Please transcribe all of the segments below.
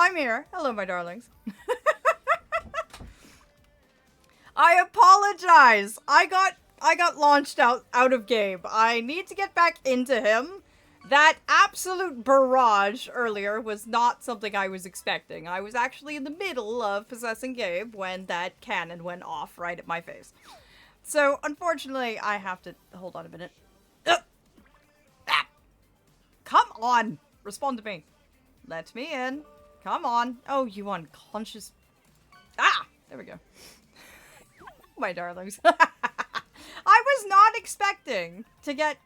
I'm here. Hello, my darlings. I apologize. I got launched out of game. I need to get back into him. That absolute barrage earlier was not something I was expecting. I was actually in the middle of possessing Gabe when that cannon went off right at my face. So, unfortunately, I have to... Hold on a minute. Come on! Respond to me. Let me in. Come on. Oh, you unconscious... Ah! There we go. My darlings. I was not expecting to get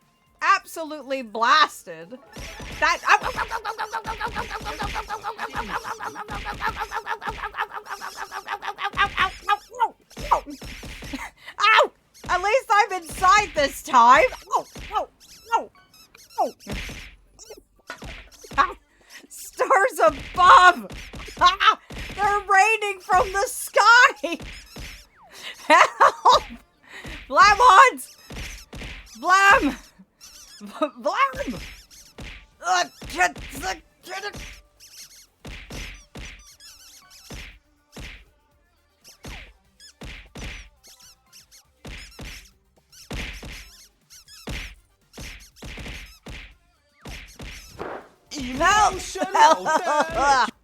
absolutely blasted. That... Ow! At least I'm inside this time! Oh! Oh! Oh! Oh! Ah! Stars above! Ah! They're raining from the sky! Help! Blamons! Blam! Blam!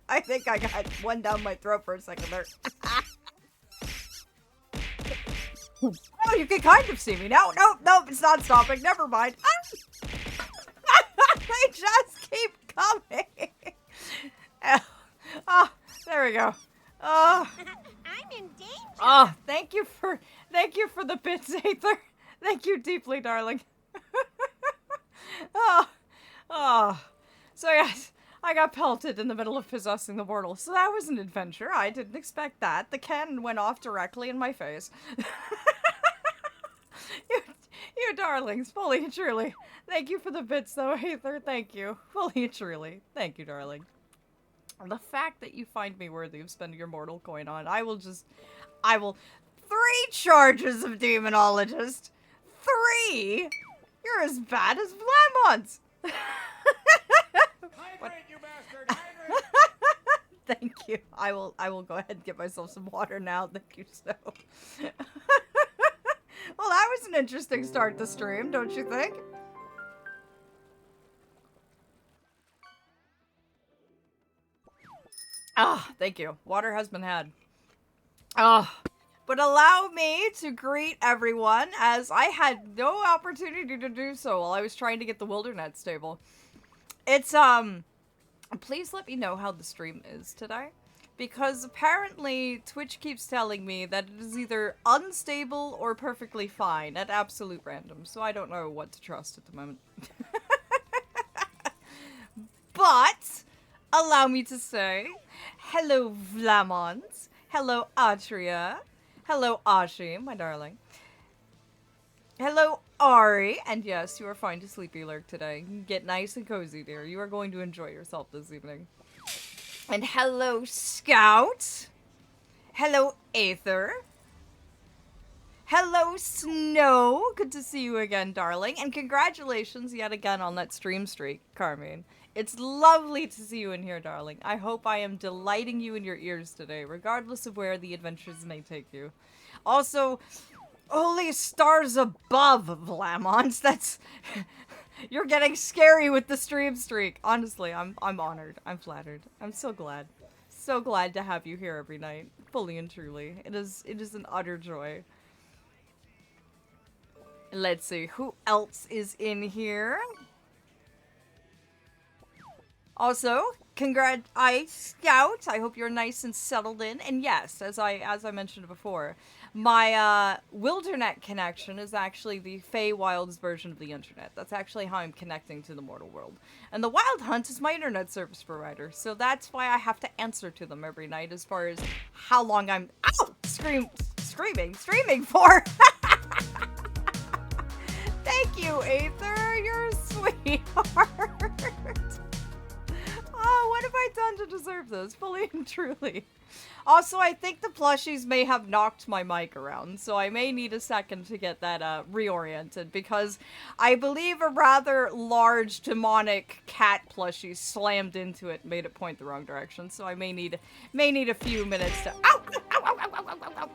I think I got one down my throat for a second there. Oh, you can kind of see me now. Nope, it's not stopping. Never mind. They just keep coming. Oh, there we go. Oh, I'm in danger. Oh, thank you for the bits, Aether. Thank you deeply, darling. Oh. So yes, I got pelted in the middle of possessing the mortal. So that was an adventure. I didn't expect that. The cannon went off directly in my face. You darlings, fully and truly. Thank you for the bits, though, Aether. Thank you. Fully and truly. Thank you, darling. The fact that you find me worthy of spending your mortal coin on, I will 3 charges of Demonologist. 3? You're as bad as Vlamons. Hydrate, you bastard! Hydrate! Thank you. I will go ahead and get myself some water now. Thank you so. Well, that was an interesting start to stream, don't you think? Ah, thank you. Water has been had. Ah, but allow me to greet everyone, as I had no opportunity to do so while I was trying to get the Wildernet stable. It's, please let me know how the stream is today, because apparently Twitch keeps telling me that it is either unstable or perfectly fine at absolute random, so I don't know what to trust at the moment. But, allow me to say, hello Vlamons, hello Atria, hello Ashi, my darling, hello Ari, and yes, you are fine to sleepy lurk today. Get nice and cozy, dear. You are going to enjoy yourself this evening. And hello Scout, hello Aether, hello Snow, good to see you again, darling, and congratulations yet again on that stream streak, Carmine. It's lovely to see you in here, darling. I hope I am delighting you in your ears today, regardless of where the adventures may take you. Also, holy stars above, Vlamons. That's... You're getting scary with the stream streak. Honestly, I'm honored. I'm flattered. I'm so glad. So glad to have you here every night. Fully and truly. It is an utter joy. Let's see, who else is in here? Also, Scout. I hope you're nice and settled in. And yes, as I mentioned before, my Wildernet connection is actually the Feywild's version of the internet. That's actually how I'm connecting to the mortal world. And the Wild Hunt is my internet service provider, so that's why I have to answer to them every night as far as how long I'm streaming for. Thank you, Aether. You're a sweetheart. Oh, what have I done to deserve this? Fully and truly. Also, I think the plushies may have knocked my mic around, so I may need a second to get that reoriented, because I believe a rather large demonic cat plushie slammed into it and made it point the wrong direction, so I may need a few minutes to... Ow! Ow! Ow! Ow! Ow! Ow! Ow!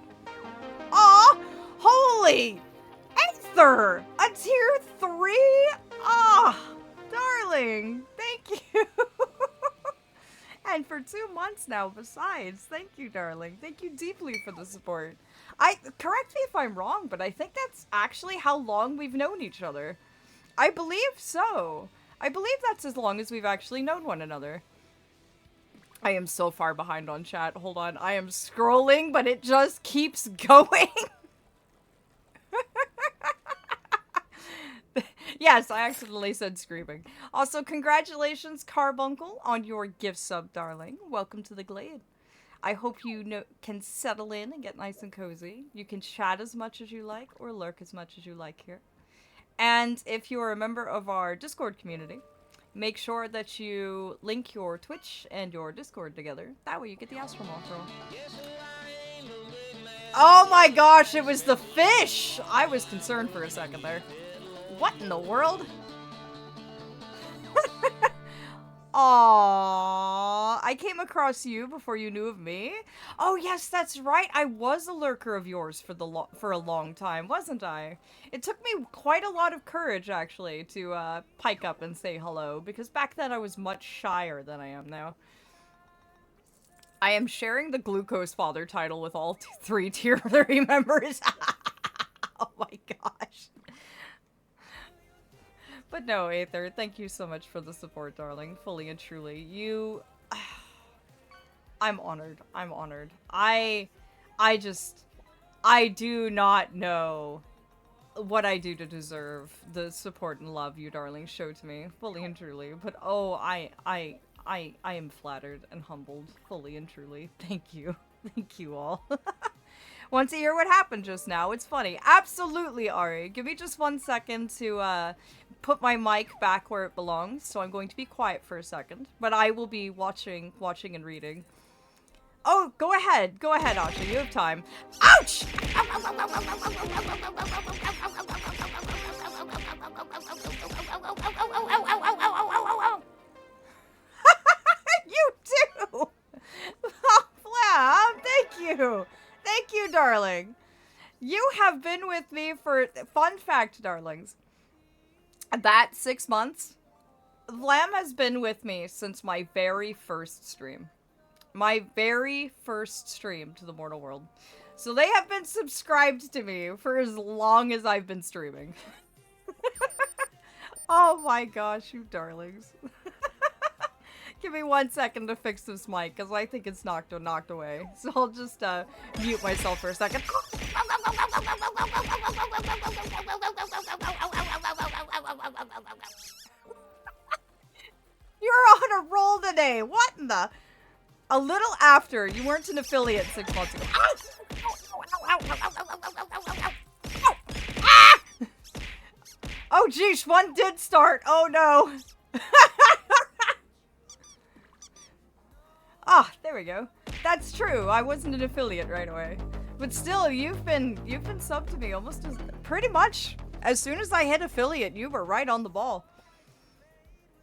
Aw! Holy! Aether! A tier 3? Ah! Darling! Thank you! And for 2 months now, besides. Thank you, darling. Thank you deeply for the support. Correct me if I'm wrong, but I think that's actually how long we've known each other. I believe so. I believe that's as long as we've actually known one another. I am so far behind on chat. Hold on. I am scrolling, but it just keeps going. Yes, I accidentally said screaming. Also, congratulations, Carbuncle, on your gift sub, darling. Welcome to the Glade. I hope you can settle in and get nice and cozy. You can chat as much as you like or lurk as much as you like here. And if you're a member of our Discord community, make sure that you link your Twitch and your Discord together. That way you get the Astral Moth roll. Oh my gosh, it was the fish! I was concerned for a second there. What in the world? Aww, I came across you before you knew of me. Oh yes, that's right. I was a lurker of yours for a long time, wasn't I? It took me quite a lot of courage, actually, to pike up and say hello, because back then I was much shyer than I am now. I am sharing the Glucose Father title with all 3 tier 3 members. Oh my gosh. But no, Aether, thank you so much for the support, darling. Fully and truly. You... I'm honored. I'm honored. I do not know what I do to deserve the support and love you, darling, show to me. Fully and truly. But oh, I am flattered and humbled. Fully and truly. Thank you. Thank you all. Want to hear what happened just now? It's funny. Absolutely, Ari. Give me just 1 second to put my mic back where it belongs. So I'm going to be quiet for a second. But I will be watching and reading. Oh, go ahead. Go ahead, Asha. You have time. Ouch! You too! Flam, thank you! Thank you, darling. You have been with me for... Fun fact, darlings. That 6 months, Vlam has been with me since my very first stream. My very first stream to the mortal world. So they have been subscribed to me for as long as I've been streaming. Oh my gosh, you darlings. Give me 1 second to fix this mic, because I think it's knocked away. So I'll just mute myself for a second. You're on a roll today. What in the... A little after. You weren't an affiliate 6 months ago. Oh, geez. One did start. Oh, no. Ah, there we go. That's true. I wasn't an affiliate right away. But still, you've been subbed to me almost as... Pretty much. As soon as I hit affiliate, you were right on the ball.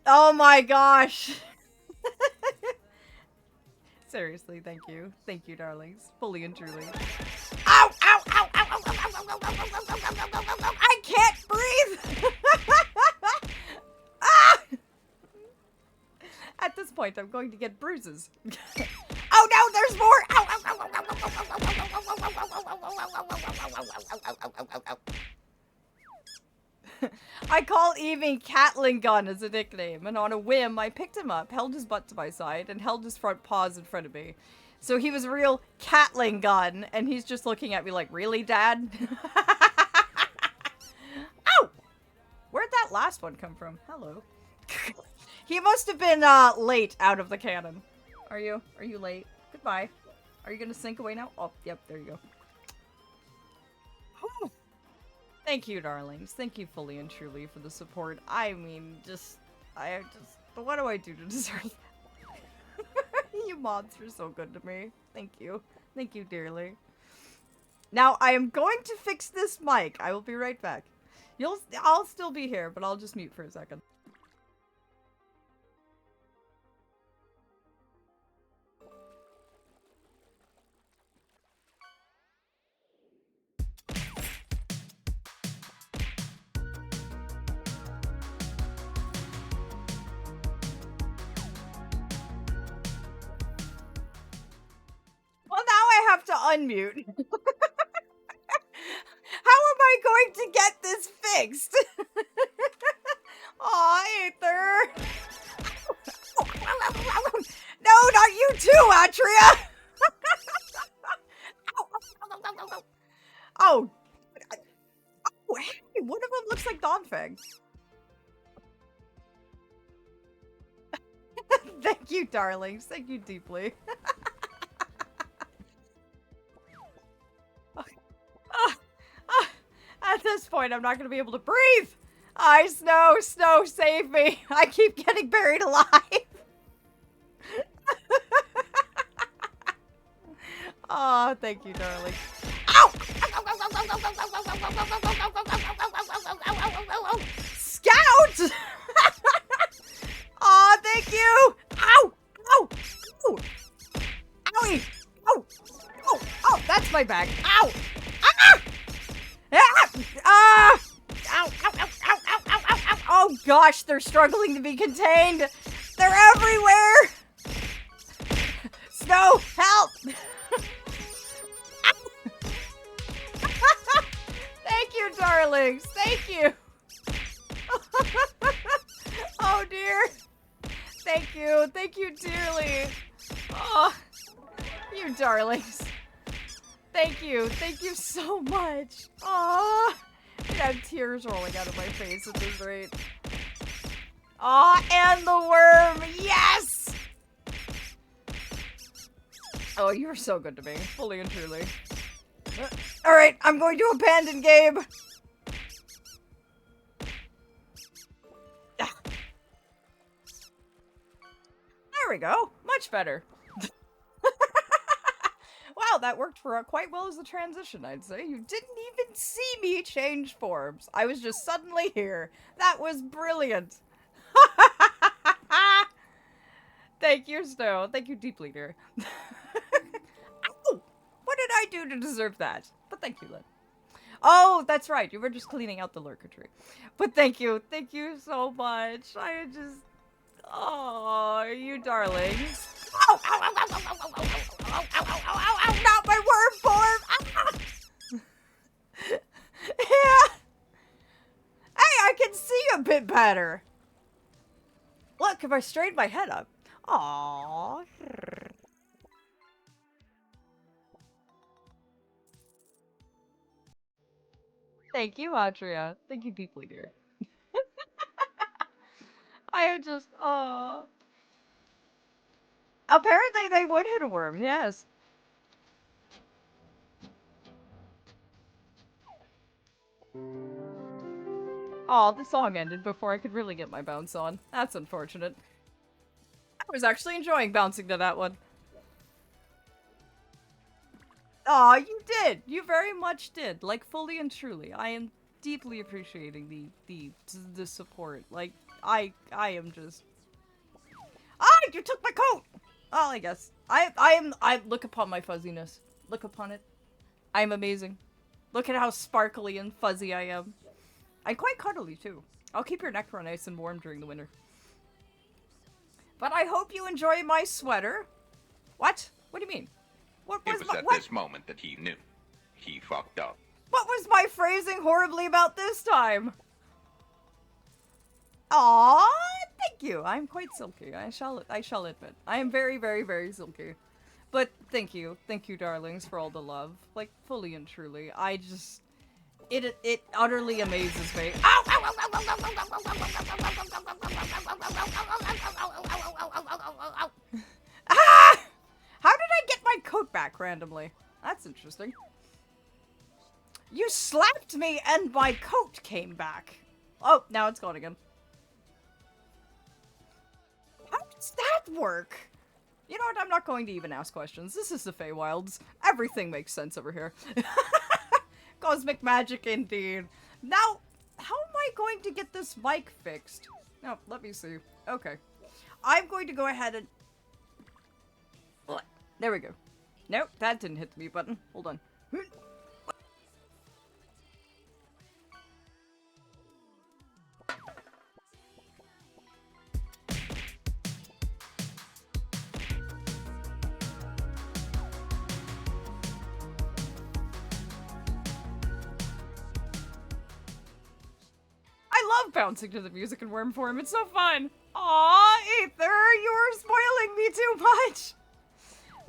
Oh my gosh. Seriously, thank you. Thank you, darlings. Fully and truly. Ow! Ow! Ow! Ow! Ow! Ow! Ow! Ow! Ow! Ow! Ow! I can't breathe! Ah! At this point, I'm going to get bruises. Oh no, there's more! Ow! Ow! Ow! Ow! Ow! Ow! I call Evie Catling Gun as a nickname, and on a whim, I picked him up, held his butt to my side, and held his front paws in front of me. So he was a real Catling Gun, and he's just looking at me like, really, Dad? Ow! Where'd that last one come from? Hello. He must have been late out of the cannon. Are you? Are you late? Goodbye. Are you gonna sink away now? Oh, yep, there you go. Whew. Thank you, darlings. Thank you fully and truly for the support. I mean, what do I do to deserve that? You you, moths. You're so good to me. Thank you. Thank you dearly. Now, I am going to fix this mic. I will be right back. I'll still be here, but I'll just mute for a second. Well, now I have to unmute. How am I going to get this fixed? Aw, Aether. No, not you too, Atria. Oh. Oh, hey, one of them looks like Donfang. Thank you, darlings. Thank you deeply. At this point, I'm not going to be able to breathe. Snow, save me. I keep getting buried alive. Oh, thank you, darling. Ow! Scout! Oh, thank you. Ow! Ow! Ow! Owie! Oh! Oh! Oh! That's my bag. Ow! Ah! Ah! Ah! Ow! Ow! Ow! Ow! Ow! Ow! Ow! Ow! Oh gosh, they're struggling to be contained. They're everywhere. Snow, help! Thank you, darlings. Thank you. Oh dear. Thank you. Thank you dearly. Oh, you darlings. Thank you. Thank you so much. Oh, I have tears rolling out of my face at this rate. Oh, and the worm. Yes. Oh, you're so good to me. Fully and truly. Alright, I'm going to abandon Gabe. Ah. There we go. Much better. Wow, that worked for quite well as a transition, I'd say. You didn't even see me change forms. I was just suddenly here. That was brilliant. Thank you, Snow. Thank you deeply, dear. Ow! What did I do to deserve that? But thank you, Lynn. Oh, that's right. You were just cleaning out the lurker tree. But thank you. Thank you so much. I just... Oh, you darlings. Ow! Ow! Ow! Ow! Ow! Ow! Ow! Ow! Ow! Ow! Ow! Ow! Ow! Not my worm form! Ah! Yeah! Hey, I can see a bit better. Look, if I straighten my head up. Aww. Thank you, Adria. Thank you deeply, dear. I am just, apparently they would hit a worm, yes. Oh, the song ended before I could really get my bounce on. That's unfortunate. I was actually enjoying bouncing to that one. Aw, you did! You very much did. Like, fully and truly. I am deeply appreciating the support. Like, I am just... Ah! You took my coat! Oh, I guess. I look upon my fuzziness. Look upon it. I am amazing. Look at how sparkly and fuzzy I am. I'm quite cuddly, too. I'll keep your neck nice and warm during the winter. But I hope you enjoy my sweater. What? What do you mean? What was It was at this moment that he knew. He fucked up. What was my phrasing horribly about this time? Aww, thank you. I'm quite silky. I shall admit. I am very, very, very silky. But thank you, darlings, for all the love. Like, fully and truly. I just... It utterly amazes me. Ow! Ow! Ow! Ow! Ow! Ow! Ow! Ah! How did I get my coat back randomly? That's interesting. You slapped me and my coat came back. Oh, now it's gone again. How does that work? You know what? I'm not going to even ask questions. This is the Feywilds. Everything makes sense over here. Cosmic magic indeed. Now, how am I going to get this mic fixed? No, let me see. Okay. I'm going to go ahead and... There we go. Nope, that didn't hit the mute button. Hold on. I love bouncing to the music in worm form. It's so fun. Aw, Aether, you're spoiling me too much.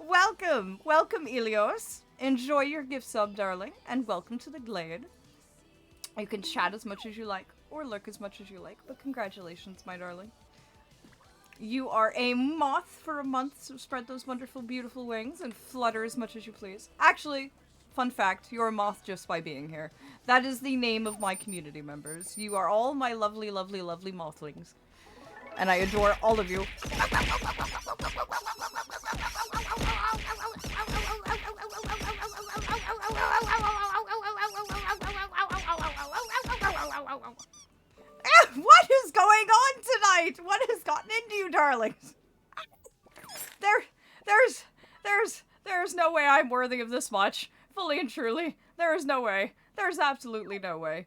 Welcome. Welcome, Ilios. Enjoy your gift sub, darling, and welcome to the Glade. You can chat as much as you like, or lurk as much as you like, but congratulations, my darling. You are a moth for a month, so spread those wonderful, beautiful wings and flutter as much as you please. Actually, fun fact, you're a moth just by being here. That is the name of my community members. You are all my lovely, lovely, lovely mothlings. And I adore all of you. What is going on tonight? What has gotten into you, darlings? There's no way I'm worthy of this much. Fully and truly. There is no way. There's absolutely no way.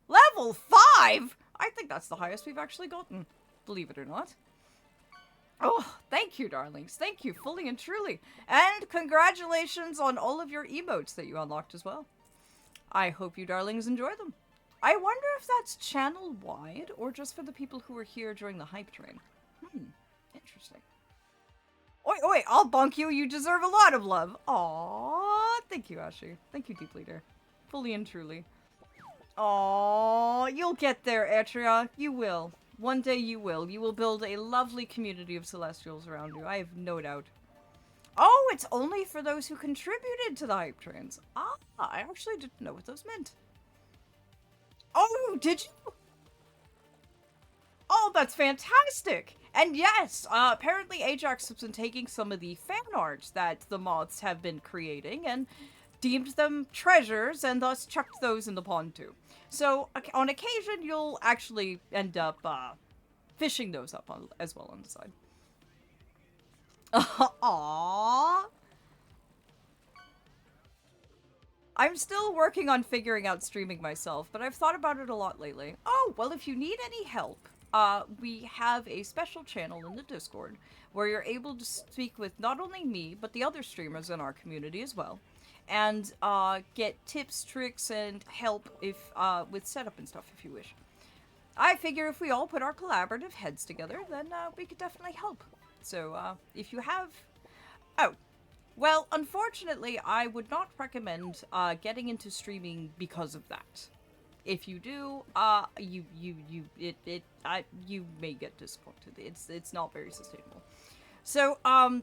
Level 5? I think that's the highest we've actually gotten. Believe it or not. Oh, thank you, darlings. Thank you, fully and truly. And congratulations on all of your emotes that you unlocked as well. I hope you darlings enjoy them. I wonder if that's channel-wide or just for the people who were here during the hype train. Interesting. Oi, oi, I'll bonk you. You deserve a lot of love. Aww, thank you, Ashi. Thank you deeply, dear. Fully and truly. Aww, you'll get there, Etria. You will. One day you will. You will build a lovely community of Celestials around you. I have no doubt. Oh, it's only for those who contributed to the hype trains. Ah, I actually didn't know what those meant. Oh, did you? Oh, that's fantastic. And yes, apparently Ajax has been taking some of the fan art that the moths have been creating and deemed them treasures and thus chucked those in the pond too. So on occasion, you'll actually end up fishing those up as well on the side. Aww. I'm still working on figuring out streaming myself, but I've thought about it a lot lately. Oh, well, if you need any help, we have a special channel in the Discord where you're able to speak with not only me, but the other streamers in our community as well. And get tips, tricks, and help if with setup and stuff if you wish. I figure if we all put our collaborative heads together, then we could definitely help. So if you have... Oh, well, unfortunately, I would not recommend getting into streaming because of that. If you do, you may get disappointed. It's not very sustainable. So,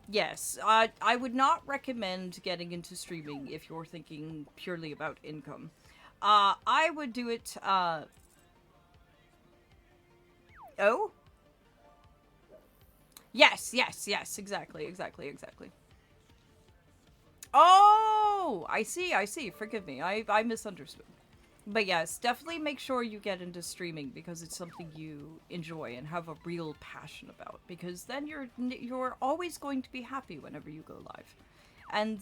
yes, I would not recommend getting into streaming if you're thinking purely about income. I would do it, Oh? Yes, exactly. Oh, I see, forgive me, I misunderstood. But yes, definitely make sure you get into streaming because it's something you enjoy and have a real passion about. Because then you're always going to be happy whenever you go live. And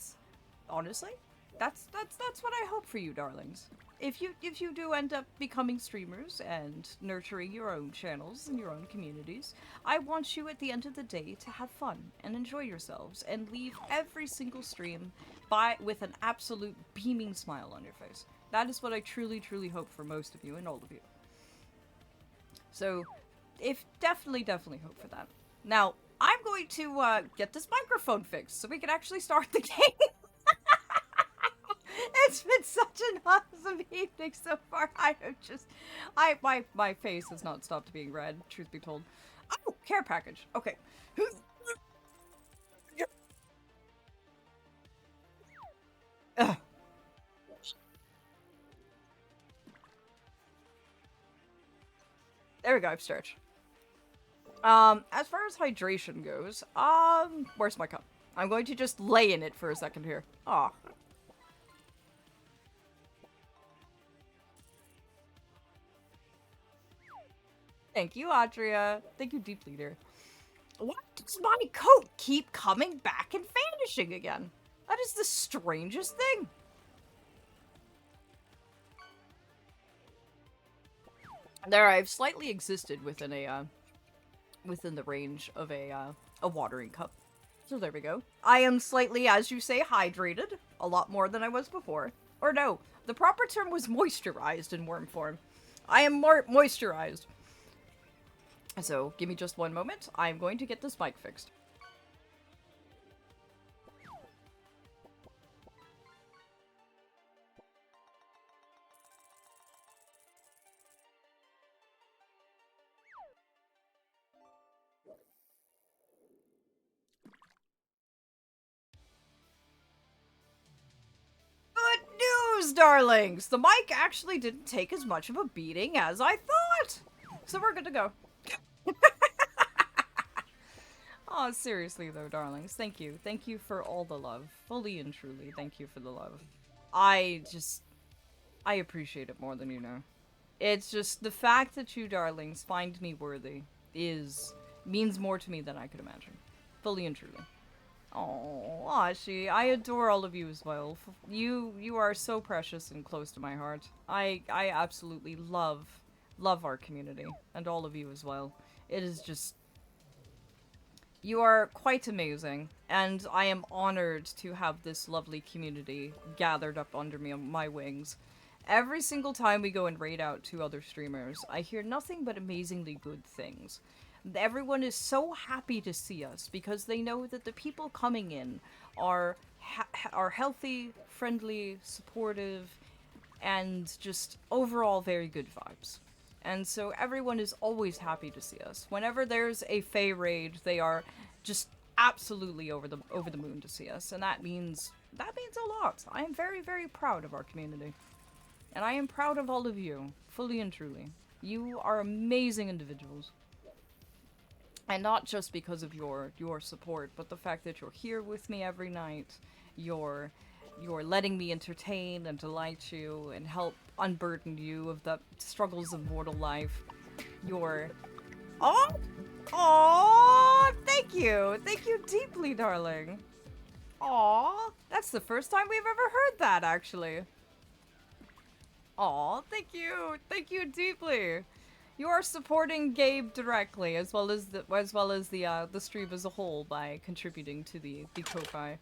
honestly, that's what I hope for you, darlings. If you do end up becoming streamers and nurturing your own channels and your own communities, I want you at the end of the day to have fun and enjoy yourselves and leave every single stream with an absolute beaming smile on your face. That is what I truly, truly hope for most of you and all of you. So, definitely hope for that. Now, I'm going to get this microphone fixed so we can actually start the game. It's been such an awesome evening so far. My face has not stopped being red, truth be told. Oh, care package. Okay. Ugh. There we go, I've stretched. As far as hydration goes, where's my cup? I'm going to just lay in it for a second here. Aw. Thank you, Adria. Thank you deeply, dear. Why does my coat keep coming back and vanishing again? That is the strangest thing. There, I've slightly existed within a, within the range of a watering cup. So there we go. I am slightly, as you say, hydrated. A lot more than I was before. Or no, the proper term was moisturized in worm form. I am more moisturized. So, give me just one moment. I'm going to get this mic fixed. Good news, darlings! The mic actually didn't take as much of a beating as I thought! So we're good to go. Oh, seriously though, darlings. Thank you. Thank you for all the love. Fully and truly, thank you for the love. I appreciate it more than you know. It's just the fact that you darlings find me worthy means more to me than I could imagine. Fully and truly. Oh, Ashi, I adore all of you as well. You are so precious and close to my heart. I absolutely love our community and all of you as well. It is just, you are quite amazing, and I am honored to have this lovely community gathered up under my wings. Every single time we go and raid out to other streamers, I hear nothing but amazingly good things. Everyone is so happy to see us because they know that the people coming in are healthy, friendly, supportive, and just overall very good vibes. And so everyone is always happy to see us. Whenever there's a Fae raid, they are just absolutely over the moon to see us, and that means a lot. I am very, very proud of our community. And I am proud of all of you, fully and truly. You are amazing individuals. And not just because of your support, but the fact that you're here with me every night. You're letting me entertain and delight you and help unburden you of the struggles of mortal life. You're... Oh, thank you. Thank you deeply, darling. Aw, that's the first time we've ever heard that, actually. Aw, thank you. Thank you deeply. You are supporting Gabe directly, as well as the stream as a whole by contributing to the Ko-Fi.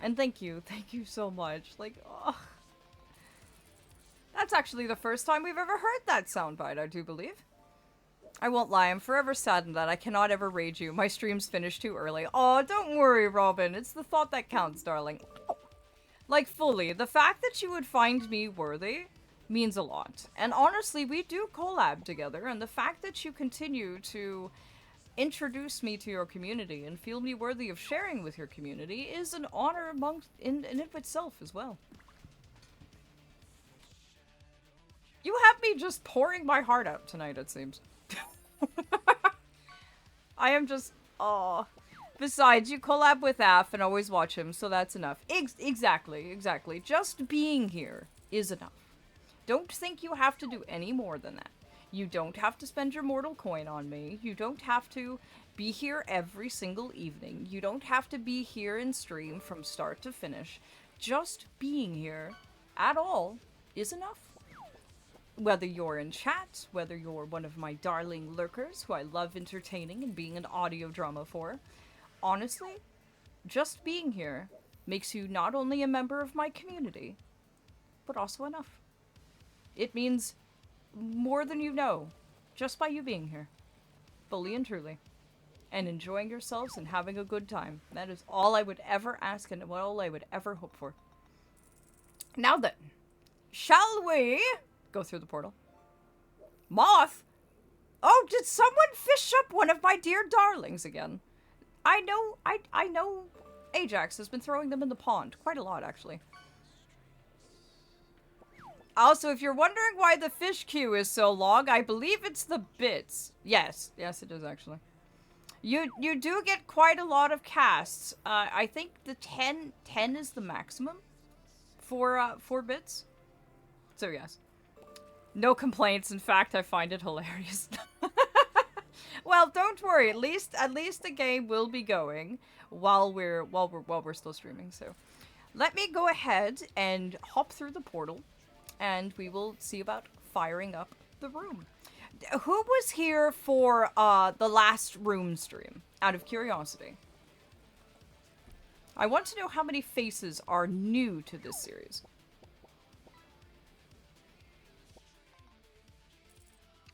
And thank you so much. Like, oh. That's actually the first time we've ever heard that soundbite, I do believe. I won't lie, I'm forever saddened that I cannot ever raid you. My stream's finished too early. Oh, don't worry, Robin. It's the thought that counts, darling. Like, fully, the fact that you would find me worthy means a lot. And honestly, we do collab together, and the fact that you continue to introduce me to your community and feel me worthy of sharing with your community is an honor in of itself as well. You have me just pouring my heart out tonight, it seems. I am just... oh. Besides, you collab with Aph and always watch him, so that's enough. Exactly. Just being here is enough. Don't think you have to do any more than that. You don't have to spend your mortal coin on me. You don't have to be here every single evening. You don't have to be here in stream from start to finish. Just being here at all is enough. Whether you're in chat, whether you're one of my darling lurkers who I love entertaining and being an audio drama for, honestly, just being here makes you not only a member of my community, but also enough. It means more than you know, just by you being here. Fully and truly. And enjoying yourselves and having a good time. That is all I would ever ask and all I would ever hope for. Now then, shall we go through the portal? Moth? Oh, did someone fish up one of my dear darlings again? I know Ajax has been throwing them in the pond. Quite a lot, actually. Also, if you're wondering why the fish queue is so long, I believe it's the bits. Yes, yes, it is actually. You do get quite a lot of casts. I think the 10 is the maximum for bits. So yes, no complaints. In fact, I find it hilarious. Well, don't worry. At least the game will be going while we're still streaming. So, let me go ahead and hop through the portal, and we will see about firing up the room. Who was here for the last room stream? Out of curiosity, I want to know how many faces are new to this series.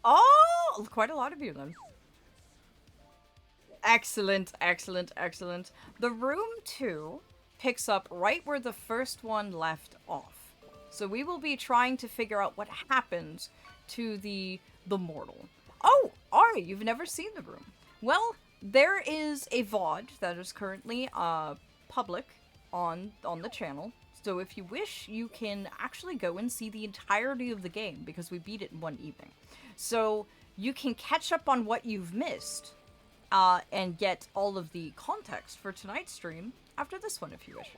Oh, quite a lot of you then. Excellent, excellent, excellent. The room 2 picks up right where the first one left off. So we will be trying to figure out what happened to the mortal. Oh, Ari, you've never seen the room. Well, there is a VOD that is currently public on the channel. So if you wish, you can actually go and see the entirety of the game because we beat it in one evening. So you can catch up on what you've missed. And get all of the context for tonight's stream after this one, if you wish.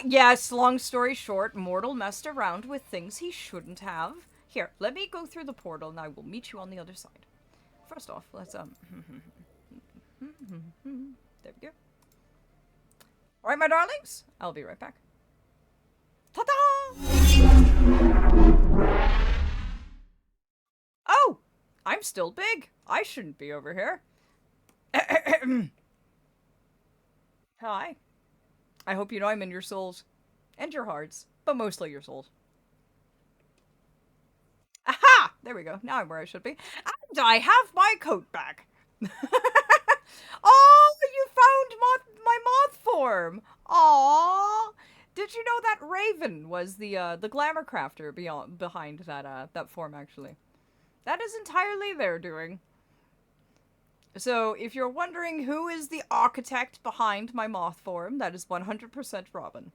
Yes, long story short, Mortal messed around with things he shouldn't have. Here, let me go through the portal and I will meet you on the other side. First off, let's, there we go. Alright, my darlings, I'll be right back. Ta-da! Oh! I'm still big. I shouldn't be over here. Hi. I hope you know I'm in your souls. And your hearts. But mostly your souls. Aha! There we go. Now I'm where I should be. And I have my coat back. Oh, you found my moth form. Aww. Did you know that Raven was the glamour crafter behind that form, actually? That is entirely their doing. So, if you're wondering who is the architect behind my moth form, that is 100% Robin.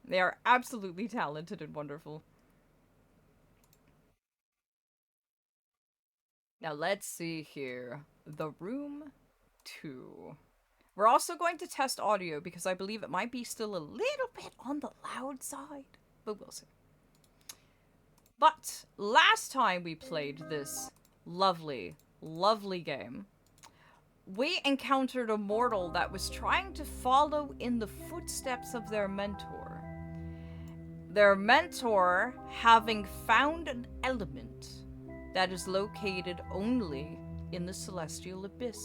They are absolutely talented and wonderful. Now, let's see here. The room 2. We're also going to test audio because I believe it might be still a little bit on the loud side, but we'll see. But last time we played this lovely, lovely game, we encountered a mortal that was trying to follow in the footsteps of their mentor. Their mentor having found an element that is located only in the celestial abyss.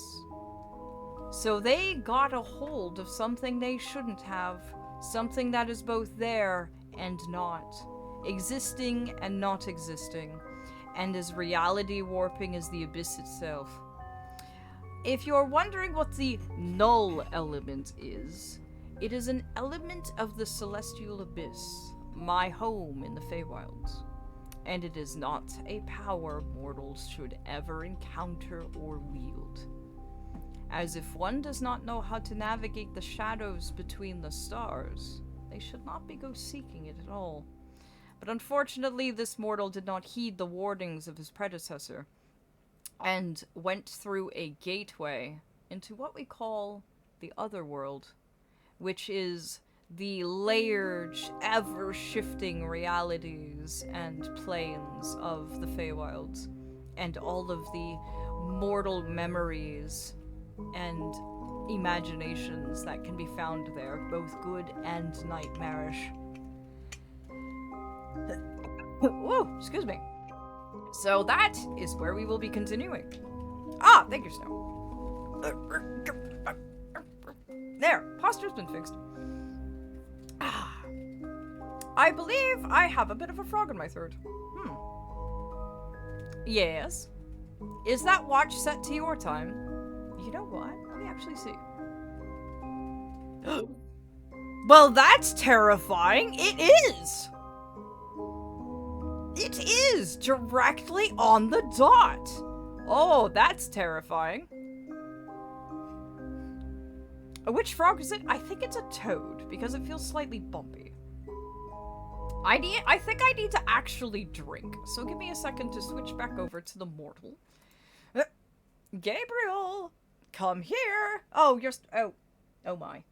So they got a hold of something they shouldn't have, something that is both there and not, existing and not existing, and as reality warping as the abyss itself. If you're wondering what the null element is, it is an element of the celestial abyss, my home in the Feywilds. And it is not a power mortals should ever encounter or wield. As if one does not know how to navigate the shadows between the stars, they should not be go seeking it at all. But unfortunately, this mortal did not heed the warnings of his predecessor, and went through a gateway into what we call the Otherworld, which is the layered, ever-shifting realities and planes of the Feywilds, and all of the mortal memories and imaginations that can be found there, both good and nightmarish. Whoa, excuse me. So that is where we will be continuing. Ah, thank you, Snow. There, posture's been fixed. Ah, I believe I have a bit of a frog in my throat. Yes. Is that watch set to your time? You know what? Let me actually see. Well, that's terrifying. It is. It is directly on the dot. Oh, that's terrifying. Which frog is it? I think it's a toad because it feels slightly bumpy. I think I need to actually drink. So give me a second to switch back over to the mortal. Gabriel, come here. Oh, you're oh my.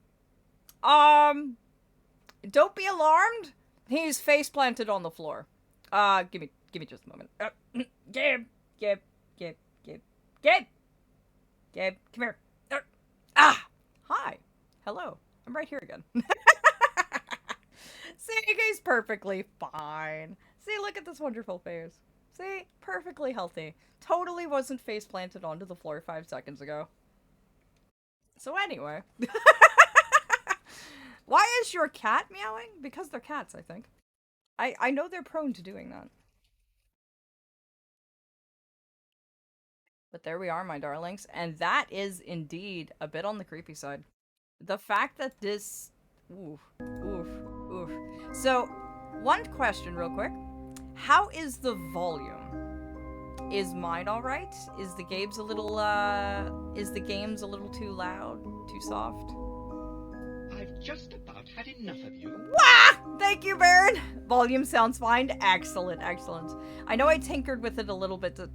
Don't be alarmed. He's face planted on the floor. Give me just a moment. Gabe, Gabe, Gabe, Gabe, Gabe, Gabe, come here. Hi. Hello. I'm right here again. See, he's perfectly fine. See, look at this wonderful face. See, perfectly healthy. Totally wasn't face planted onto the floor 5 seconds ago. So anyway. Why is your cat meowing? Because they're cats, I think. I know they're prone to doing that. But there we are, my darlings. And that is indeed a bit on the creepy side. The fact that this... Oof. Oof. Oof. So, one question real quick. How is the volume? Is mine alright? Is the games a little, too loud? Too soft? I've just about had enough of you. Wah! Thank you, Baron! Volume sounds fine. Excellent, excellent. I know I tinkered with it a little bit to...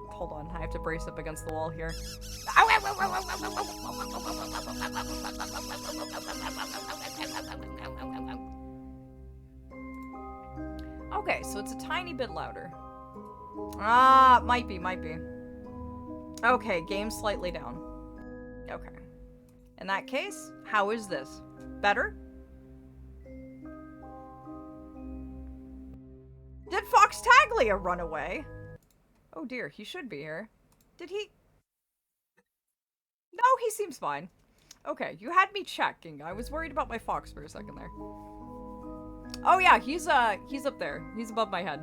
Hold on, I have to brace up against the wall here. Okay, so it's a tiny bit louder. Might be. Okay, game slightly down. Okay. In that case, how is this? Better? Did Fox Taglia run away? Oh dear, he should be here. Did he? No, he seems fine. Okay, you had me checking. I was worried about my fox for a second there. Oh yeah, he's up there. He's above my head.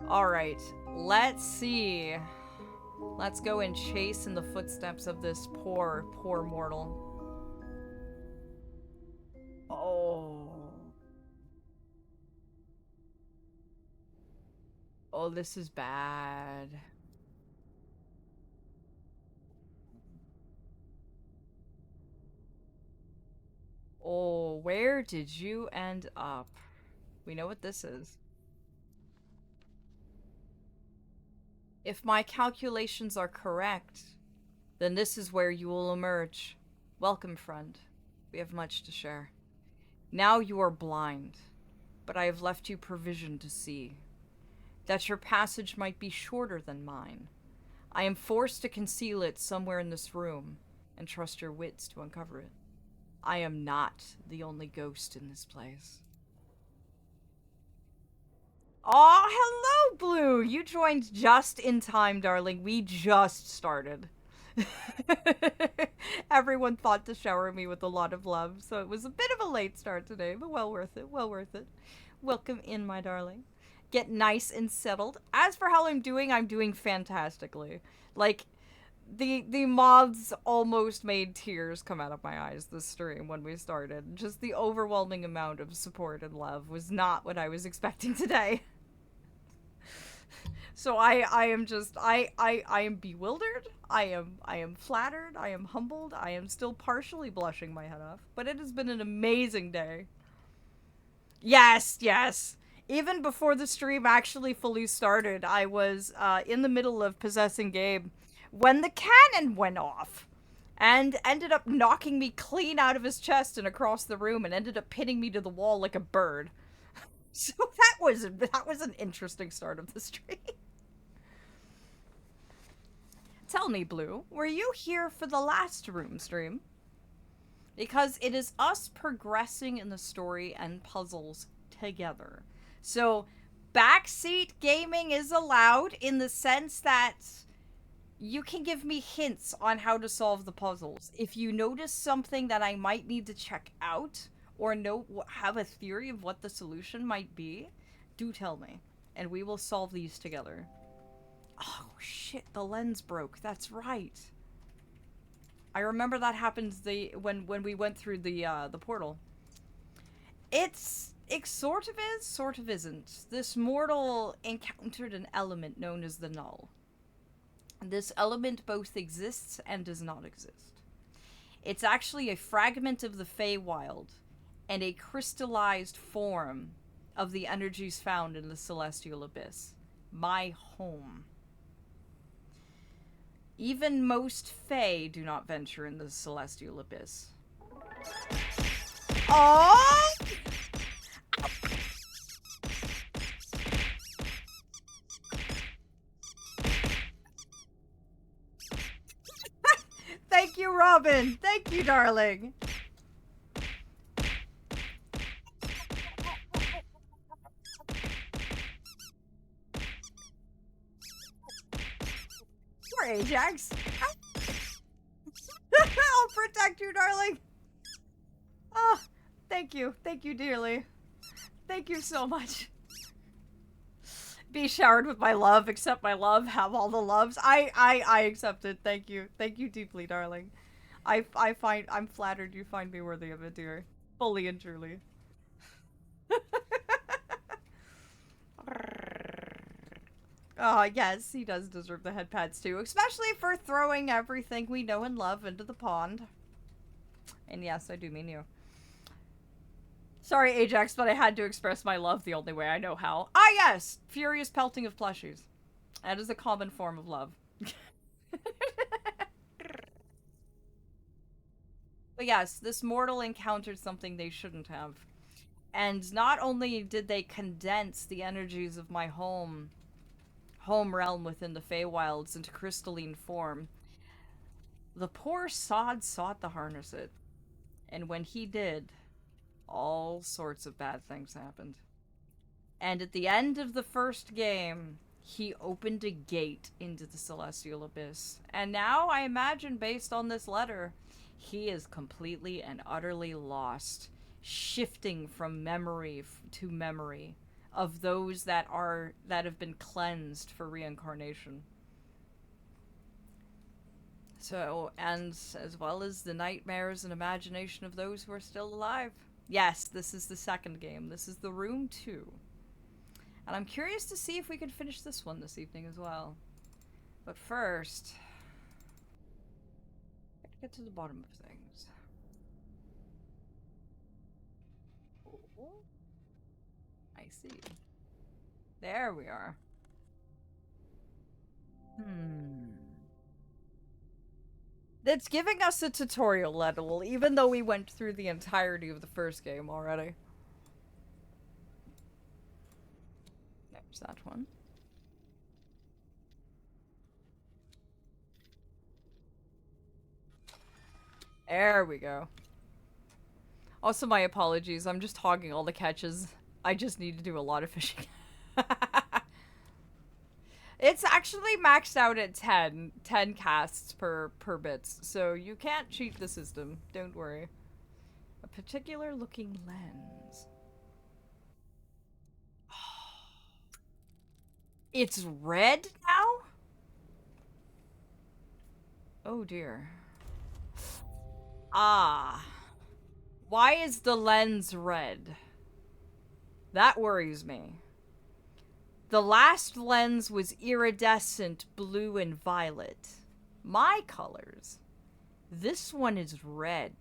Alright, let's see. Let's go and chase in the footsteps of this poor, poor mortal. Oh. Oh, this is bad. Oh, where did you end up? We know what this is. If my calculations are correct, then this is where you will emerge. Welcome, friend. We have much to share. Now you are blind, but I have left you provision to see. That your passage might be shorter than mine. I am forced to conceal it somewhere in this room, and trust your wits to uncover it. I am not the only ghost in this place. Aw, hello, Blue! You joined just in time, darling. We just started. Everyone thought to shower me with a lot of love, so it was a bit of a late start today, but well worth it, well worth it. Welcome in, my darling. Get nice and settled. As for how I'm doing fantastically. Like, the moths almost made tears come out of my eyes this stream when we started. Just the overwhelming amount of support and love was not what I was expecting today. So I am just I am bewildered. I am flattered. I am humbled. I am still partially blushing my head off. But it has been an amazing day. Yes, yes. Even before the stream actually fully started, I was in the middle of possessing Gabe when the cannon went off and ended up knocking me clean out of his chest and across the room and ended up pinning me to the wall like a bird. So that was an interesting start of the stream. Tell me, Blue, were you here for the last room stream? Because it is us progressing in the story and puzzles together. So, backseat gaming is allowed in the sense that you can give me hints on how to solve the puzzles. If you notice something that I might need to check out, or have a theory of what the solution might be, do tell me, and we will solve these together. Oh shit, the lens broke. That's right. I remember that happened when we went through the portal. It sort of is, sort of isn't. This mortal encountered an element known as the Null. This element both exists and does not exist. It's actually a fragment of the Feywild, and a crystallized form of the energies found in the celestial abyss. My home. Even most Fae do not venture in the celestial abyss. Oh! Thank you, Robin. Thank you, darling. Poor Ajax. I'll protect you, darling. Oh, thank you. Thank you dearly. Thank you so much. Be showered with my love, accept my love, have all the loves. I accept it. Thank you. Thank you deeply, darling. I'm flattered you find me worthy of it, dear. Fully and truly. Oh, yes, he does deserve the head pats too, especially for throwing everything we know and love into the pond. And yes, I do mean you. Sorry, Ajax, but I had to express my love the only way I know how. Ah, yes! Furious pelting of plushies. That is a common form of love. But yes, this mortal encountered something they shouldn't have. And not only did they condense the energies of my home realm within the Feywilds into crystalline form, the poor sod sought to harness it. And when he did, all sorts of bad things happened. And at the end of the first game, he opened a gate into the Celestial Abyss. And now, I imagine, based on this letter, he is completely and utterly lost, shifting from memory to memory of those that have been cleansed for reincarnation. So, and as well as the nightmares and imagination of those who are still alive. Yes, this is the second game. This is the Room 2. And I'm curious to see if we can finish this one this evening as well. But first, let's get to the bottom of things. Oh, I see. There we are. It's giving us a tutorial level, even though we went through the entirety of the first game already. There's that one. There we go. Also, my apologies. I'm just hogging all the catches. I just need to do a lot of fishing. It's actually maxed out at 10 casts per bits, so you can't cheat the system. Don't worry. A particular looking lens. It's red now? Oh dear. Ah. Why is the lens red? That worries me. The last lens was iridescent blue and violet. My colors. This one is red.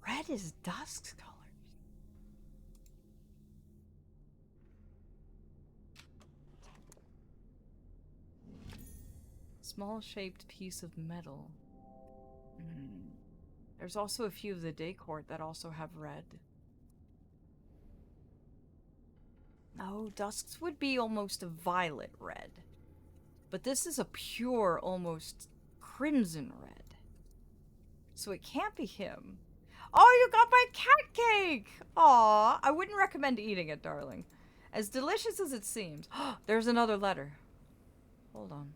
Red is Dusk's colors. Small shaped piece of metal. There's also a few of the Daycourt that also have red. Oh, Dusk's would be almost a violet red. But this is a pure, almost crimson red. So it can't be him. Oh, you got my cat cake! Aw, I wouldn't recommend eating it, darling. As delicious as it seems. There's another letter. Hold on.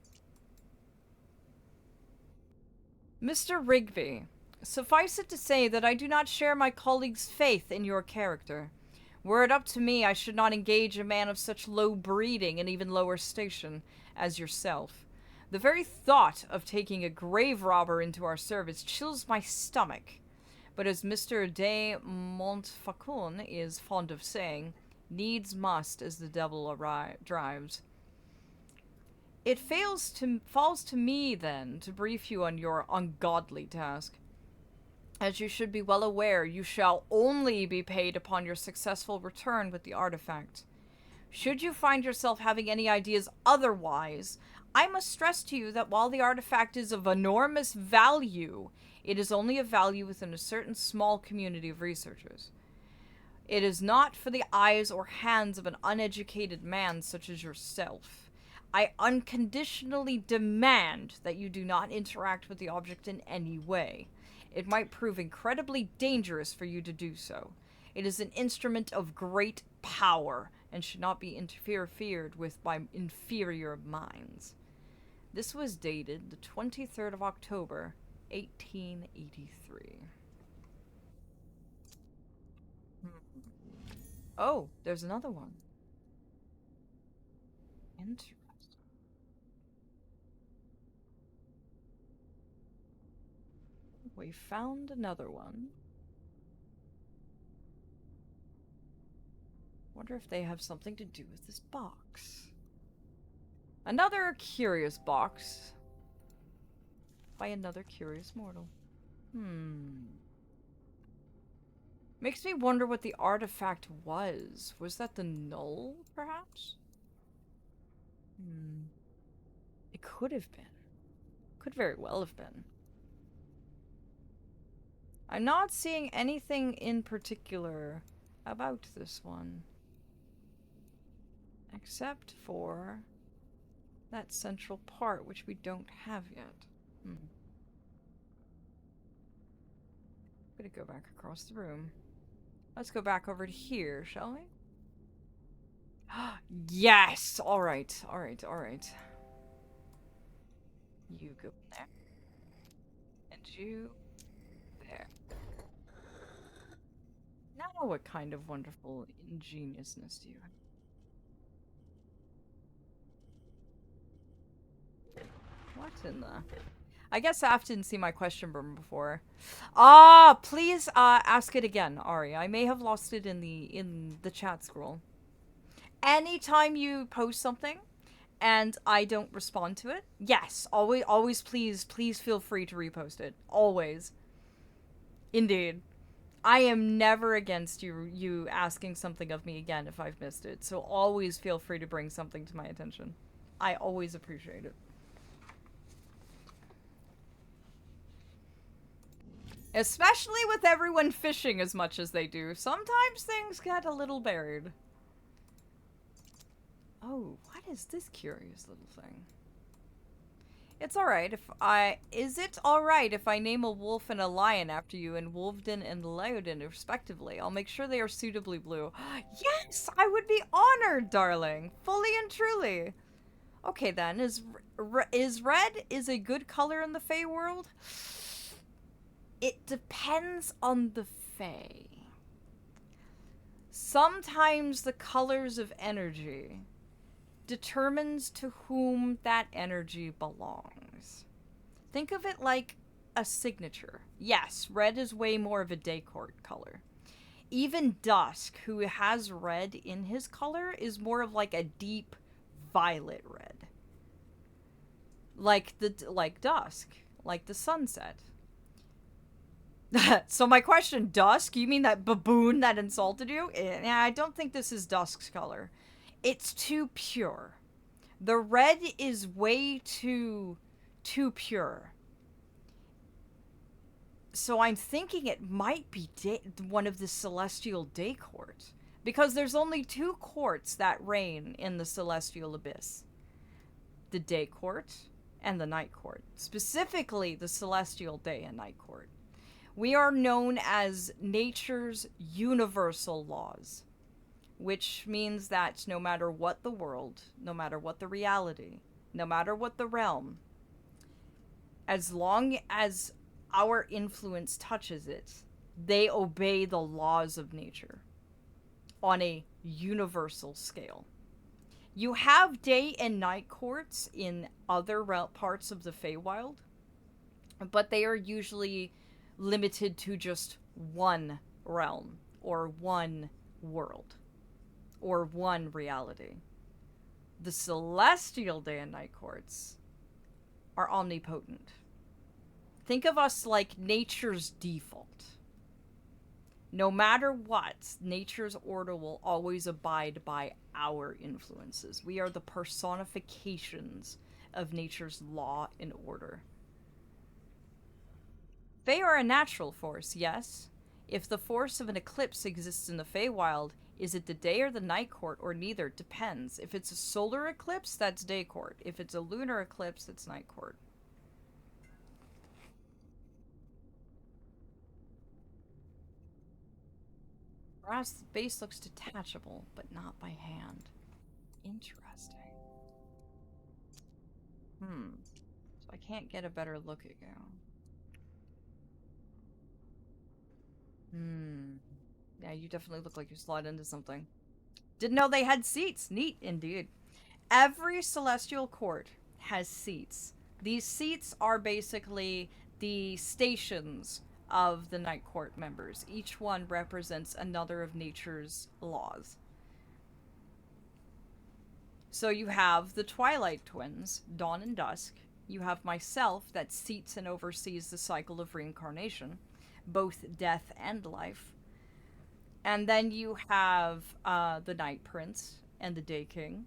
Mr. Rigby, suffice it to say that I do not share my colleague's faith in your character. Were it up to me, I should not engage a man of such low breeding and even lower station as yourself. The very thought of taking a grave robber into our service chills my stomach. But as Mr. de Montfaucon is fond of saying, needs must as the devil drives. It falls to me, then, to brief you on your ungodly task. As you should be well aware, you shall only be paid upon your successful return with the artifact. Should you find yourself having any ideas otherwise, I must stress to you that while the artifact is of enormous value, it is only of value within a certain small community of researchers. It is not for the eyes or hands of an uneducated man such as yourself. I unconditionally demand that you do not interact with the object in any way. It might prove incredibly dangerous for you to do so. It is an instrument of great power and should not be interfered with by inferior minds. This was dated the 23rd of October, 1883. Oh, there's another one. Interesting. We found another one. Wonder if they have something to do with this box. Another curious box. By another curious mortal. Makes me wonder what the artifact was. Was that the null, perhaps? It could have been. Could very well have been. I'm not seeing anything in particular about this one. Except for that central part, which we don't have yet. I'm gonna go back across the room. Let's go back over to here, shall we? Yes! Alright, alright, alright. You go there. And you there. Now what kind of wonderful ingeniousness do you have? What in the... I guess Af didn't see my question room before. Please ask it again, Ari. I may have lost it in the chat scroll. Anytime you post something and I don't respond to it, yes, always please feel free to repost it. Always. Indeed. I am never against you asking something of me again if I've missed it. So always feel free to bring something to my attention. I always appreciate it. Especially with everyone fishing as much as they do. Sometimes things get a little buried. Oh, what is this curious little thing? It's alright if I... Is it alright if I name a wolf and a lion after you in Wolfden and Leodin, respectively? I'll make sure they are suitably blue. Yes! I would be honored, darling! Fully and truly! Okay then, is red is a good color in the Fae world? It depends on the Fae. Sometimes the colors of energy determines to whom that energy belongs. Think of it like a signature. Yes, red is way more of a decor color. Even Dusk, who has red in his color, is more of like a deep violet red. Like Dusk, like the sunset. So my question, Dusk, you mean that baboon that insulted you? Yeah, I don't think this is Dusk's color. It's too pure. The red is way too pure. So I'm thinking it might be one of the celestial day court. Because there's only two courts that reign in the celestial abyss. The day court and the night court. Specifically, the celestial day and night court. We are known as nature's universal laws, which means that no matter what the world, no matter what the reality, no matter what the realm, as long as our influence touches it, they obey the laws of nature on a universal scale. You have day and night courts in other parts of the Feywild, but they are usually limited to just one realm or one world or one reality. The celestial day and night courts are omnipotent. Think of us like nature's default. No matter what, nature's order will always abide by our influences. We are the personifications of nature's law and order. Fae are a natural force, yes. If the force of an eclipse exists in the Feywild, is it the day or the night court, or neither? Depends. If it's a solar eclipse, that's day court. If it's a lunar eclipse, it's night court. Brass base looks detachable, but not by hand. Interesting. So I can't get a better look at you. Yeah, you definitely look like you slide into something. Didn't know they had seats. Neat, indeed. Every celestial court has seats. These seats are basically the stations of the Night Court members. Each one represents another of nature's laws. So you have the Twilight Twins, Dawn and Dusk. You have myself, that seats and oversees the cycle of reincarnation, both death and life. And then you have the Night Prince and the Day King.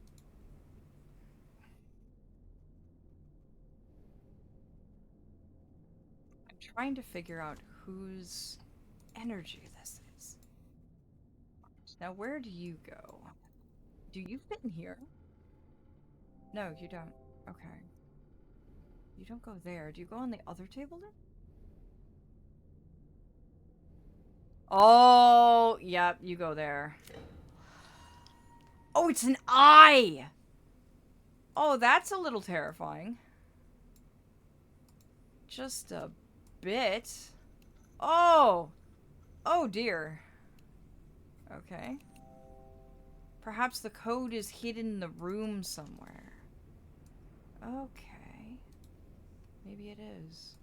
I'm trying to figure out whose energy this is. Now, where do you go? Do you fit in here? No, you don't. Okay. You don't go there. Do you go on the other table then? Oh, yep, you go there. Oh, it's an eye! Oh, that's a little terrifying. Just a bit. Oh! Oh dear. Okay. Perhaps the code is hidden in the room somewhere. Okay. Maybe it is.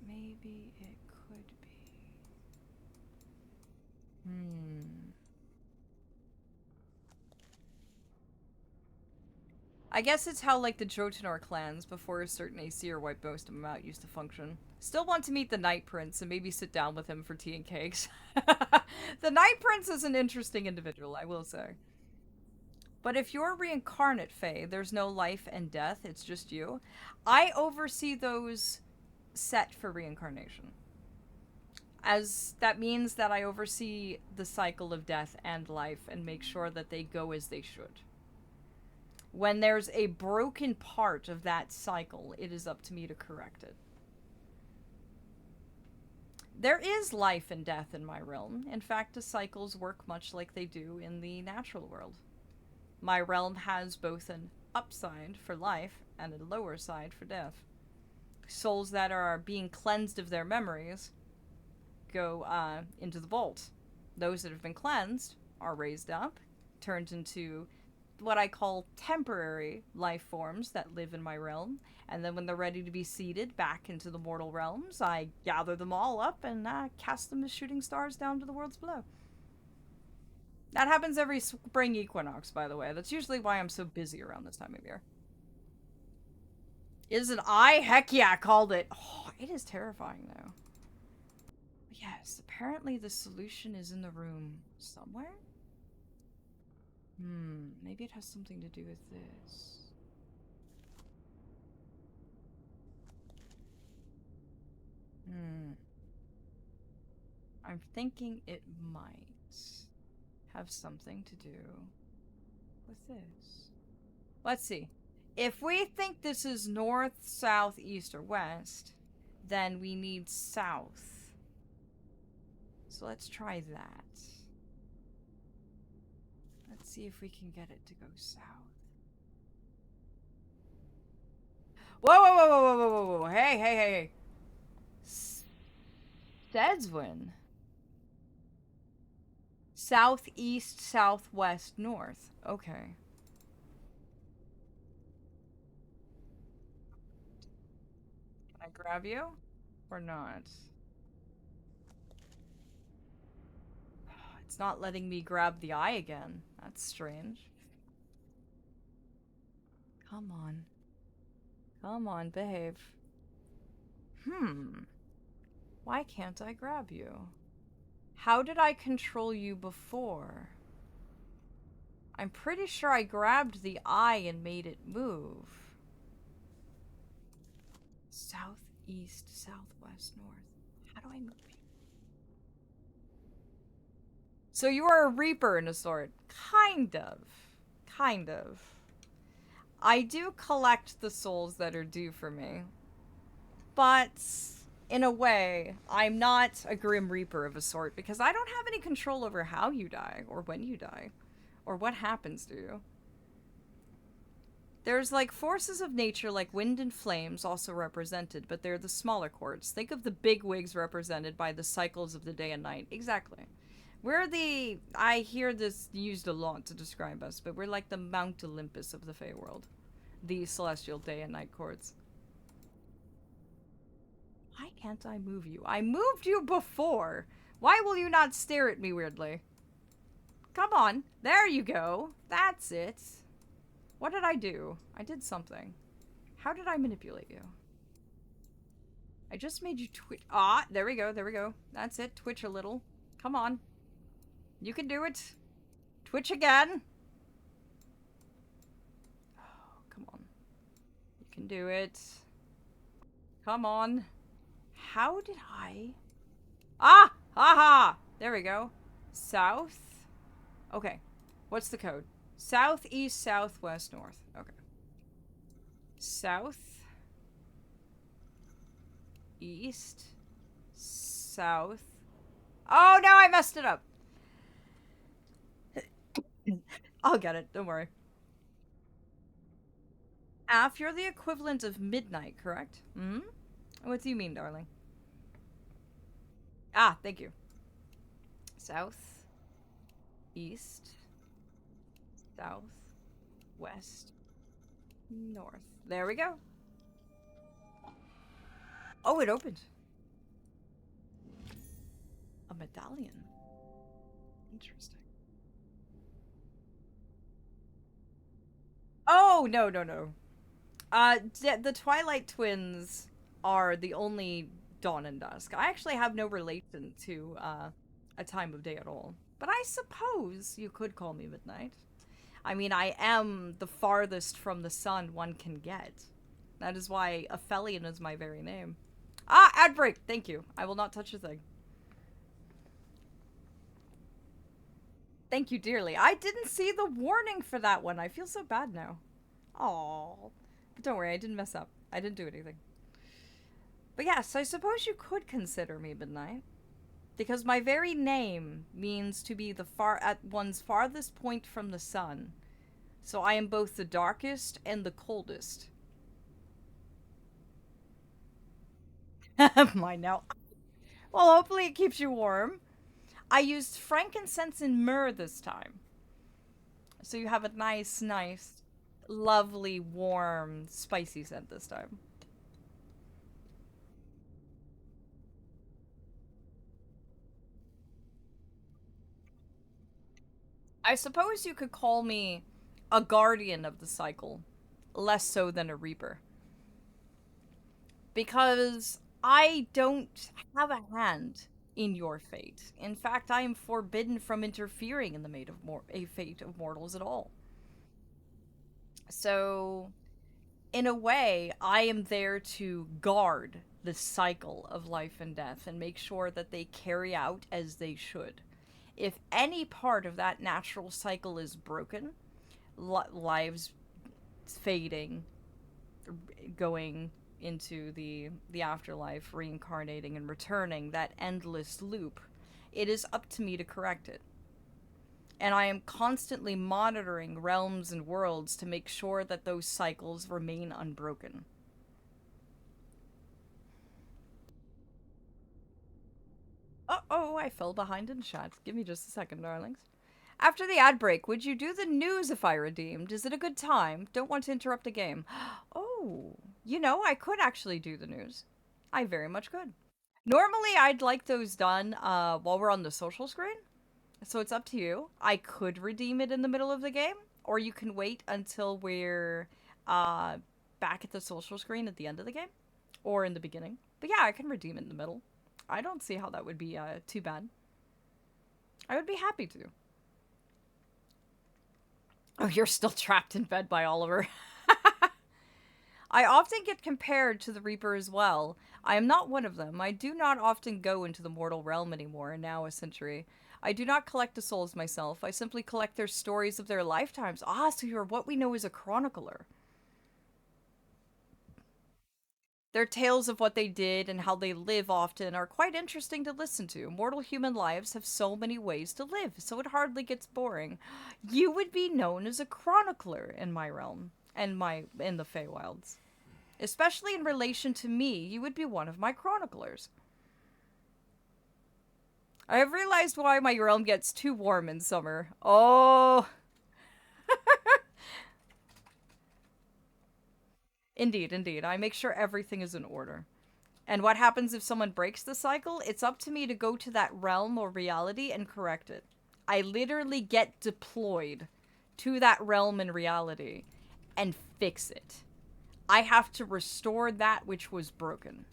Maybe it could be. I guess it's how, like, the Jotunor clans, before a certain AC or wiped most of them out, used to function. Still want to meet the Night Prince and maybe sit down with him for tea and cakes. The Night Prince is an interesting individual, I will say. But if you're reincarnate, Fae, there's no life and death, it's just you. I oversee those set for reincarnation. As that means that I oversee the cycle of death and life and make sure that they go as they should. When there's a broken part of that cycle, it is up to me to correct it. There is life and death in my realm. In fact, the cycles work much like they do in the natural world. My realm has both an upside for life and a lower side for death. Souls that are being cleansed of their memories go into the vault. Those that have been cleansed are raised up, turned into what I call temporary life forms that live in my realm, and then when they're ready to be seeded back into the mortal realms, I gather them all up and cast them as shooting stars down to the worlds below. That happens every spring equinox, by the way. That's usually why I'm so busy around this time of year. Is an eye? Heck yeah, called it. Oh, it is terrifying, though. Yes, apparently the solution is in the room somewhere? Maybe it has something to do with this. I'm thinking it might have something to do with this. Let's see. If we think this is north, south, east, or west, then we need south. So let's try that. Let's see if we can get it to go south. Whoa, whoa, whoa, whoa, whoa, whoa, whoa. Hey, hey, hey. Sedgwin. Southeast, southwest, north. Okay. Can I grab you? Or not? It's not letting me grab the eye again. That's strange. Come on. Come on, behave. Why can't I grab you? How did I control you before? I'm pretty sure I grabbed the eye and made it move. South, east, southwest, north. How do I move you? So you are a reaper in a sort. Kind of. Kind of. I do collect the souls that are due for me. But in a way, I'm not a Grim Reaper of a sort because I don't have any control over how you die or when you die or what happens to you. There's like forces of nature like wind and flames also represented, but they're the smaller chords. Think of the big wigs represented by the cycles of the day and night. Exactly. We're the, I hear this used a lot to describe us, but we're like the Mount Olympus of the Fey world. The celestial day and night chords. Why can't I move you? I moved you before. Why will you not stare at me weirdly? Come on. There you go. That's it. What did I do? I did something. How did I manipulate you? I just made you twitch. Ah, there we go. There we go. That's it. Twitch a little. Come on. You can do it. Twitch again. Oh, come on. You can do it. Come on. How did I... Ah! Haha! There we go. South. Okay. What's the code? South, east, southwest, north. Okay. South. East. South. Oh no, I messed it up. I'll get it. Don't worry. Af, you're the equivalent of midnight, correct? Hmm? What do you mean, darling? Ah, thank you. South, east, south, west, north. There we go. Oh, it opened. A medallion. Interesting. Oh, no, no, no. The Twilight Twins are the only dawn and dusk. I actually have no relation to a time of day at all. But I suppose you could call me midnight. I mean, I am the farthest from the sun one can get. That is why Aphelion is my very name. Ah, ad break. Thank you. I will not touch a thing. Thank you dearly. I didn't see the warning for that one. I feel so bad now. Aww. But don't worry, I didn't mess up. I didn't do anything. But yes, I suppose you could consider me midnight. Because my very name means to be at one's farthest point from the sun. So I am both the darkest and the coldest. Mine now. Well, hopefully it keeps you warm. I used frankincense and myrrh this time. So you have a nice, lovely, warm, spicy scent this time. I suppose you could call me a guardian of the cycle, less so than a reaper. Because I don't have a hand in your fate. In fact, I am forbidden from interfering in the fate of mortals at all. So, in a way, I am there to guard the cycle of life and death and make sure that they carry out as they should. If any part of that natural cycle is broken, lives fading, going into the afterlife, reincarnating and returning, that endless loop, it is up to me to correct it. And I am constantly monitoring realms and worlds to make sure that those cycles remain unbroken. Uh-oh, I fell behind in chat. Give me just a second, darlings. After the ad break, would you do the news if I redeemed? Is it a good time? Don't want to interrupt the game. Oh, you know, I could actually do the news. I very much could. Normally, I'd like those done while we're on the social screen. So it's up to you. I could redeem it in the middle of the game, or you can wait until we're back at the social screen at the end of the game, or in the beginning. But yeah, I can redeem it in the middle. I don't see how that would be too bad. I would be happy to. Oh, you're still trapped in bed by Oliver. I often get compared to the Reaper as well. I am not one of them. I do not often go into the mortal realm anymore, now a century. I do not collect the souls myself. I simply collect their stories of their lifetimes. Ah, so you're what we know as a chronicler. Their tales of what they did and how they live often are quite interesting to listen to. Mortal human lives have so many ways to live, so it hardly gets boring. You would be known as a chronicler in my realm and in the Feywilds. Especially in relation to me, you would be one of my chroniclers. I have realized why my realm gets too warm in summer. Oh, indeed, indeed. I make sure everything is in order. And what happens if someone breaks the cycle? It's up to me to go to that realm or reality and correct it. I literally get deployed to that realm and reality and fix it. I have to restore that which was broken.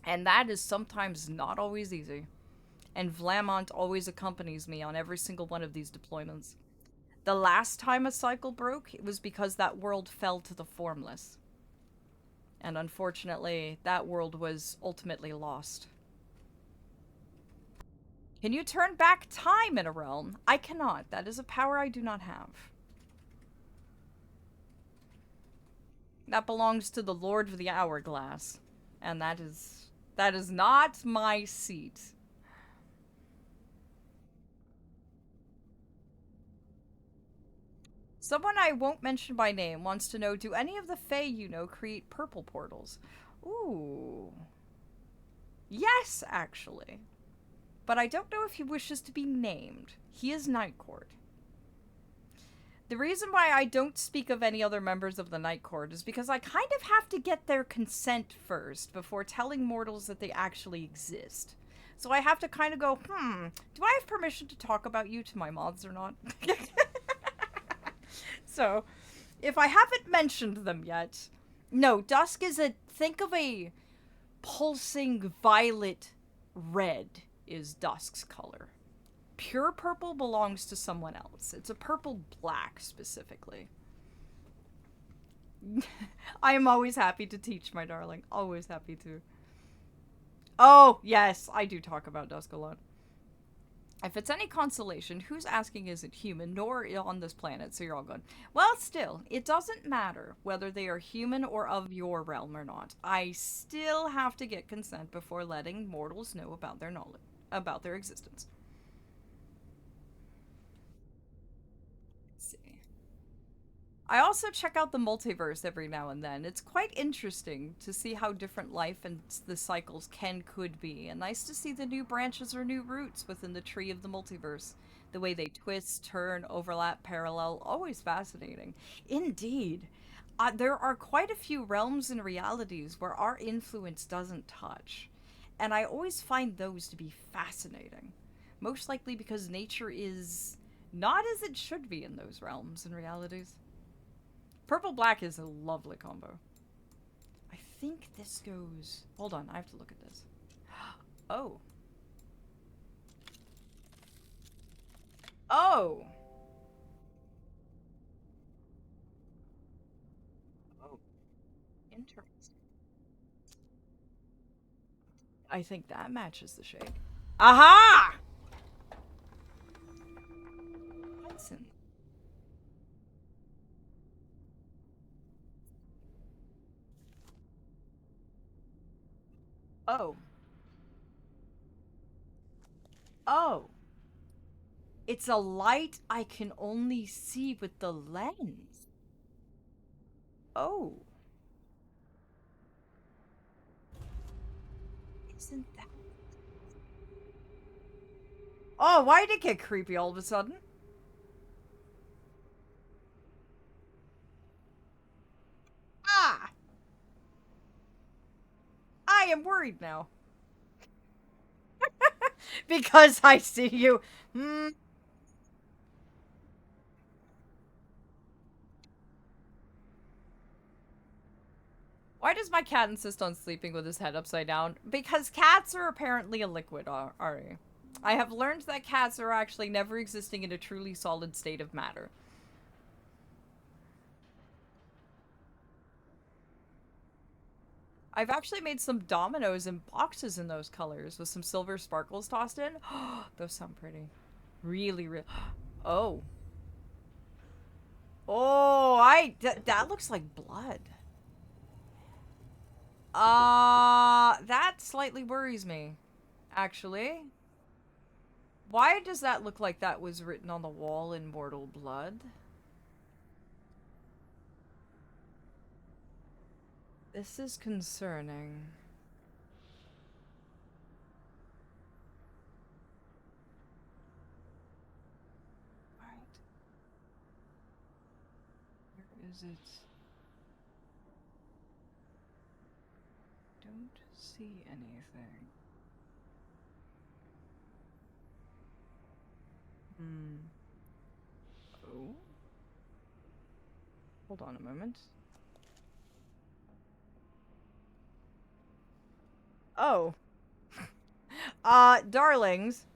And that is sometimes not always easy. And Vlamont always accompanies me on every single one of these deployments. The last time a cycle broke, it was because that world fell to the formless. And unfortunately, that world was ultimately lost. Can you turn back time in a realm? I cannot. That is a power I do not have. That belongs to the Lord of the Hourglass. And that is not my seat. Someone I won't mention by name wants to know, do any of the Fae you know create purple portals? Ooh. Yes, actually. But I don't know if he wishes to be named. He is Night Court. The reason why I don't speak of any other members of the Night Court is because I kind of have to get their consent first before telling mortals that they actually exist. So I have to kind of go, do I have permission to talk about you to my mods or not? So, if I haven't mentioned them yet, no, Dusk is think of a pulsing violet red is Dusk's color. Pure purple belongs to someone else. It's a purple black specifically. I am always happy to teach, my darling. Always happy to. Oh, yes, I do talk about Dusk a lot. If it's any consolation, who's asking isn't human, nor on this planet, so you're all good. Well, still, it doesn't matter whether they are human or of your realm or not. I still have to get consent before letting mortals know about their knowledge, about their existence. Let's see. I also check out the multiverse every now and then. It's quite interesting to see how different life and the cycles could be, and nice to see the new branches or new roots within the tree of the multiverse. The way they twist, turn, overlap, parallel, always fascinating. Indeed. There are quite a few realms and realities where our influence doesn't touch, and I always find those to be fascinating. Most likely because nature is not as it should be in those realms and realities. Purple black is a lovely combo. I think this goes... Hold on, I have to look at this. Oh. Oh! Oh. Interesting. I think that matches the shade. Aha! Hudson. Oh. Oh. It's a light I can only see with the lens. Oh. Isn't that... Oh, why did it get creepy all of a sudden? Ah! I am worried now. Because I see you. Why does my cat insist on sleeping with his head upside down? Because cats are apparently a liquid, Ari. I have learned that cats are actually never existing in a truly solid state of matter. I've actually made some dominoes and boxes in those colors with some silver sparkles tossed in. Those sound pretty. Really, really. Oh. Oh, that looks like blood. That slightly worries me, actually. Why does that look like that was written on the wall in mortal blood? This is concerning. Right. Where is it? Don't see anything. Oh. Hold on a moment. Oh. Darlings.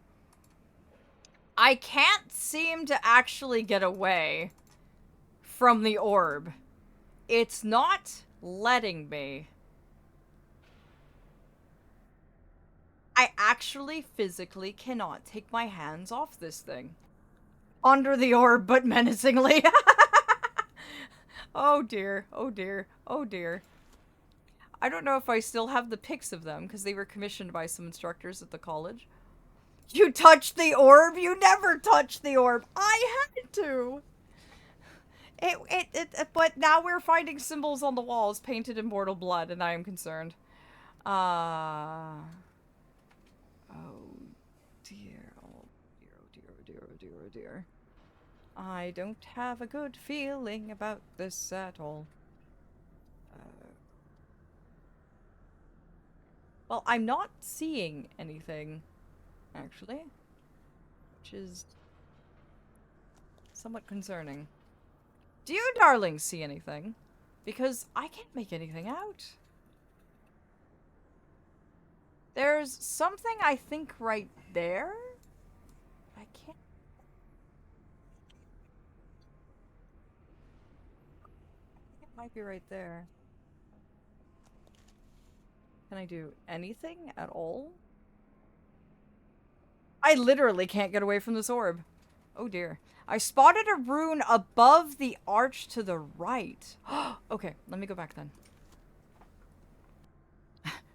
I can't seem to actually get away from the orb. It's not letting me. I actually physically cannot take my hands off this thing. Under the orb, but menacingly. Oh dear, oh dear, oh dear. I don't know if I still have the pics of them, because they were commissioned by some instructors at the college. You touched the orb? You never touched the orb! I had to! But now we're finding symbols on the walls painted in mortal blood, and I am concerned. Oh dear, oh dear, oh dear, oh dear, oh dear, oh dear. I don't have a good feeling about this at all. Well, I'm not seeing anything, actually, which is somewhat concerning. Do you darlings see anything? Because I can't make anything out. There's something, I think, right there? I can't... It might be right there. Can I do anything at all? I literally can't get away from this orb. Oh dear. I spotted a rune above the arch to the right. Okay, let me go back then.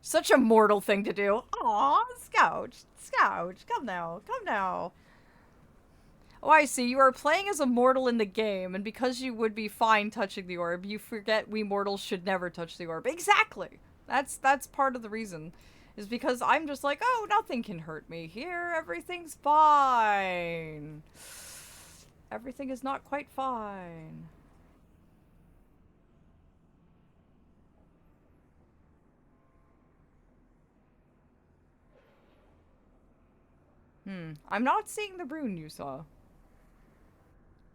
Such a mortal thing to do. Aw, Scout. Scout, come now. Come now. Oh, I see. You are playing as a mortal in the game, and because you would be fine touching the orb, you forget we mortals should never touch the orb. Exactly! That's part of the reason. Is because I'm just like, oh, nothing can hurt me here. Everything's fine. Everything is not quite fine. I'm not seeing the rune you saw.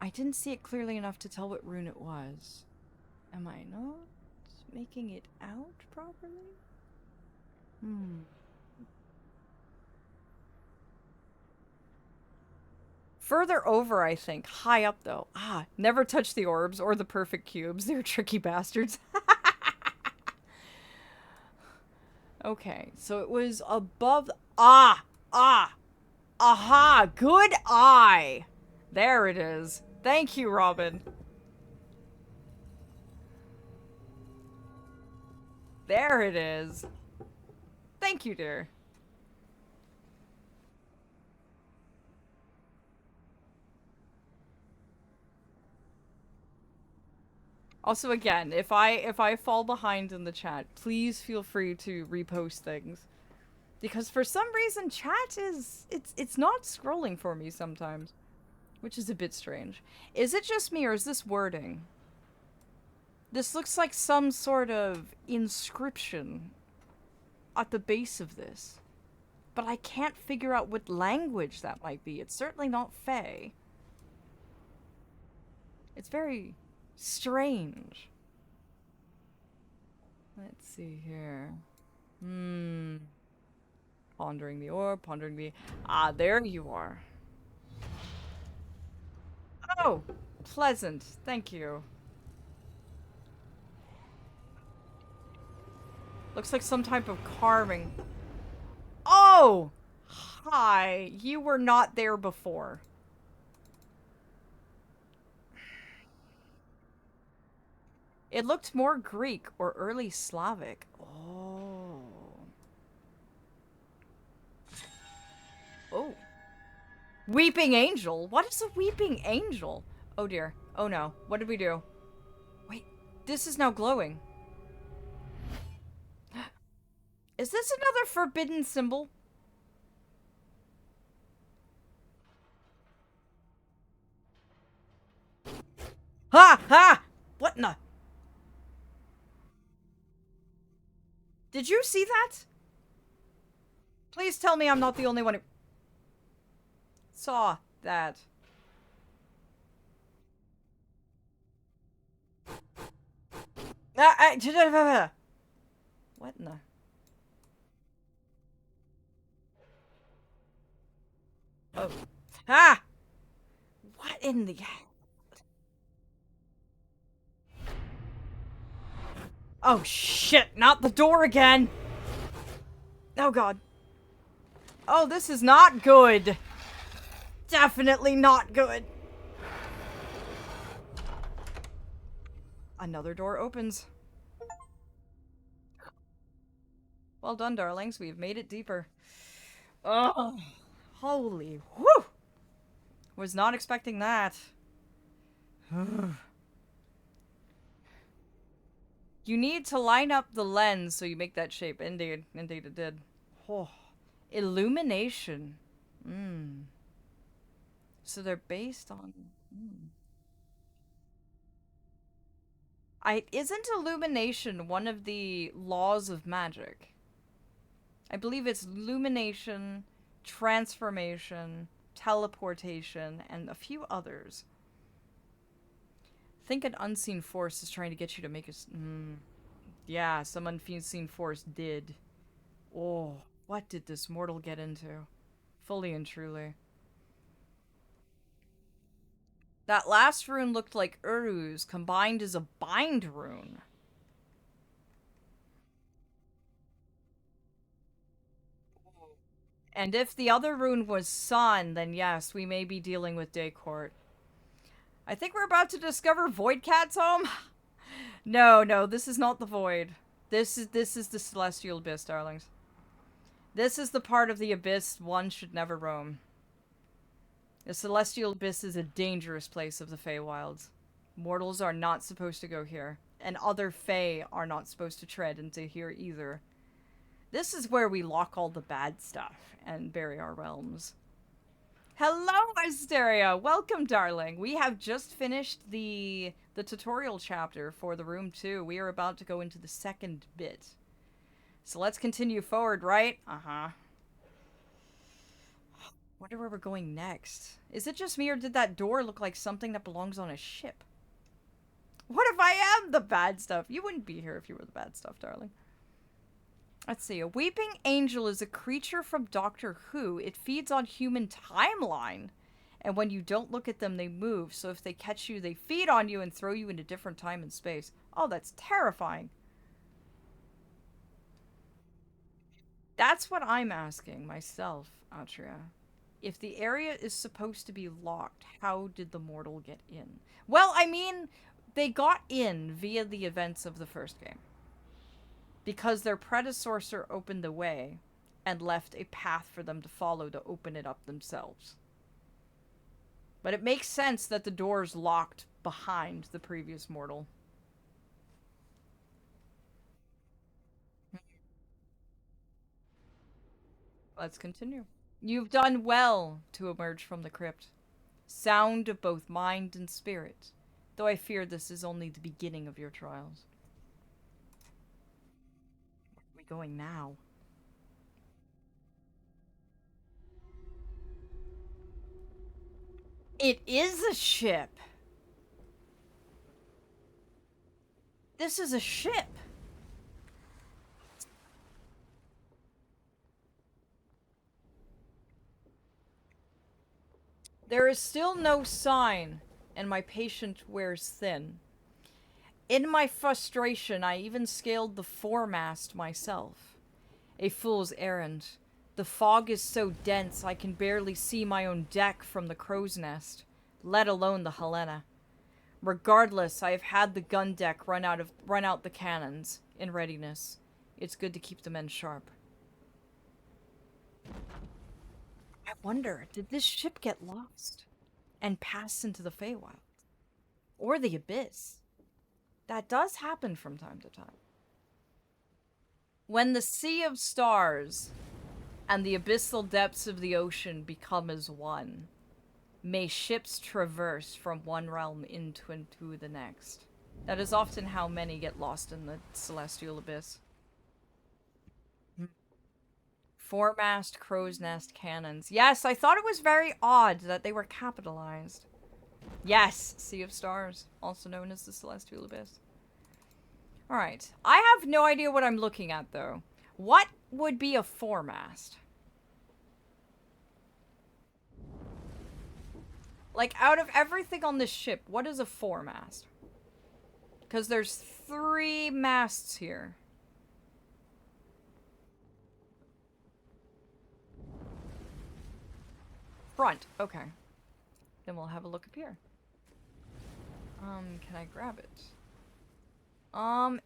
I didn't see it clearly enough to tell what rune it was. Am I not making it out properly? Further over, I think. High up, though. Ah, never touch the orbs or the perfect cubes. They're tricky bastards. Okay, so it was above... aha! Good eye! There it is. Thank you, Robin. There it is. Thank you, dear. Also, again, if I fall behind in the chat, please feel free to repost things. Because for some reason, chat is... It's not scrolling for me sometimes. Which is a bit strange. Is it just me, or is this wording? This looks like some sort of inscription at the base of this. But I can't figure out what language that might be. It's certainly not Fae. It's very strange. Let's see here. Hmm. Pondering the orb, pondering the... Ah, there you are. Oh! Pleasant. Thank you. Looks like some type of carving. Oh! Hi. You were not there before. It looked more Greek or early Slavic. Oh. Oh. Weeping angel? What is a weeping angel? Oh dear. Oh no. What did we do? Wait. This is now glowing. Is this another forbidden symbol? Ha! Ha! What in the... Did you see that? Please tell me I'm not the only one who... saw that. What in the... Oh. Ah! What in the... Oh shit, not the door again! Oh god. Oh, this is not good. Definitely not good. Another door opens. Well done, darlings. We've made it deeper. Oh, holy whew! Was not expecting that. You need to line up the lens so you make that shape. Indeed. Indeed it did. Oh. Illumination. So they're based on... Isn't illumination one of the laws of magic? I believe it's illumination, transformation, teleportation, and a few others. Think an unseen force is trying to get you to make a... Yeah, some unseen force did. Oh, what did this mortal get into? Fully and truly. That last rune looked like Uru's combined as a bind rune. And if the other rune was Sun, then yes, we may be dealing with Daycourt. I think we're about to discover Void Cat's home. No, this is not the Void. This is the Celestial Abyss, darlings. This is the part of the Abyss one should never roam. The Celestial Abyss is a dangerous place of the Feywilds. Mortals are not supposed to go here, and other Fey are not supposed to tread into here either. This is where we lock all the bad stuff and bury our realms. Hello, Asteria! Welcome, darling! We have just finished the tutorial chapter for the room 2. We are about to go into the second bit. So let's continue forward, right? Uh-huh. Wonder where we're going next. Is it just me, or did that door look like something that belongs on a ship? What if I am the bad stuff? You wouldn't be here if you were the bad stuff, darling. Let's see. A weeping angel is a creature from Doctor Who. It feeds on human timeline. And when you don't look at them, they move. So if they catch you, they feed on you and throw you into different time and space. Oh, that's terrifying. That's what I'm asking myself, Atria. If the area is supposed to be locked, how did the mortal get in? Well, I mean, they got in via the events of the first game. Because their predecessor opened the way and left a path for them to follow to open it up themselves. But it makes sense that the door's locked behind the previous mortal. Let's continue. You've done well to emerge from the crypt. Sound of both mind and spirit, though I fear this is only the beginning of your trials. Where are we going now? It is a ship! This is a ship! There is still no sign, and my patient wears thin. In my frustration, I even scaled the foremast myself. A fool's errand. The fog is so dense I can barely see my own deck from the crow's nest, let alone the Helena. Regardless, I have had the gun deck run out the cannons in readiness. It's good to keep the men sharp. I wonder, did this ship get lost and pass into the Feywild? Or the Abyss? That does happen from time to time. When the sea of stars and the abyssal depths of the ocean become as one, may ships traverse from one realm into the next. That is often how many get lost in the celestial abyss. Foremast, crow's nest, cannons. Yes, I thought it was very odd that they were capitalized. Yes, Sea of Stars, also known as the Celestial Abyss. Alright, I have no idea what I'm looking at, though. What would be a foremast? Like, out of everything on this ship, what is a foremast? Because there's 3 masts here. Front, okay. Then we'll have a look up here. Can I grab it?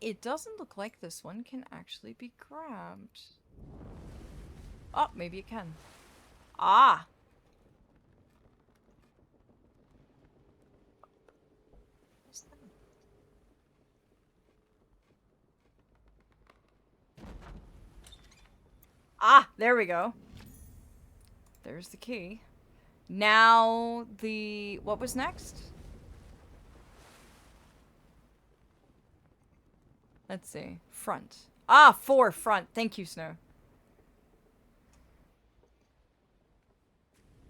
It doesn't look like this one can actually be grabbed. Oh, maybe it can. Ah! What's that? Ah, there we go. There's the key. Now, what was next? Let's see. Front. Ah, 4 front. Thank you, Snow.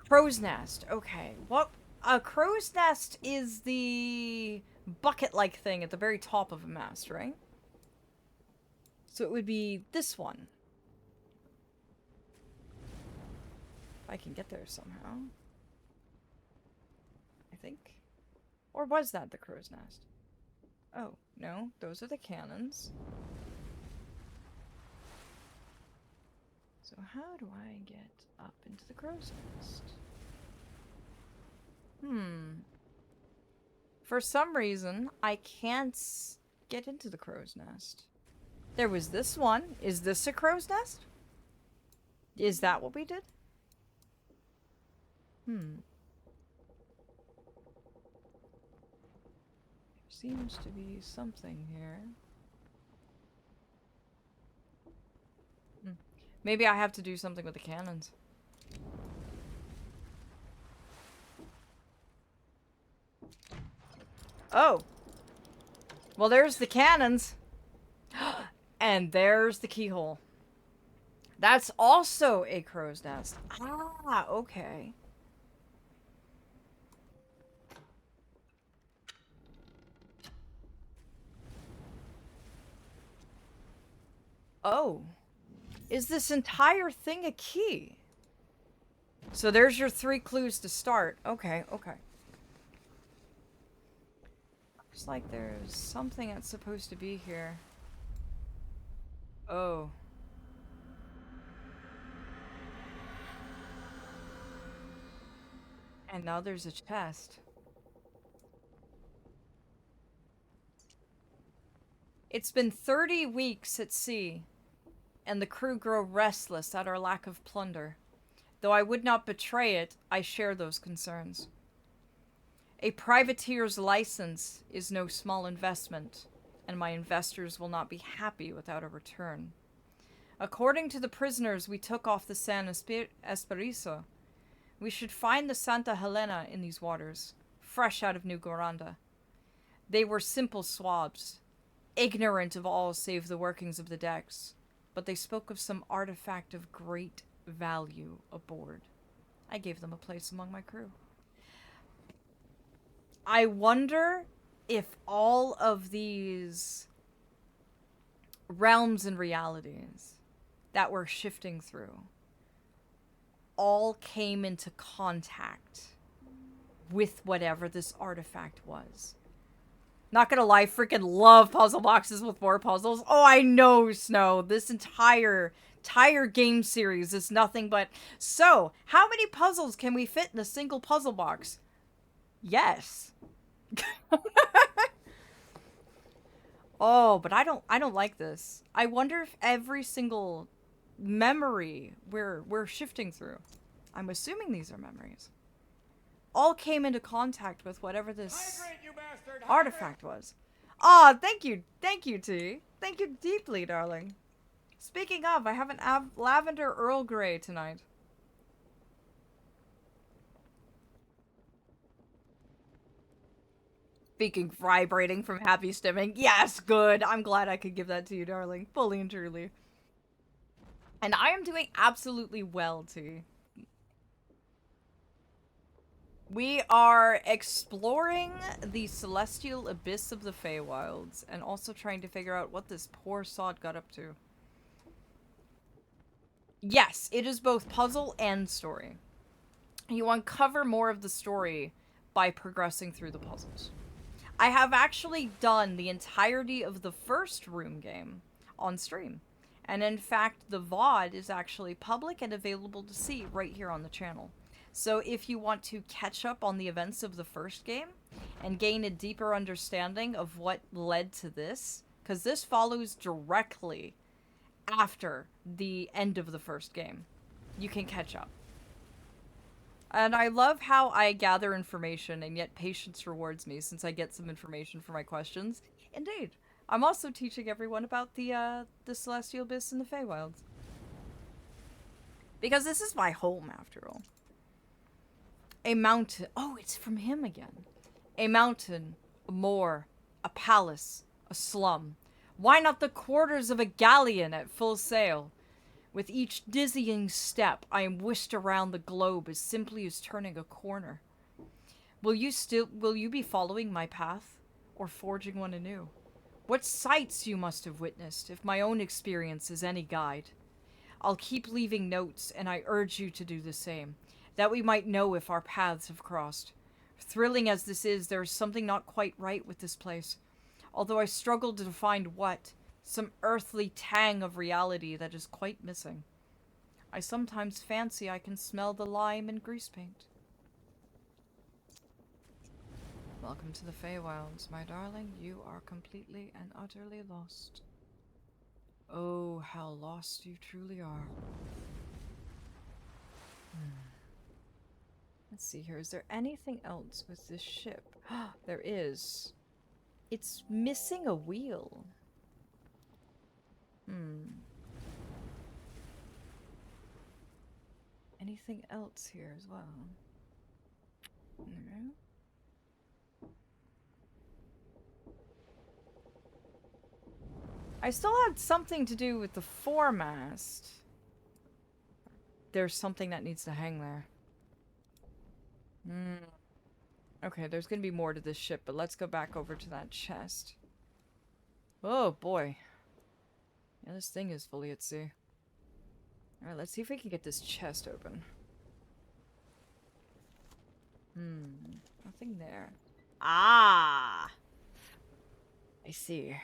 Crow's nest. Okay. What? A crow's nest is the bucket-like thing at the very top of a mast, right? So it would be this one. If I can get there somehow. I think. Or was that the crow's nest? Oh, no. Those are the cannons. So how do I get up into the crow's nest? For some reason, I can't get into the crow's nest. There was this one. Is this a crow's nest? Is that what we did? Seems to be something here. Maybe I have to do something with the cannons. Oh. Well, there's the cannons. And there's the keyhole. That's also a crow's nest. Ah, okay. Oh. Is this entire thing a key? So there's your 3 clues to start. Okay, okay. Looks like there's something that's supposed to be here. Oh. And now there's a chest. It's been 30 weeks at sea, and the crew grow restless at our lack of plunder. Though I would not betray it, I share those concerns. A privateer's license is no small investment, and my investors will not be happy without a return. According to the prisoners we took off the San Espiriso, we should find the Santa Helena in these waters, fresh out of New Goranda. They were simple swabs, ignorant of all save the workings of the decks, but they spoke of some artifact of great value aboard. I gave them a place among my crew. I wonder if all of these realms and realities that we're shifting through all came into contact with whatever this artifact was. Not gonna lie, freaking love puzzle boxes with more puzzles. Oh, I know, Snow. This entire game series is nothing but... So, how many puzzles can we fit in a single puzzle box? Yes. Oh, but I don't like this. I wonder if every single memory we're shifting through, I'm assuming these are memories, all came into contact with whatever this Hydrate, you bastard! artifact was. Ah, thank you, T. Thank you deeply, darling. Speaking of, I have an lavender Earl Grey tonight. Speaking vibrating from happy stimming. Yes, good. I'm glad I could give that to you, darling. Fully and truly. And I am doing absolutely well, T. We are exploring the celestial abyss of the Feywilds and also trying to figure out what this poor sod got up to. Yes, it is both puzzle and story. You uncover more of the story by progressing through the puzzles. I have actually done the entirety of the first room game on stream. And in fact, the VOD is actually public and available to see right here on the channel. So if you want to catch up on the events of the first game and gain a deeper understanding of what led to this, because this follows directly after the end of the first game, you can catch up. And I love how I gather information and yet patience rewards me since I get some information for my questions. Indeed. I'm also teaching everyone about the Celestial Abyss and the Feywilds. Because this is my home, after all. A mountain. Oh, it's from him again. A mountain, a moor, a palace, a slum. Why not the quarters of a galleon at full sail? With each dizzying step, I am whisked around the globe as simply as turning a corner. Will you be following my path, or forging one anew? What sights you must have witnessed, if my own experience is any guide. I'll keep leaving notes, and I urge you to do the same, that we might know if our paths have crossed. Thrilling as this is, there is something not quite right with this place. Although I struggle to find what, some earthly tang of reality that is quite missing. I sometimes fancy I can smell the lime and grease paint. Welcome to the Feywilds, my darling. You are completely and utterly lost. Oh, how lost you truly are. Let's see here. Is there anything else with this ship? There is. It's missing a wheel. Anything else here as well? No. I still had something to do with the foremast. There's something that needs to hang there. Okay, there's gonna be more to this ship, but let's go back over to that chest. Oh boy. Yeah, this thing is fully at sea. Alright, let's see if we can get this chest open. Nothing there. Ah! I see.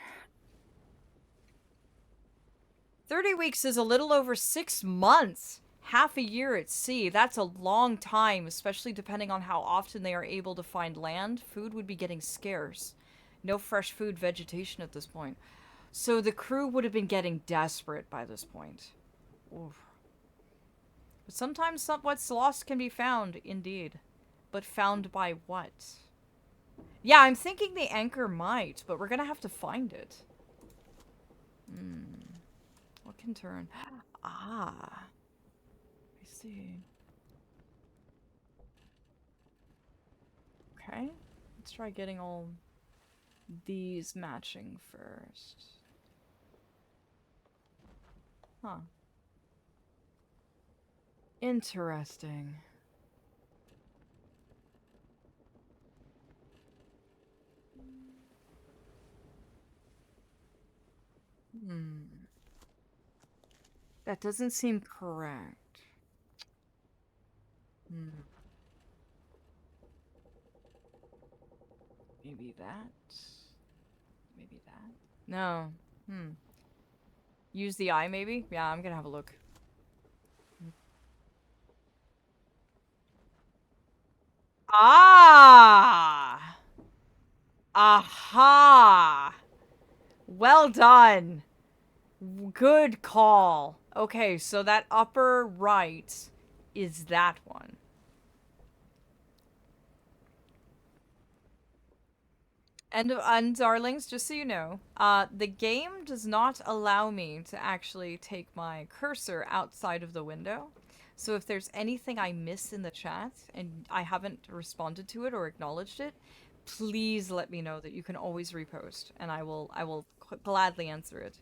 30 weeks is a little over 6 months. Half a year at sea. That's a long time, especially depending on how often they are able to find land. Food would be getting scarce. No fresh food vegetation at this point. So the crew would have been getting desperate by this point. Oof. But sometimes what's lost can be found, indeed. But found by what? Yeah, I'm thinking the anchor might, but we're gonna have to find it. What can turn? Ah. I see. Okay. Let's try getting all these matching first. Huh. Interesting. That doesn't seem correct. Maybe that. Maybe that. No. Use the eye, maybe? Yeah, I'm gonna have a look. Ah! Aha! Well done. Good call. Okay, so that upper right is that one. And darlings, just so you know, the game does not allow me to actually take my cursor outside of the window. So if there's anything I miss in the chat and I haven't responded to it or acknowledged it, please let me know that you can always repost and I will gladly answer it.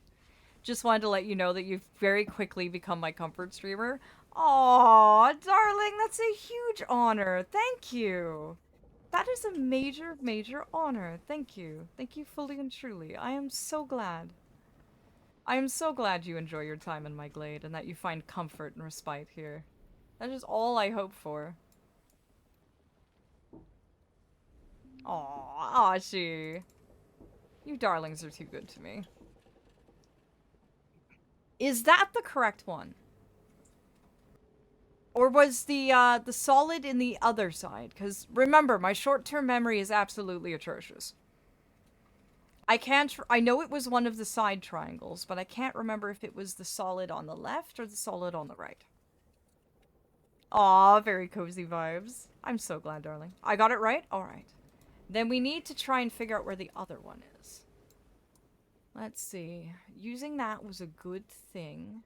Just wanted to let you know that you've very quickly become my comfort streamer. Aw, darling, that's a huge honor. Thank you. That is a major, major honor. Thank you. Thank you fully and truly. I am so glad. I am so glad you enjoy your time in my glade and that you find comfort and respite here. That is all I hope for. Aw, Ashi. You darlings are too good to me. Is that the correct one? Or was the solid in the other side? Because remember, my short-term memory is absolutely atrocious. I know it was one of the side triangles, but I can't remember if it was the solid on the left or the solid on the right. Aw, very cozy vibes. I'm so glad, darling. I got it right? Alright. Then we need to try and figure out where the other one is. Let's see. Using that was a good thing.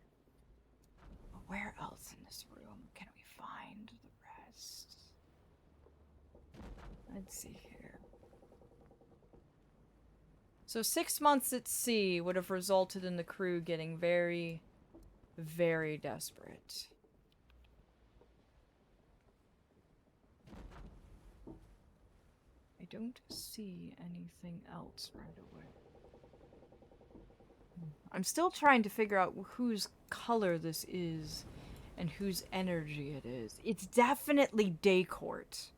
Where else in this room can we find the rest? Let's see here. So 6 months at sea would have resulted in the crew getting very, very desperate. I don't see anything else right away. I'm still trying to figure out whose color this is and whose energy it is. It's definitely Daycourt.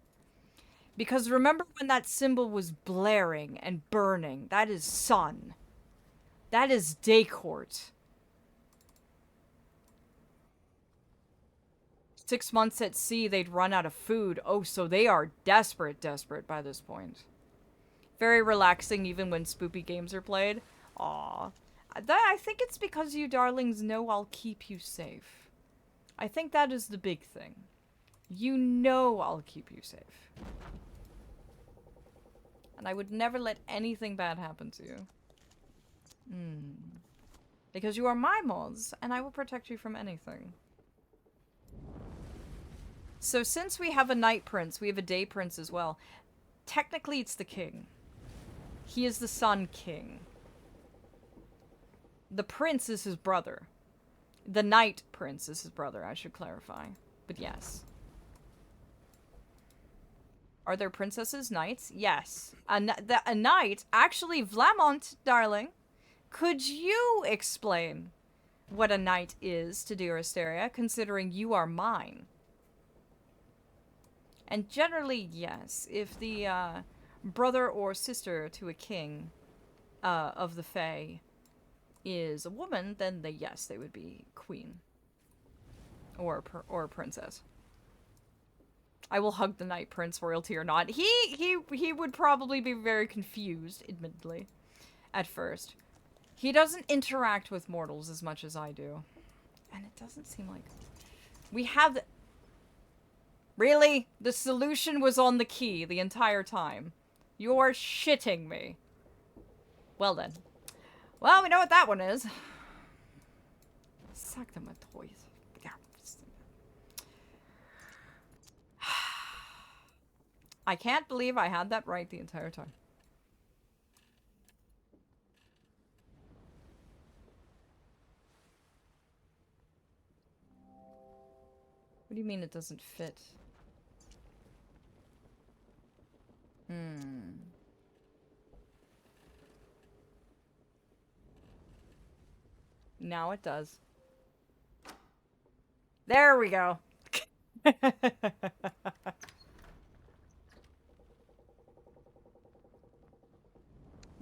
Because remember when that symbol was blaring and burning? That is sun. That is Daycourt. 6 months at sea, they'd run out of food. Oh, so they are desperate, desperate by this point. Very relaxing even when spoopy games are played. Aww. I think it's because you darlings know I'll keep you safe. I think that is the big thing. You know I'll keep you safe. And I would never let anything bad happen to you. Because you are my mods, and I will protect you from anything. So since we have a night prince, we have a day prince as well. Technically, it's the king. He is the sun king. The prince is his brother. The night prince is his brother, I should clarify. But yes. Are there princesses, knights? Yes. A knight? Actually, Vlamont, darling, could you explain what a knight is to dear Asteria, considering you are mine? And generally, yes. If the brother or sister to a king of the Fae is a woman, then yes, they would be queen. Or a princess. I will hug the Night Prince royalty or not. He would probably be very confused, admittedly, at first. He doesn't interact with mortals as much as I do. And it doesn't seem like... We have... Really? The solution was on the key the entire time. You're shitting me. Well then. Well, we know what that one is. Suck them with toys. I can't believe I had that right the entire time. What do you mean it doesn't fit? Now it does. There we go.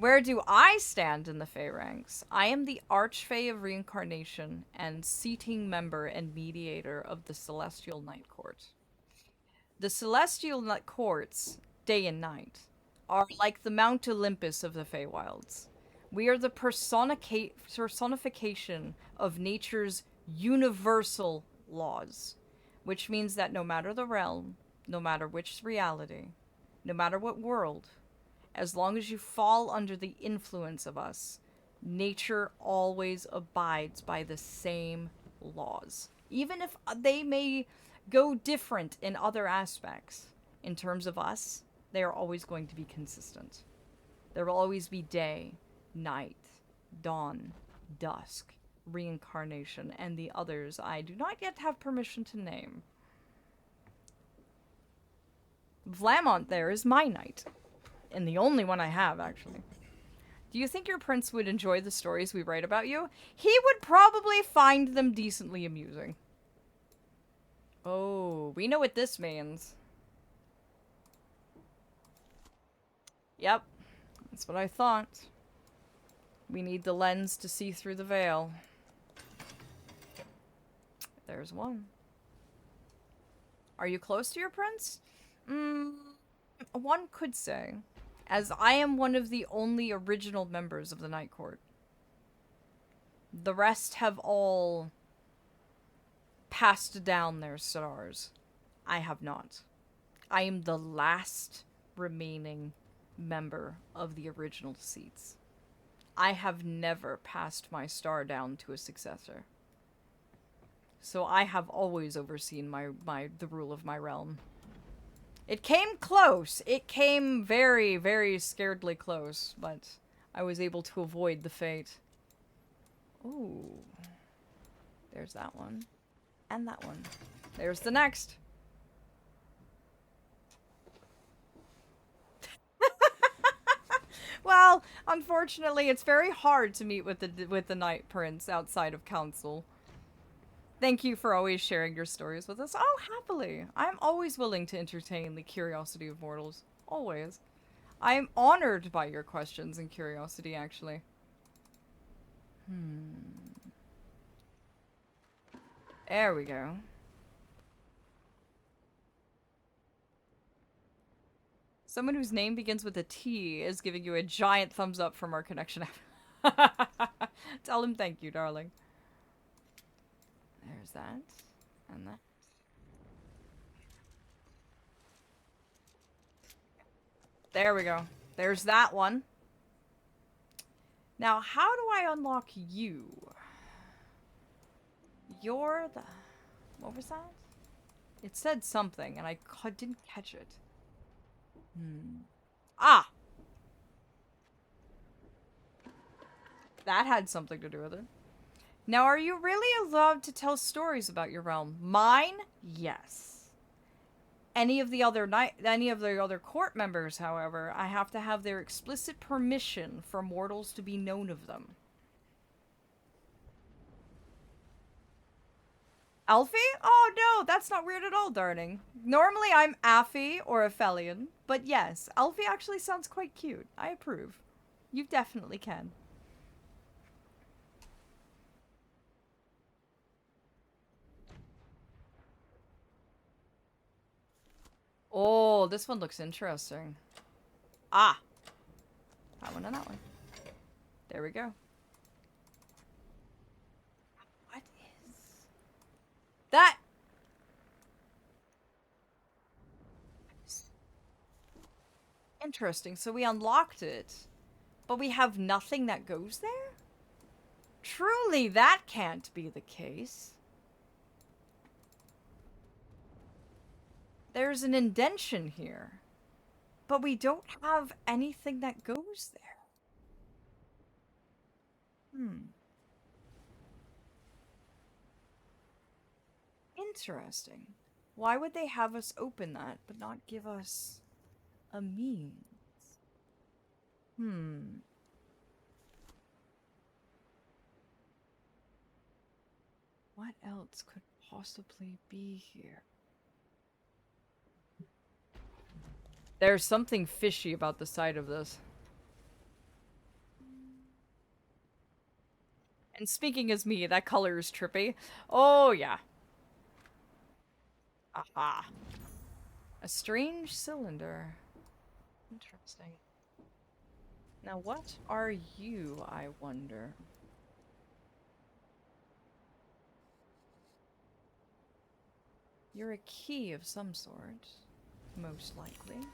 Where do I stand in the Fae ranks? I am the Archfey of Reincarnation and seating member and mediator of the Celestial Night Court. The Celestial Night Courts, day and night, are like the Mount Olympus of the Feywilds. We are the personification of nature's universal laws, which means that no matter the realm, no matter which reality, no matter what world, as long as you fall under the influence of us, nature always abides by the same laws. Even if they may go different in other aspects, in terms of us, they are always going to be consistent. There will always be day, night, dawn, dusk, reincarnation, and the others I do not yet have permission to name. Vlamont there is my knight. And the only one I have, actually. Do you think your prince would enjoy the stories we write about you? He would probably find them decently amusing. Oh, we know what this means. Yep, that's what I thought. We need the lens to see through the veil. There's one. Are you close to your prince? One could say, as I am one of the only original members of the Night Court. The rest have all passed down their stars. I have not. I am the last remaining member of the original seats. I have never passed my star down to a successor. So I have always overseen the rule of my realm. It came close. It came very, very scaredly close, but I was able to avoid the fate. Ooh. There's that one. And that one. There's the next. Well, unfortunately, it's very hard to meet with the Night Prince outside of council. Thank you for always sharing your stories with us. Oh, happily. I'm always willing to entertain the curiosity of mortals. Always. I am honored by your questions and curiosity, actually. There we go. Someone whose name begins with a T is giving you a giant thumbs up from our connection app. Tell him thank you, darling. There's that. And that. There we go. There's that one. Now, how do I unlock you? You're the... What was that? It said something, and I didn't catch it. Ah! That had something to do with it. Now, are you really allowed to tell stories about your realm? Mine? Yes. Any of the other court members, however, I have to have their explicit permission for mortals to be known of them. Alfie? Oh no, that's not weird at all, darling. Normally I'm Aphie or Aphelion, but yes, Alfie actually sounds quite cute. I approve. You definitely can. Oh, this one looks interesting. Ah! That one and that one. There we go. What is... that? Interesting. So we unlocked it, but we have nothing that goes there? Truly, that can't be the case. There's an indention here, but we don't have anything that goes there. Interesting. Why would they have us open that, but not give us a means? What else could possibly be here? There's something fishy about the side of this. And speaking as me, that color is trippy. Oh, yeah. Aha. A strange cylinder. Interesting. Now, what are you, I wonder? You're a key of some sort. Most likely.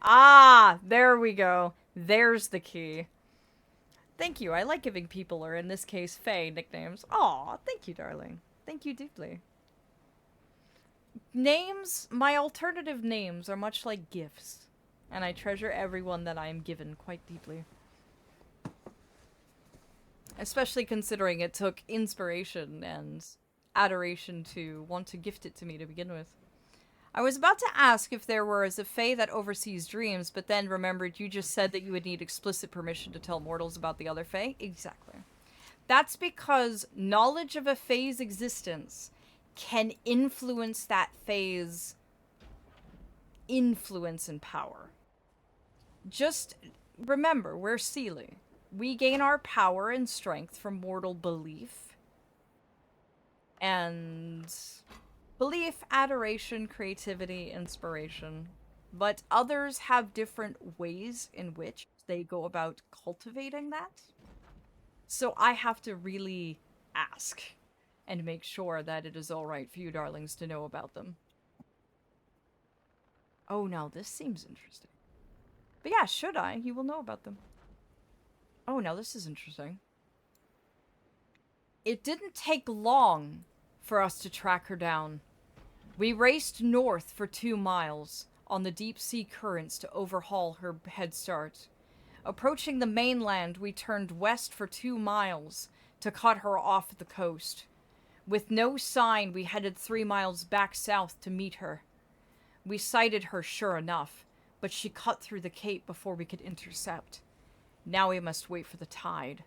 Ah! There we go. There's the key. Thank you. I like giving people, or in this case, Faye, nicknames. Aw, thank you, darling. Thank you deeply. Names, my alternative names are much like gifts, and I treasure everyone that I am given quite deeply. Especially considering it took inspiration and adoration to want to gift it to me to begin with. I was about to ask if there was a fae that oversees dreams, but then remembered you just said that you would need explicit permission to tell mortals about the other fae. Exactly. That's because knowledge of a fae's existence can influence that fae's influence and power. Just remember, we're Seelie. We gain our power and strength from mortal belief. And belief, adoration, creativity, inspiration. But others have different ways in which they go about cultivating that. So I have to really ask and make sure that it is alright for you darlings to know about them. Oh, now this seems interesting. But yeah, should I? You will know about them. Oh, now this is interesting. It didn't take long for us to track her down. We raced north for 2 miles on the deep sea currents to overhaul her head start. Approaching the mainland, we turned west for 2 miles to cut her off the coast. With no sign, we headed 3 miles back south to meet her. We sighted her sure enough, but she cut through the cape before we could intercept. Now we must wait for the tide.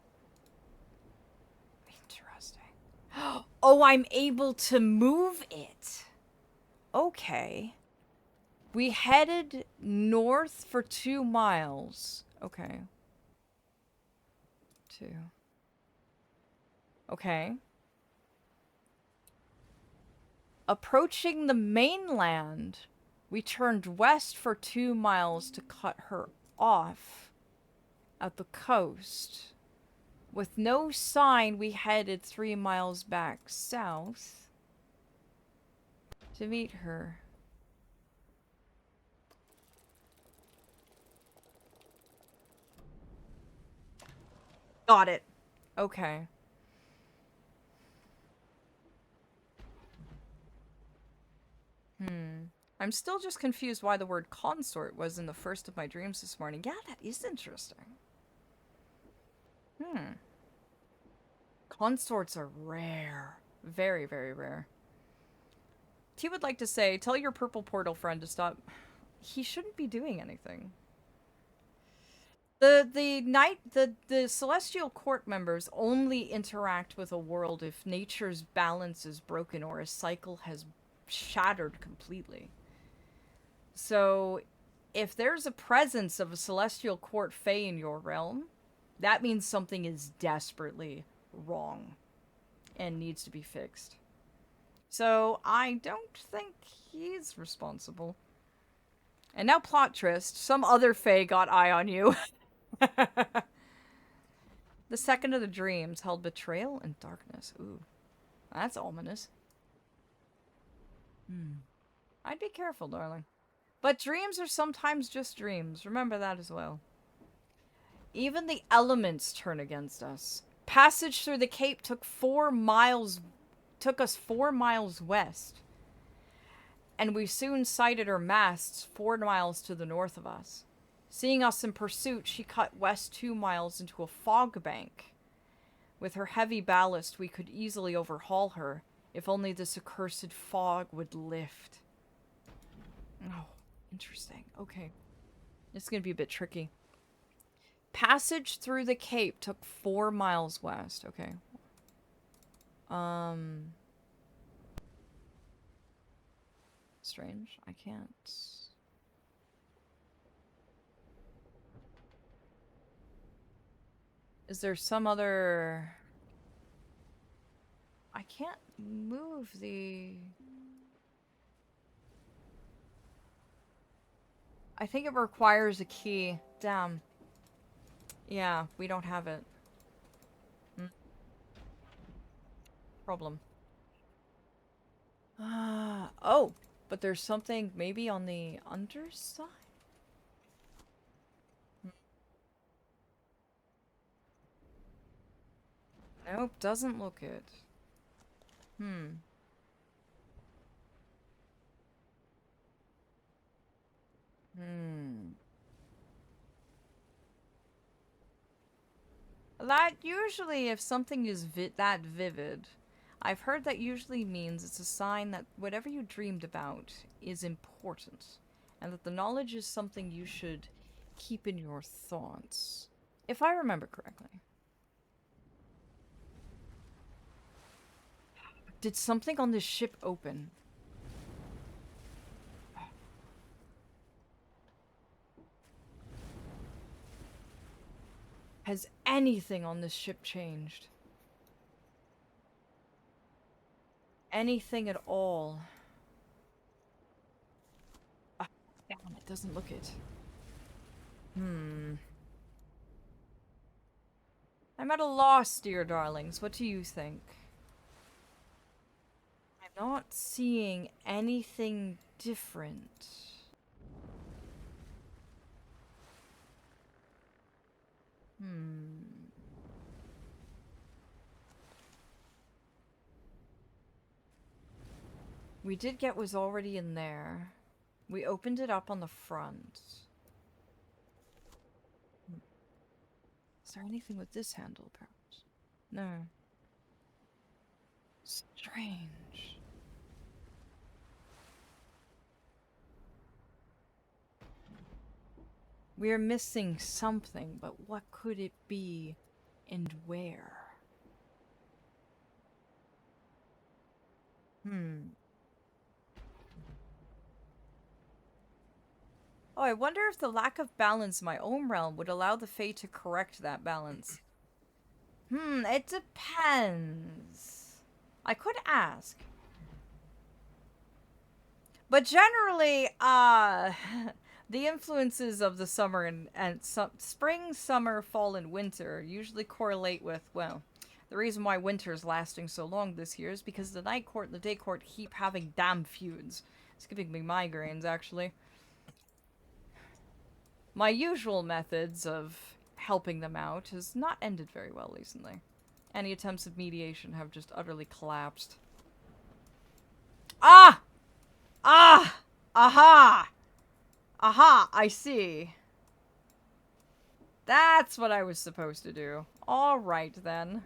Interesting. Oh, I'm able to move it. Okay. We headed north for 2 miles. Okay. 2. Okay. Approaching the mainland, we turned west for 2 miles to cut her off at the coast. With no sign, we headed 3 miles back south to meet her. Got it. Okay. I'm still just confused why the word consort was in the first of my dreams this morning. Yeah, that is interesting. Consorts are rare. Very, very rare. T would like to say, tell your purple portal friend to stop. He shouldn't be doing anything. The celestial court members only interact with a world if nature's balance is broken or a cycle has shattered completely. So, if there's a presence of a celestial court fae in your realm, that means something is desperately wrong and needs to be fixed. So, I don't think he's responsible. And now plot twist, some other fae got eye on you. The second of the dreams held betrayal and darkness. Ooh, that's ominous. I'd be careful, darling. But dreams are sometimes just dreams. Remember that as well. Even the elements turn against us. Passage through the cape took us 4 miles west. And we soon sighted her masts 4 miles to the north of us. Seeing us in pursuit, she cut west 2 miles into a fog bank. With her heavy ballast, we could easily overhaul her, if only this accursed fog would lift. Oh, interesting. Okay. This is going to be a bit tricky. Passage through the cape took 4 miles west. Okay. Strange. I can't... Is there some other... I can't move the... I think it requires a key. Damn. Yeah, we don't have it. Problem. Oh, but there's something maybe on the underside? Nope, doesn't look it. Hmm. That usually, if something is that vivid, I've heard that usually means it's a sign that whatever you dreamed about is important, and that the knowledge is something you should keep in your thoughts. If I remember correctly. Did something on this ship open? Has anything on this ship changed? Anything at all? Ah, damn, it doesn't look it. I'm at a loss, dear darlings. What do you think? I'm not seeing anything different. We did get was already in there. We opened it up on the front. Is there anything with this handle, perhaps? No. Strange. We're missing something, but what could it be and where? Oh, I wonder if the lack of balance in my own realm would allow the Fae to correct that balance. It depends. I could ask. But generally, the influences of the summer and spring, summer, fall, and winter usually correlate with, well, the reason why winter is lasting so long this year is because the night court and the day court keep having damn feuds. It's giving me migraines, actually. My usual methods of helping them out has not ended very well recently. Any attempts of mediation have just utterly collapsed. Ah! Ah! Aha! Aha! I see. That's what I was supposed to do. Alright, then.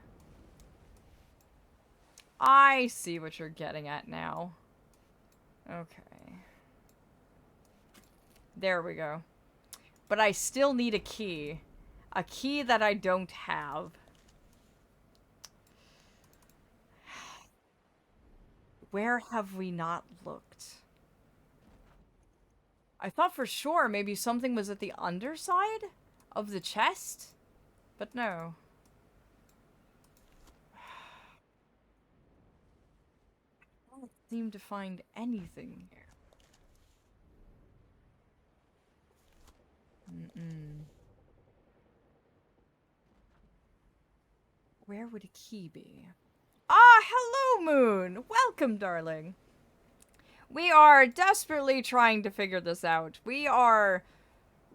I see what you're getting at now. Okay. There we go. But I still need a key. A key that I don't have. Where have we not looked? I thought for sure maybe something was at the underside of the chest, but no. I don't seem to find anything here. Where would a key be? Ah, hello, Moon! Welcome, darling. We are desperately trying to figure this out. We are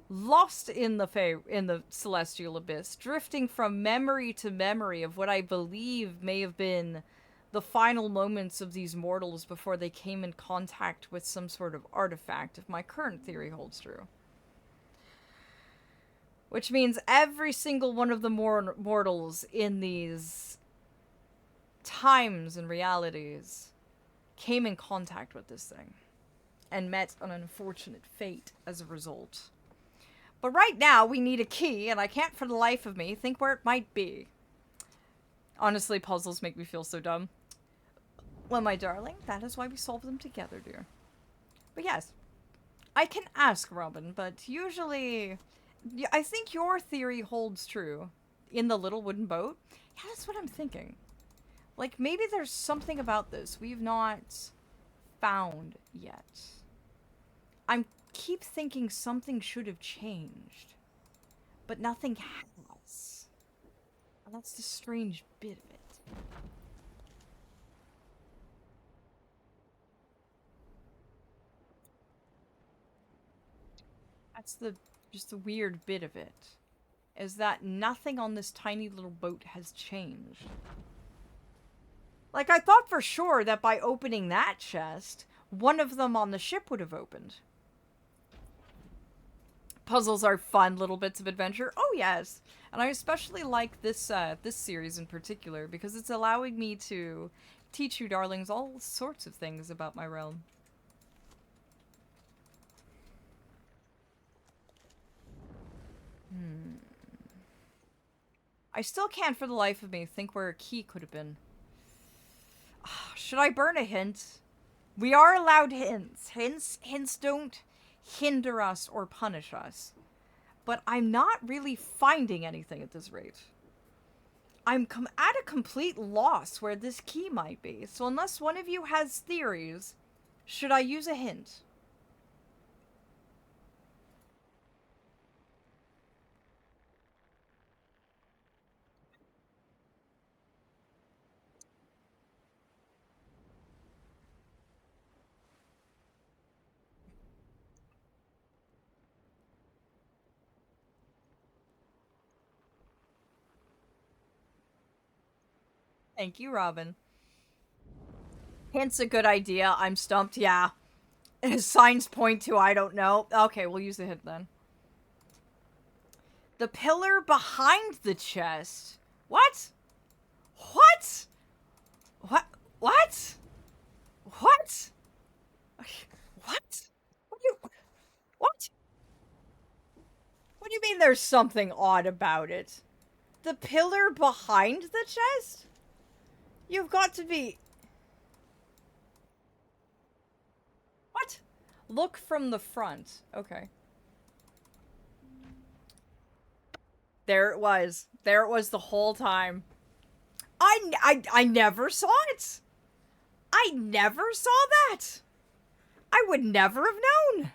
lost in the celestial abyss, drifting from memory to memory of what I believe may have been the final moments of these mortals before they came in contact with some sort of artifact, if my current theory holds true. Which means every single one of the mortals in these times and realities came in contact with this thing and met an unfortunate fate as a result. But right now, we need a key, and I can't for the life of me think where it might be. Honestly, puzzles make me feel so dumb. Well, my darling, that is why we solve them together, dear. But yes, I can ask Robin, but usually... I think your theory holds true. In the little wooden boat? Yeah, that's what I'm thinking. Like, maybe there's something about this we've not found yet. I keep thinking something should have changed, but nothing has. And that's the strange bit of it. That's just the weird bit of it. Is that nothing on this tiny little boat has changed. Like, I thought for sure that by opening that chest, one of them on the ship would have opened. Puzzles are fun little bits of adventure. Oh, yes. And I especially like this series in particular because it's allowing me to teach you darlings all sorts of things about my realm. I still can't for the life of me think where a key could have been. Should I burn a hint? We are allowed hints. Hints don't hinder us or punish us. But I'm not really finding anything at this rate. I'm at a complete loss where this key might be. So unless one of you has theories, should I use a hint? Thank you, Robin. Hint's a good idea. I'm stumped. Yeah. Signs point to I don't know. Okay, we'll use the hint then. The pillar behind the chest. What? What? What? What? What? What? What do you... What? What do you mean there's something odd about it? The pillar behind the chest? You've got to be... What? Look from the front. Okay. There it was. There it was the whole time. I never saw it. I never saw that. I would never have known.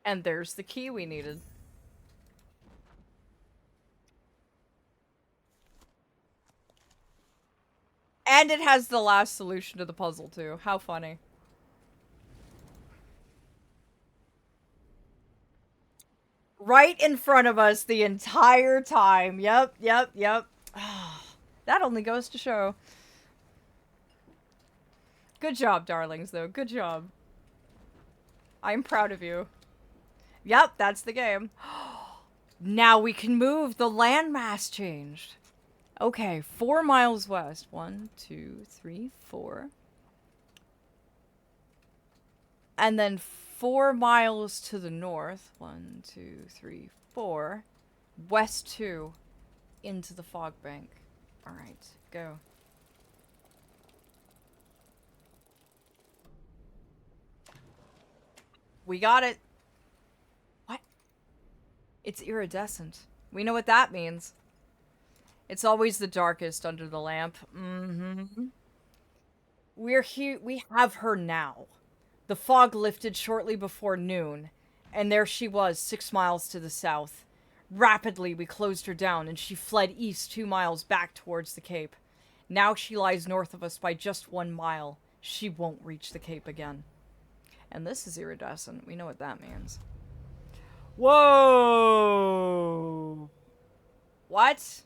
And there's the key we needed. And it has the last solution to the puzzle, too. How funny. Right in front of us the entire time. Yep. That only goes to show. Good job, darlings, though. Good job. I'm proud of you. Yep, that's the game. Now we can move. The landmass changed. Okay, 4 miles west. 1, 2, 3, 4. And then 4 miles to the north. 1, 2, 3, 4. West 2. Into the fog bank. Alright, go. We got it. What? It's iridescent. We know what that means. It's always the darkest under the lamp. Mm-hmm. We're here. We have her now. The fog lifted shortly before noon, and there she was, 6 miles to the south. Rapidly, we closed her down, and she fled east 2 miles back towards the cape. Now she lies north of us by just 1 mile. She won't reach the cape again. And this is iridescent. We know what that means. Whoa! What?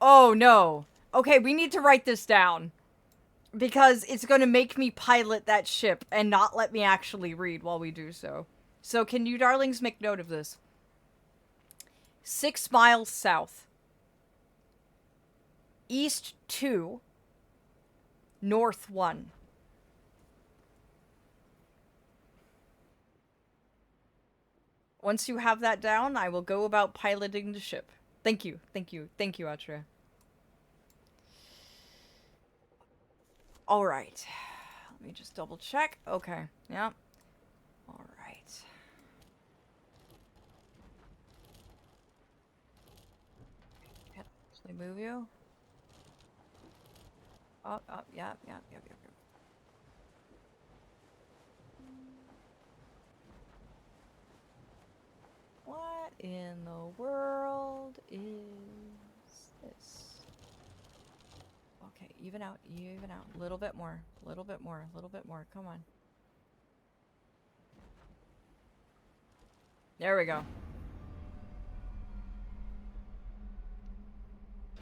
Oh, no. Okay, we need to write this down. Because it's going to make me pilot that ship and not let me actually read while we do so. So can you darlings make note of this? 6 miles south. East 2. North 1. Once you have that down, I will go about piloting the ship. Thank you, Atria. Alright. Let me just double check. Okay, yeah. Alright. Can I move you? Up, up, yep, yep, yep, yep, yep. What in the world is this? Okay, even out, even out. A little bit more, a little bit more, a little bit more. Come on. There we go.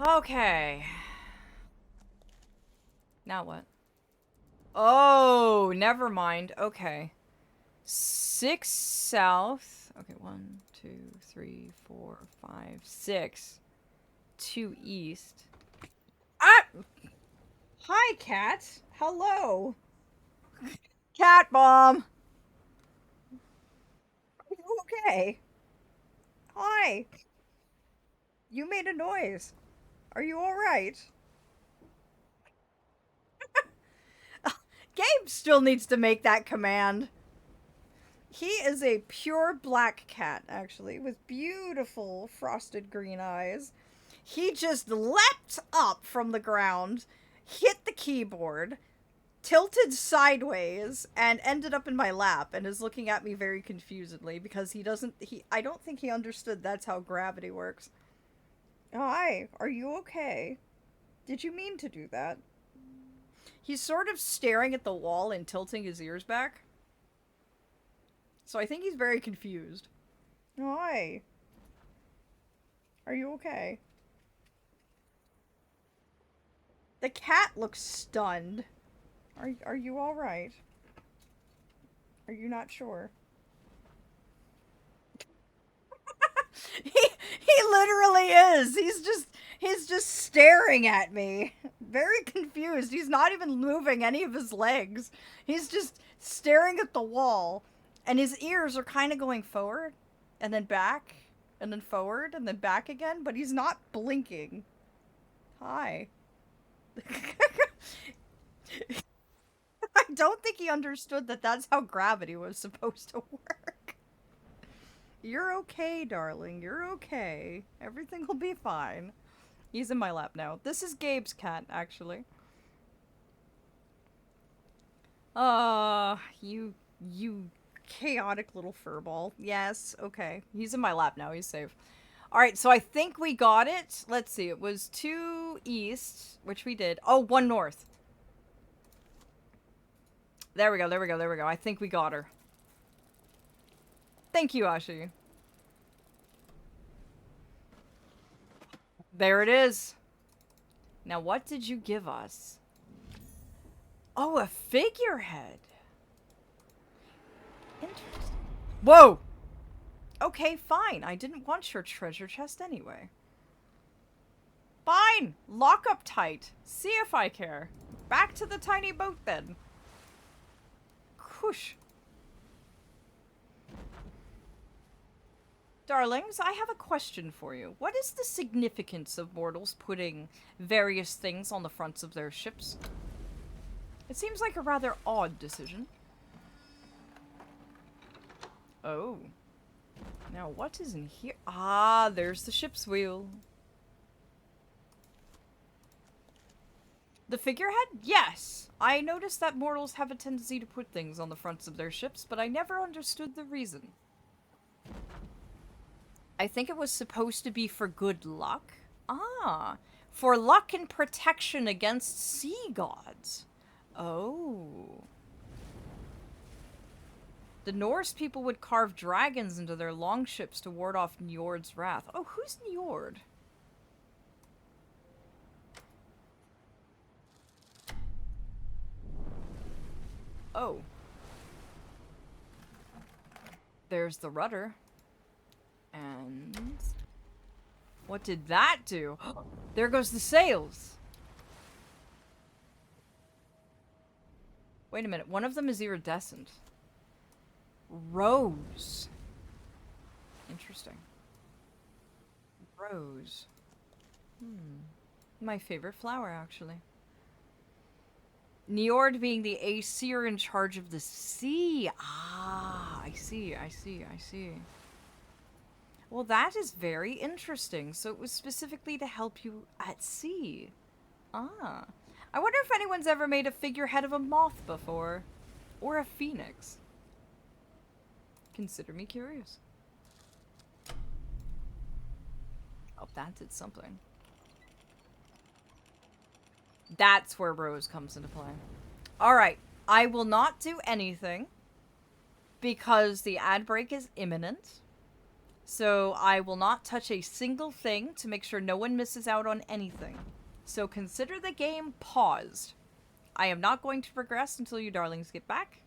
Okay. Now what? Oh, never mind. Okay. 6 south. Okay, 1, 2, 3, 4, 5, 6. 2 east. Ah! Hi, cat. Hello. Cat bomb. Are you okay? Hi. You made a noise. Are you alright? Gabe still needs to make that command. He is a pure black cat, actually, with beautiful frosted green eyes. He just leapt up from the ground, hit the keyboard, tilted sideways, and ended up in my lap and is looking at me very confusedly because I don't think he understood that's how gravity works. Hi, are you okay? Did you mean to do that? He's sort of staring at the wall and tilting his ears back. So I think he's very confused. Hi. Are you okay? The cat looks stunned. Are you alright? Are you not sure? He literally is. He's just staring at me. Very confused. He's not even moving any of his legs. He's just staring at the wall. And his ears are kind of going forward and then back and then forward and then back again, but he's not blinking. Hi. I don't think he understood that that's how gravity was supposed to work. You're okay, darling. You're okay. Everything will be fine. He's in my lap now. This is Gabe's cat, actually. You chaotic little furball. Yes, okay. He's in my lap now. He's safe. Alright, so I think we got it. Let's see. It was 2 east, which we did. Oh, 1 north. There we go, there we go, there we go. I think we got her. Thank you, Ashi. There it is. Now, what did you give us? Oh, a figurehead. Interesting. Whoa! Okay, fine. I didn't want your treasure chest anyway. Fine! Lock up tight. See if I care. Back to the tiny boat, then. Whoosh. Darlings, I have a question for you. What is the significance of mortals putting various things on the fronts of their ships? It seems like a rather odd decision. Oh. Now, what is in here? Ah, there's the ship's wheel. The figurehead? Yes! I noticed that mortals have a tendency to put things on the fronts of their ships, but I never understood the reason. I think it was supposed to be for good luck. Ah, for luck and protection against sea gods. Oh. The Norse people would carve dragons into their longships to ward off Njord's wrath. Oh, who's Njord? Oh. There's the rudder. And... what did that do? There goes the sails! Wait a minute, one of them is iridescent. Rose. Interesting. Rose. My favorite flower, actually. Njord being the Aesir in charge of the sea. Ah, I see, I see, I see. Well, that is very interesting. So it was specifically to help you at sea. Ah. I wonder if anyone's ever made a figurehead of a moth before. Or a phoenix. Consider me curious. Oh, that did something. That's where Rose comes into play. Alright. I will not do anything because the ad break is imminent. So I will not touch a single thing to make sure no one misses out on anything. So consider the game paused. I am not going to progress until you darlings get back.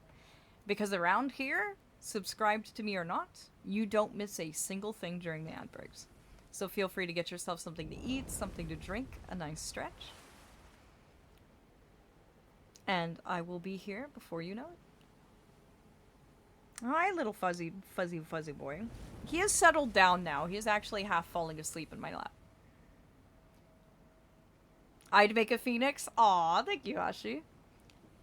Because around here, subscribed to me or not, you don't miss a single thing during the ad breaks. So feel free to get yourself something to eat, something to drink, a nice stretch. And I will be here before you know it. Hi, little fuzzy boy. He has settled down now. He is actually half falling asleep in my lap. I'd make a phoenix. Aw, thank you, Hashi.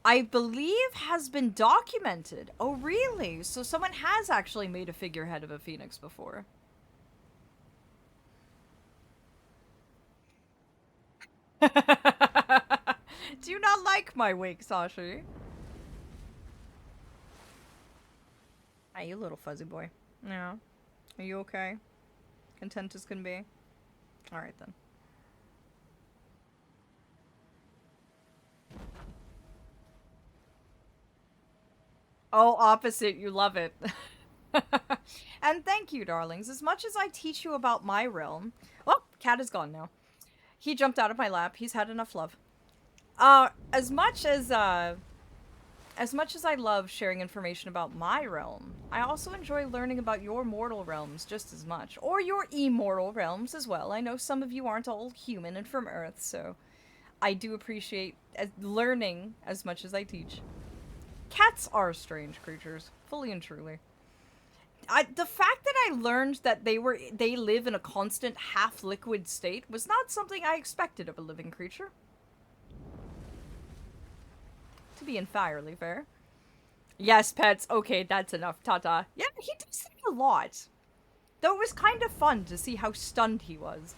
I believe has been documented. Oh, really? So someone has actually made a figurehead of a phoenix before. Do you not like my wig, Sashi? Hi, you little fuzzy boy. Yeah. Are you okay? Content as can be? Alright then. Oh, opposite. You love it. And thank you, darlings. As much as I teach you about my realm... Oh, cat is gone now. He jumped out of my lap. He's had enough love. As much as I love sharing information about my realm, I also enjoy learning about your mortal realms just as much. Or your immortal realms as well. I know some of you aren't all human and from Earth, so I do appreciate learning as much as I teach. Cats are strange creatures, fully and truly. The fact that I learned that they live in a constant half-liquid state was not something I expected of a living creature. To be entirely fair. Yes, pets. Okay, that's enough. Ta-ta. Yeah, he does that a lot. Though it was kind of fun to see how stunned he was.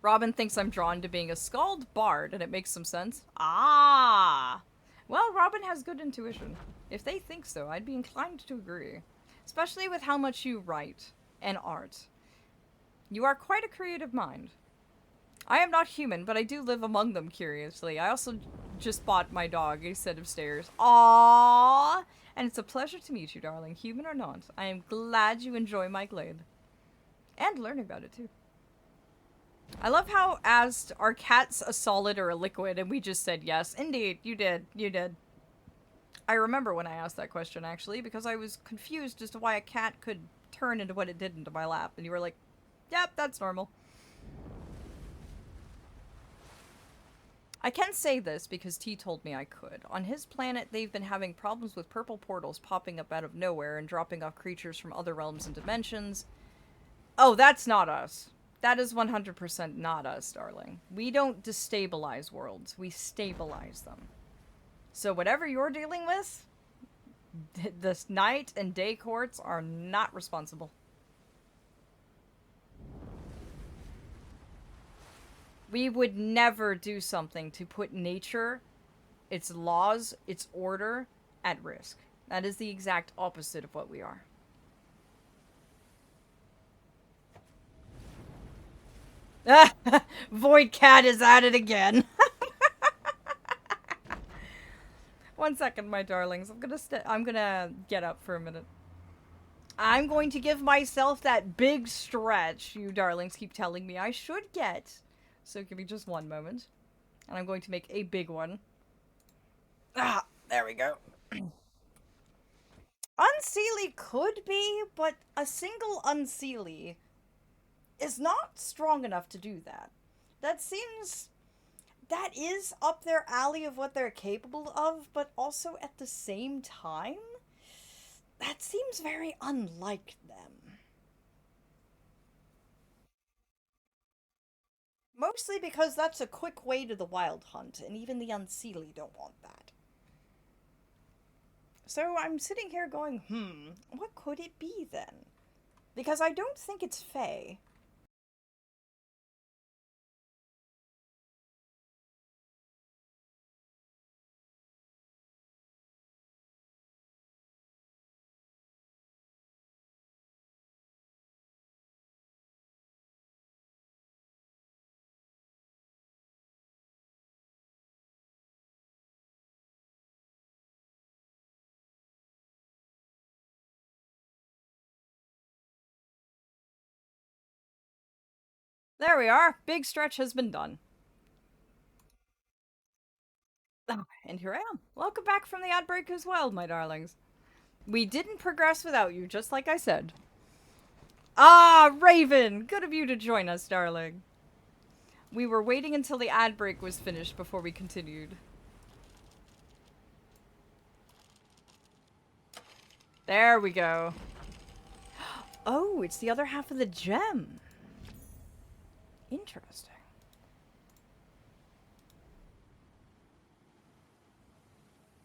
Robin thinks I'm drawn to being a scald bard, and it makes some sense. Ah! Well, Robin has good intuition. If they think so, I'd be inclined to agree. Especially with how much you write and art. You are quite a creative mind. I am not human, but I do live among them, curiously. I also just bought my dog a set of stairs. Aww! And it's a pleasure to meet you, darling, human or not. I am glad you enjoy my glade. And learn about it, too. I love how asked, are cats a solid or a liquid? And we just said yes. Indeed, you did. You did. I remember when I asked that question, actually, because I was confused as to why a cat could turn into what it did into my lap. And you were like, yep, that's normal. I can say this because T told me I could. On his planet, they've been having problems with purple portals popping up out of nowhere and dropping off creatures from other realms and dimensions. Oh, that's not us. That is 100% not us, darling. We don't destabilize worlds. We stabilize them. So whatever you're dealing with, the night and day courts are not responsible. We would never do something to put nature, its laws, its order, at risk. That is the exact opposite of what we are. Void Cat is at it again. 1 second, my darlings. I'm gonna get up for a minute. I'm going to give myself that big stretch you darlings keep telling me I should get. So give me just 1 moment. And I'm going to make a big one. Ah, there we go. Unseelie could be, but a single Unseelie is not strong enough to do that. That is up their alley of what they're capable of, but also at the same time, that seems very unlike them. Mostly because that's a quick way to the wild hunt, and even the Unseelie don't want that. So I'm sitting here going, what could it be then? Because I don't think it's Fae. There we are. Big stretch has been done. Ah, and here I am. Welcome back from the ad break as well, my darlings. We didn't progress without you, just like I said. Ah, Raven! Good of you to join us, darling. We were waiting until the ad break was finished before we continued. There we go. Oh, it's the other half of the gem. Interesting.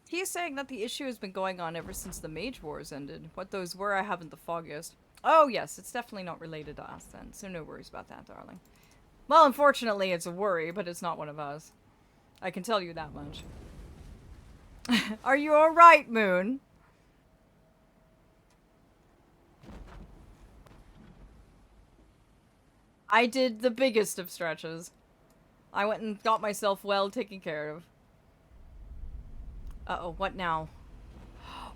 He is saying that the issue has been going on ever since the Mage Wars ended. What those were, I haven't the foggiest. Oh, yes, it's definitely not related to us then, so no worries about that, darling. Well, unfortunately, it's a worry, but it's not one of us. I can tell you that much. Are you alright, Moon? I did the biggest of stretches. I went and got myself well taken care of. Uh-oh, what now?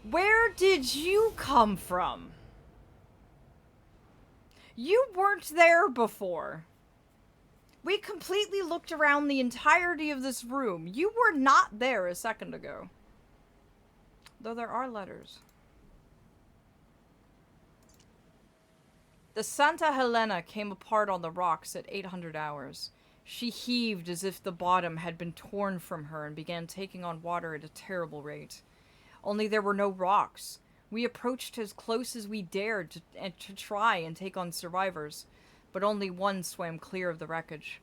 Where did you come from? You weren't there before. We completely looked around the entirety of this room. You were not there a second ago. Though there are letters. The Santa Helena came apart on the rocks at 800 hours. She heaved as if the bottom had been torn from her and began taking on water at a terrible rate. Only there were no rocks. We approached as close as we dared to try and take on survivors, but only one swam clear of the wreckage.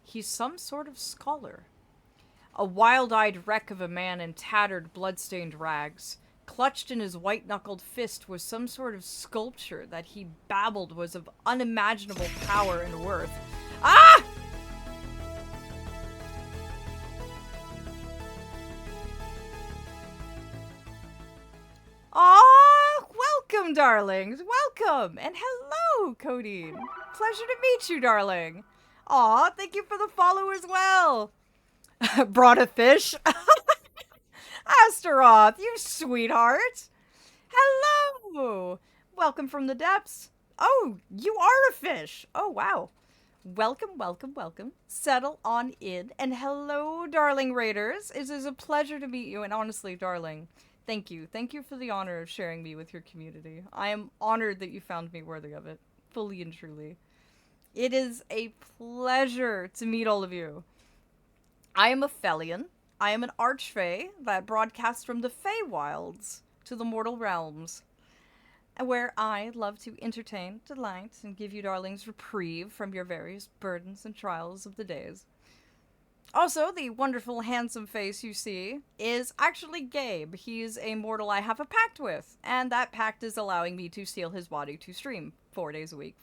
He's some sort of scholar. A wild-eyed wreck of a man in tattered, blood-stained rags. Clutched in his white-knuckled fist was some sort of sculpture that he babbled was of unimaginable power and worth. Ah! Aw, welcome, darlings. Welcome. And hello, Codeine. Pleasure to meet you, darling. Aw, thank you for the follow as well. Brought a fish? Astaroth, you sweetheart. Hello. Welcome from the depths. Oh, you are a fish. Oh, wow. Welcome, welcome, welcome. Settle on in. And hello, darling raiders. It is a pleasure to meet you. And honestly, darling, thank you. Thank you for the honor of sharing me with your community. I am honored that you found me worthy of it. Fully and truly. It is a pleasure to meet all of you. I am Aphelion. I am an archfey that broadcasts from the Feywilds to the mortal realms, where I love to entertain, delight, and give you darlings reprieve from your various burdens and trials of the days. Also, the wonderful, handsome face you see is actually Gabe. He's a mortal I have a pact with, and that pact is allowing me to steal his body to stream 4 days a week,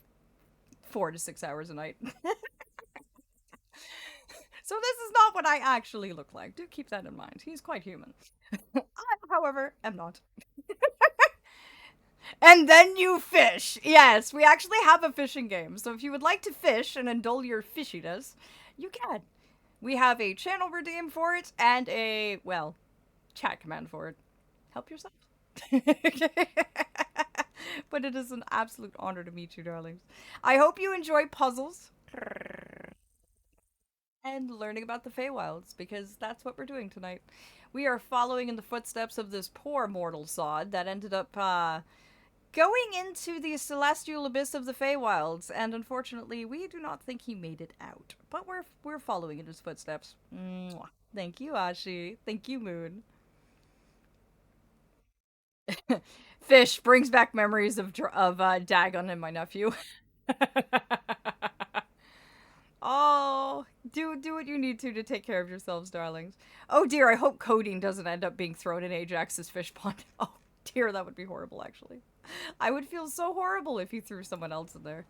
4 to 6 hours a night. So this is not what I actually look like. Do keep that in mind. He's quite human. I, however, am not. And then you fish. Yes, we actually have a fishing game. So if you would like to fish and indulge your fishiness, you can. We have a channel redeem for it and a, well, chat command for it. Help yourself. But it is an absolute honor to meet you, darlings. I hope you enjoy puzzles and learning about the Feywilds, because that's what we're doing tonight. We are following in the footsteps of this poor mortal sod that ended up going into the celestial abyss of the Feywilds, and unfortunately, we do not think he made it out. But we're following in his footsteps. Mwah. Thank you, Ashi. Thank you, Moon. Fish brings back memories of Dagon and my nephew. Oh, Do what you need to take care of yourselves, darlings. Oh dear, I hope codeine doesn't end up being thrown in Ajax's fish pond. Oh dear, that would be horrible, actually. I would feel so horrible if you threw someone else in there.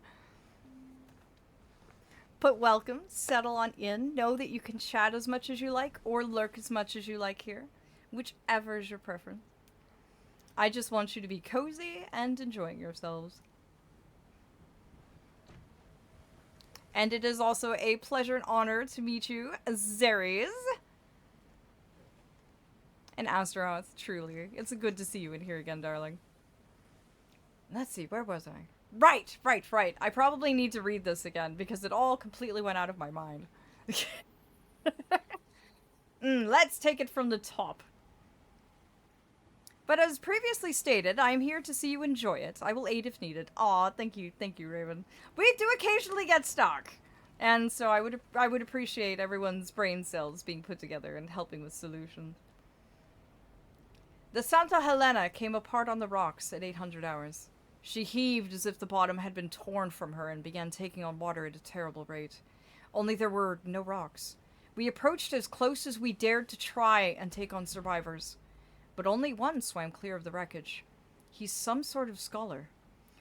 But welcome, settle on in. Know that you can chat as much as you like or lurk as much as you like here. Whichever is your preference. I just want you to be cozy and enjoying yourselves. And it is also a pleasure and honor to meet you, Zeres. And Astaroth, truly. It's good to see you in here again, darling. Let's see, where was I? Right. I probably need to read this again because it all completely went out of my mind. Let's take it from the top. But as previously stated, I am here to see you enjoy it. I will aid if needed. Aw, thank you, Raven. We do occasionally get stuck, and so I would appreciate everyone's brain cells being put together and helping with solutions. The Santa Helena came apart on the rocks at 800 hours. She heaved as if the bottom had been torn from her and began taking on water at a terrible rate. Only there were no rocks. We approached as close as we dared to try and take on survivors. But only one swam clear of the wreckage. He's some sort of scholar.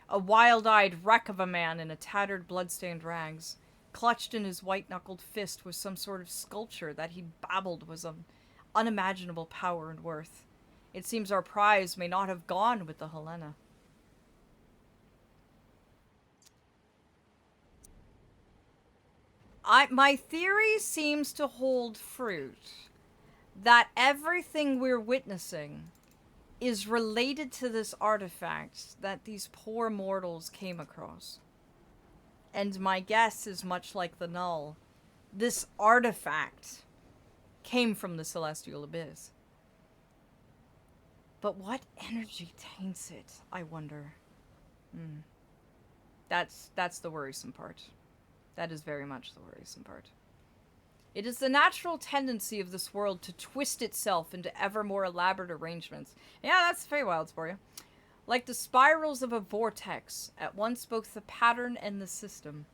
A wild-eyed wreck of a man in a tattered, blood-stained rags. Clutched in his white-knuckled fist was some sort of sculpture that he babbled was of unimaginable power and worth. It seems our prize may not have gone with the Helena. My theory seems to hold fruit. That everything we're witnessing is related to this artifact that these poor mortals came across. And my guess is much like the Null. This artifact came from the Celestial Abyss. But what energy taints it, I wonder? That's the worrisome part. That is very much the worrisome part. It is the natural tendency of this world to twist itself into ever more elaborate arrangements. Yeah, that's the Feywilds for you. Like the spirals of a vortex, at once both the pattern and the system.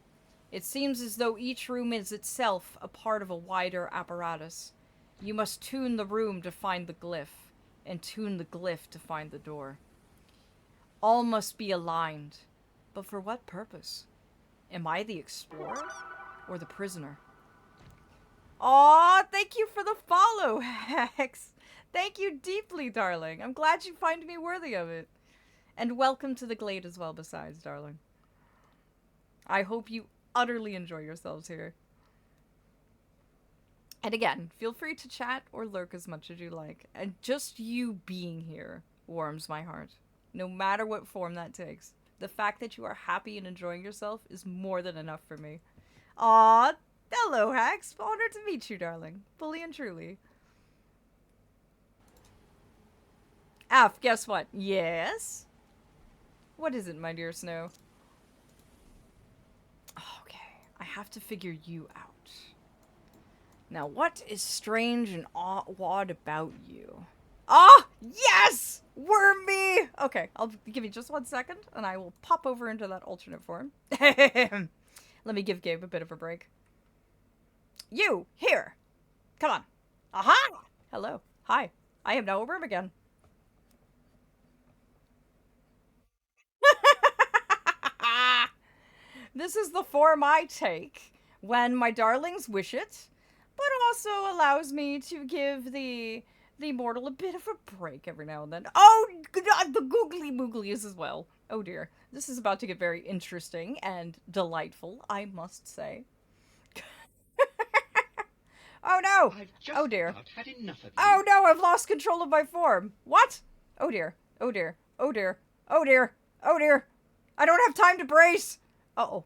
It seems as though each room is itself a part of a wider apparatus. You must tune the room to find the glyph, and tune the glyph to find the door. All must be aligned. But for what purpose? Am I the explorer or the prisoner? Aw, thank you for the follow, Hex. Thank you deeply, darling. I'm glad you find me worthy of it. And welcome to the Glade as well, besides, darling. I hope you utterly enjoy yourselves here. And again, feel free to chat or lurk as much as you like. And just you being here warms my heart, no matter what form that takes. The fact that you are happy and enjoying yourself is more than enough for me. Aw, hello, Hax. Honored to meet you, darling. Fully and truly. Af, guess what? Yes? What is it, my dear Snow? Okay, I have to figure you out. Now, what is strange and odd about you? Ah, yes! Wormy! Okay, I'll give you just 1 second, and I will pop over into that alternate form. Let me give Gabe a bit of a break. You, here! Come on. Aha! Hello. Hi. I am now a worm again. This is the form I take when my darlings wish it, but also allows me to give the mortal a bit of a break every now and then. Oh, the googly mooglies as well. Oh dear. This is about to get very interesting and delightful, I must say. Oh no! Oh dear. I've had enough of you. Oh no, I've lost control of my form. What? Oh dear. Oh dear. Oh dear. Oh dear. Oh dear. I don't have time to brace. Uh-oh.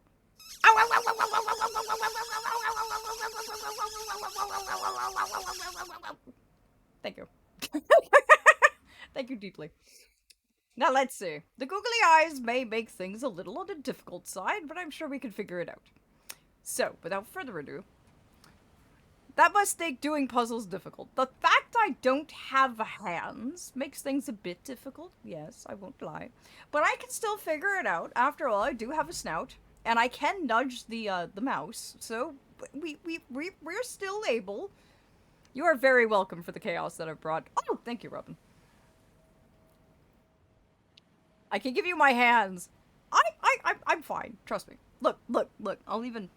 Thank you. Thank you deeply. Now let's see. The googly eyes may make things a little on the difficult side, but I'm sure we can figure it out. So, without further ado, that must make doing puzzles difficult. The fact I don't have hands makes things a bit difficult. Yes, I won't lie. But I can still figure it out. After all, I do have a snout, and I can nudge the mouse, so we're still able. You are very welcome for the chaos that I've brought. Oh, thank you, Robin. I can give you my hands. I'm fine. Trust me. Look, look, look. I'll even...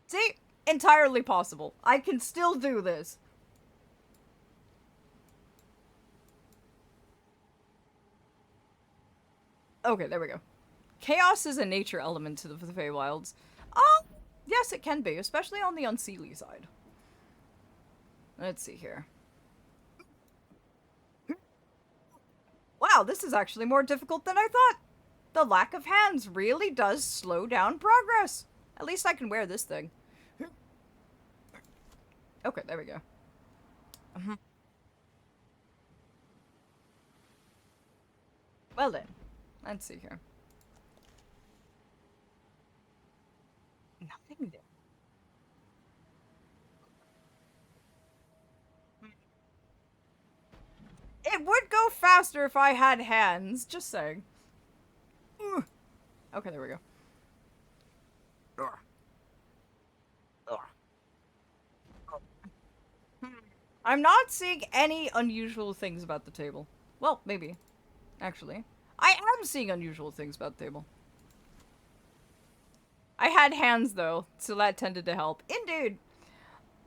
See? Entirely possible. I can still do this. Okay, there we go. Chaos is a nature element to the Feywilds. Yes, it can be, especially on the unseelie side. Let's see here. Wow, this is actually more difficult than I thought. The lack of hands really does slow down progress. At least I can wear this thing. Okay, there we go. Well then, let's see here. Nothing there. It would go faster if I had hands, just saying. Okay, there we go. I'm not seeing any unusual things about the table. Well, maybe. Actually. I am seeing unusual things about the table. I had hands, though, so that tended to help. Indeed.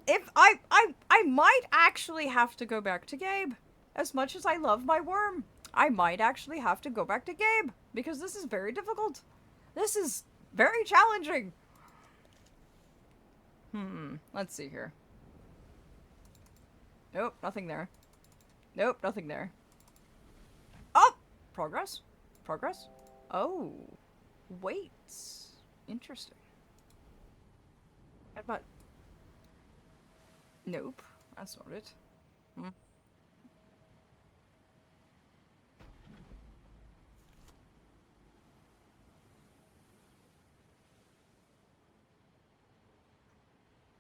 If I might actually have to go back to Gabe. As much as I love my worm. I might actually have to go back to Gabe. Because this is very difficult. This is very challenging. Let's see here. Nope, nothing there. Nope, nothing there. Oh! Progress? Progress? Oh. Wait. Interesting. But... Nope. That's not it.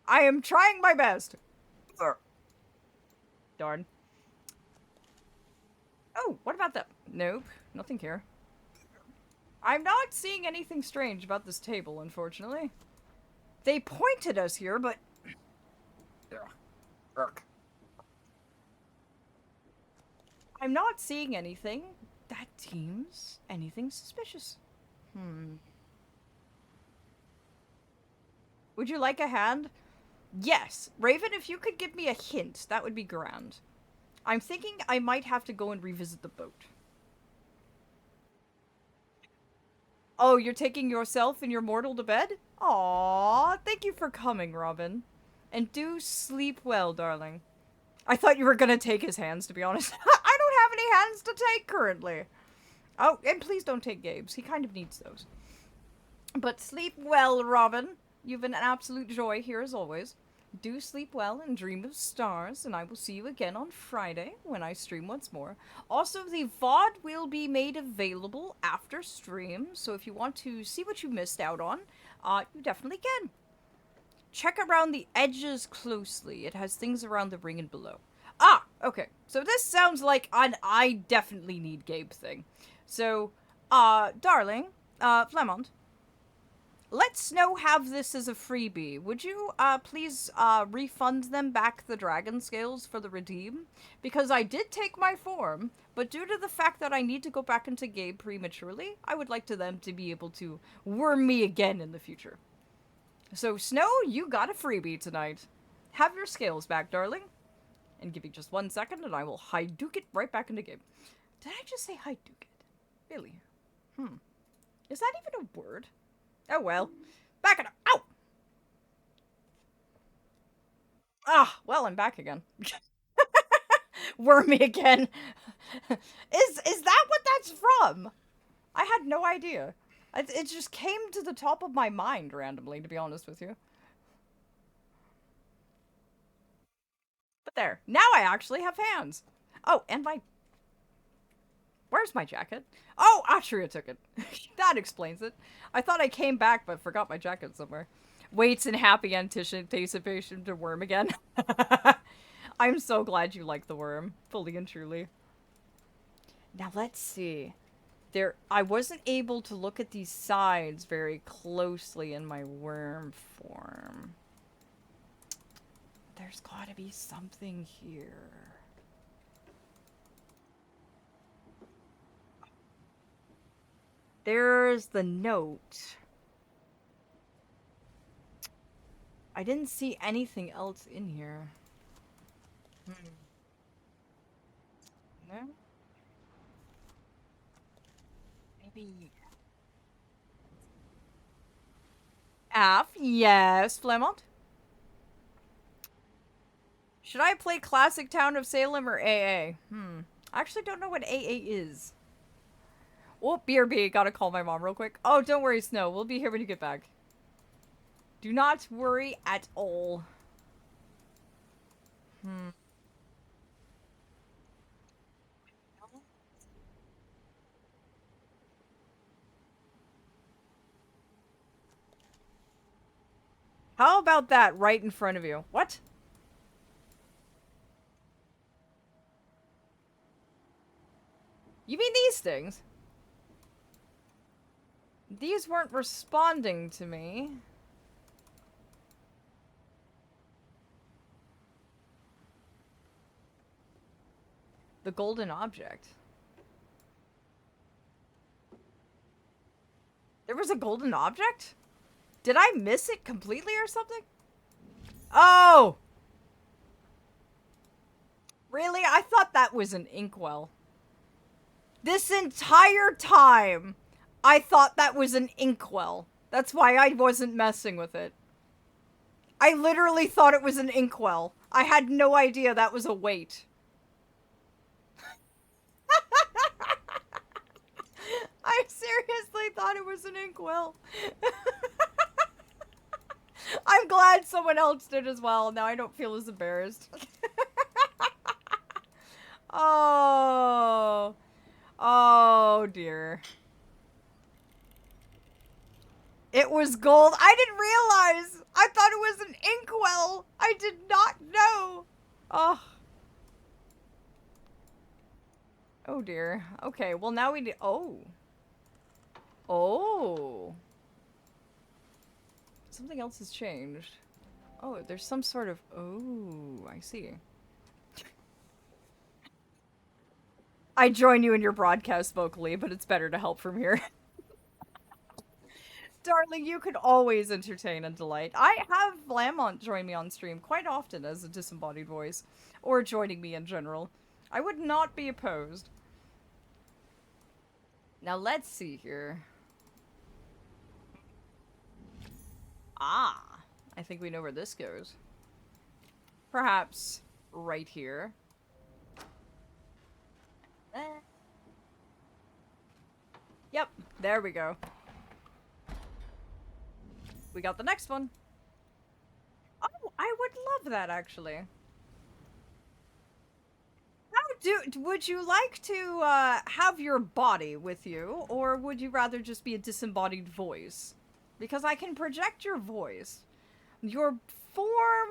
I am trying my best. Darn. Oh, what about that? Nope, nothing here. I'm not seeing anything strange about this table, unfortunately. They pointed us here, but... I'm not seeing anything that seems anything suspicious. Would you like a hand? Yes. Raven, if you could give me a hint, that would be grand. I'm thinking I might have to go and revisit the boat. Oh, you're taking yourself and your mortal to bed? Aww, thank you for coming, Robin. And do sleep well, darling. I thought you were gonna take his hands, to be honest. I don't have any hands to take currently. Oh, and please don't take Gabe's. He kind of needs those. But sleep well, Robin. You've been an absolute joy here as always. Do sleep well and dream of stars, and I will see you again on Friday when I stream once more. Also, the VOD will be made available after stream, so if you want to see what you missed out on, you definitely can. Check around the edges closely. It has things around the ring and below. Ah, okay. So this sounds like an I definitely need Gabe thing. So, darling, Flemont, let Snow have this as a freebie. Would you, please, refund them back the dragon scales for the redeem? Because I did take my form, but due to the fact that I need to go back into Gabe prematurely, I would like them to be able to worm me again in the future. So, Snow, you got a freebie tonight. Have your scales back, darling. And give me just 1 second, and I will Hyduke it right back into Gabe. Did I just say Hyduke it? Really? Is that even a word? Oh well. Back it up. Ow! Ah, well, I'm back again. Worm me again. Is that what that's from? I had no idea. It just came to the top of my mind randomly, to be honest with you. But there. Now I actually have hands. Oh, and my... Where's my jacket? Oh, Atria took it. That explains it. I thought I came back, but forgot my jacket somewhere. Waits in happy anticipation to worm again. I'm so glad you like the worm. Fully and truly. Now let's see. I wasn't able to look at these sides very closely in my worm form. There's gotta be something here. There's the note. I didn't see anything else in here. No? Maybe. Yes, Flemont? Should I play Classic Town of Salem or AA? I actually don't know what AA is. Oh, BRB, gotta call my mom real quick. Oh, don't worry, Snow. We'll be here when you get back. Do not worry at all. How about that right in front of you? What? You mean these things? These weren't responding to me. The golden object. There was a golden object? Did I miss it completely or something? Oh! Really? I thought that was an inkwell. This entire time, I thought that was an inkwell. That's why I wasn't messing with it. I literally thought it was an inkwell. I had no idea that was a weight. I seriously thought it was an inkwell. I'm glad someone else did as well. Now I don't feel as embarrassed. Oh. Oh, dear. It was gold. I didn't realize. I thought it was an inkwell. I did not know. Oh. Oh, dear. Okay, well, now we need... Oh. Oh. Something else has changed. Oh, there's some sort of... Oh, I see. I join you in your broadcast vocally, but it's better to help from here. Darling, you could always entertain and delight. I have Lamont join me on stream quite often as a disembodied voice, or joining me in general. I would not be opposed. Now let's see here. Ah, I think we know where this goes. Perhaps right here. Yep, there we go. We got the next one. Oh, I would love that, actually. Would you like to have your body with you, or would you rather just be a disembodied voice? Because I can project your voice. Your form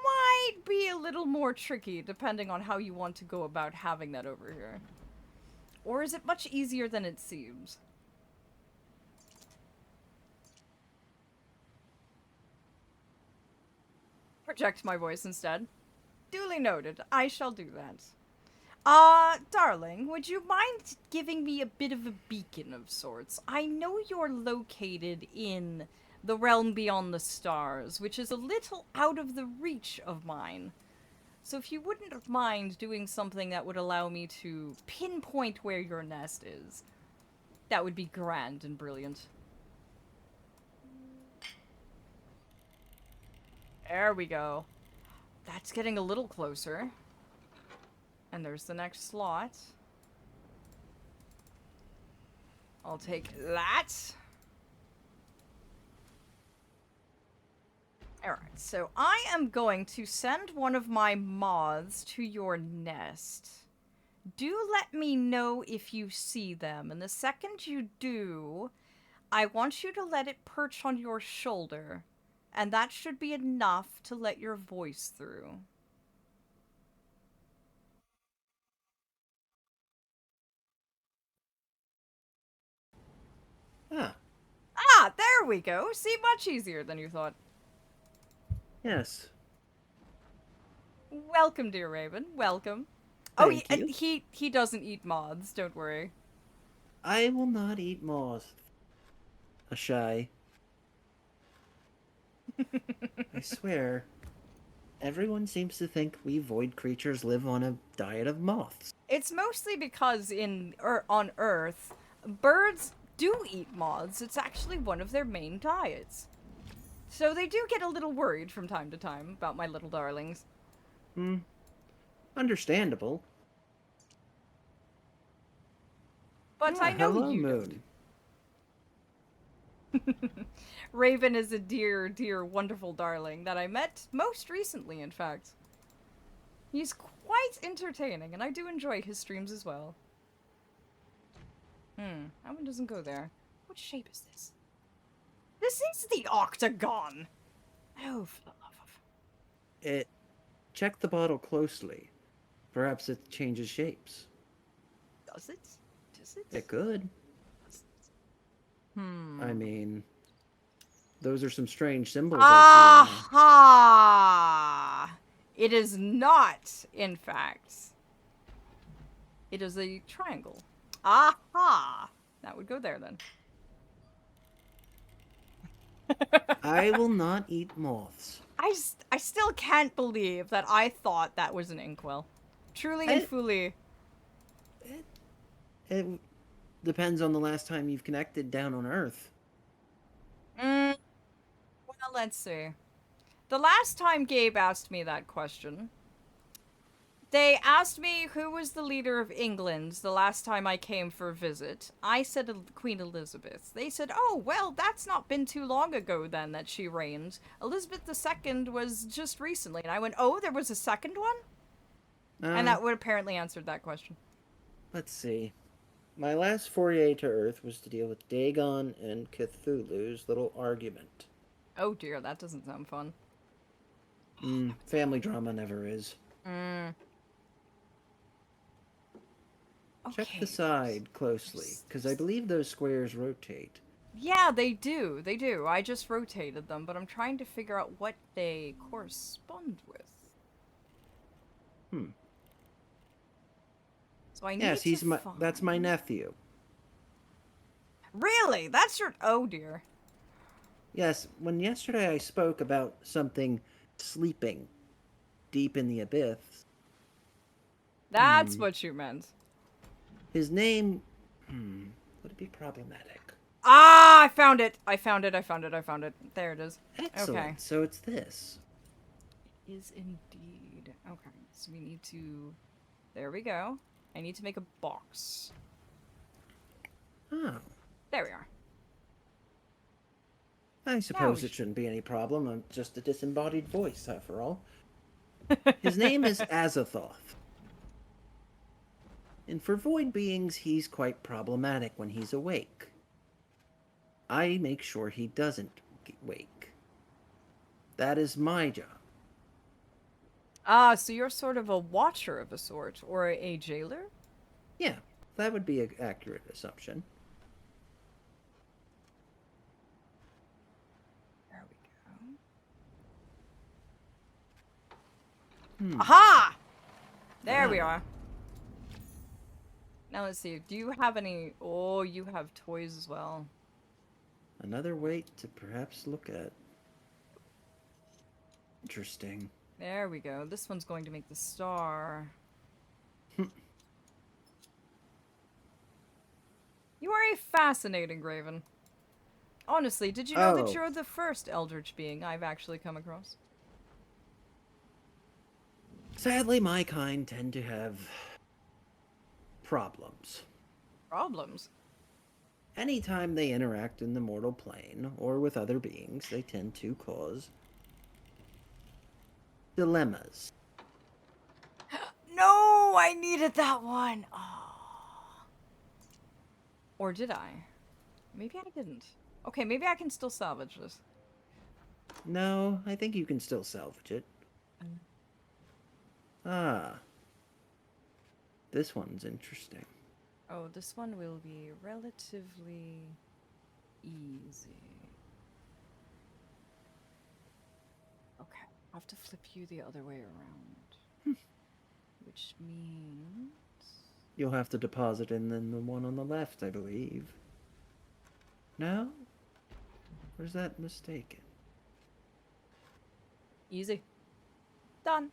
might be a little more tricky, depending on how you want to go about having that over here. Or is it much easier than it seems? Project my voice instead. Duly noted. I shall do that. Darling, would you mind giving me a bit of a beacon of sorts? I know you're located in the realm beyond the stars, which is a little out of the reach of mine. So if you wouldn't mind doing something that would allow me to pinpoint where your nest is, that would be grand and brilliant. There we go. That's getting a little closer. And there's the next slot. I'll take that. Alright, so I am going to send one of my moths to your nest. Do let me know if you see them, and the second you do, I want you to let it perch on your shoulder, and that should be enough to let your voice through. we go. See, much easier than you thought. Yes. Welcome, dear Raven. Welcome. Thank Oh, you. he doesn't eat moths. Don't worry. I will not eat moths. A shy. I swear, everyone seems to think we void creatures live on a diet of moths. It's mostly because on Earth, birds do eat moths. It's actually one of their main diets. So they do get a little worried from time to time about my little darlings. Understandable. But I know hello, you Moon. don't. Raven is a dear, dear, wonderful darling that I met most recently, in fact. He's quite entertaining, and I do enjoy his streams as well. That one doesn't go there. What shape is this? This is the octagon! Oh, for the love of... Check the bottle closely. Perhaps it changes shapes. Does it? Does it? It could. I mean, those are some strange symbols I see. Aha! It is not, in fact. It is a triangle. Aha! That would go there then. I will not eat moths. I still can't believe that I thought that was an inkwell. Truly and fully. It depends on the last time you've connected down on Earth. Well, let's see. The last time Gabe asked me that question, they asked me who was the leader of England the last time I came for a visit. I said Queen Elizabeth. They said, oh, well, that's not been too long ago then that she reigned. Elizabeth II was just recently. And I went, oh, there was a second one? And that would apparently answered that question. Let's see. My last foray to Earth was to deal with Dagon and Cthulhu's little argument. Oh dear, that doesn't sound fun. Family drama never is. Check Okay. the side closely, because I believe those squares rotate. Yeah, they do. They do. I just rotated them, but I'm trying to figure out what they correspond with. So I need Yes, to that's my nephew. Really? That's your... Oh, dear. Yes, when yesterday I spoke about something sleeping deep in the abyss, That's what you meant. his name, would it be problematic? Ah, I found it. I found it. I found it. I found it. There it is. Excellent. Okay. So it's this. It is indeed. Okay. So we need to... There we go. I need to make a box. Oh. There we are. I suppose we it shouldn't be any problem. I'm just a disembodied voice, after all. His name is Azathoth. And for void beings, he's quite problematic when he's awake. I make sure he doesn't wake. That is my job. Ah, so you're sort of a watcher of a sort, or a jailer? Yeah, that would be an accurate assumption. There we go. Aha! There we are. Now let's see. Do you have any... Oh, you have toys as well. Another way to perhaps look at. Interesting. There we go. This one's going to make the star. You are a fascinating Raven. Honestly, did you know that you're the first Eldritch being I've actually come across? Sadly, my kind tend to have problems. Problems? Anytime they interact in the mortal plane or with other beings, they tend to cause dilemmas. No, I needed that one. Oh. Or did I? Maybe I didn't. Okay, maybe I can still salvage this. No, I think you can still salvage it. Ah. This one's interesting. Oh, this one will be relatively easy. have to flip you the other way around. Which means... You'll have to deposit in then the one on the left, I believe. No? Or is that mistaken? Easy. Done.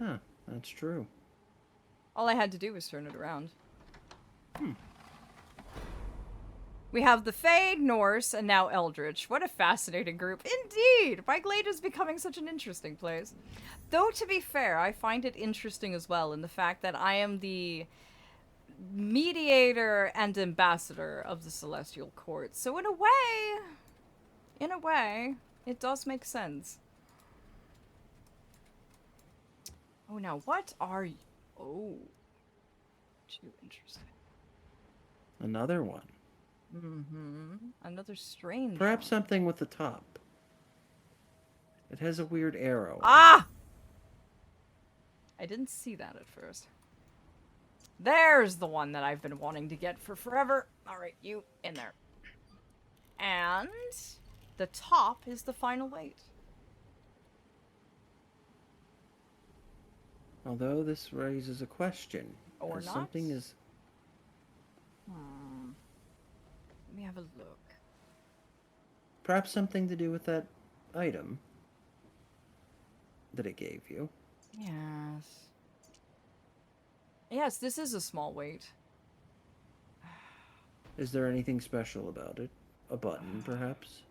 Huh, that's true. All I had to do was turn it around. We have the Fae, Norse, and now Eldritch. What a fascinating group. Indeed! My glade is becoming such an interesting place. Though, to be fair, I find it interesting as well in the fact that I am the mediator and ambassador of the Celestial Court. So in a way, it does make sense. Oh, now what are you? Oh. Too interesting. Another one. Mm-hmm. Another strange Perhaps one. something with the top. It has a weird arrow. Ah! I didn't see that at first. There's the one that I've been wanting to get for forever. Alright, you in there. And the top is the final weight. Although this raises a question. Or as not. Something is... Let me have a look. Perhaps something to do with that item that it gave you. Yes. Yes, this is a small weight. Is there anything special about it? A button, perhaps?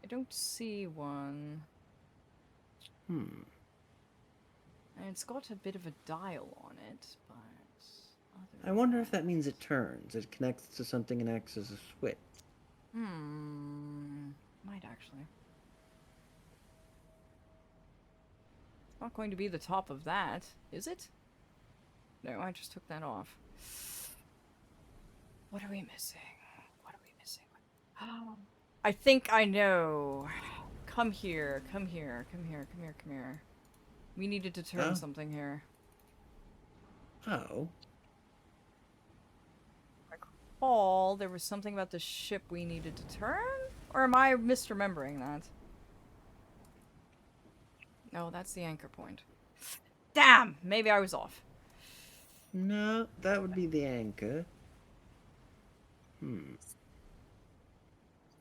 I don't see one. Hmm. And it's got a bit of a dial on it, but... I wonder if that means it turns. It connects to something and acts as a switch. Might actually. It's not going to be the top of that, is it? No, I just took that off. What are we missing? What are we missing? I think I know. Come here, come here, come here, come here, come here. We needed to turn something here. Oh. Paul, there was something about the ship we needed to turn? Or am I misremembering that? No, that's the anchor point. Damn! Maybe I was off. No, that would be the anchor.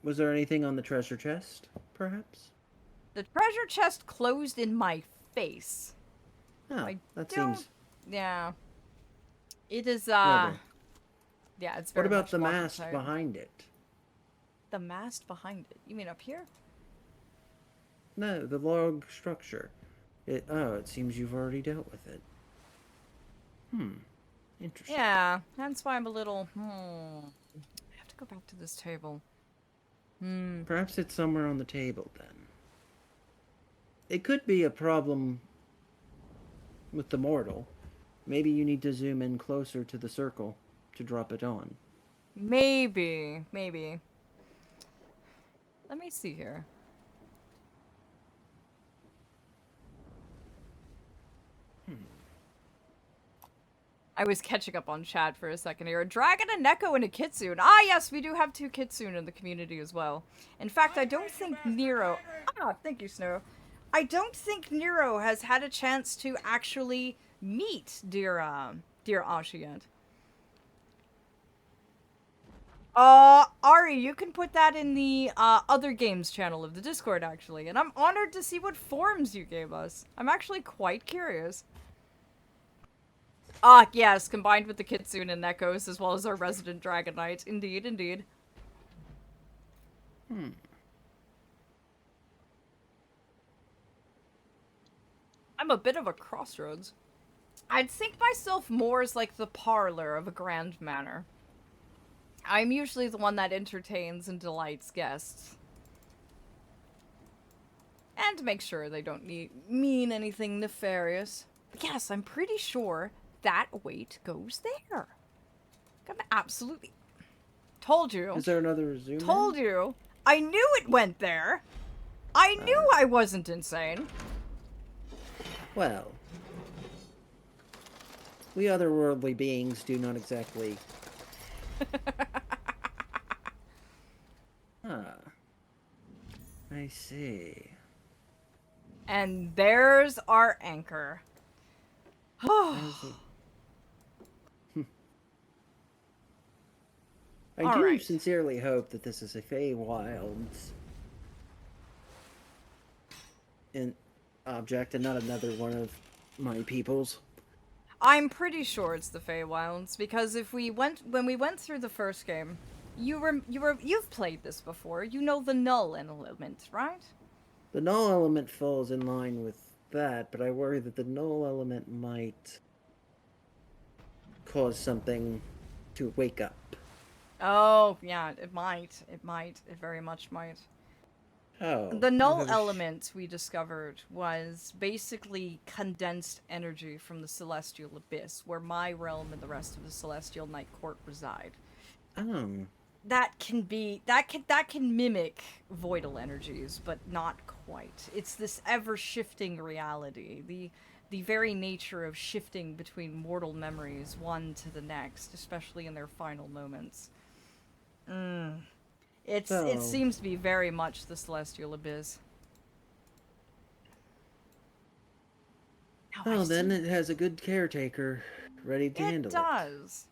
Was there anything on the treasure chest, perhaps? The treasure chest closed in my face. Oh, I that don't- seems... Yeah. It is, rather. Yeah, it's What very about much the locked mast inside. behind it? The mast behind it? You mean up here? No, the log structure. It seems you've already dealt with it. Interesting. Yeah, that's why I'm a little, I have to go back to this table. Perhaps it's somewhere on the table, then. It could be a problem with the mortal. Maybe you need to zoom in closer to the circle to drop it on. Maybe. Let me see here. I was catching up on chat for a second here. A dragon, a Neko, and a Kitsune. Ah, yes, we do have 2 Kitsune in the community as well. In fact, I don't think Nero... Ah, thank you, Snow. I don't think Nero has had a chance to actually meet dear Asha yet. Ari, you can put that in the other games channel of the Discord, actually. And I'm honored to see what forms you gave us. I'm actually quite curious. Ah, yes, combined with the Kitsune and Nekos, as well as our resident Dragon Knight. Indeed, indeed. I'm a bit of a crossroads. I'd think myself more as like the parlor of a grand manor. I'm usually the one that entertains and delights guests. And make sure they don't mean anything nefarious. But yes, I'm pretty sure that weight goes there. I'm absolutely... Told you. Is there another zoom? Told you. I knew it went there. I knew I wasn't insane. Well, we otherworldly beings do not exactly... I see. And there's our anchor. I All do right. sincerely hope that this is a Feywild's an object and not another one of my people's. I'm pretty sure it's the Feywilds because when we went through the first game, you've played this before. You know the null element, right? The null element falls in line with that, but I worry that the null element might cause something to wake up. Oh, yeah, it might. It might. It very much might. Oh, The you null have a element we discovered was basically condensed energy from the celestial abyss, where my realm and the rest of the celestial night court reside. Oh, That can mimic voidal energies, but not quite. It's this ever-shifting reality. The very nature of shifting between mortal memories one to the next, especially in their final moments. It so seems to be very much the celestial abyss. Now, well, then it has a good caretaker ready to handle it does.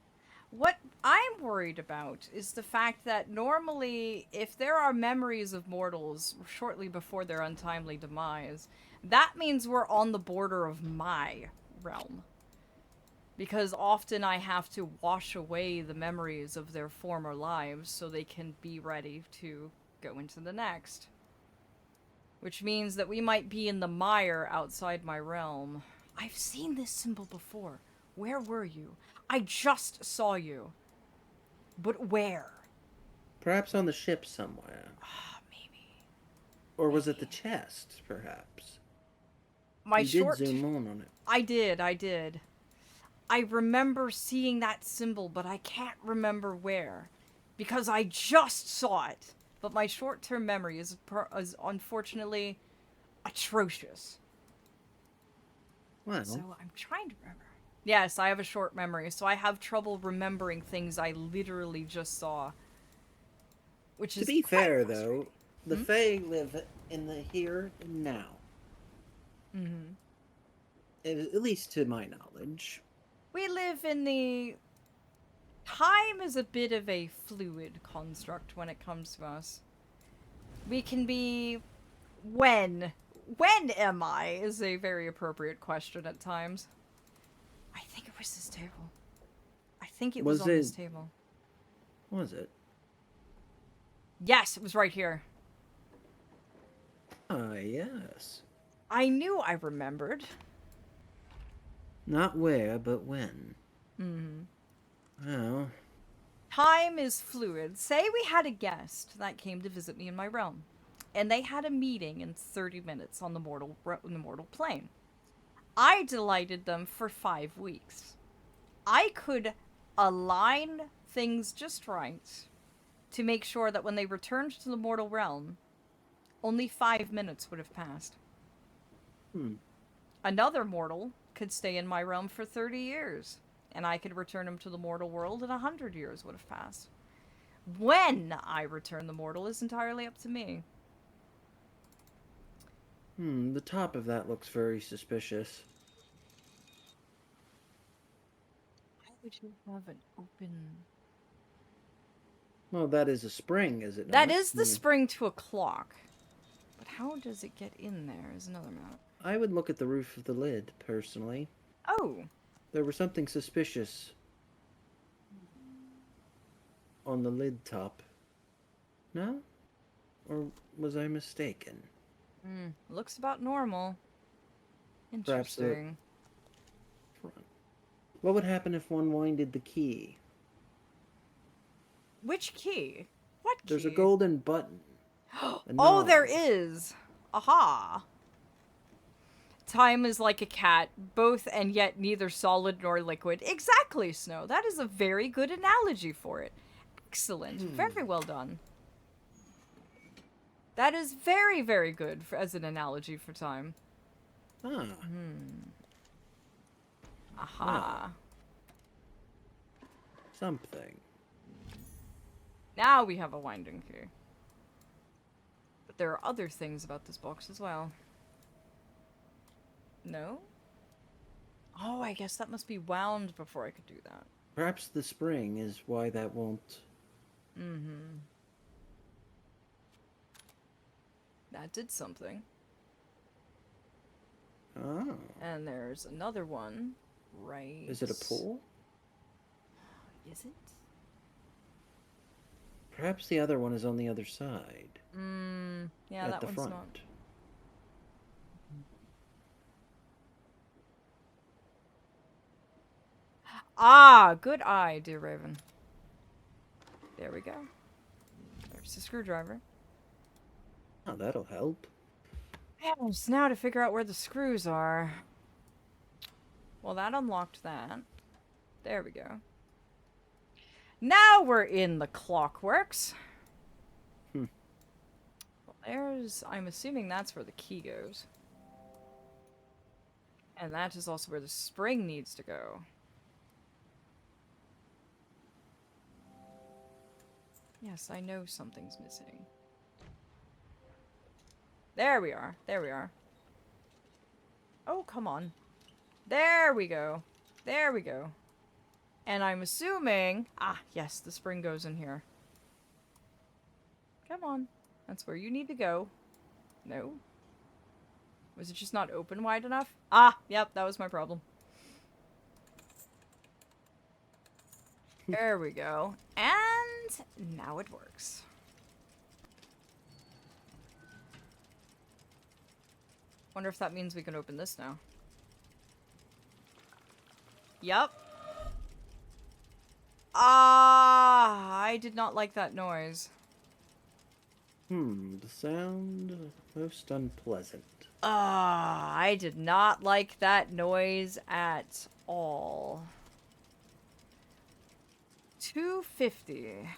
What I'm worried about is the fact that normally, if there are memories of mortals shortly before their untimely demise, that means we're on the border of my realm. Because often I have to wash away the memories of their former lives so they can be ready to go into the next. Which means that we might be in the mire outside my realm. I've seen this symbol before. Where were you? I just saw you. But where? Perhaps on the ship somewhere. Maybe. Or was it the chest, perhaps? My You short... did zoom in on it. I did. I remember seeing that symbol, but I can't remember where. Because I just saw it. But my short-term memory is unfortunately atrocious. Well, So I'm trying to remember. Yes, I have a short memory, so I have trouble remembering things I literally just saw. Which to is be quite fair, frustrating. though, the Fae live in the here and now. Mm-hmm. At least to my knowledge. We live in the... Time is a bit of a fluid construct when it comes to us. We can be... When am I is a very appropriate question at times. I think it was this table. I think it was on this table. Was it? Yes, it was right here. Ah, yes. I knew I remembered. Not where, but when. Well, Time is fluid. Say we had a guest that came to visit me in my realm, and they had a meeting in 30 minutes on the mortal plane. I delighted them for 5 weeks. I could align things just right to make sure that when they returned to the mortal realm, only 5 minutes would have passed. Another mortal could stay in my realm for 30 years, and I could return him to the mortal world, and 100 years would have passed. When I return the mortal is entirely up to me. the top of that looks very suspicious. Why would you have an open... Well, that is a spring, is it not? That is the spring to a clock. But how does it get in there is another matter. I would look at the roof of the lid, personally. Oh. There was something suspicious on the lid top. No? Or was I mistaken? Looks about normal. Perhaps the Interesting. front. What would happen if one winded the key? Which key? What key? There's a golden button. Oh, knob. there is. Aha. Time is like a cat, both and yet neither solid nor liquid. Exactly, Snow. That is a very good analogy for it. Excellent. Very well done. That is very, very good as an analogy for time. Ah. Aha. Something. Now we have a winding key. But there are other things about this box as well. No? Oh, I guess that must be wound before I could do that. Perhaps the spring is why that won't... Mm-hmm. That did something. Oh. And there's another one, right? Is it a pull? Is it? Perhaps the other one is on the other side. Yeah, at that the one's front. not. Ah, good eye, dear Raven. There we go. There's the screwdriver. Oh, that'll help. Yes, now to figure out where the screws are. Well, that unlocked that. There we go. Now we're in the clockworks. Hmm. Well, there's... I'm assuming that's where the key goes. And that is also where the spring needs to go. Yes, I know something's missing. There we are. There we are. Oh, come on. There we go. There we go. And I'm assuming... Ah, yes, the spring goes in here. Come on. That's where you need to go. No? Was it just not open wide enough? Ah, yep, that was my problem. There we go. And now it works. Wonder if that means we can open this now. Yep. Ah, I did not like that noise. The sound most unpleasant. Ah, I did not like that noise at all. 250.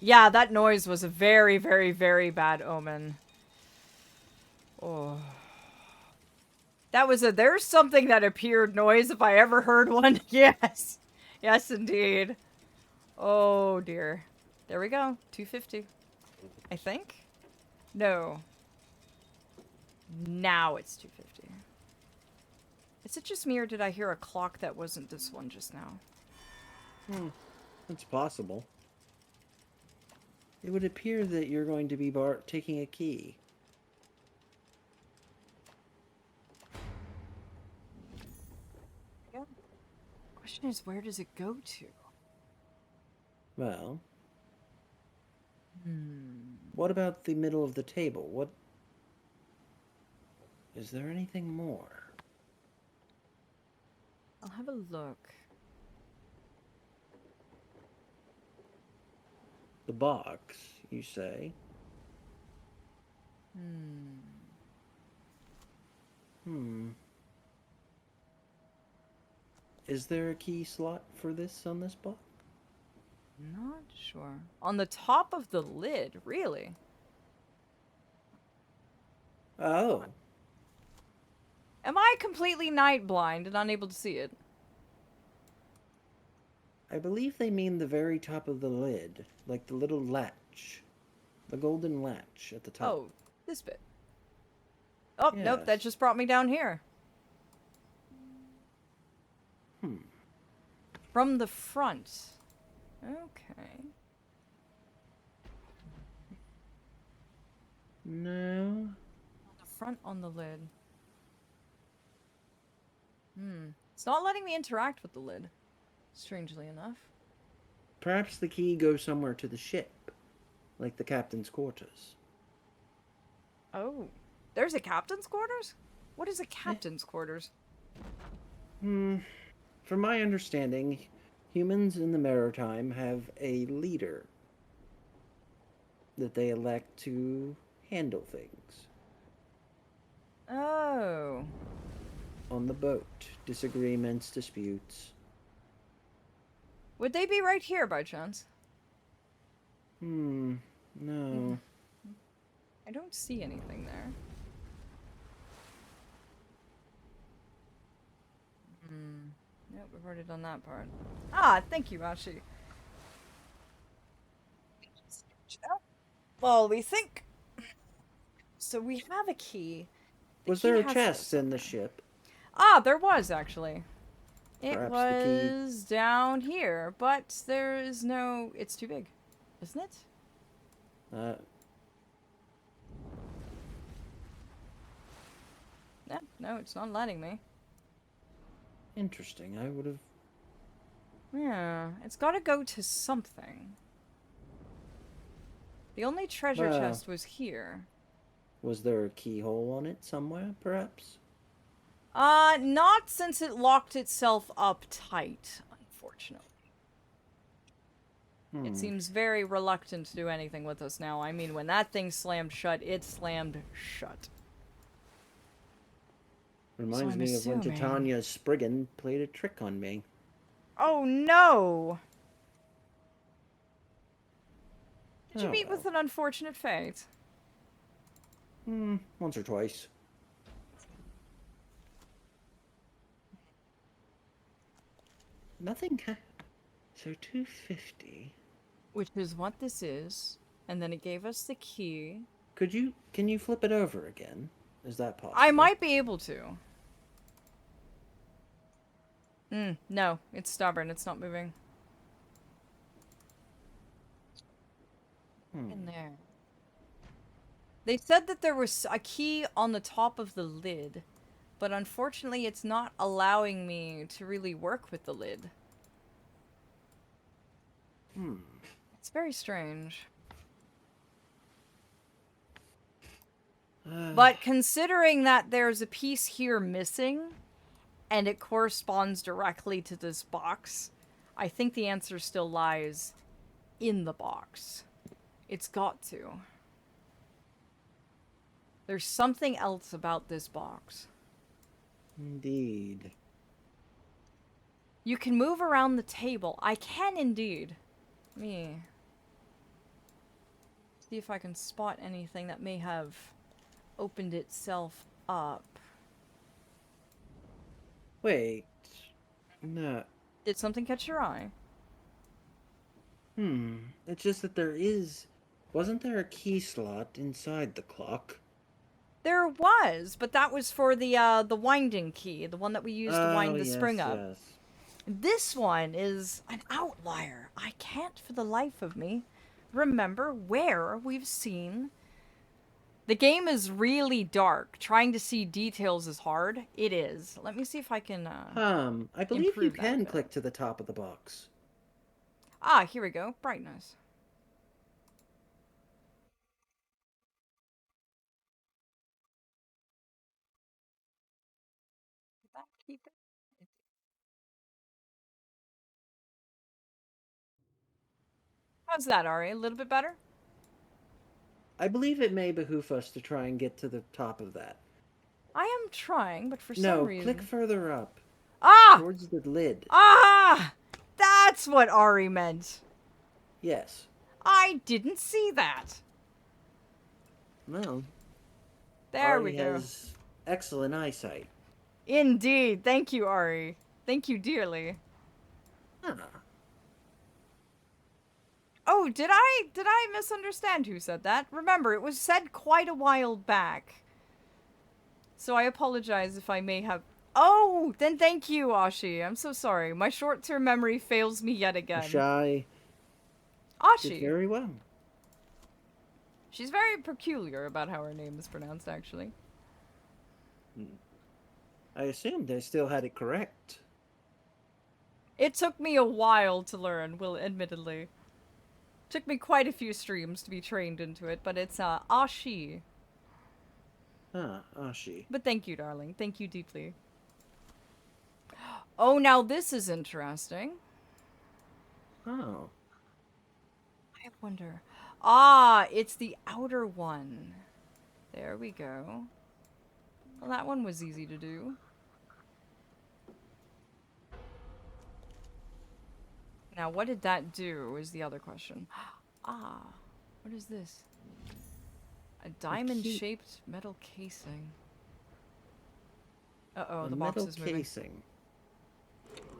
Yeah, that noise was a very, very, very bad omen. Oh. That was a "there's something that appeared" noise if I ever heard one. Yes. Yes, indeed. Oh, dear. There we go. 250. I think? No. Now it's 250. Is it just me, or did I hear a clock that wasn't this one just now? It's possible. It would appear that you're going to be taking a key. Yeah. Question is, where does it go to? Well... What about the middle of the table? What... Is there anything more? I'll have a look. The box, you say? Is there a key slot for this on this box? Not sure. On the top of the lid, really? Oh. Am I completely night blind and unable to see it? I believe they mean the very top of the lid. Like the little latch. The golden latch at the top. Oh, this bit. Oh, nope, that Yes. just brought me down here. From the front. Okay. No. The front on the lid. It's not letting me interact with the lid. Strangely enough. Perhaps the key goes somewhere to the ship. Like the captain's quarters. Oh. There's a captain's quarters? What is a captain's quarters? From my understanding, humans in the maritime have a leader that they elect to handle things. Oh. On the boat. Disagreements, disputes. Would they be right here by chance? No. I don't see anything there. Nope, we've already done that part. Ah, thank you, Ashi. Well, we think. So we have a key. The Was key there a has to go chest in the somewhere. ship? Ah, there was actually. It Perhaps the key. was down here, but there is no. It's too big, isn't it? Uh, Yeah, no, it's not letting me. Interesting. I would have. Yeah, it's got to go to something. The only treasure Well, chest was here. Was there a keyhole on it somewhere, perhaps? Not since it locked itself up tight, unfortunately. It seems very reluctant to do anything with us now. I mean, when that thing slammed shut, it slammed shut. Reminds I'm me of when assuming- Titania's Spriggan played a trick on me. Oh no! Did you Oh, meet with well. an unfortunate fate? Once or twice. Nothing. So 250. Which is what this is. And then it gave us the key. Can you flip it over again? Is that possible? I might be able to. No, it's stubborn. It's not moving. In there. They said that there was a key on the top of the lid, but unfortunately it's not allowing me to really work with the lid. It's very strange. But considering that there's a piece here missing, and it corresponds directly to this box, I think the answer still lies in the box. It's got to. There's something else about this box. Indeed. You can move around the table. I can indeed. Let me see if I can spot anything that may have opened itself up. Wait. No. Did something catch your eye? It's just that wasn't there a key slot inside the clock? There was, but that was for the winding key, the one that we used to wind the spring up. Yes. This one is an outlier. I can't for the life of me remember where we've seen. The game is really dark. Trying to see details is hard. It is. Let me see if I can I believe you improve that a can bit. click to the top of the box. Ah, here we go. Brightness. Did that keep it? How's that, Ari? A little bit better? I believe it may behoove us to try and get to the top of that. I am trying, but for some No, reason... click further up. Ah! Towards the lid. Ah! That's what Ari meant. Yes. I didn't see that. Well, There Ari we go. has excellent eyesight. Indeed. Thank you, Ari. Thank you dearly. Huh. Oh, did I misunderstand who said that? Remember, it was said quite a while back. So I apologize if I may have... Oh, then thank you, Ashi. I'm so sorry. My short-term memory fails me yet again. Shy did Ashi. very well. She's very peculiar about how her name is pronounced, actually. I assumed I still had it correct. It took me a while to learn, admittedly. Took me quite a few streams to be trained into it, but it's Ashi. Ah, Ashi. But thank you, darling. Thank you deeply. Oh, now this is interesting. Oh. I wonder. Ah, it's the outer one. There we go. Well, that one was easy to do. Now, what did that do is the other question. Ah, what is this? A diamond-shaped metal casing. Uh-oh, the box metal is moving. casing.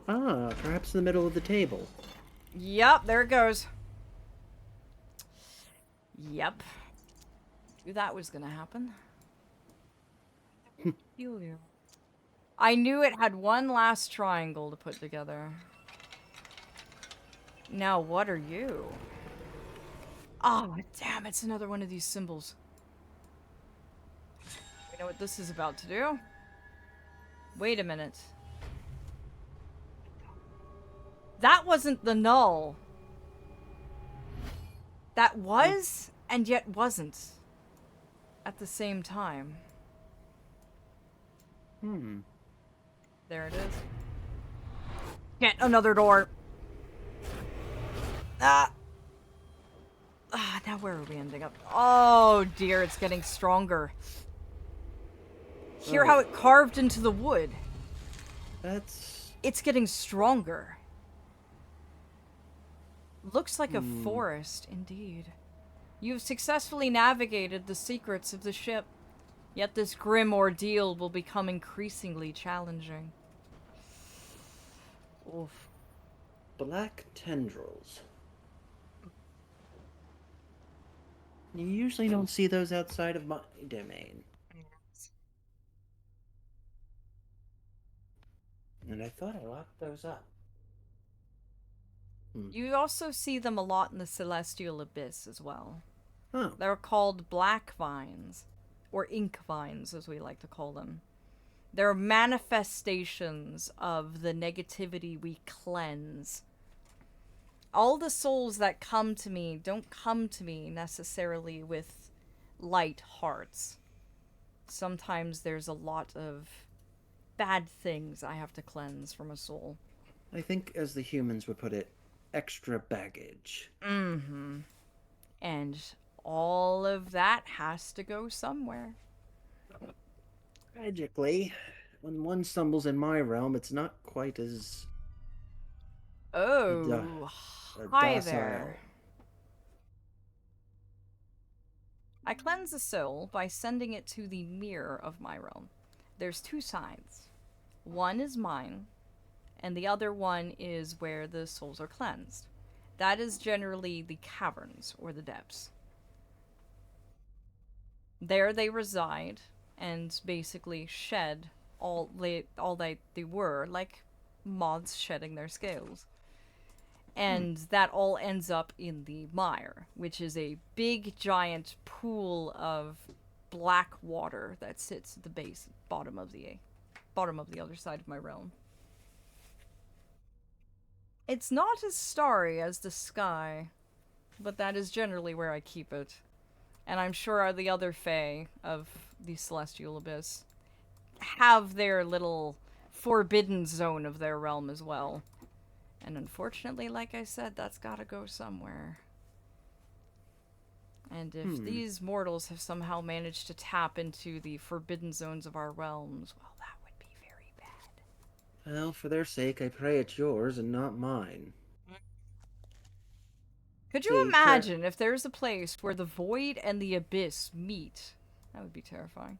Ah, perhaps in the middle of the table. Yep, there it goes. Yep. Knew that was gonna happen. Peculiar. I knew it had one last triangle to put together. Now, what are you? Oh, damn, it's another one of these symbols. We know what this is about to do. Wait a minute. That wasn't the null. That was, and yet wasn't. At the same time. There it is. Get another door. Ah. Now where are we ending up? Oh dear, it's getting stronger. Hear how it carved into the wood. That's... It's getting stronger. Looks like a forest, indeed. You've successfully navigated the secrets of the ship, yet this grim ordeal will become increasingly challenging. Oof. black tendrils. You usually don't see those outside of my domain. And I thought I locked those up. You also see them a lot in the celestial abyss as well. Oh. They're called black vines, or ink vines as we like to call them. They're manifestations of the negativity we cleanse. All the souls that come to me don't come to me necessarily with light hearts. Sometimes there's a lot of bad things I have to cleanse from a soul. I think, as the humans would put it, extra baggage. Mm-hmm. And all of that has to go somewhere. Tragically, when one stumbles in my realm, it's not quite as... Oh, hi there. I cleanse a soul by sending it to the mirror of my realm. There's two sides. One is mine, and the other one is where the souls are cleansed. That is generally the caverns, or the depths. There they reside, and basically shed all that they were, like moths shedding their scales. And that all ends up in the mire, which is a big, giant pool of black water that sits at the bottom of the other side of my realm. It's not as starry as the sky, but that is generally where I keep it. And I'm sure the other fae of the Celestial Abyss have their little forbidden zone of their realm as well. And unfortunately, like I said, that's gotta go somewhere. And if these mortals have somehow managed to tap into the forbidden zones of our realms, well, that would be very bad. Well, for their sake, I pray it's yours and not mine. Could you imagine if there's a place where the void and the abyss meet? That would be terrifying.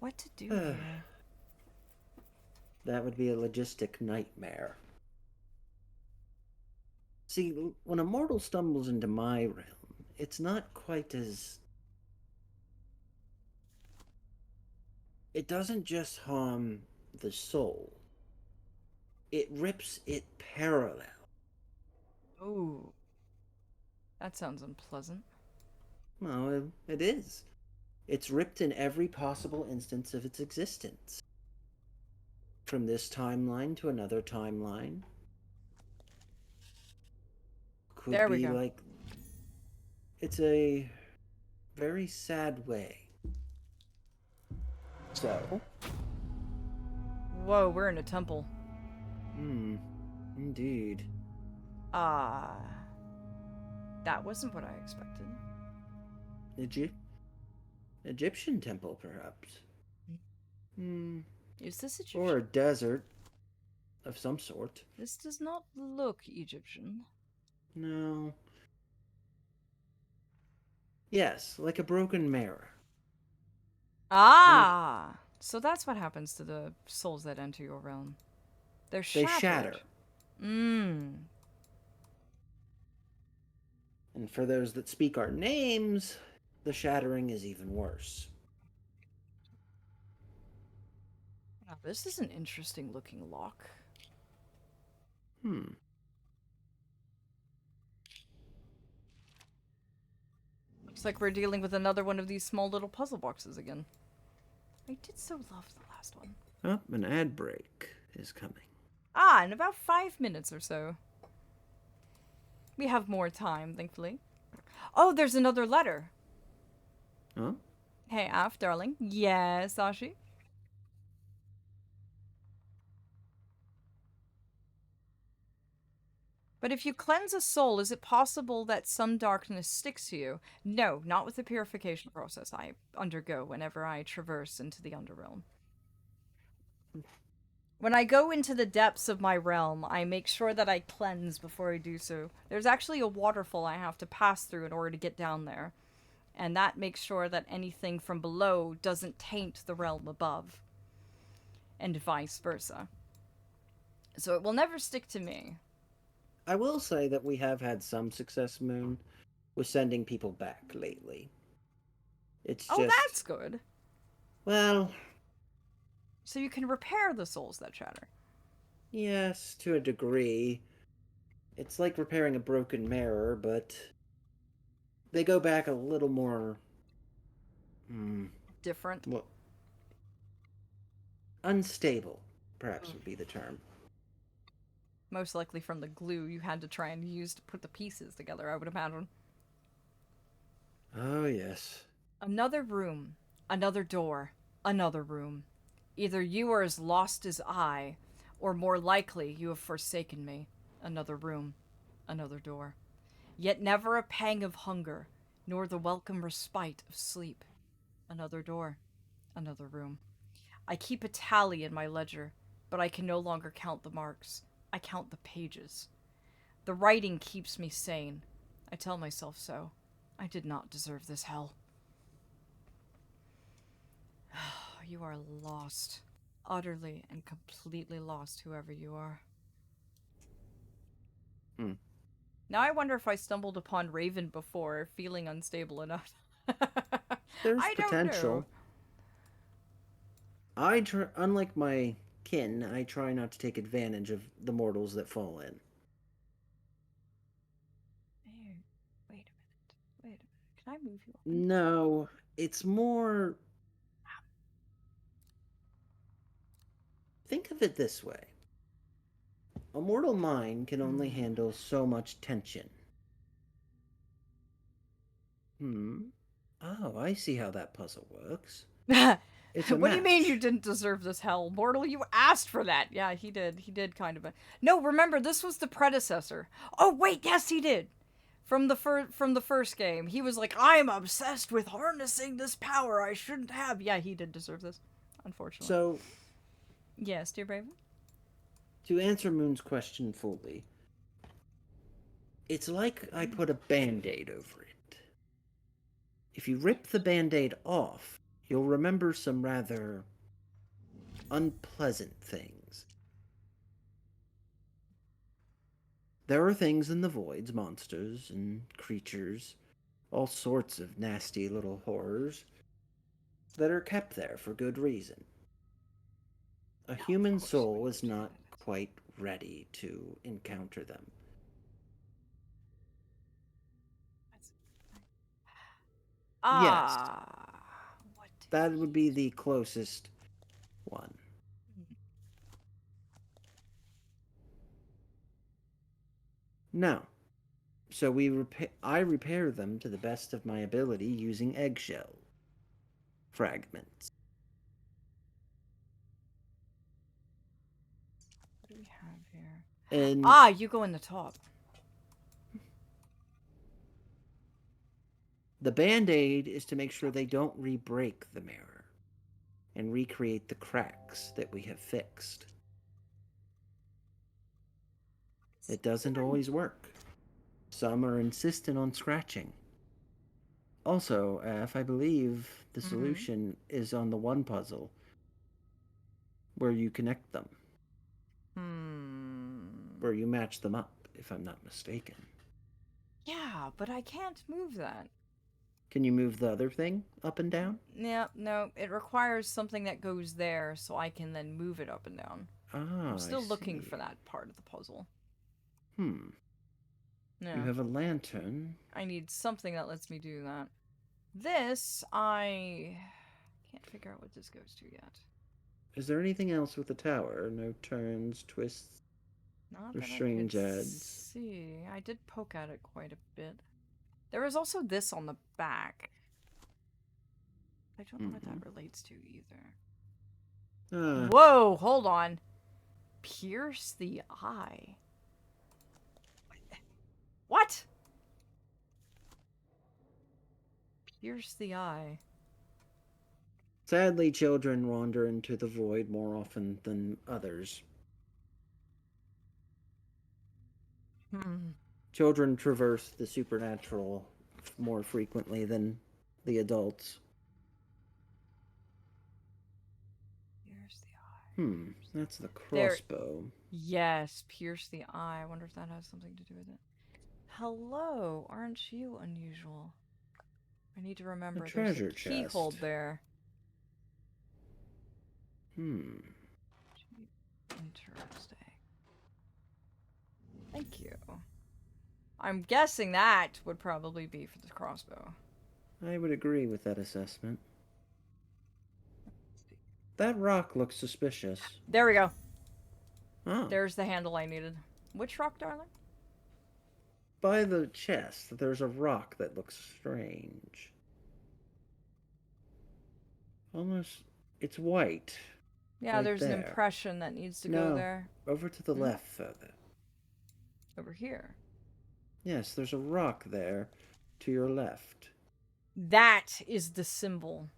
What to do here? That would be a logistic nightmare. See, when a mortal stumbles into my realm, it's not quite as... It doesn't just harm the soul. It rips it parallel. Ooh. That sounds unpleasant. Well, it is. It's ripped in every possible instance of its existence. From this timeline to another timeline. Could There we be go. like... It's a very sad way. So... Whoa, we're in a temple. Indeed. That wasn't what I expected. Egyptian temple, perhaps. Is this Egyptian? Or a desert of some sort. This does not look Egyptian. No. Yes, like a broken mirror. Ah! So that's what happens to the souls that enter your realm. They're shattered. They shatter. And for those that speak our names, the shattering is even worse. Now, this is an interesting looking lock. Hmm. Looks like we're dealing with another one of these small little puzzle boxes again. I did so love the last one. Oh, an ad break is coming. Ah, in about 5 minutes or so. We have more time, thankfully. Oh, there's another letter. Huh? Hey, Af, darling. Yes, Ashi? But if you cleanse a soul, is it possible that some darkness sticks to you? No, not with the purification process I undergo whenever I traverse into the Underrealm. When I go into the depths of my realm, I make sure that I cleanse before I do so. There's actually a waterfall I have to pass through in order to get down there. And that makes sure that anything from below doesn't taint the realm above. And vice versa. So it will never stick to me. I will say that we have had some success, Moon, with sending people back lately. It's Oh, just, that's good. well, So you can repair the souls that shatter. yes, to a degree. It's like repairing a broken mirror, but they go back a little more. Different. Well, unstable, perhaps would be the term. Most likely from the glue you had to try and use to put the pieces together, I would imagine. Oh, yes. Another room. Another door. Another room. Either you are as lost as I, or more likely you have forsaken me. Another room. Another door. Yet never a pang of hunger, nor the welcome respite of sleep. Another door. Another room. I keep a tally in my ledger, but I can no longer count the marks. I count the pages. The writing keeps me sane. I tell myself so. I did not deserve this hell. You are lost. Utterly and completely lost, whoever you are. Hmm. Now I wonder if I stumbled upon Raven before, feeling unstable enough. There's I don't know. potential. Unlike my kin, I try not to take advantage of the mortals that fall in. Hey, wait a minute. Wait a minute. Can I move you up? No, it's more. Think of it this way: a mortal mind can only handle so much tension. Oh, I see how that puzzle works. It's a What do you mean you match. didn't deserve this hell? Mortal, you asked for that. Yeah, he did. He did kind of. No, remember, this was the predecessor. Oh, wait, yes, he did. From the first game, he was like, "I am obsessed with harnessing this power I shouldn't have." Yeah, he did deserve this, unfortunately. So, Yes, dear Braven. to answer Moon's question fully, it's like I put a band aid over it. If you rip the band aid off, you'll remember some rather unpleasant things. There are things in the voids, monsters and creatures, all sorts of nasty little horrors, that are kept there for good reason. A human soul is not quite ready to encounter them. Yes, Ah, what? that would be the closest one. Now, so I repair them to the best of my ability using eggshell fragments. What do we have here? And Ah, you go in the top. the band-aid is to make sure they don't re-break the mirror and recreate the cracks that we have fixed. It doesn't always work. Some are insistent on scratching. Also, if I believe the solution is on the one puzzle where you connect them, where you match them up, if I'm not mistaken. Yeah, but I can't move that. Can you move the other thing up and down? Yeah, no, it requires something that goes there so I can then move it up and down. Ah, I'm still I looking see. for that part of the puzzle. Hmm. You Yeah, have a lantern. I need something that lets me do that. This, I can't figure out what this goes to yet. Is there anything else with the tower? No turns, twists, Not or that I could strange adds? see. I did poke at it quite a bit. There was also this on the back. I don't know what that relates to either. Ah, Whoa, hold on. Pierce the eye. What? Pierce the eye. sadly, children wander into the void more often than others. Hmm. Children traverse the supernatural more frequently than the adults. Pierce the eye. That's the There. crossbow. Yes, pierce the eye. I wonder if that has something to do with it. Hello, aren't you unusual? I need to A remember there's a treasure keyhole chest. there. Interesting. Thank you. I'm guessing that would probably be for the crossbow. I would agree with that assessment. That rock looks suspicious. There we go. Oh. There's the handle I needed. Which rock, darling? By the chest, there's a rock that looks strange. Almost. It's white. Yeah, Right there's an there. impression that needs to No, go there. over to the left further. Over here. Yes, there's a rock there to your left. That is the symbol.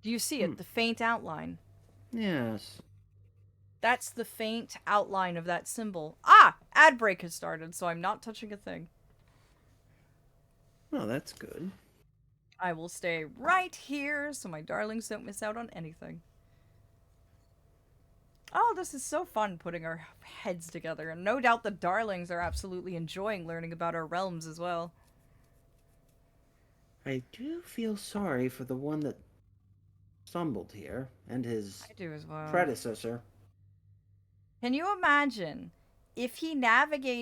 Do you see it? The faint outline. Yes. That's the faint outline of that symbol. Ah! Ad break has started, so I'm not touching a thing. Oh, that's good. I will stay right here so my darlings don't miss out on anything. Oh, this is so fun putting our heads together, and no doubt the darlings are absolutely enjoying learning about our realms as well. I do feel sorry for the one that stumbled here and his I do as well. predecessor. Can you imagine if he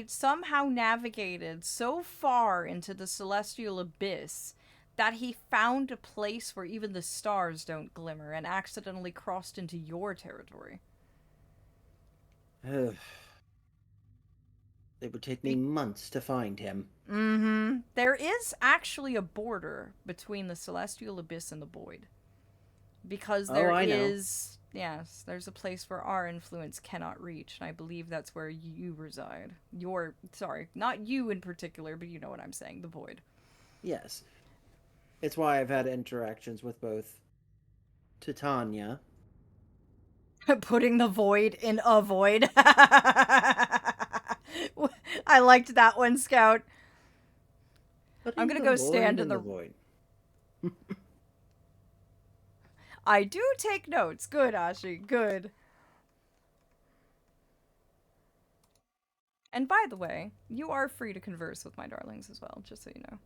somehow navigated so far into the celestial abyss that he found a place where even the stars don't glimmer and accidentally crossed into your territory? Ugh. It would take me months to find him. Mm-hmm. There is actually a border between the celestial abyss and the void. Because there is... Yes, there's a place where our influence cannot reach, and I believe that's where you reside. Sorry, not you in particular, but you know what I'm saying, the void. Yes. It's why I've had interactions with both Titania. Putting the void in a void. I liked that one, Scout. I'm gonna go stand in the void. I do take notes. Good, Ashi. Good. And by the way, you are free to converse with my darlings as well, just so you know.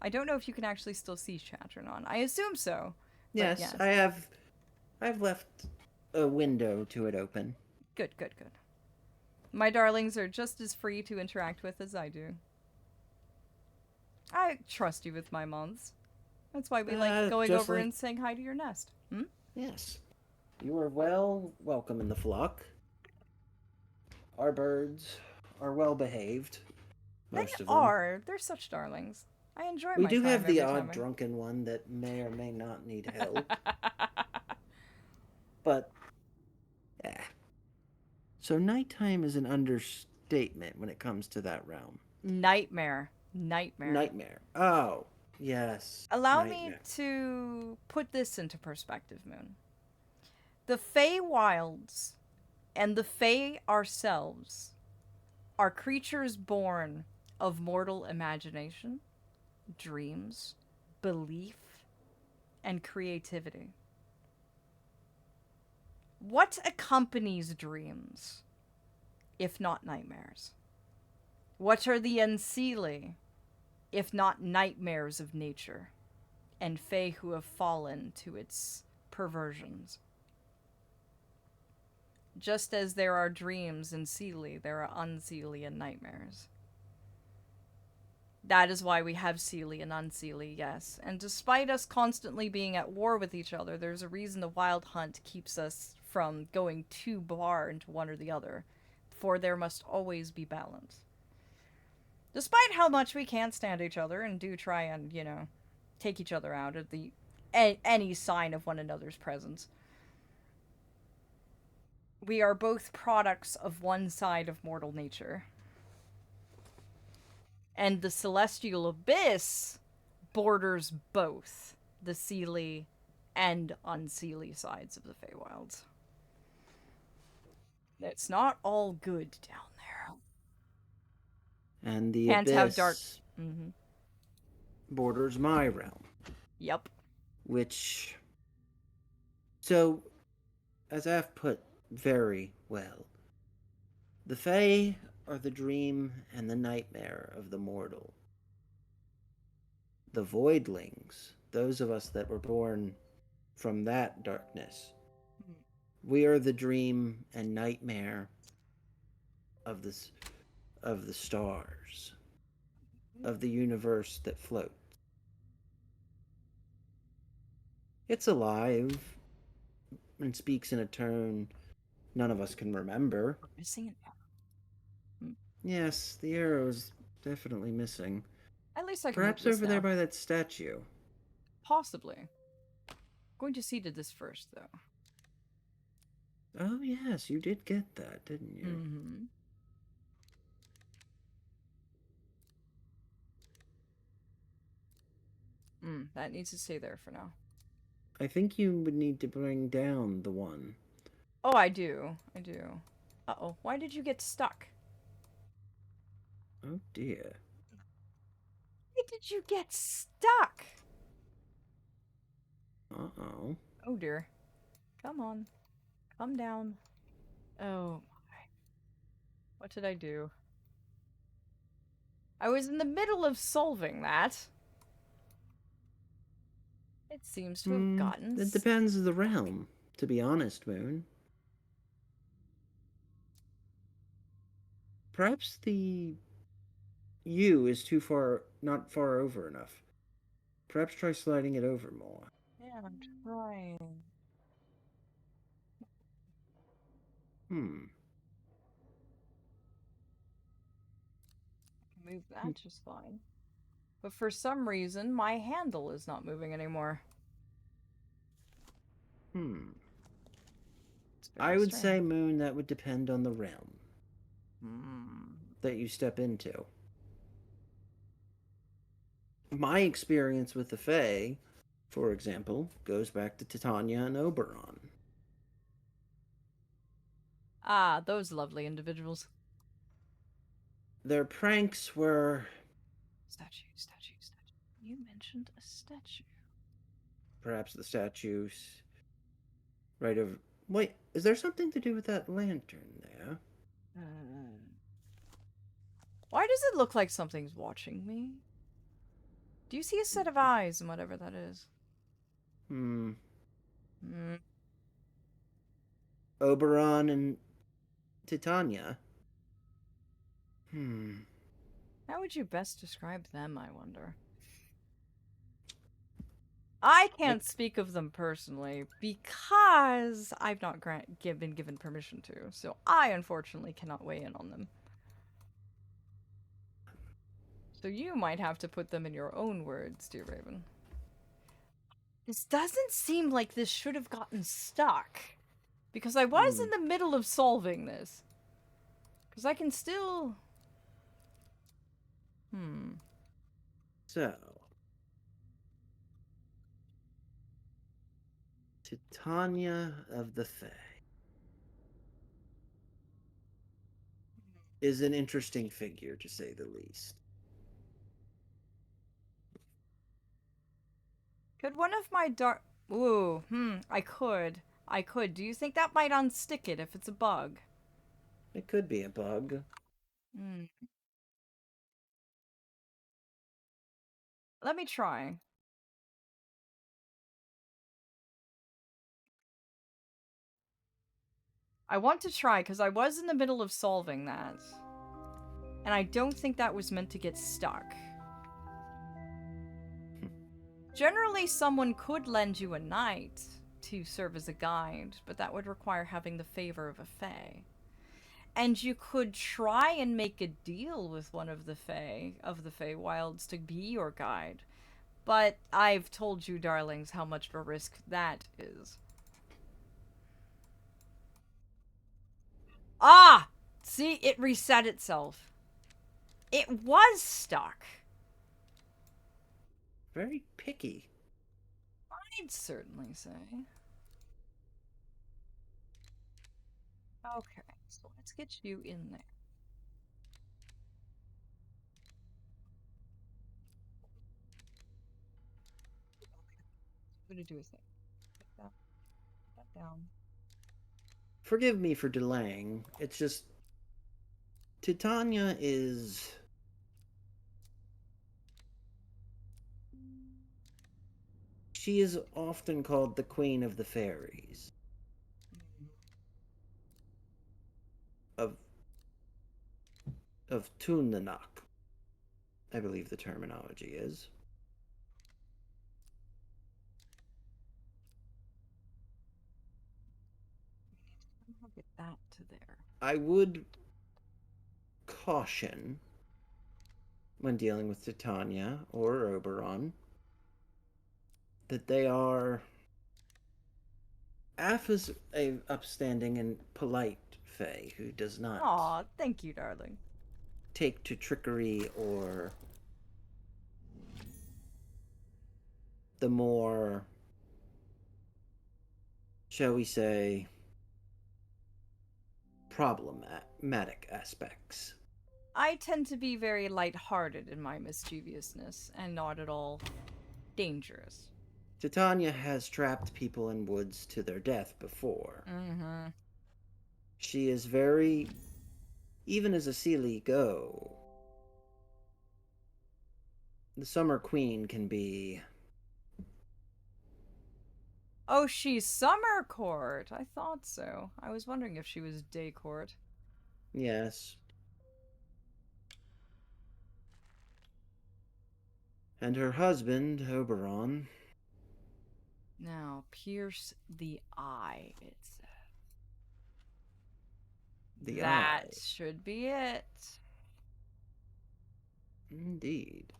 I don't know if you can actually still see chat or not. I assume so. Yes, yes. I've left a window to it open. Good. My darlings are just as free to interact with as I do. I trust you with my moths. That's why we like going over and saying hi to your nest. Hmm? Yes. You are welcome in the flock. Our birds are well behaved. Most of them are. They're such darlings. I enjoy we my do time have the every odd time drunken one that may or may not need help. But, yeah. So nighttime is an understatement when it comes to that realm. Nightmare. Oh, yes. Allow me to put this into perspective, Moon. The Feywilds and the Fey ourselves are creatures born of mortal imagination, dreams, belief, and creativity. What accompanies dreams, if not nightmares? What are the unseelie, if not nightmares of nature, and fae who have fallen to its perversions? Just as there are dreams in Seelie, there are unseelie and nightmares. That is why we have Seelie and unseelie, yes. And despite us constantly being at war with each other, there's a reason the Wild Hunt keeps us from going too far into one or the other. For there must always be balance. Despite how much we can't stand each other and do try and, take each other out at any sign of one another's presence. We are both products of one side of mortal nature. And the celestial abyss borders both the Seelie and unseelie sides of the Feywilds. It's not all good down there. And the Can't have dark. abyss Mm-hmm. borders my realm, Yep. which. So, as I've put very well, the Fae are the dream and the nightmare of the mortal. The voidlings, those of us that were born from that darkness, we are the dream and nightmare of the stars, of the universe that floats. It's alive and speaks in a tone none of us can remember. Missing an arrow. Yes, the arrow is definitely missing. At least I can Perhaps move this over there now. by that statue. Possibly. Going to see to this first, though. Oh, yes, you did get that, didn't you? Mm-hmm. That needs to stay there for now. I think you would need to bring down the one. Oh, I do. I do. Uh-oh. Why did you get stuck? Oh, dear. Why did you get stuck? Uh-oh. Oh, dear. Come on. Come down. Oh, my. What did I do? I was in the middle of solving that. It seems to have gotten It depends on the realm, to be honest, Moon. Perhaps the U is too far, not far over enough. Perhaps try sliding it over more. Yeah, I'm trying. Move that just fine. But for some reason, my handle is not moving anymore. I would say, Moon, that would depend on the realm that you step into. My experience with the Fae, for example, goes back to Titania and Oberon. Ah, those lovely individuals. Their pranks were Statue. You mentioned a statue. perhaps the statues right over. Wait, is there something to do with that lantern there? Why does it look like something's watching me? Do you see a set of eyes and whatever that is? Oberon and Titania. How would you best describe them, I wonder? I can't speak of them personally because I've not been given permission to, so I unfortunately cannot weigh in on them. So you might have to put them in your own words, dear Raven. This doesn't seem like this should have gotten stuck. Because I was in the middle of solving this. Because I can still... So, Titania of the Fae is an interesting figure, to say the least. Could one of my dark... Ooh, I could. Do you think that might unstick it if it's a bug? It could be a bug. Let me try. I want to try because I was in the middle of solving that. And I don't think that was meant to get stuck. Generally, someone could lend you a knight to serve as a guide, but that would require having the favor of a fae. And you could try and make a deal with one of the Feywilds to be your guide. But I've told you, darlings, how much of a risk that is. Ah! See, it reset itself. It was stuck. Very picky. I'd certainly say. Okay, so let's get you in there. I'm gonna do a thing. Put that down. Forgive me for delaying. It's just Titania is she is often called the Queen of the Fairies. Of Tunnanak, I believe the terminology is. I'll get that to there. I would caution when dealing with Titania or Oberon that they are Aph is a upstanding and polite fae who does not Aw, thank you, darling. take to trickery or the more, shall we say, problematic aspects. I tend to be very light-hearted in my mischievousness and not at all dangerous. Titania has trapped people in woods to their death before. Mm-hmm. She is very, even as a Seelie go, the Summer Queen can be. Oh, she's summer court. I thought so. I was wondering if she was day court. Yes. And her husband, Oberon. Now, pierce the eye, it says. That Eye. should be it. Indeed.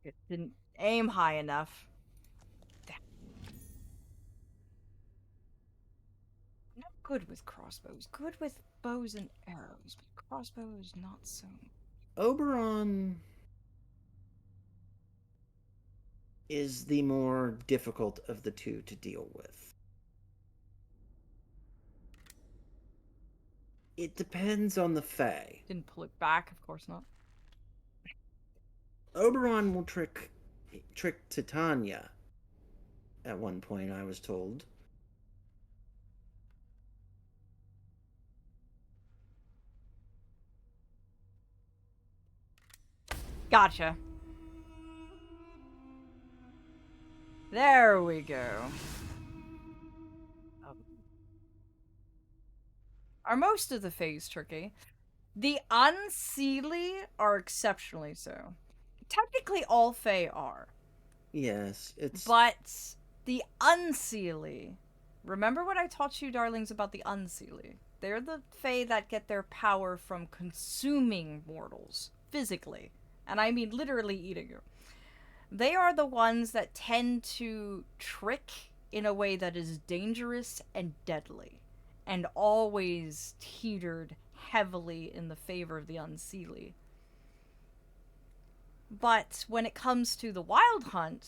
It didn't aim high enough. Not good with crossbows. Good with bows and arrows, but crossbows not so. Oberon is the more difficult of the two to deal with. It depends on the Fae. Didn't pull it back, of course not. Oberon will trick Titania. At one point, I was told. Gotcha. There we go. Are most of the Faes tricky? The Unseelie are exceptionally so. Technically, all Fae are. Yes, it's. But the Unseelie. Remember what I taught you, darlings, about the Unseelie? They're the Fae that get their power from consuming mortals, physically. And I mean literally eating you. They are the ones that tend to trick in a way that is dangerous and deadly, and always teetered heavily in the favor of the Unseelie. But when it comes to the Wild Hunt,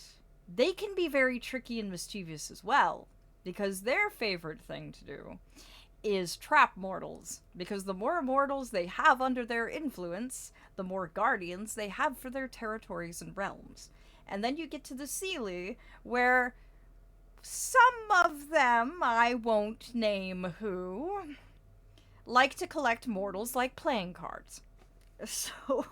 they can be very tricky and mischievous as well, because their favorite thing to do is trap mortals, because the more mortals they have under their influence, the more guardians they have for their territories and realms. And then you get to the Seelie, where some of them, I won't name who, like to collect mortals like playing cards. So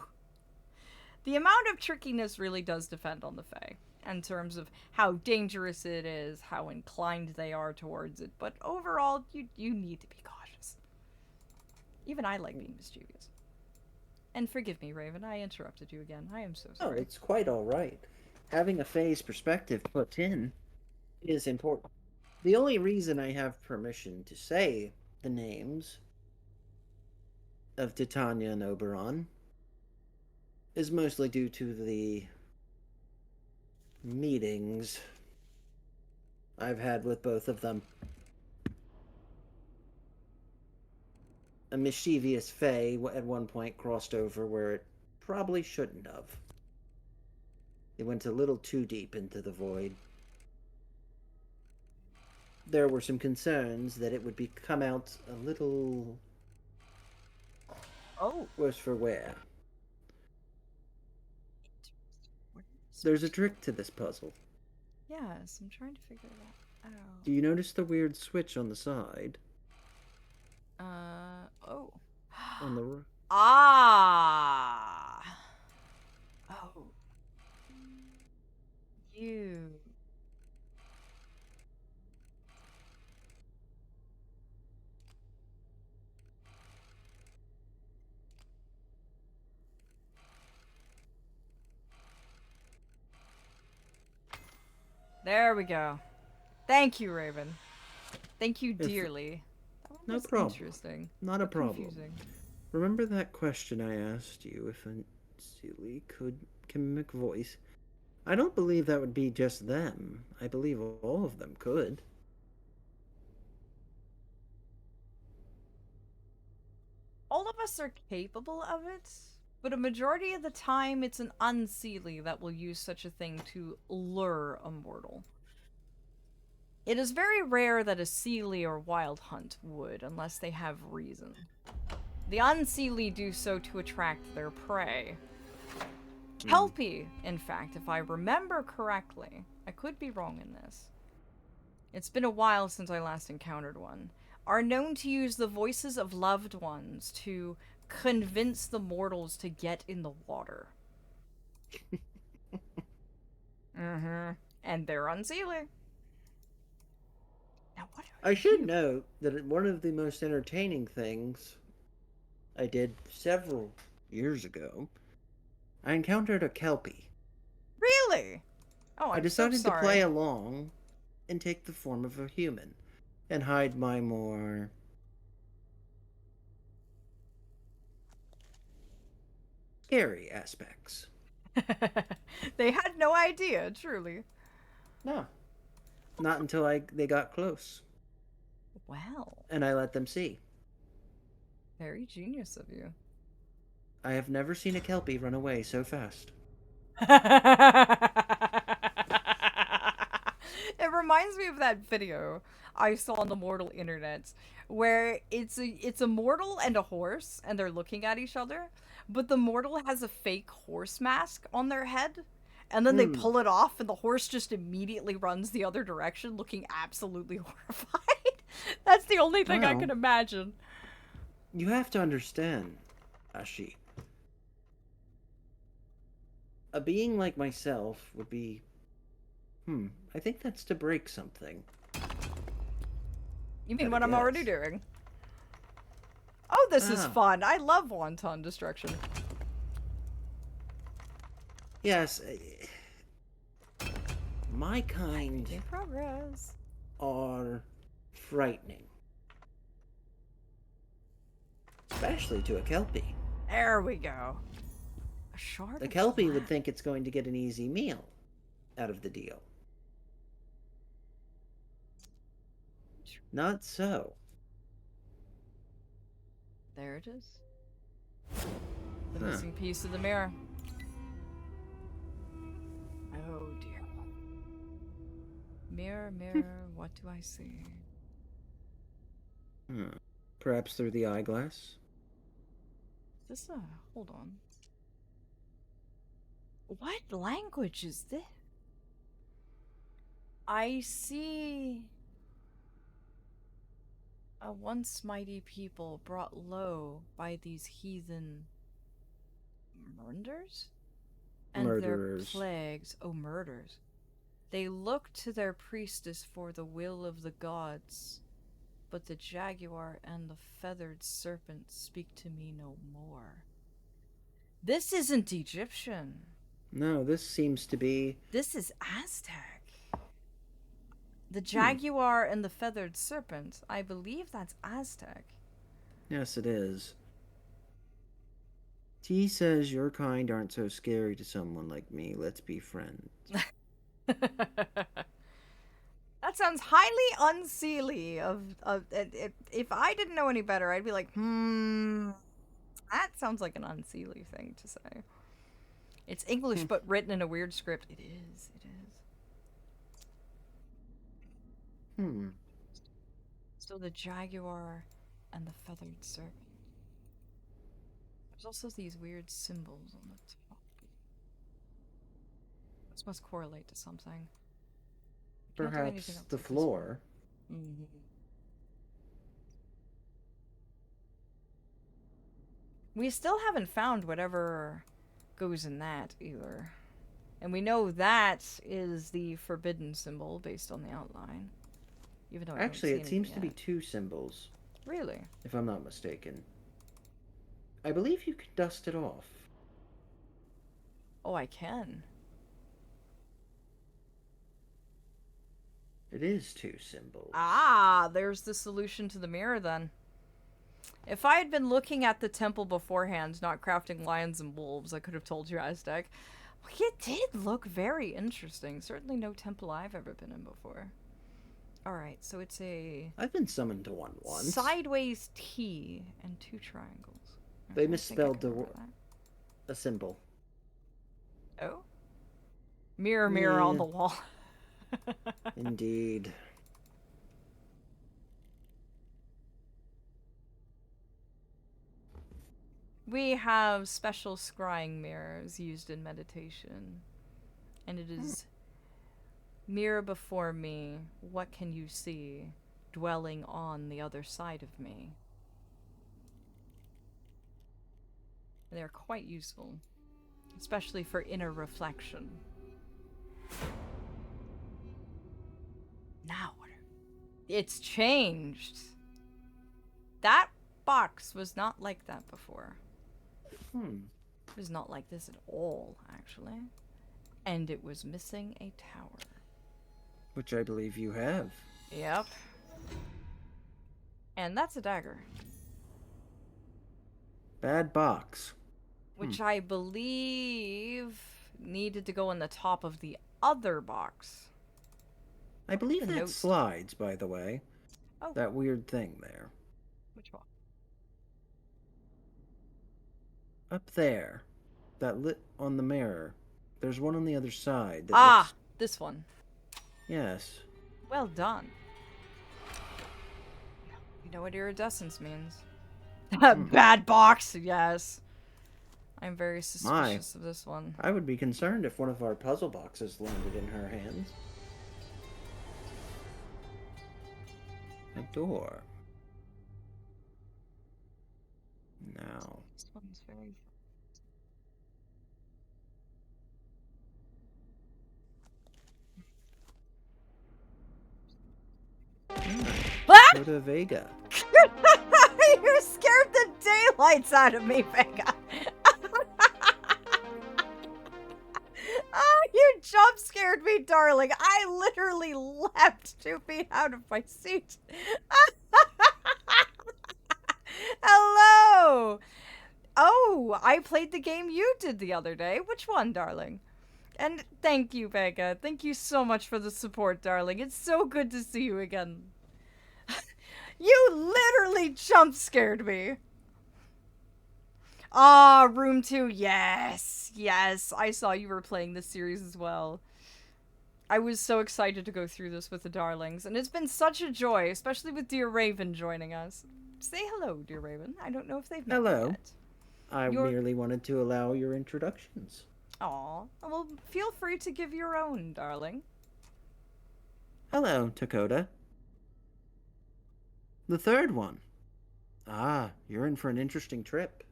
The amount of trickiness really does depend on the Fae, in terms of how dangerous it is, how inclined they are towards it. But overall, you need to be cautious. Even I like being mischievous. And forgive me, Raven, I interrupted you again. I am so Oh, sorry. it's quite all right. Having a Fae's perspective put in is important. The only reason I have permission to say the names of Titania and Oberon is mostly due to the meetings I've had with both of them. A mischievous Fae at one point crossed over where it probably shouldn't have. It went a little too deep into the void. There were some concerns that it would come out a little Oh. worse for wear. There's a trick to this puzzle. Yes, I'm trying to figure that out. Do you notice the weird switch on the side? Oh. On the Ah. Oh. You. There we go. Thank you, Raven. Thank you dearly. That No was problem. interesting. Not a But problem. confusing. Remember that question I asked you if a Seelie can mimic voice? I don't believe that would be just them. I believe all of them could. All of us are capable of it, but a majority of the time it's an unseelie that will use such a thing to lure a mortal. It is very rare that a seelie or wild hunt would, unless they have reason. The unseelie do so to attract their prey. Kelpie, in fact, if I remember correctly, I could be wrong in this. It's been a while since I last encountered one, are known to use the voices of loved ones to convince the mortals to get in the water. And they're unseelie. Now, what are I should you? note that one of the most entertaining things I did several years ago, I encountered a Kelpie. Really? Oh, I I'm so decided to play sorry. along and take the form of a human and hide my more scary aspects. They had no idea, truly. No, not until they got close Wow. and I let them see. Very genius of you. I have never seen a Kelpie run away so fast. It reminds me of that video I saw on the mortal internet where it's a mortal and a horse and they're looking at each other, but the mortal has a fake horse mask on their head and then they Hmm. pull it off and the horse just immediately runs the other direction looking absolutely horrified. That's the only thing I Well, can imagine. you have to understand, Ashi. A being like myself would be. I think that's to break something. You mean Gotta what I'm already guess. doing? Oh, this is Ah. fun. I love wonton destruction. Yes. My kind Making progress. are frightening. Especially to a Kelpie. There we go. A shard The of Kelpie would glass. think it's going to get an easy meal out of the deal. Not so. There it is. The Huh. missing piece of the mirror. Oh dear. Mirror, mirror, what do I see? Perhaps through the eyeglass? Is this a... hold on. What language is this? I see... a once mighty people brought low by these heathen... murderers? And Murderers. their plagues, oh murders. They look to their priestess for the will of the gods, but the jaguar and the feathered serpent speak to me no more. This isn't Egyptian. No, this seems to be... This is Aztec. The jaguar and the feathered serpent, I believe that's Aztec. Yes, it is. T says your kind aren't so scary to someone like me. Let's be friends. That sounds highly unseelie. If I didn't know any better, I'd be like, that sounds like an unseelie thing to say. It's English, but written in a weird script. It is. It is. So the jaguar and the feathered serpent. There's also these weird symbols on the top. This must correlate to something. Perhaps the floor. Mm-hmm. We still haven't found whatever goes in that either. And we know that is the forbidden symbol based on the outline. Even though Actually, it seems to be two symbols. Really? If I'm not mistaken. I believe you can dust it off. Oh, I can. It is two symbols. Ah, there's the solution to the mirror then. If I had been looking at the temple beforehand, not crafting lions and wolves, I could have told you Aztec. It did look very interesting. Certainly no temple I've ever been in before. Alright, so it's a... I've been summoned to one once. sideways T and two triangles. They misspelled a symbol. Oh? Mirror, mirror on Yeah. the wall. Indeed. We have special scrying mirrors used in meditation. And it is... Mirror before me, what can you see, dwelling on the other side of me? They're quite useful, especially for inner reflection. Now what? It's changed. That box was not like that before. It was not like this at all, actually. And it was missing a tower. Which I believe you have. Yep. And that's a dagger. Bad box. Which I believe needed to go on the top of the other box. I believe The that notes. slides, by the way. Oh. That weird thing there. Which one? Up there. That lit on the mirror. There's one on the other side. That Ah! looks... This one. Yes. Well done. You know what iridescence means. Bad box, yes. I'm very suspicious of this one. I would be concerned if one of our puzzle boxes landed in her hands. A door. Now. This one's very... Ah! Go to Vega. You scared the daylights out of me, Vega. Oh, you jump scared me, darling. I literally leapt 2 feet out of my seat. Hello. Oh, I played the game you did the other day. Which one, darling? And thank you, Vega. Thank you so much for the support, darling. It's so good to see you again. You literally jump scared me. Ah, Room 2. Yes. Yes. I saw you were playing this series as well. I was so excited to go through this with the darlings, and it's been such a joy, especially with Dear Raven joining us. Say hello, Dear Raven. I don't know if they've met you Hello. yet. I merely wanted to allow your introductions. Aw. Well, feel free to give your own, darling. Hello, Dakota. The third one. Ah, you're in for an interesting trip.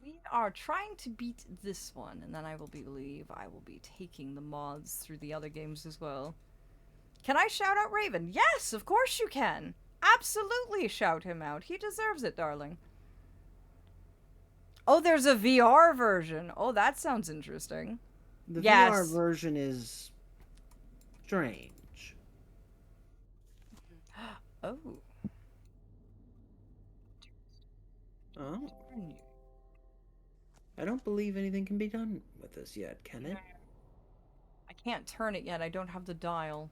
We are trying to beat this one, and then I will believe I will be taking the mods through the other games as well. Can I shout out Raven? Yes, of course you can. Absolutely shout him out. He deserves it, darling. Oh, there's a VR version. Oh, that sounds interesting. The Yes. VR version is strange. Oh. Oh. I don't believe anything can be done with this yet, can it? I can't turn it yet. I don't have the dial.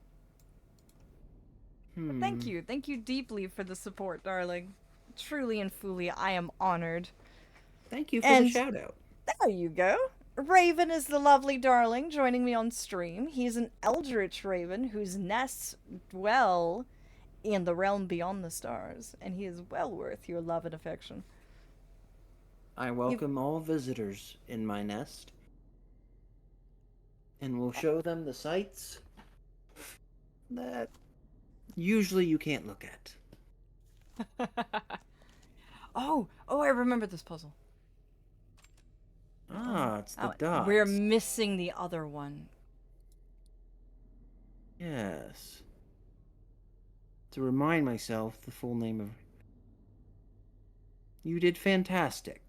But Hmm. thank you. Thank you deeply for the support, darling. Truly and fully, I am honored. Thank you for And- the shout out. There you go. Raven is the lovely darling joining me on stream. He's an eldritch raven whose nests dwell in the realm beyond the stars, and he is well worth your love and affection. I welcome all visitors in my nest, and will show them the sights that usually you can't look at. Oh, I remember this puzzle. Ah, it's the Oh, dots. we're missing the other one. Yes. To remind myself the full name of... You did fantastic.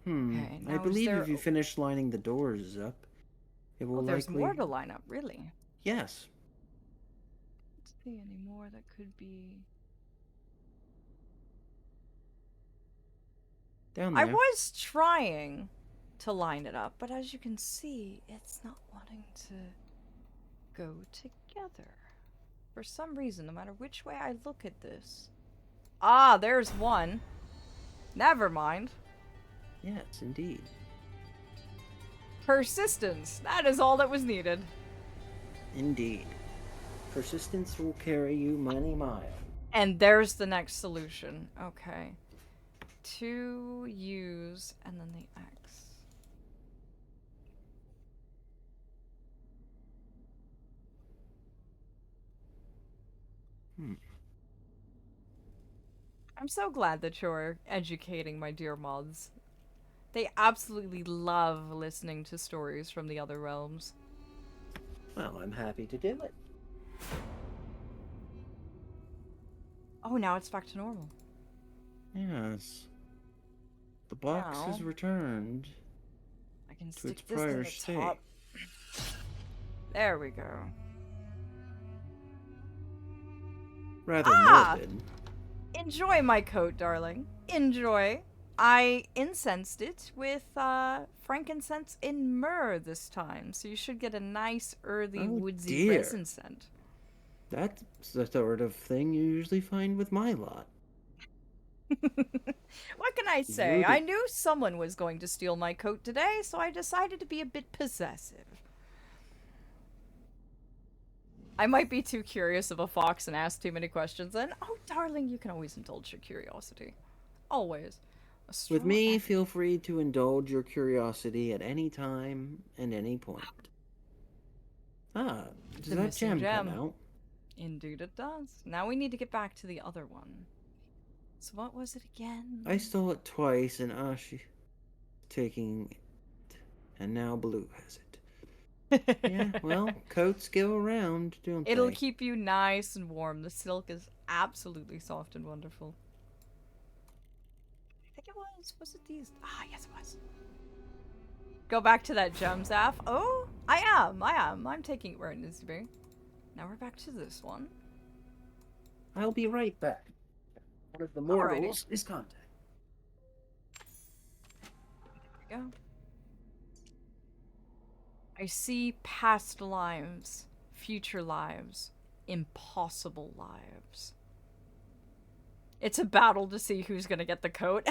Okay, I now is believe there- if you finish lining the doors up, it will Oh, there's likely... more to line up, really. Yes. Let's see any more that could be. Down I there. was trying to line it up, but as you can see, it's not wanting to go together. For some reason, no matter which way I look at this. Ah, there's one. Never mind. Yes, indeed. Persistence. That is all that was needed. Indeed. Persistence will carry you many miles. And there's the next solution. Okay. 2 U's and then the X. I'm so glad that you're educating my dear mods. They absolutely love listening to stories from the other realms. Well, I'm happy to do it. Oh, now it's back to normal. Yes. The box is Now- returned. I can its stick this prior in the state. top. There we go. Rather Ah! morbid. Enjoy my coat, darling. Enjoy. I incensed it with frankincense and myrrh this time, so you should get a nice earthy Oh, woodsy dear. resin scent. That's the sort of thing you usually find with my lot. What can I say? I Ruby. knew someone was going to steal my coat today, so I decided to be a bit possessive. I might be too curious of a fox and ask too many questions, and oh, darling, you can always indulge your curiosity. Always. A With straw me, egg- feel free to indulge your curiosity at any time and any point. Ah, does The that missing gem come gem. out? Indeed it does. Now we need to get back to the other one. So what was it again? I stole it twice, and she's taking it. And now Blue has it. Yeah, well, coats go around, don't It'll they? keep you nice and warm. The silk is absolutely soft and wonderful. I think it was. Was it these? Ah, yes, it was. Go back to that gem, Zaf. Oh, I am. I'm taking it where it needs to be. Now we're back to this one. I'll be right back. One of the Alrighty. mortals is contact. There we go. I see past lives, future lives, impossible lives. It's a battle to see who's gonna get the coat.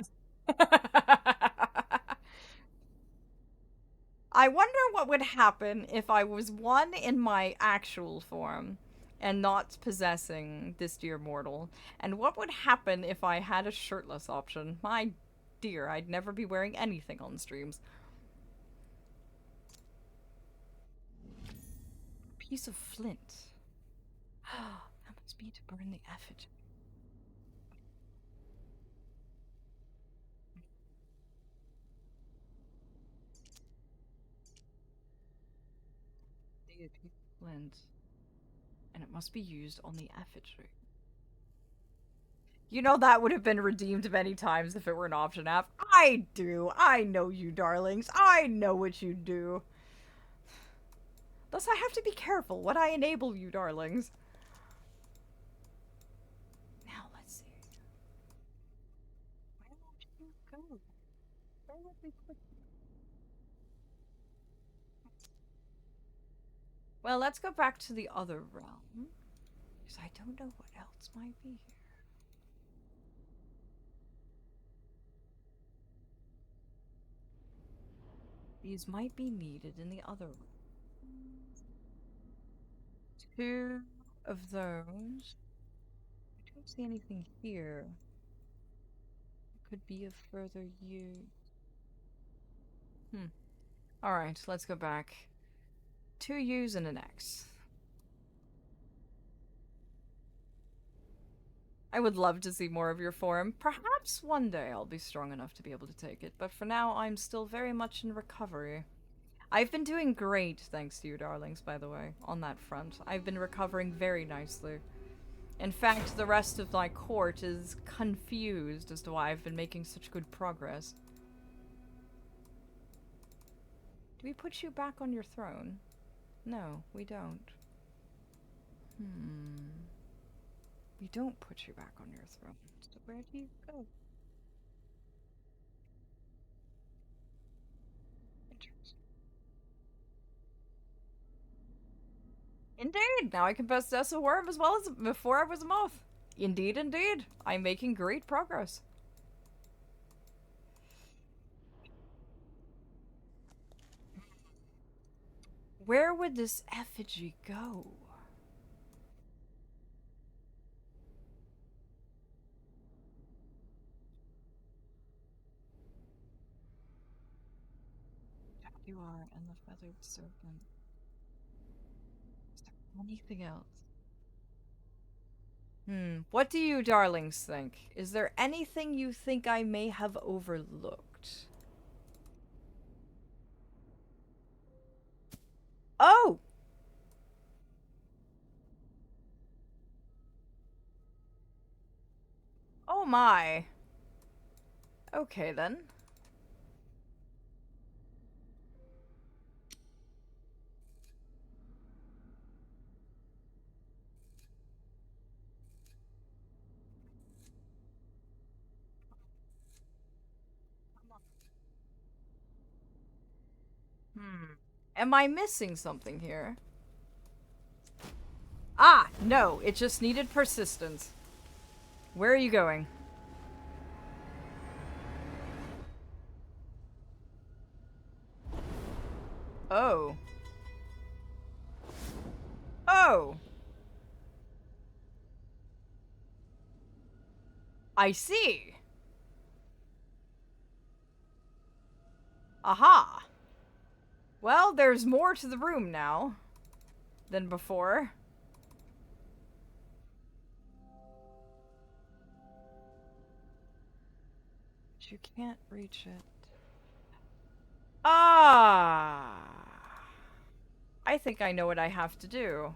I wonder what would happen if I was one in my actual form and not possessing this dear mortal. And what would happen if I had a shirtless option? My dear, I'd never be wearing anything on streams. Piece of flint. That must be to burn the effigy. be a piece of flint. And it must be used on the effigy. You know that would have been redeemed many times if it were an option app. I do. I know you, darlings. I know what you do. Thus, I have to be careful when I enable you, darlings. Now, let's see. Where would you go? Where would we put you? Well, let's go back to the other realm. Because I don't know what else might be here. These might be needed in the other room. 2 of those. I don't see anything here. It could be of further use. Alright, let's go back. 2 U's and an X. I would love to see more of your form. Perhaps one day I'll be strong enough to be able to take it, but for now I'm still very much in recovery. I've been doing great, thanks to you, darlings, by the way, on that front. I've been recovering very nicely. In fact, the rest of my court is confused as to why I've been making such good progress. Do we put you back on your throne? No, we don't. We don't put you back on your throne. So where do you go? Interesting. Indeed! Now I can possess a worm as well as before I was a moth. Indeed, indeed. I'm making great progress. Where would this effigy go? You are, and the feathered serpent. Is there anything else? What do you darlings think? Is there anything you think I may have overlooked? Oh! Oh my. Okay then. Am I missing something here? Ah, no, it just needed persistence. Where are you going? Oh. Oh! I see! Aha! Well, there's more to the room now than before. But you can't reach it. Ah! I think I know what I have to do.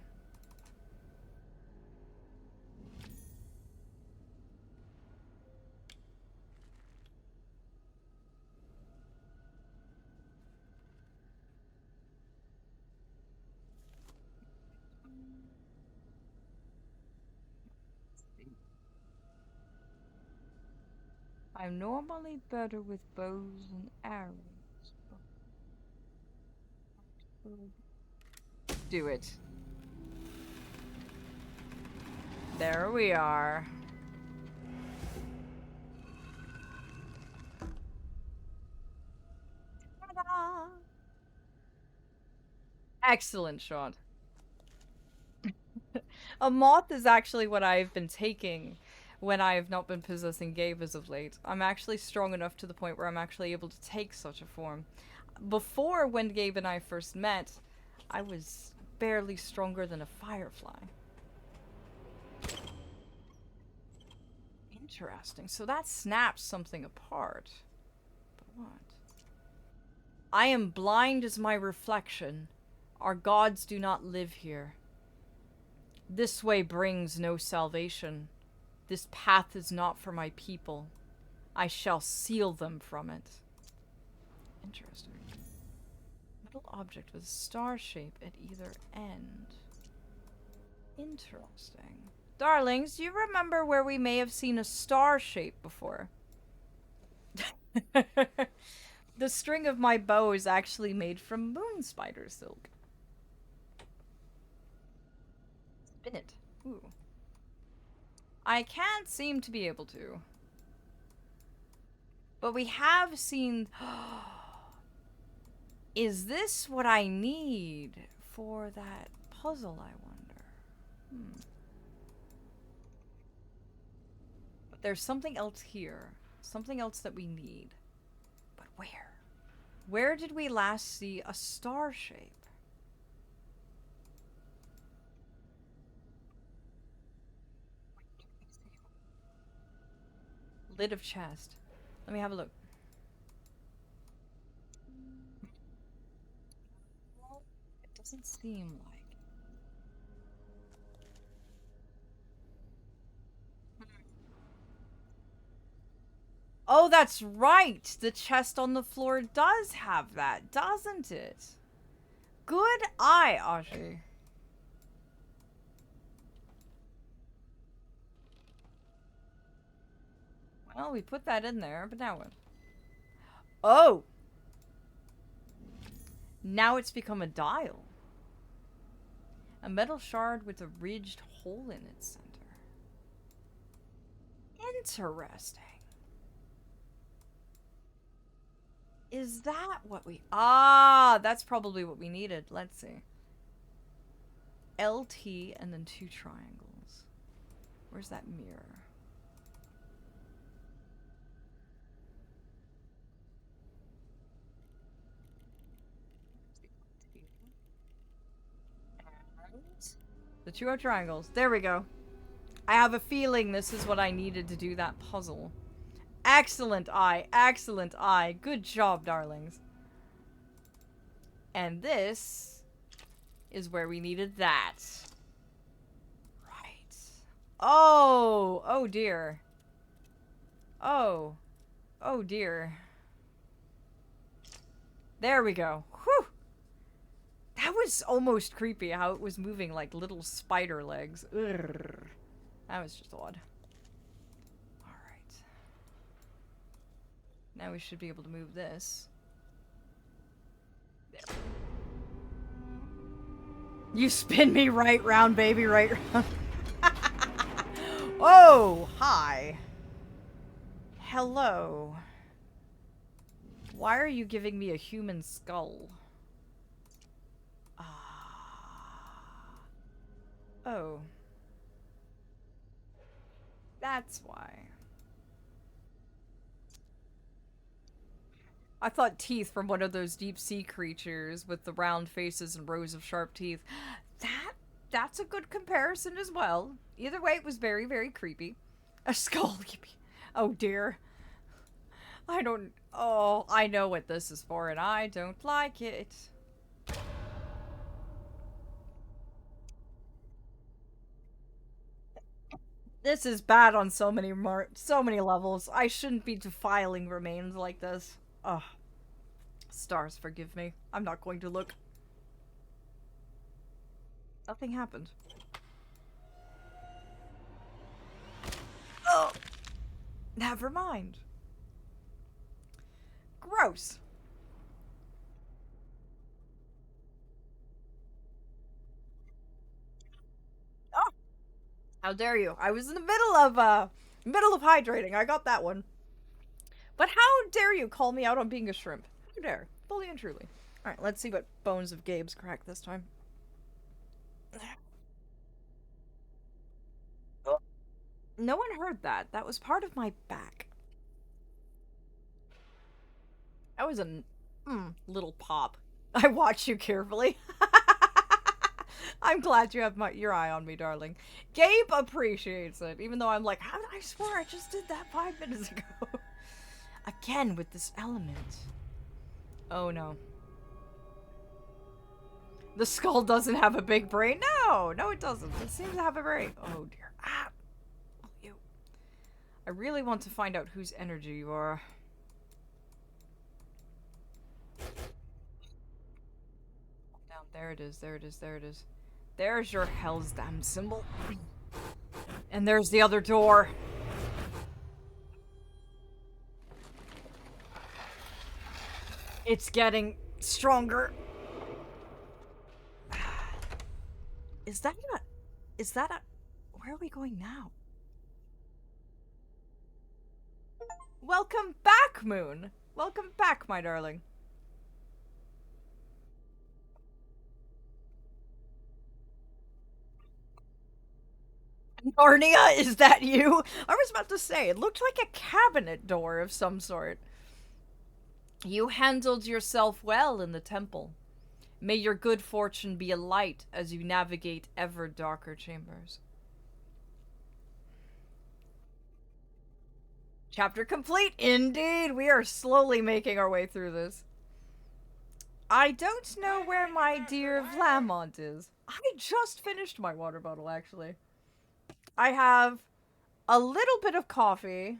I'm normally better with bows and arrows. Do it. There we are. Ta-da! Excellent shot. A moth is actually what I've been taking when I have not been possessing Gabe as of late. I'm actually strong enough to the point where I'm actually able to take such a form. Before, when Gabe and I first met, I was barely stronger than a firefly. Interesting. So that snaps something apart. But what? I am blind as my reflection, Our gods do not live here. This way brings no salvation. This path is not for my people. I shall seal them from it. Interesting. Metal object with a star shape at either end. Interesting. Darlings, do you remember where we may have seen a star shape before? The string of my bow is actually made from moon spider silk. Spin it. Ooh. I can't seem to be able to. But we have seen... Is this what I need for that puzzle, I wonder? But there's something else here. Something else that we need. But where? Where did we last see a star shape? Lid of chest. Let me have a look. Well, it doesn't seem like. Oh, that's right! The chest on the floor does have that, doesn't it? Good eye, Ashi. Well, we put that in there, but now what? Oh! Now it's become a dial. A metal shard with a ridged hole in its center. Interesting. Is that what we... Ah, that's probably what we needed. Let's see. LT and then 2 triangles. Where's that mirror? The 2 triangles. There we go. I have a feeling this is what I needed to do that puzzle. Excellent eye. Excellent eye. Good job, darlings. And this is where we needed that. Right. Oh! Oh dear. Oh. Oh dear. There we go. Whew! That was almost creepy how it was moving like little spider legs. Urgh. That was just odd. Alright. Now we should be able to move this. There. You spin me right round, baby, right round. Oh, hi. Hello. Why are you giving me a human skull? Oh. That's why. I thought teeth from one of those deep sea creatures with the round faces and rows of sharp teeth. That's a good comparison as well. Either way, it was very, very creepy. A skull. Oh dear. Oh, I know what this is for and I don't like it. This is bad on so many levels. I shouldn't be defiling remains like this. Ugh. Stars, forgive me. I'm not going to look. Nothing happened. Oh! Never mind. Gross. Oh! How dare you? I was in the middle of hydrating. I got that one. But how dare you call me out on being a shrimp? How dare? Fully and truly. Alright, let's see what Bones of Gabe's crack this time. Oh. No one heard that. That was part of my back. That was a little pop. I watch you carefully. I'm glad you have your eye on me, darling. Gabe appreciates it, even though I'm like, how did I swear I just did that 5 minutes ago? Again with this element. Oh no. The skull doesn't have a big brain. No, no, it doesn't. It seems to have a brain. Oh dear. Ah, oh, you. I really want to find out whose energy you are. Down there it is. There it is. There it is. There's your hell's damn symbol. And there's the other door. It's getting stronger. Is that a... Where are we going now? Welcome back, Moon! Welcome back, my darling. Narnia, is that you? I was about to say, it looked like a cabinet door of some sort. You handled yourself well in the temple. May your good fortune be a light as you navigate ever darker chambers. Chapter complete, indeed! We are slowly making our way through this. I don't know where my dear Vlamont is. I just finished my water bottle, actually. I have a little bit of coffee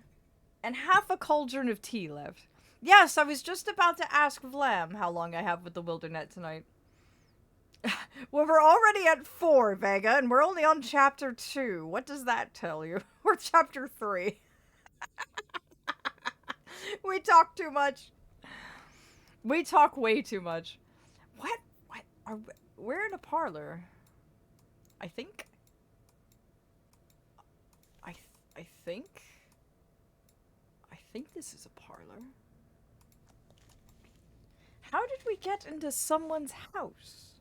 and half a cauldron of tea left. Yes, I was just about to ask Vlam how long I have with the Wildernet tonight. Well, we're already at 4, Vega, and we're only on chapter 2. What does that tell you? We're chapter 3. We talk too much. We talk way too much. What? We're in a parlor. I think. I think this is a parlor. How did we get into someone's house?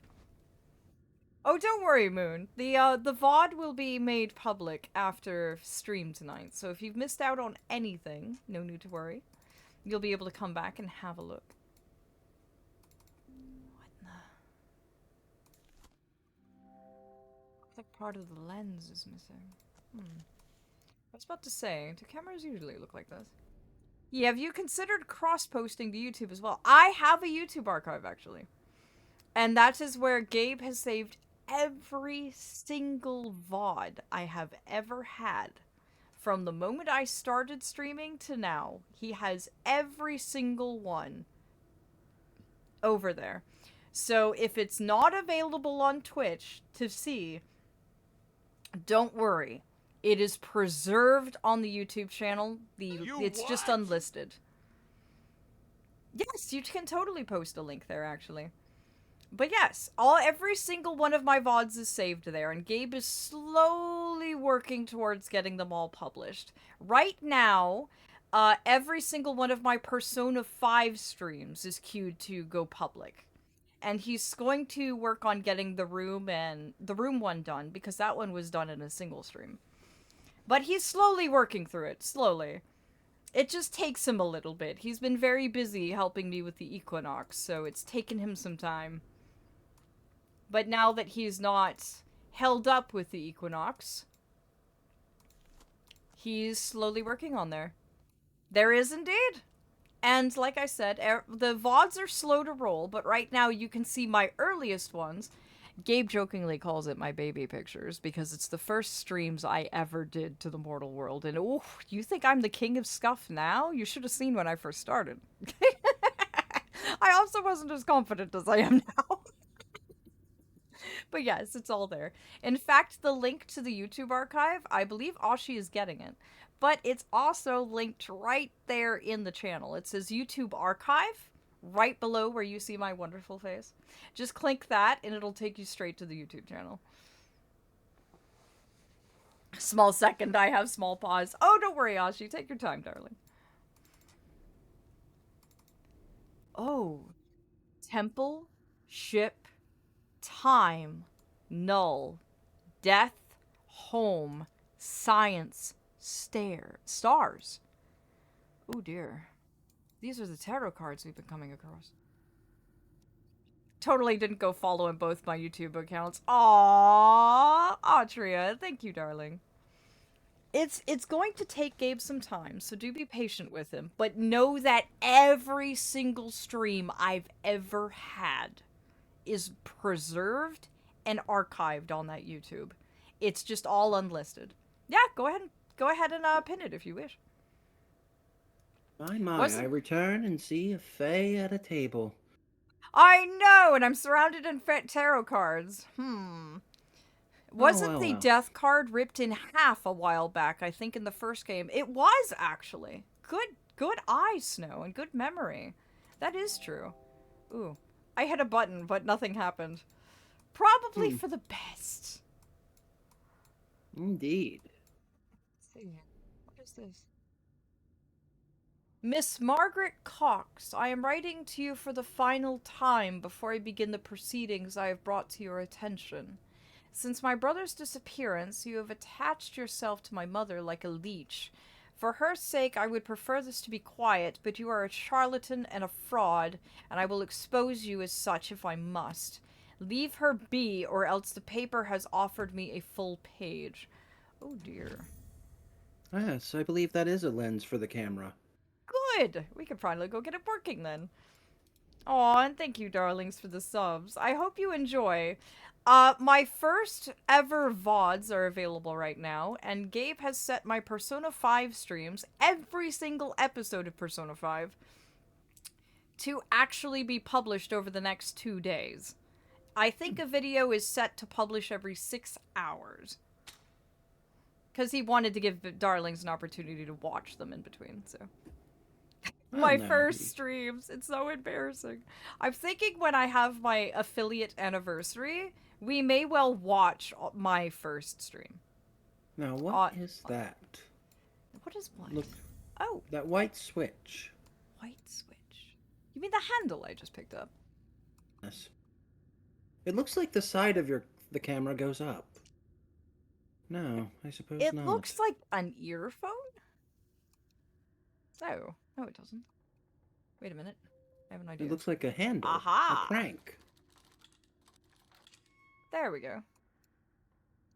Oh, don't worry, Moon. The VOD will be made public after stream tonight, so if you've missed out on anything, no need to worry. You'll be able to come back and have a look. What in the... That part of the lens is missing. I was about to say, do cameras usually look like this? Yeah, have you considered cross-posting to YouTube as well? I have a YouTube archive, actually. And that is where Gabe has saved every single VOD I have ever had. From the moment I started streaming to now, he has every single one over there. So if it's not available on Twitch to see, don't worry. It is preserved on the YouTube channel. It's just unlisted. Yes, you can totally post a link there, actually. But yes, every single one of my VODs is saved there, and Gabe is slowly working towards getting them all published. Right now, every single one of my Persona 5 streams is queued to go public. And he's going to work on getting the room one done, because that one was done in a single stream. But he's slowly working through it, slowly. It just takes him a little bit. He's been very busy helping me with the Equinox, so it's taken him some time. But now that he's not held up with the Equinox, he's slowly working on there. There is indeed. And like I said, the VODs are slow to roll, but right now you can see my earliest ones. Gabe jokingly calls it my baby pictures because it's the first streams I ever did to the mortal world. And oh, you think I'm the king of scuff now? You should have seen when I first started. I also wasn't as confident as I am now. But yes, it's all there. In fact, the link to the YouTube archive, I believe Ashi is getting it. But it's also linked right there in the channel. It says YouTube archive. Right below where you see my wonderful face. Just click that and it'll take you straight to the YouTube channel. Small second, I have small pause. Oh, don't worry, Ashi. Take your time, darling. Oh. Temple, ship, time, null, death, home, science, stars. Oh dear. These are the tarot cards we've been coming across. Totally didn't go following both my YouTube accounts. Aww, Atria, thank you, darling. It's going to take Gabe some time, so do be patient with him. But know that every single stream I've ever had is preserved and archived on that YouTube. It's just all unlisted. Yeah, go ahead and pin it if you wish. My, Was I return and see a fae at a table. I know, and I'm surrounded in tarot cards. Wasn't well, the well. death card ripped in half a while back? I think in the first game. It was actually. Good eye, Snow, and good memory. That is true. Ooh. I hit a button, but nothing happened. Probably for the best. Indeed. Let's see. What is this? Miss Margaret Cox, I am writing to you for the final time before I begin the proceedings I have brought to your attention. Since my brother's disappearance, you have attached yourself to my mother like a leech. For her sake, I would prefer this to be quiet, but you are a charlatan and a fraud, and I will expose you as such if I must. Leave her be, or else the paper has offered me a full page. Oh dear. Yes, I believe that is a lens for the camera. Good! We could probably go get it working then. Aw, and thank you, darlings, for the subs. I hope you enjoy. My first ever VODs are available right now, and Gabe has set my Persona 5 streams, every single episode of Persona 5, to actually be published over the next 2 days. I think a video is set to publish every 6 hours. Because he wanted to give darlings an opportunity to watch them in between, so... My first streams. It's so embarrassing. I'm thinking when I have my affiliate anniversary, we may well watch my first stream. Now, what is that? What is what? Look, oh. that white switch. White switch. You mean the handle I just picked up? Yes. It looks like the side of the camera goes up. No, I suppose not. It looks like an earphone? Oh. No, it doesn't. Wait a minute. I have an idea. It looks like a handle. Aha! A crank. There we go.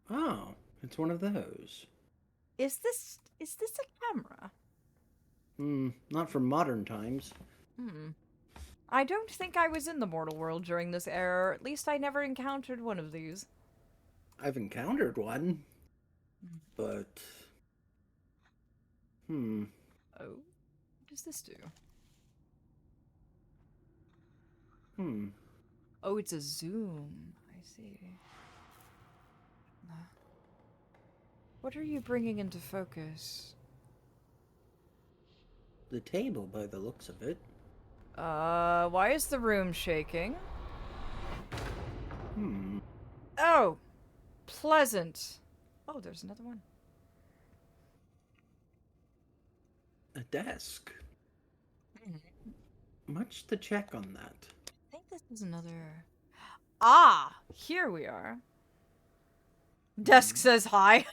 Oh, it's one of those. Is this a camera? Not from modern times. I don't think I was in the mortal world during this era, or at least I never encountered one of these. I've encountered one. But... Oh. What does this do? Oh, it's a zoom. I see. What are you bringing into focus? The table, by the looks of it. Why is the room shaking? Oh! Pleasant. Oh, there's another one. A desk. Much to check on that. I think this is another... Ah! Here we are. Desk says hi.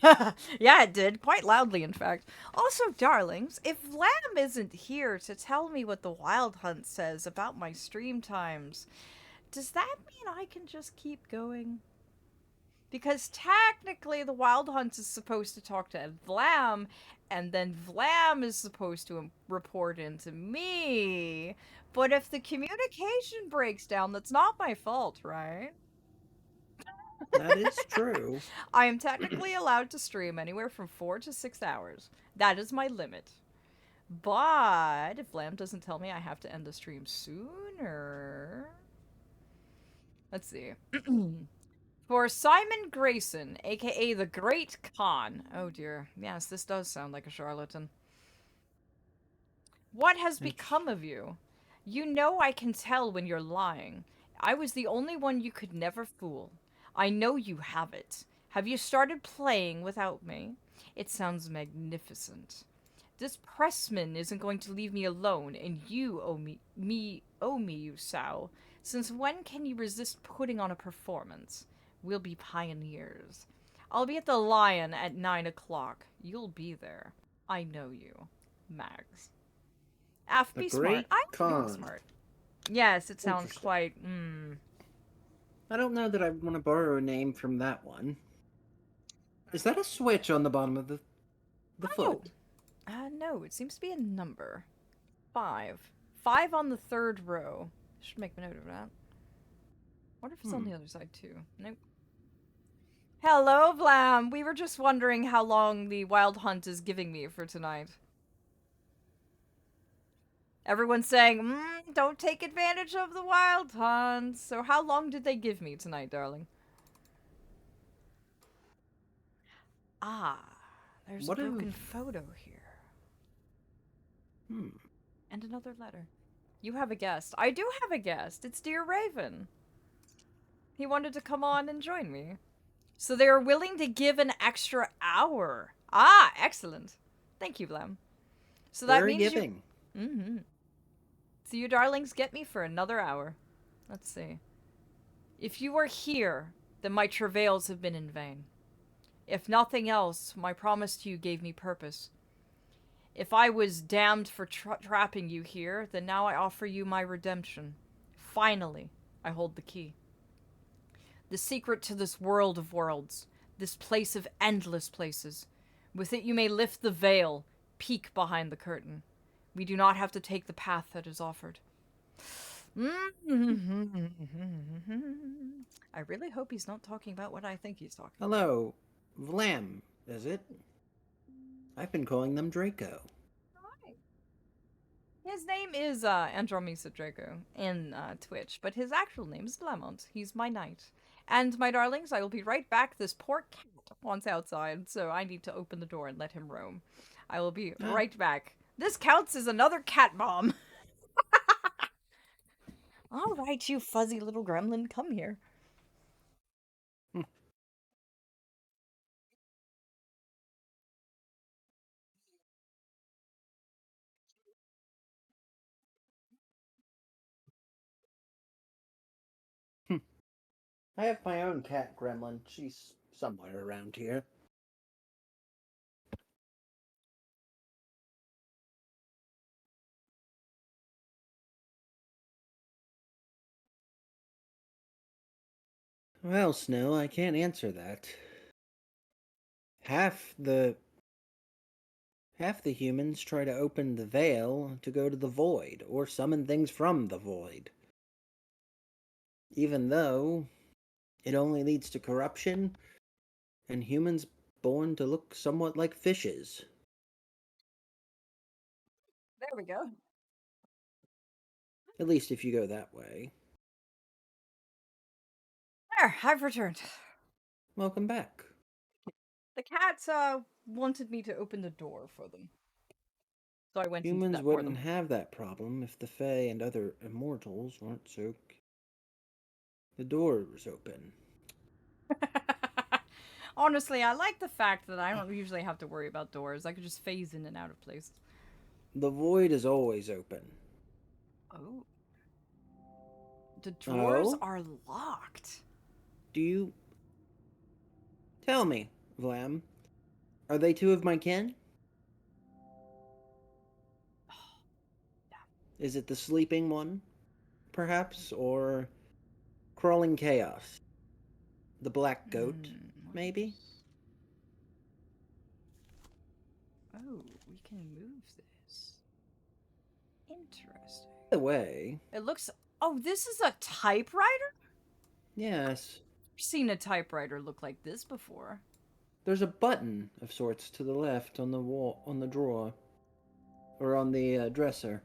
Yeah, it did. Quite loudly, in fact. Also, darlings, if Lamb isn't here to tell me what the Wild Hunt says about my stream times, does that mean I can just keep going? Because technically the Wild Hunt is supposed to talk to Vlam, and then Vlam is supposed to report into me. But if the communication breaks down, that's not my fault, right? That is true. I am technically allowed to stream anywhere from 4 to 6 hours. That is my limit. But if Vlam doesn't tell me I have to end the stream sooner... Let's see. For Simon Grayson, aka the Great Khan. Oh dear. Yes, this does sound like a charlatan. What has become of you? You know I can tell when you're lying. I was the only one you could never fool. I know you have it. Have you started playing without me? It sounds magnificent. This pressman isn't going to leave me alone, and you owe me, you sow. Since when can you resist putting on a performance? We'll be pioneers. I'll be at the Lion at 9 o'clock. You'll be there. I know you. Mags. Be smart. I'm smart. Yes, it sounds quite, I don't know that I want to borrow a name from that one. Is that a switch on the bottom of the foot? No, it seems to be a number. 5. 5 on the 3rd row. Should make a note of that. What if it's on the other side too? Nope. Hello, Vlam. We were just wondering how long the wild hunt is giving me for tonight. Everyone's saying, don't take advantage of the wild hunt. So how long did they give me tonight, darling? Ah, there's What a broken if- photo here. Hmm. And another letter. You have a guest. I do have a guest. It's dear Raven. He wanted to come on and join me. So they are willing to give an extra hour. Ah, excellent. Thank you, Vlam. So that Very means giving. you... Mm-hmm. So you darlings get me for another hour. Let's see. If you are here, then my travails have been in vain. If nothing else, my promise to you gave me purpose. If I was damned for trapping you here, then now I offer you my redemption. Finally, I hold the key. The secret to this world of worlds, this place of endless places. With it you may lift the veil, peek behind the curtain. We do not have to take the path that is offered. I really hope he's not talking about what I think he's talking about. Hello, Vlam, is it? I've been calling them Draco. His name is Andromeda Draco in Twitch, but his actual name is Lamont. He's my knight. And my darlings, I will be right back. This poor cat wants outside, so I need to open the door and let him roam. I will be right back. This counts as another cat bomb. All right, you fuzzy little gremlin, come here. I have my own cat gremlin. She's somewhere around here. Well, Snow, I can't answer that. Half the humans try to open the veil to go to the void or summon things from the void. Even though it only leads to corruption and humans born to look somewhat like fishes. There we go. At least if you go that way. There, I've returned. Welcome back. The cats wanted me to open the door for them. So I went into Humans that for wouldn't them. have that problem if the Fae and other immortals weren't so... The door was open. Honestly, I like the fact that I don't usually have to worry about doors. I could just phase in and out of places. The void is always open. Oh. The drawers Oh? are locked. Do you... Tell me, Vlam. Are they two of my kin? Is it the sleeping one, perhaps, or crawling chaos? The black goat, maybe? Oh, we can move this. Interesting. By the way, It looks... Oh, this is a typewriter? yes, I've seen a typewriter look like this before. there's a button of sorts to the left on the wall, on the drawer, or on the dresser.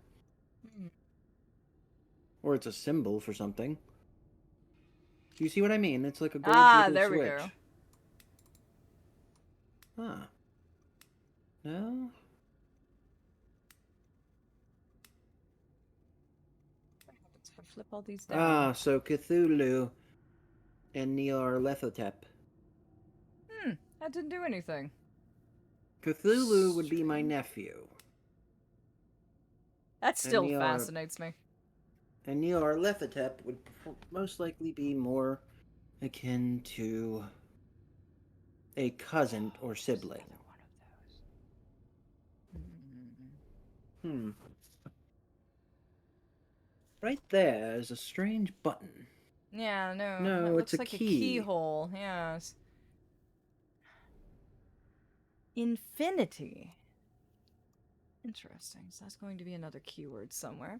Or it's a symbol for something. Do you see what I mean? It's like a gold little There switch. we go. Ah. No? Flip all these down. Ah, so Cthulhu and Nyarlathotep. That didn't do anything. Cthulhu would be my nephew. That still Nyar- fascinates me. And Nyarlathotep would most likely be more akin to a cousin or sibling. Right there is a strange button. Yeah, no. No, that it's looks a like key. a keyhole. Yes. Infinity. Interesting. So that's going to be another keyword somewhere.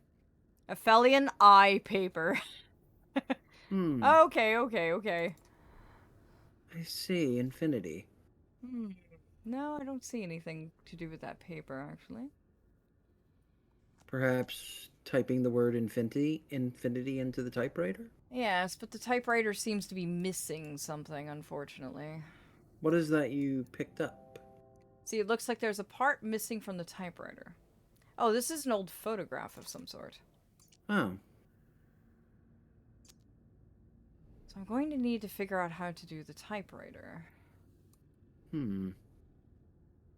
Aphelion eye paper. Hmm. Okay, okay, okay. I see. Infinity. Hmm. No, I don't see anything to do with that paper, actually. Perhaps typing the word infinity into the typewriter? Yes, but the typewriter seems to be missing something, unfortunately. What is that you picked up? See, it looks like there's a part missing from the typewriter. Oh, this is an old photograph of some sort. Oh. So I'm going to need to figure out how to do the typewriter. Hmm.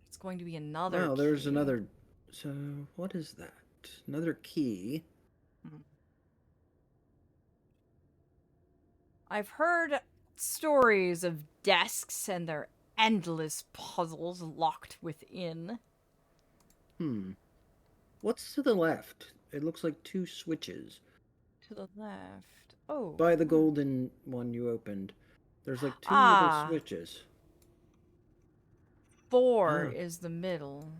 It's going to be another Oh, there's key. another. So, what is that? Another key. I've heard stories of desks and their endless puzzles locked within. Hmm. What's to the left? It looks like two switches. To the left. Oh. By the golden one you opened, there's like two little Ah. switches. 4 Ah. is the middle.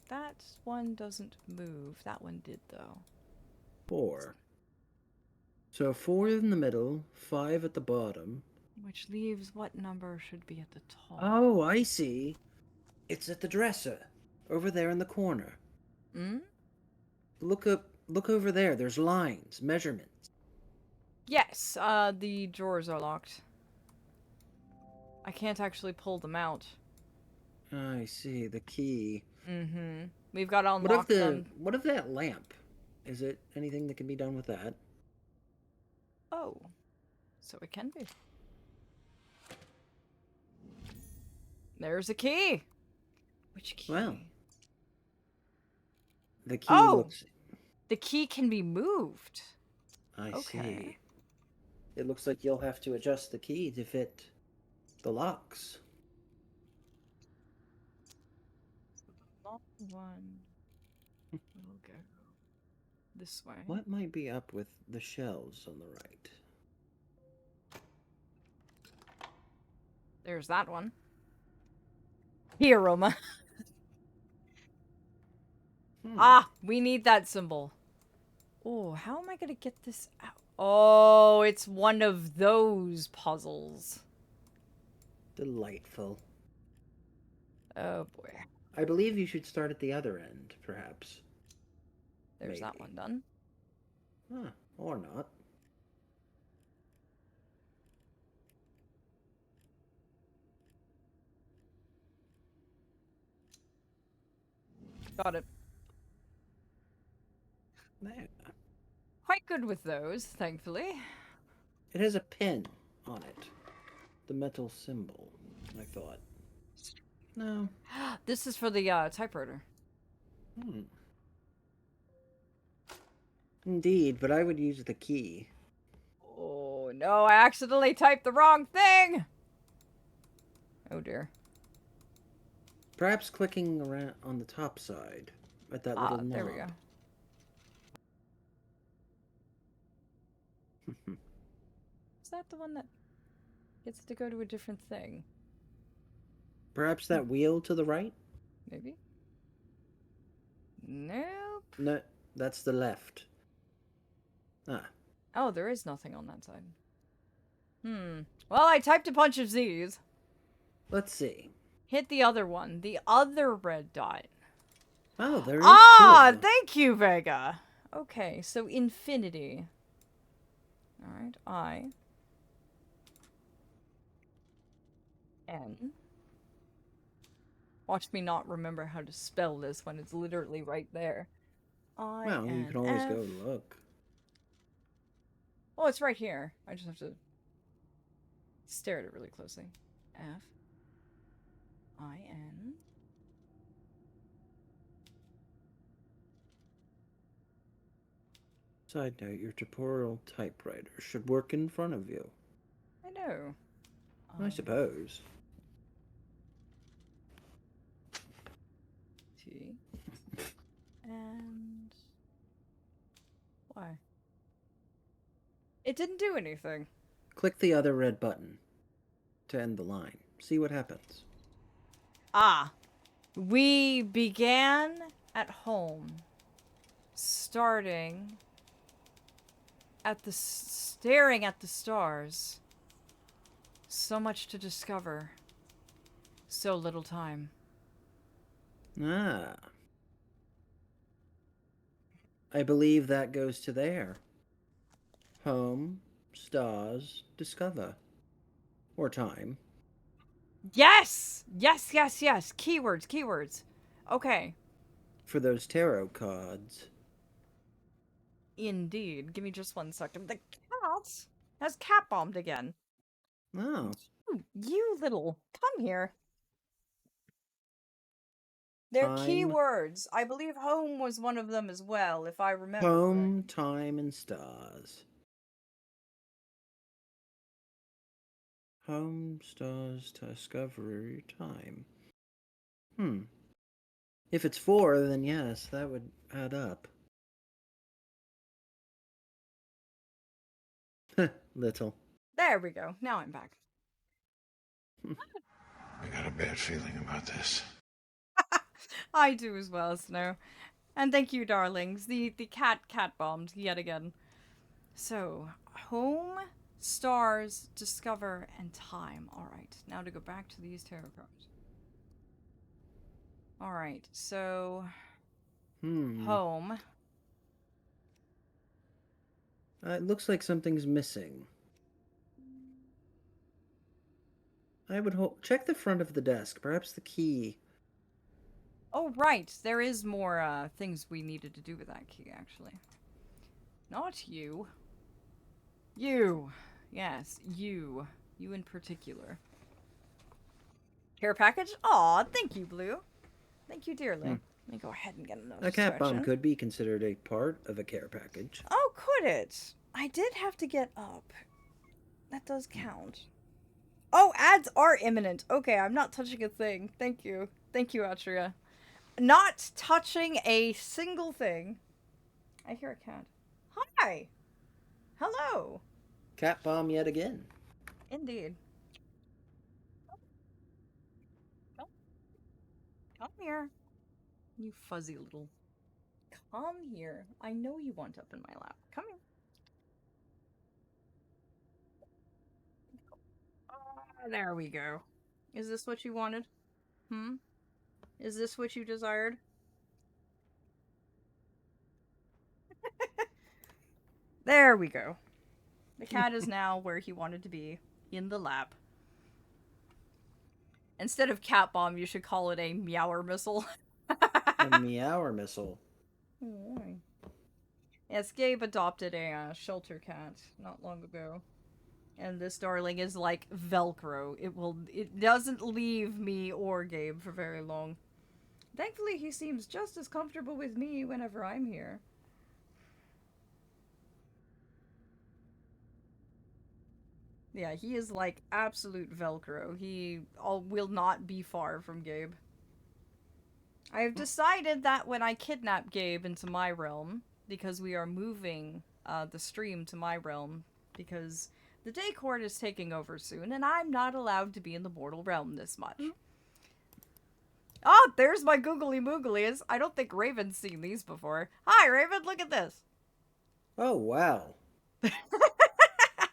That one doesn't move. That one did, though. 4. So 4 in the middle, 5 at the bottom. Which leaves what number should be at the top? Oh, I see. It's at the dresser, over there in the corner. Hmm? Look up. Look over there. There's lines, measurements. Yes, the drawers are locked. I can't actually pull them out. I see the key. Mm-hmm. We've got to What of unlock them. What of that lamp? Is it anything that can be done with that? Oh. So it can be. There's a key. Which key? Well, the key Oh! looks. The key can be moved. I Okay. see. It looks like you'll have to adjust the key to fit the locks. Long one will go this way. What might be up with the shelves on the right? There's that one. Here, Roma. Ah, we need that symbol. Oh, how am I going to get this out? Oh, it's one of those puzzles. Delightful. Oh, boy. I believe you should start at the other end, perhaps. There's that Maybe. one done. Huh, or not. Got it. There. Quite good with those, thankfully. It has a pin on it. The metal symbol, I thought. No. This is for the typewriter. Indeed, but I would use the key. Oh, no, I accidentally typed the wrong thing! Oh, dear. Perhaps clicking around on the top side at that little knob. There we go. Is that the one that gets to go to a different thing? Perhaps that wheel to the right? Maybe? Nope. No, that's the left. Ah. Oh, there is nothing on that side. Well, I typed a bunch of Z's. Let's see. Hit the other one. The other red dot. Oh, there is Ah, two. thank you, Vega. Okay, so infinity. Alright, I. N. Watch me not remember how to spell this when it's literally right there. I. Well, you can always go look. Oh, it's right here. I just have to stare at it really closely. F. I. N. Side note, your temporal typewriter should work in front of you. I know. I suppose. T. And. Why? It didn't do anything. Click the other red button to end the line. See what happens. Ah. We began at home, starting staring at the stars. So much to discover. So little time. Ah. I believe that goes to there. Home, stars, discover. Or time. Yes! Yes, yes, yes. Keywords, keywords. Okay. For those tarot cards. Indeed. Give me just 1 second. The cat has cat bombed again. Oh. You little. Come here. They're Time. keywords. I believe home was one of them as well, if I remember. Home, time, and stars. Home, stars, discovery, time. If it's 4, then yes, that would add up. Little. There we go. Now I'm back. I got a bad feeling about this. I do as well, Snow. And thank you, darlings. The cat bombed yet again. So, home, stars, discover, and time. Alright, now to go back to these tarot cards. Alright, so... Home. It looks like something's missing. I would hope. Check the front of the desk. Perhaps the key. Oh, right. There is more things we needed to do with that key, actually. Not you. You. Yes, you. You in particular. Care package? Aw, thank you, Blue. Thank you dearly. Let me go ahead and get another A cat bomb session. could be considered a part of a care package. Oh, could it? I did have to get up. That does count. Oh, ads are imminent. Okay, I'm not touching a thing. Thank you. Thank you, Atria. Not touching a single thing. I hear a cat. Hi. Hello. Cat bomb yet again. Indeed. Come here. You fuzzy little. Come here. I know you want up in my lap. Come here. There we go. Is this what you wanted? Is this what you desired? There we go. The cat is now where he wanted to be, in the lap. Instead of cat bomb, you should call it a meower missile. A meower missile. Oh, yes, Gabe adopted a shelter cat not long ago. And this darling is like Velcro. It doesn't leave me or Gabe for very long. Thankfully, he seems just as comfortable with me whenever I'm here. Yeah, he is like absolute Velcro. He will not be far from Gabe. I have decided that when I kidnap Gabe into my realm, because we are moving the stream to my realm, because the day court is taking over soon, and I'm not allowed to be in the mortal realm this much. Oh, there's my googly mooglies. I don't think Raven's seen these before. Hi, Raven, look at this. Oh, wow.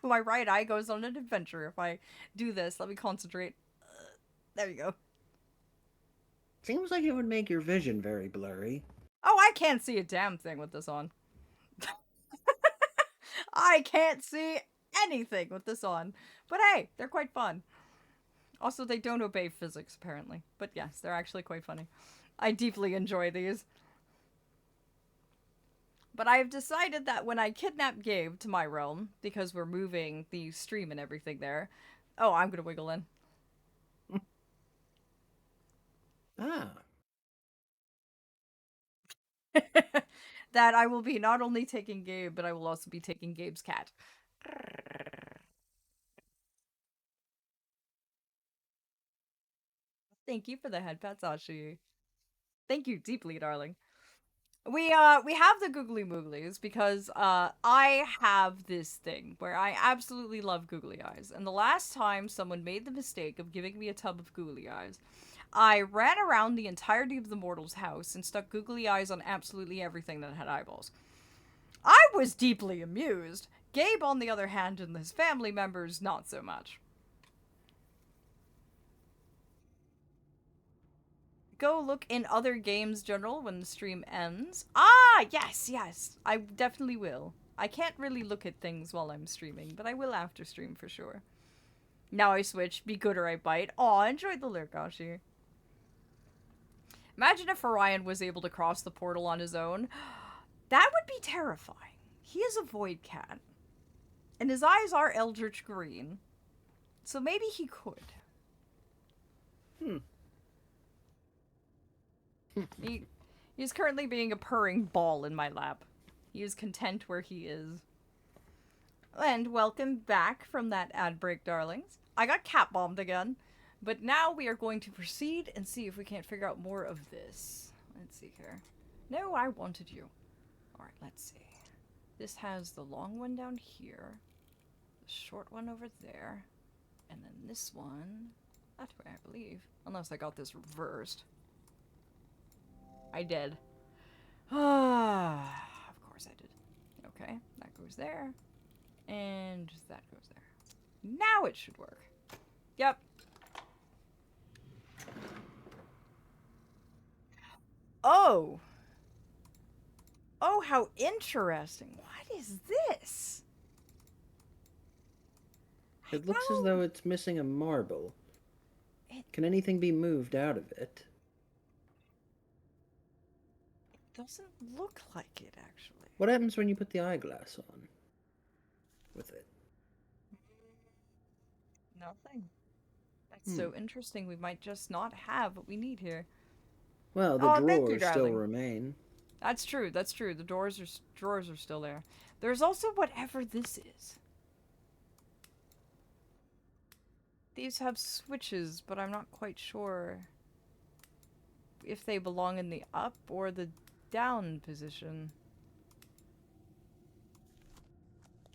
My right eye goes on an adventure if I do this. Let me concentrate. There you go. Seems like it would make your vision very blurry. Oh, I can't see a damn thing with this on. I can't see anything with this on. But hey, they're quite fun. Also, they don't obey physics, apparently. But yes, they're actually quite funny. I deeply enjoy these. But I've decided that when I kidnap Gabe to my realm, because we're moving the stream and everything there... Oh, I'm gonna wiggle in. Ah. That I will be not only taking Gabe, but I will also be taking Gabe's cat. Thank you for the head pats, Ashi. Thank you deeply, darling. We have the googly mooglies because I have this thing where I absolutely love googly eyes. And the last time someone made the mistake of giving me a tub of googly eyes, I ran around the entirety of the mortal's house and stuck googly eyes on absolutely everything that had eyeballs. I was deeply amused. Gabe, on the other hand, and his family members, not so much. Go look in other games general when the stream ends. Ah, yes, yes. I definitely will. I can't really look at things while I'm streaming, but I will after stream for sure. Now I switch. Be good or I bite. Aw, enjoy the Lurkashi. Imagine if Orion was able to cross the portal on his own. That would be terrifying. He is a void cat. And his eyes are eldritch green. So maybe he could. He's currently being a purring ball in my lap. He is content where he is. And welcome back from that ad break, darlings. I got cat bombed again. But now we are going to proceed and see if we can't figure out more of this. Let's see here. No, I wanted you. Alright, let's see. This has the long one down here. The short one over there. And then this one that way, I believe. Unless I got this reversed. I did. Ah, of course I did. Okay, that goes there. And that goes there. Now it should work. Yep. Oh! Oh, how interesting. What is this? It looks as though it's missing a marble. Can anything be moved out of it? It doesn't look like it, actually. What happens when you put the eyeglass on? With it? Nothing. That's so interesting. We might just not have what we need here. Well, the drawers still remain. That's true. That's true. The drawers are still there. There's also whatever this is. These have switches, but I'm not quite sure if they belong in the up or the down position.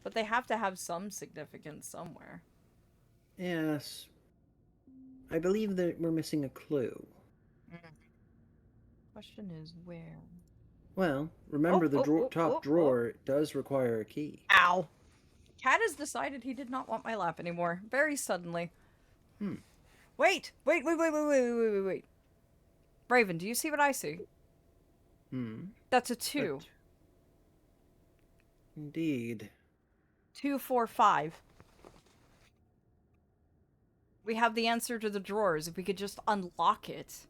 But they have to have some significance somewhere. Yes. I believe that we're missing a clue. Question is where? Well, remember the top drawer does require a key. Ow! Cat has decided he did not want my lap anymore. Very suddenly. Wait! Wait. Raven, do you see what I see? That's a 2. Indeed. 2, 4, 5. We have the answer to the drawers. If we could just unlock it.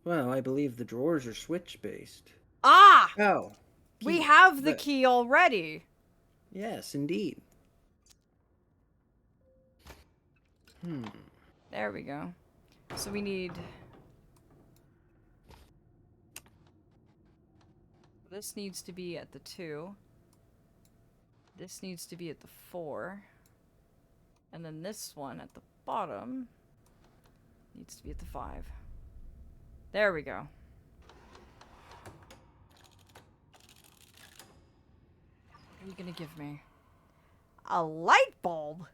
Well, I believe the drawers are switch-based. Ah! Oh. We have the key already. Yes, indeed. There we go. So we need... This needs to be at the 2. This needs to be at the 4. And then this one at the bottom needs to be at the 5. There we go. What are you gonna give me? A light bulb?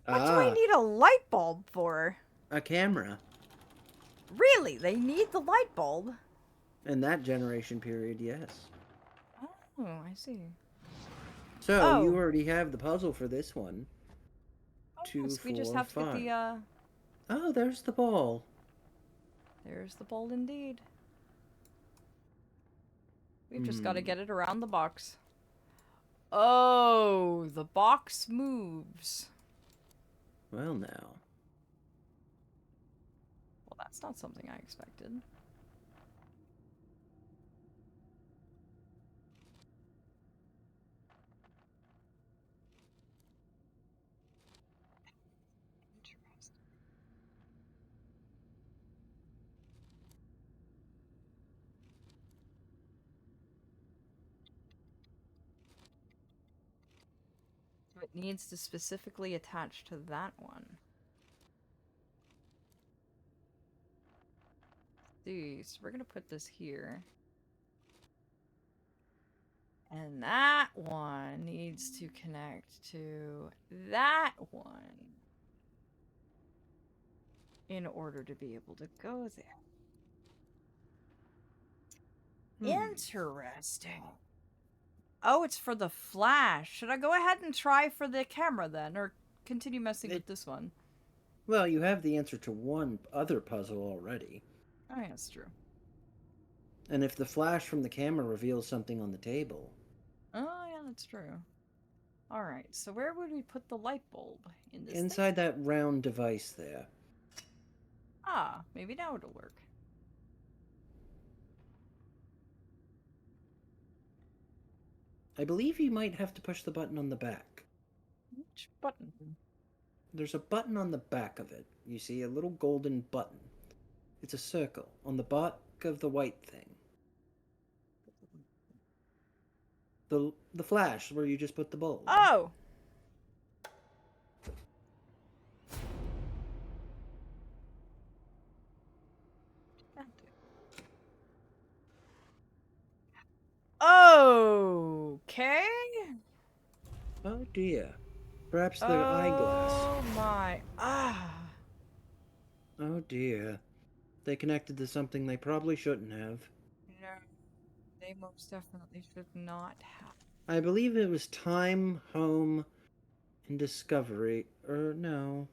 What do I need a light bulb for? A camera. Really? They need the light bulb? In that generation period, yes. Oh, I see. So, you already have the puzzle for this one. Oh, 2, yes, 4, we just have 5. to get the, Oh, there's the ball. There's the ball indeed. We've just got to get it around the box. Oh, the box moves. Well, now. Well, that's not something I expected. It needs to specifically attach to that one. See, so we're gonna put this here. And that one needs to connect to that one in order to be able to go there. Interesting. Oh, it's for the flash. Should I go ahead and try for the camera then, or continue messing with this one? Well, you have the answer to one other puzzle already. Oh, yeah, that's true. And if the flash from the camera reveals something on the table... Oh, yeah, that's true. Alright, so where would we put the light bulb? In this thing? Inside that round device there. Ah, maybe now it'll work. I believe you might have to push the button on the back. Which button? There's a button on the back of it. You see a little golden button. It's a circle on the back of the white thing. The flash where you just put the bulb. Oh! Okay. Oh dear. Perhaps the eyeglass. Oh my. Ah. Oh dear. They connected to something they probably shouldn't have. No, they most definitely should not have. I believe it was time, home, and discovery. Or no.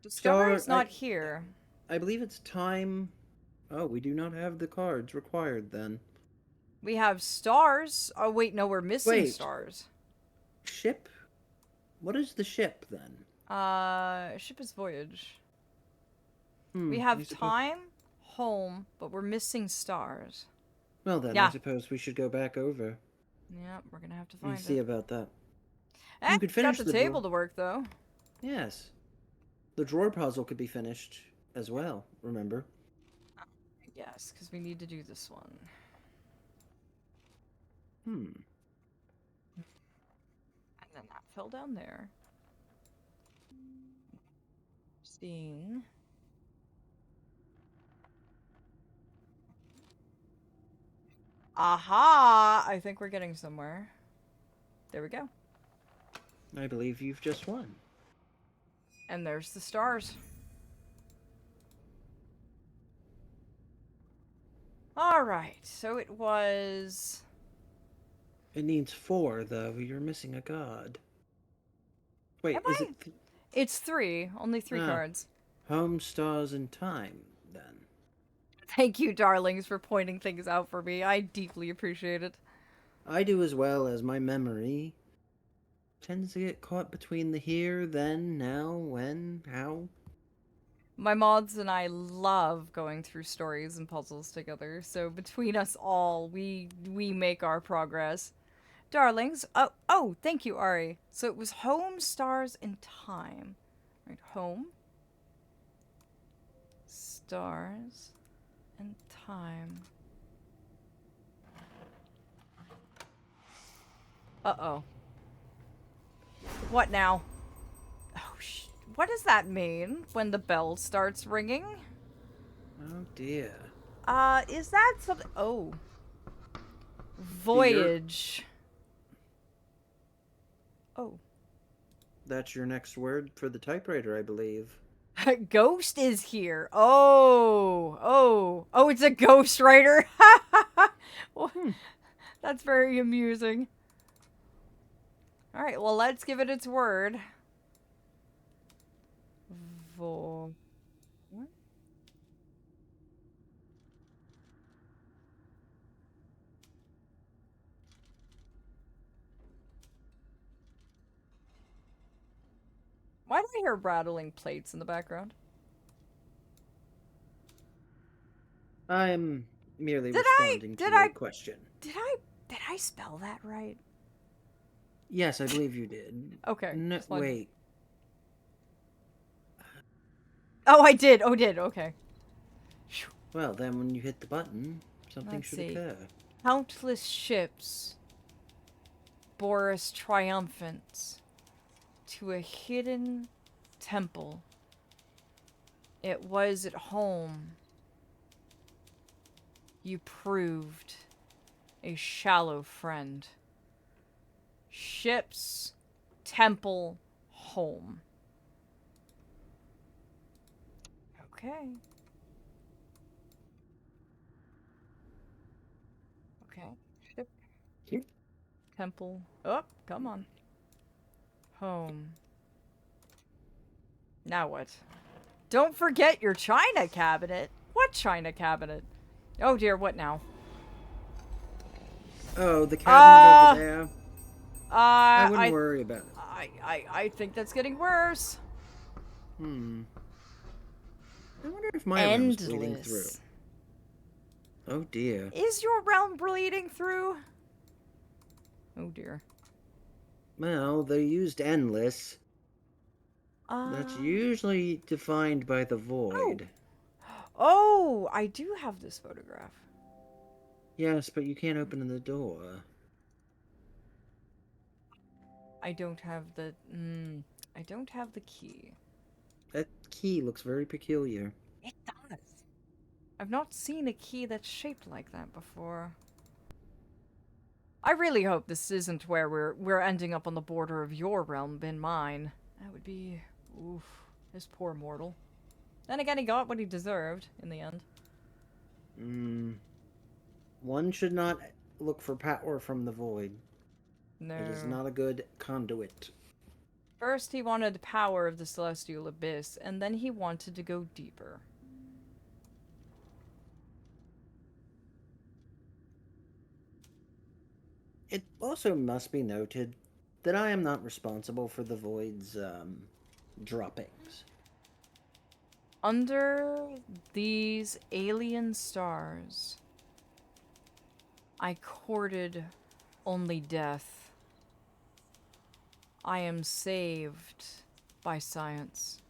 Discovery's not here. I believe it's time. Oh, we do not have the cards required then. We have stars. Oh wait, no, we're missing Wait. stars. Ship? What is the ship then? Ship is voyage. Hmm, We I have suppose- time, home, but we're missing stars. Well then, Yeah. I suppose we should go back over Yeah, we're gonna have to and find see it. about that. Eh, could finish got the the table drawer. to work though. Yes. The drawer puzzle could be finished as well, remember? Yes, because we need to do this one. Hmm. And then that fell down there. Seeing. Aha! I think we're getting somewhere. There we go. I believe you've just won. And there's the stars. Alright, so it was... It needs 4, though. You're missing a god. Wait, Am is I? it It's 3. Only 3 Ah. cards. home, stars, and time, then? Thank you, darlings, for pointing things out for me. I deeply appreciate it. I do as well, as my memory tends to get caught between the here, then, now, when, how. My mods and I love going through stories and puzzles together, so between us all, we make our progress. Darlings, oh, thank you, Ari. So it was home, stars, and time. Right, home, stars, and time. Uh-oh. What now? Oh, what does that mean when the bell starts ringing? Oh dear. Is that something? Oh. Voyage. Oh. That's your next word for the typewriter, I believe. Ghost is here. Oh, it's a ghost writer. Well, that's very amusing. All right, well, let's give it its word. What? Why do I hear rattling plates in the background? I'm merely Did I- responding to did your I- question. Did I spell that right? Yes, I believe you did. Okay. No, just wanted- wait. Oh, I did. Oh, did. Okay. Well, then when you hit the button, something Let's should see. occur. Countless ships bore us triumphant to a hidden temple. It was at home. You proved a shallow friend. Ships, temple, home. Okay. Okay. Ship. Temple. Oh, come on. Home. Now what? Don't forget your china cabinet. What china cabinet? Oh dear, what now? Oh, the cabinet over there. I wouldn't I, worry about it. I think that's getting worse. I wonder if my realm's bleeding through. Endless. Oh dear. Is your realm bleeding through? Oh dear. Well, they used endless. That's usually defined by the void. Oh, I do have this photograph. Yes, but you can't open the door. I don't have the. I don't have the key. That key looks very peculiar. It does. I've not seen a key that's shaped like that before. I really hope this isn't where we're ending up on the border of your realm and mine. That would be, oof, this poor mortal. Then again, he got what he deserved in the end. One should not look for power from the void. No. It is not a good conduit. First, he wanted the power of the celestial abyss, and then he wanted to go deeper. It also must be noted that I am not responsible for the void's droppings. Under these alien stars, I courted only death. I am saved by science.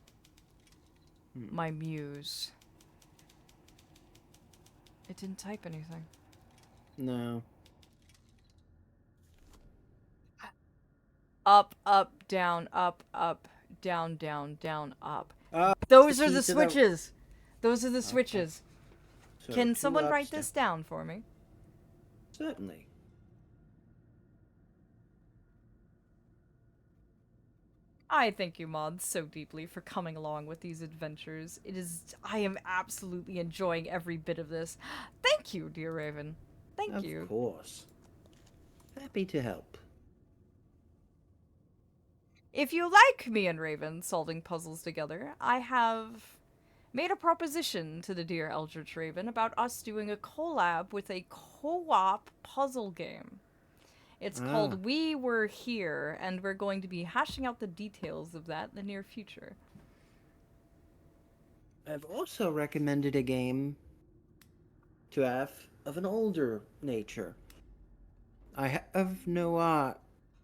My muse. It didn't type anything. No. Up, down, down, down, up. Those Those are the switches. Those are the switches. So Can two someone ups, write this down for me? Certainly. I thank you, Moth, so deeply for coming along with these adventures. I am absolutely enjoying every bit of this. Thank you, dear Raven. Thank you. Of course. Happy to help. If you like me and Raven solving puzzles together, I have made a proposition to the dear Eldritch Raven about us doing a collab with a co-op puzzle game. It's called We Were Here, and we're going to be hashing out the details of that in the near future. I've also recommended a game to have of an older nature. I have no eye,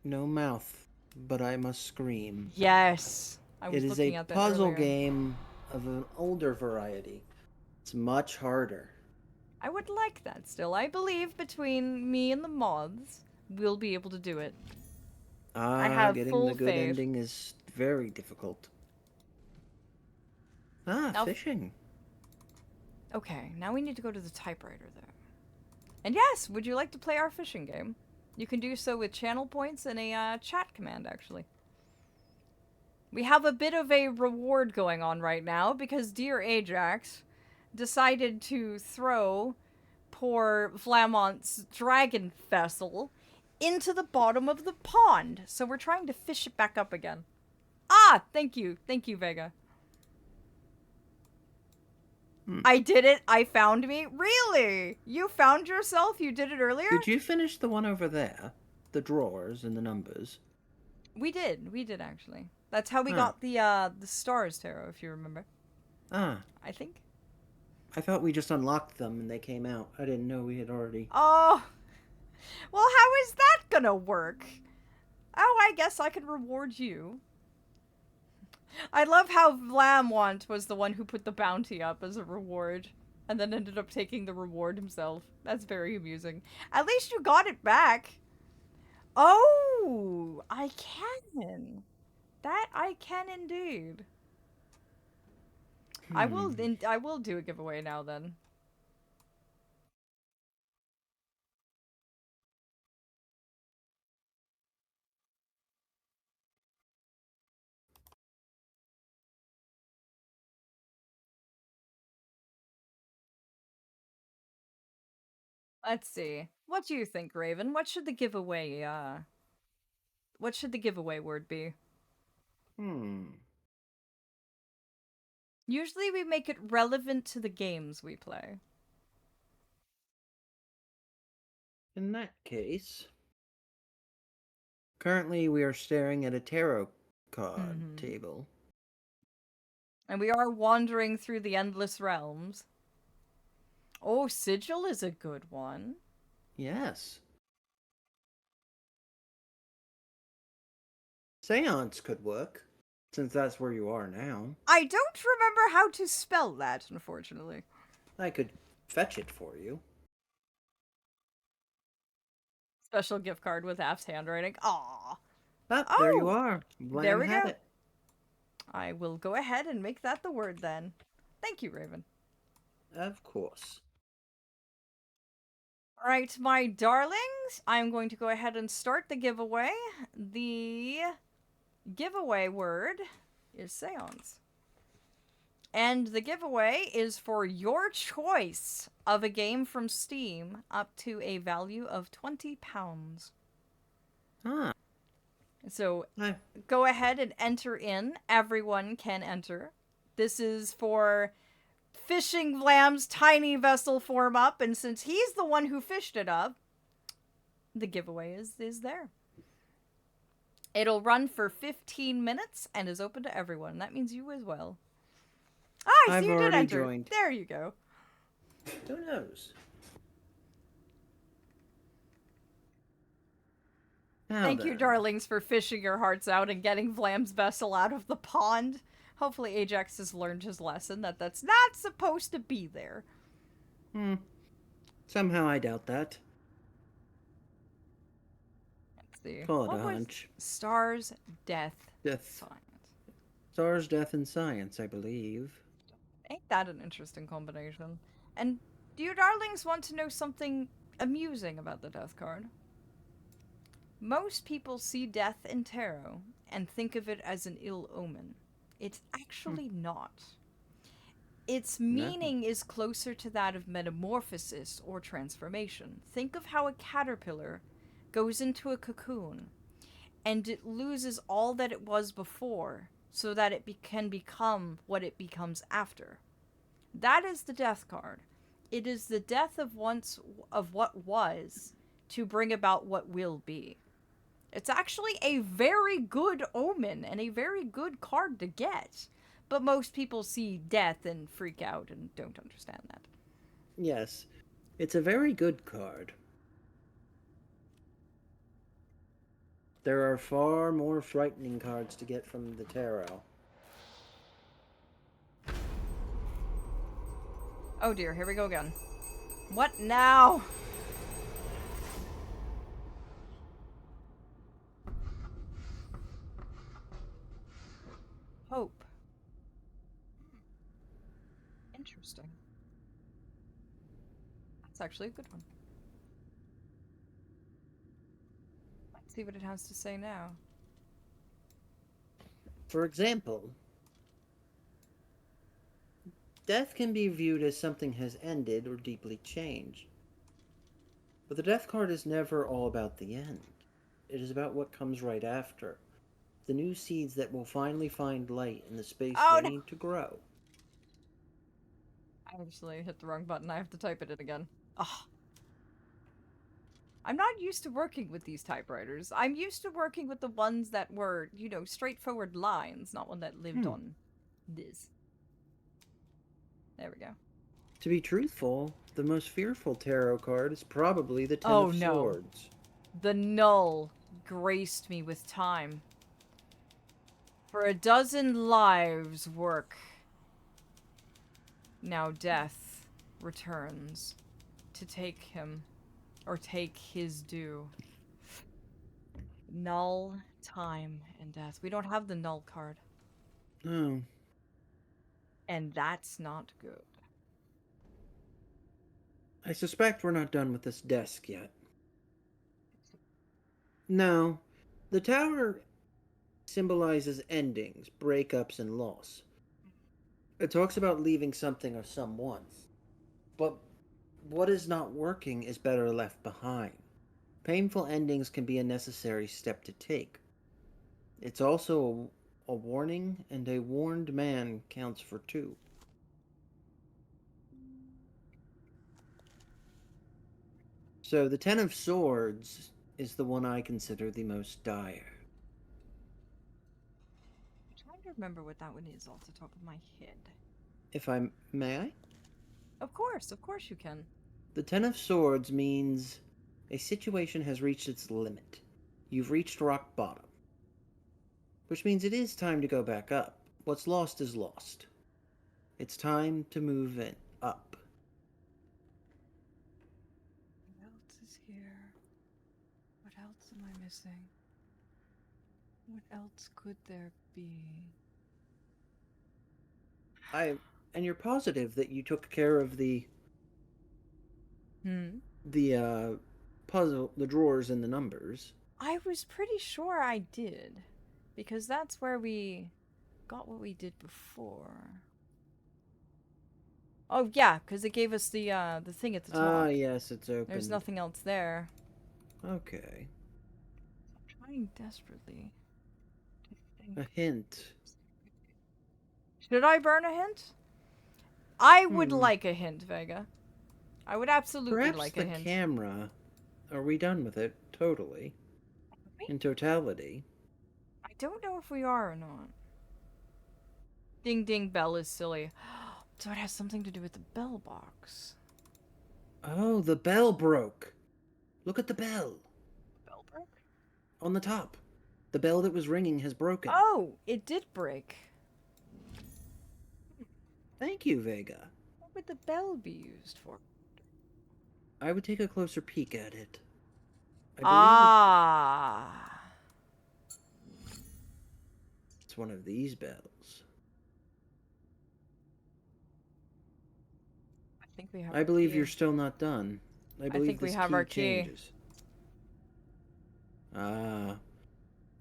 no mouth, but I must scream. Yes! I was It is looking a at that puzzle earlier. game of an older variety. It's much harder. I would like that still. I believe between me and the moths, we'll be able to do it. I have Getting full the good faith. ending is very difficult. Now- Fishing. Okay, now we need to go to the typewriter there. And yes, would you like to play our fishing game? You can do so with channel points and a chat command, actually. We have a bit of a reward going on right now because dear Ajax decided to throw poor Vlamont's dragon vessel into the bottom of the pond. So we're trying to fish it back up again. Ah, thank you. Thank you, Vega. I did it. I found me. Really? You found yourself? You did it earlier? Did you finish the one over there? The drawers and the numbers? We did. We did, actually. That's how we got the stars tarot, if you remember. Ah, I think. I thought we just unlocked them and they came out. I didn't know we had already... Oh. Well, how is that gonna work? Oh, I guess I could reward you. I love how Vlamwant was the one who put the bounty up as a reward, and then ended up taking the reward himself. That's very amusing. At least you got it back. Oh, I can. That I can indeed. I will do a giveaway now then. Let's see. What do you think, Raven? What should the giveaway word be? Usually we make it relevant to the games we play. In that case, currently we are staring at a tarot card table. And we are wandering through the endless realms. Oh, Sigil is a good one. Yes. Seance could work, since that's where you are now. I don't remember how to spell that, unfortunately. I could fetch it for you. Special gift card with Aph's handwriting. Aww. Ah, there you Oh, are. there we had go. it. I will go ahead and make that the word then. Thank you, Raven. Of course. Alright, my darlings, I'm going to go ahead and start the giveaway. The giveaway word is seance. And the giveaway is for your choice of a game from Steam up to a value of £20. Ah. So I go ahead and enter in. Everyone can enter. This is for fishing Vlam's tiny vessel form up, and since he's the one who fished it up, the giveaway is there. It'll run for 15 minutes and is open to everyone. That means you as well. Ah, I I've see you did already enter. joined. There you go. Who knows? Now Thank you, then. darlings, for fishing your hearts out and getting Vlam's vessel out of the pond. Hopefully Ajax has learned his lesson that that's not supposed to be there. Somehow I doubt that. Let's see. Call it What a was hunch. Stars, Death, Death. Science? Stars, death, and science, I believe. Ain't that an interesting combination? And do you darlings want to know something amusing about the Death card? Most people see death in tarot and think of it as an ill omen. It's actually not. Its meaning is closer to that of metamorphosis or transformation. Think of how a caterpillar goes into a cocoon and it loses all that it was before so that it can become what it becomes after. That is the death card. It is the death of what was to bring about what will be. It's actually a very good omen and a very good card to get. But most people see death and freak out and don't understand that. Yes. It's a very good card. There are far more frightening cards to get from the tarot. Oh dear, here we go again. What now? Hope. Interesting. That's actually a good one. Let's see what it has to say now. For example, death can be viewed as something has ended or deeply changed. But the death card is never all about the end. It is about what comes right after. The new seeds that will finally find light in the space they need to grow. I actually hit the wrong button. I have to type it in again. Ugh. I'm not used to working with these typewriters. I'm used to working with the ones that were, straightforward lines, not one that lived on this. There we go. To be truthful, the most fearful tarot card is probably the Ten of Swords. The Null graced me with time. For a dozen lives work. Now death returns to take him, or take his due. Null, time, and death. We don't have the Null card. Oh. And that's not good. I suspect we're not done with this desk yet. No. The tower symbolizes endings, breakups, and loss. It talks about leaving something or someone. But what is not working is better left behind. Painful endings can be a necessary step to take. It's also a warning, and a warned man counts for two. So the Ten of Swords is the one I consider the most dire. I'm trying to remember what that one is off the top of my head. If I may I? Of course you can. The Ten of Swords means a situation has reached its limit. You've reached rock bottom. Which means it is time to go back up. What's lost is lost. It's time to move it up. What else is here? What else am I missing? What else could there be? And you're positive that you took care of the puzzle, the drawers and the numbers. I was pretty sure I did. Because that's where we got what we did before. Oh yeah, because it gave us the thing at the top. Ah, yes, it's open. There's nothing else there. Okay. I'm trying desperately to think. A hint. Should I burn a hint? I would like a hint, Vega. I would absolutely Perhaps like the a hint. camera. Are we done with it totally? In totality? I don't know if we are or not. Ding ding bell is silly. So it has something to do with the bell box. Oh, the bell broke. Look at the bell. Bell broke? On the top. The bell that was ringing has broken. Oh, it did break. Thank you, Vega. What would the bell be used for? I would take a closer peek at it. Ah. It's one of these bells. I think we have. I believe you're still not done. I believe think we this have key our key. changes. Ah,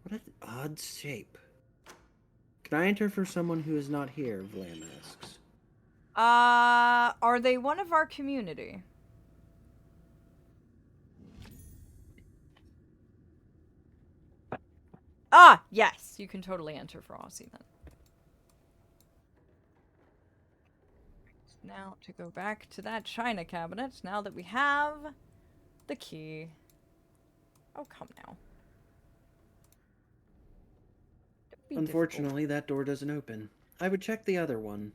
what an odd shape. Can I enter for someone who is not here? Vlam asks. Are they one of our community? Ah, yes, you can totally enter for Aussie then. Now to go back to that china cabinet, now that we have the key. Oh, come now. Don't be Unfortunately, that door doesn't open. I would check the other one.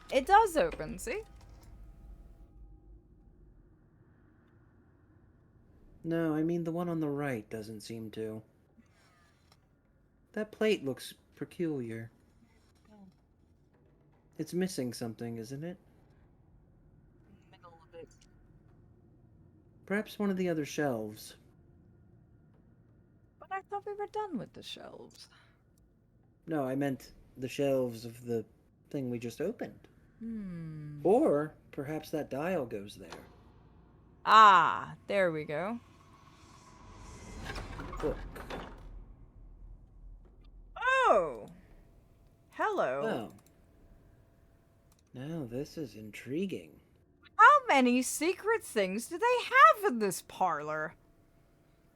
difficult. It does open, see? No, I mean the one on the right doesn't seem to. That plate looks peculiar. It's missing something, isn't it? Middle of it. Perhaps one of the other shelves. But I thought we were done with the shelves. No, I meant the shelves of the thing we just opened. Hmm. Or perhaps that dial goes there. Ah, there we go. Look. Oh! Hello. Oh. Now this is intriguing. How many secret things do they have in this parlor?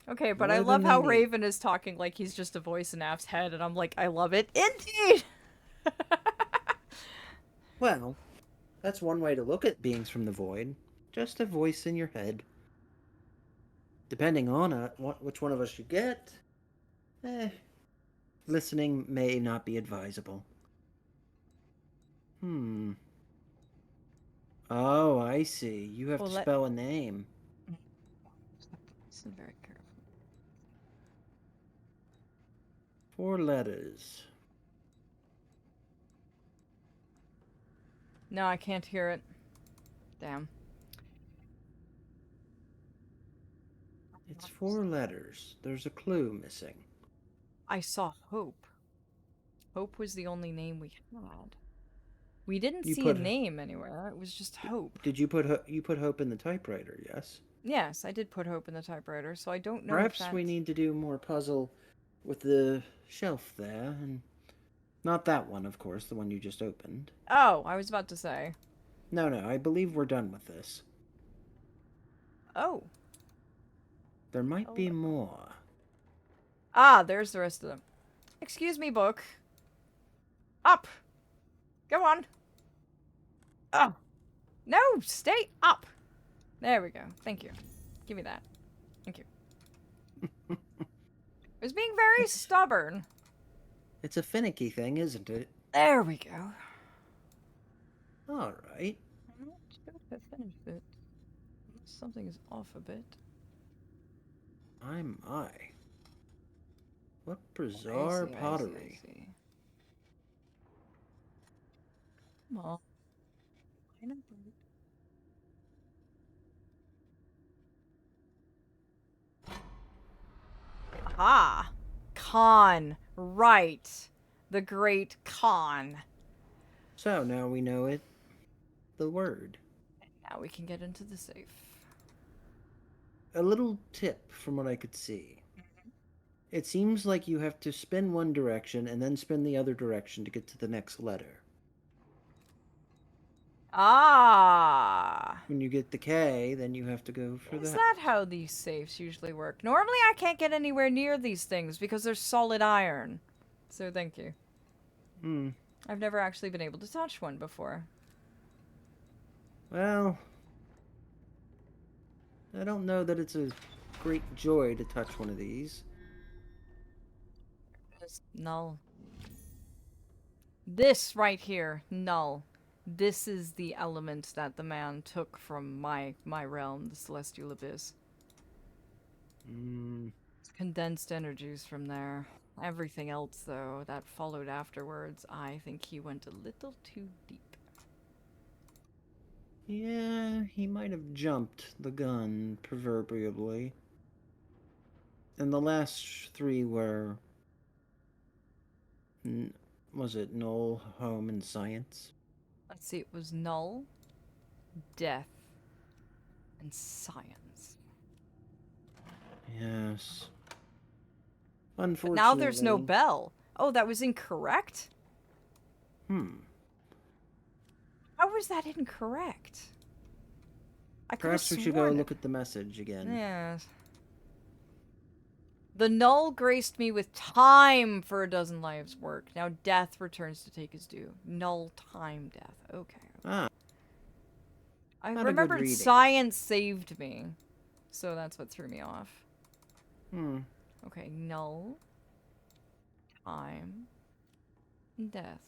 Okay, but I More love than how they need. Raven is talking like he's just a voice in Af's head, and I'm like, I love it. Indeed! Well, that's one way to look at beings from the void. Just a voice in your head. Depending on which one of us you get, listening may not be advisable. Oh, I see. You have Well, to spell a name. Listen very carefully. 4 letters. No, I can't hear it. Damn. It's 4 letters. There's a clue missing. I saw Hope. Hope was the only name we had. We didn't You see a put- name anywhere. It was just Hope. Did you put you put Hope in the typewriter? Yes. Yes, I did put Hope in the typewriter, so I don't know Perhaps if we that's... need to do more puzzle with the shelf there, and not that one, of course, the one you just opened. Oh, I was about to say. No, I believe we're done with this. Oh. There might be more. Ah, there's the rest of them. Excuse me, book. Up. Go on. Oh. No, stay up. There we go. Thank you. Give me that. Thank you. It was being very stubborn. It's a finicky thing, isn't it? There we go. All right. I'm not sure if I finished it. Something is off a bit. My. What I bizarre see, pottery. I see. Come on. Aha! Khan. Right. The great Khan. So now we know it. The word. Now we can get into the safe. A little tip from what I could see. It seems like you have to spin one direction and then spin the other direction to get to the next letter. Ah! When you get the K, then you have to go for Is that. that how these safes usually work? Normally I can't get anywhere near these things because they're solid iron. So thank you. Hmm. I've never actually been able to touch one before. Well, I don't know that it's a great joy to touch one of these. Just null. This right here, null. This is the element that the man took from my realm, the celestial abyss. Hmm. Condensed energies from there. Everything else, though, that followed afterwards, I think he went a little too deep. Yeah, he might have jumped the gun, proverbially. And the last three were... was it null, home, and science? Let's see, it was null, death, and science. Yes. But Unfortunately... now there's no bell. Oh, that was incorrect? How was that incorrect? I could have Perhaps we should go sworn look at the message again. Yes. The null graced me with time for a dozen lives' work. Now death returns to take his due. Null time death. Okay. Ah, I not a good remembered reading. science saved me. So that's what threw me off. Okay, null. Time. Death.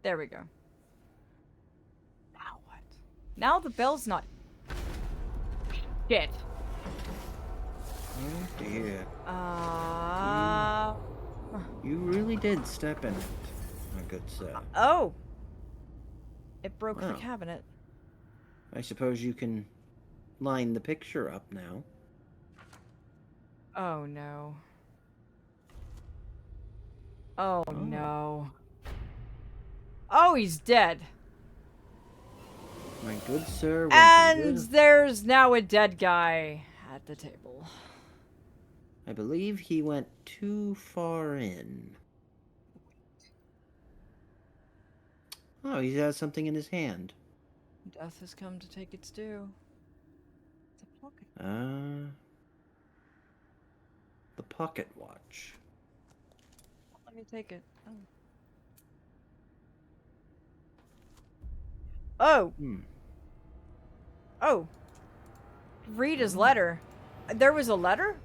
There we go. Now what? Now the bell's not... Shit. oh dear. You really did step in it, my good sir. Oh! It broke the Wow. cabinet. I suppose you can line the picture up now. Oh no. Oh no. Oh, he's dead. My good sir went And there's now a dead guy at the table. I believe he went too far in. Oh, he has something in his hand. Death has come to take its due. It's a pocket. The pocket watch. Let me take it. Oh. Oh. Read his letter. There was a letter?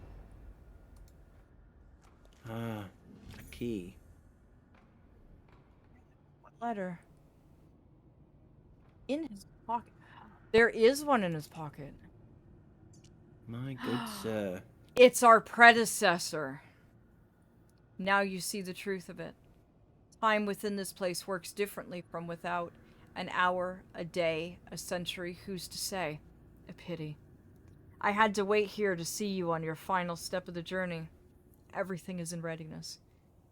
A key. What letter? In his pocket. There is one in his pocket. My good sir. It's our predecessor. Now you see the truth of it. Time within this place works differently from without. An hour, a day, a century, who's to say? A pity. I had to wait here to see you on your final step of the journey. Everything is in readiness.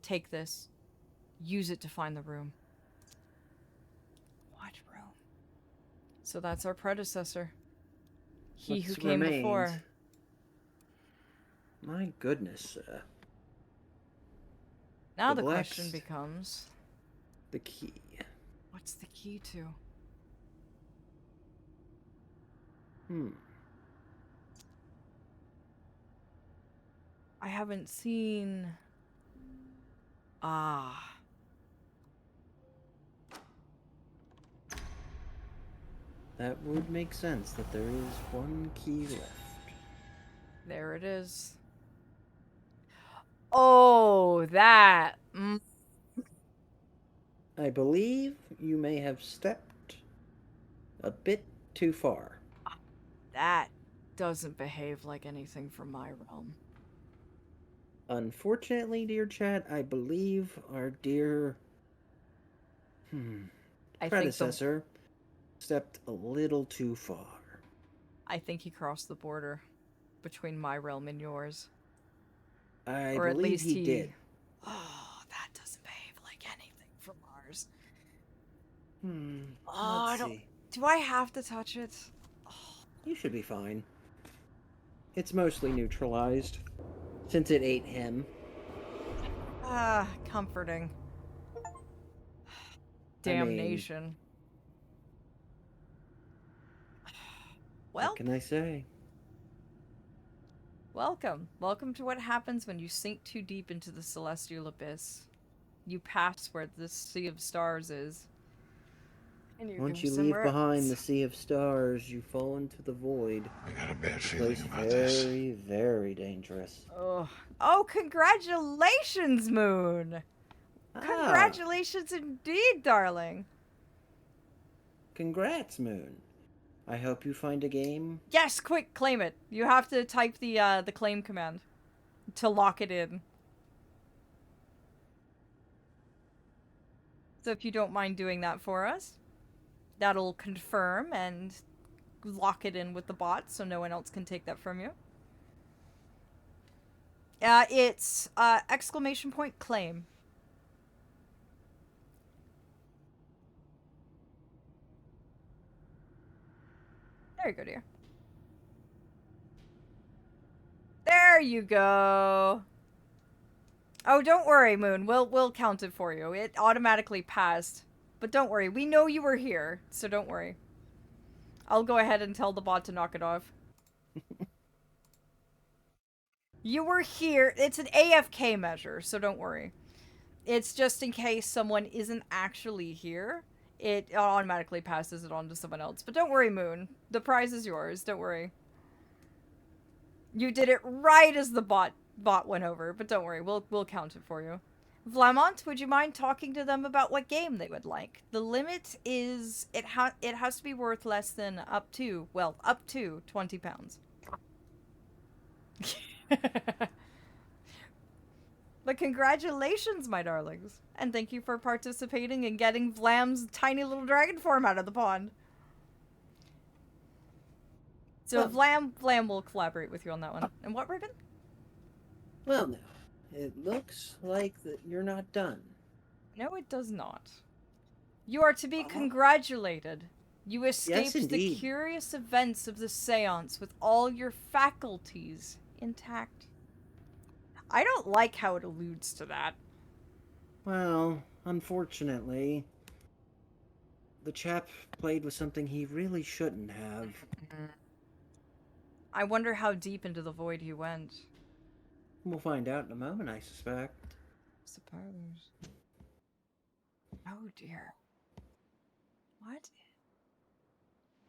Take this. Use it to find the room. What room? So that's our predecessor. He who What's came remained? before. My goodness, sir. Now The the question blacks- becomes, The key. what's the key to? Hmm. I haven't seen... Ah. That would make sense that there is one key left. There it is. Oh, that. I believe you may have stepped a bit too far. That doesn't behave like anything from my realm. Unfortunately, dear chat, I believe our dear I think predecessor stepped a little too far. I think he crossed the border between my realm and yours. I Or at believe least he did. Oh, that doesn't behave like anything from ours. Oh, Let's I don't... see. Do I have to touch it? You should be fine. It's mostly neutralized, since it ate him. Ah, comforting. I mean, Damnation. Well, what can I say? welcome. Welcome to what happens when you sink too deep into the celestial abyss. You pass where the sea of stars is. And you Once go you leave somewhere behind the else. sea of stars, you fall into the void. I got a bad A feeling place about this. very, very dangerous. Oh, congratulations, Moon! Ah, Congratulations indeed, darling. congrats, Moon. I hope you find a game. Yes, quick, claim it. You have to type the claim command to lock it in. So if you don't mind doing that for us, that'll confirm and lock it in with the bot so no one else can take that from you. It's exclamation point claim. There you go, dear. There you go. Oh, don't worry, Moon. We'll count it for you. It automatically passed. But don't worry, we know you were here, so don't worry. I'll go ahead and tell the bot to knock it off. You were here. It's an AFK measure, so don't worry. It's just in case someone isn't actually here. It automatically passes it on to someone else. But don't worry, Moon. The prize is yours. Don't worry. You did it right as the bot went over, but don't worry. We'll count it for you. Vlamont, would you mind talking to them about what game they would like? The limit is it has to be worth less than up to 20 pounds. But congratulations, my darlings. And thank you for participating and getting Vlam's tiny little dragon form out of the pond. So Vlam will collaborate with you on that one. And what, Ribbon? Well, now, it looks like that you're not done. No, it does not. You are to be congratulated. You escaped the indeed. curious events of the seance with all your faculties intact. I don't like how it alludes to that. Well, unfortunately, the chap played with something he really shouldn't have. I wonder how deep into the void he went. We'll find out in a moment, I suspect. Suppose. Oh dear. What?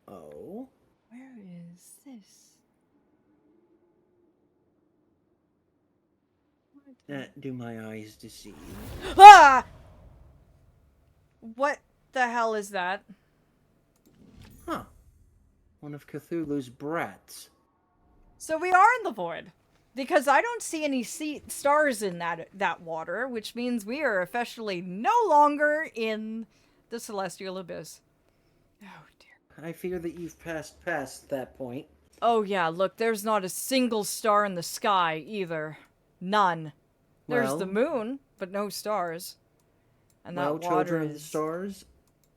Oh? Where is this? Do my eyes deceive? Ah! What the hell is that? Huh. One of Cthulhu's brats. So we are in the void. Because I don't see any stars in that water, which means we are officially no longer in the celestial abyss. Oh dear. I fear that you've passed past that point. Oh yeah, look, there's not a single star in the sky either. None. There's Well, the moon, but no stars. And that well, water children of the is... stars,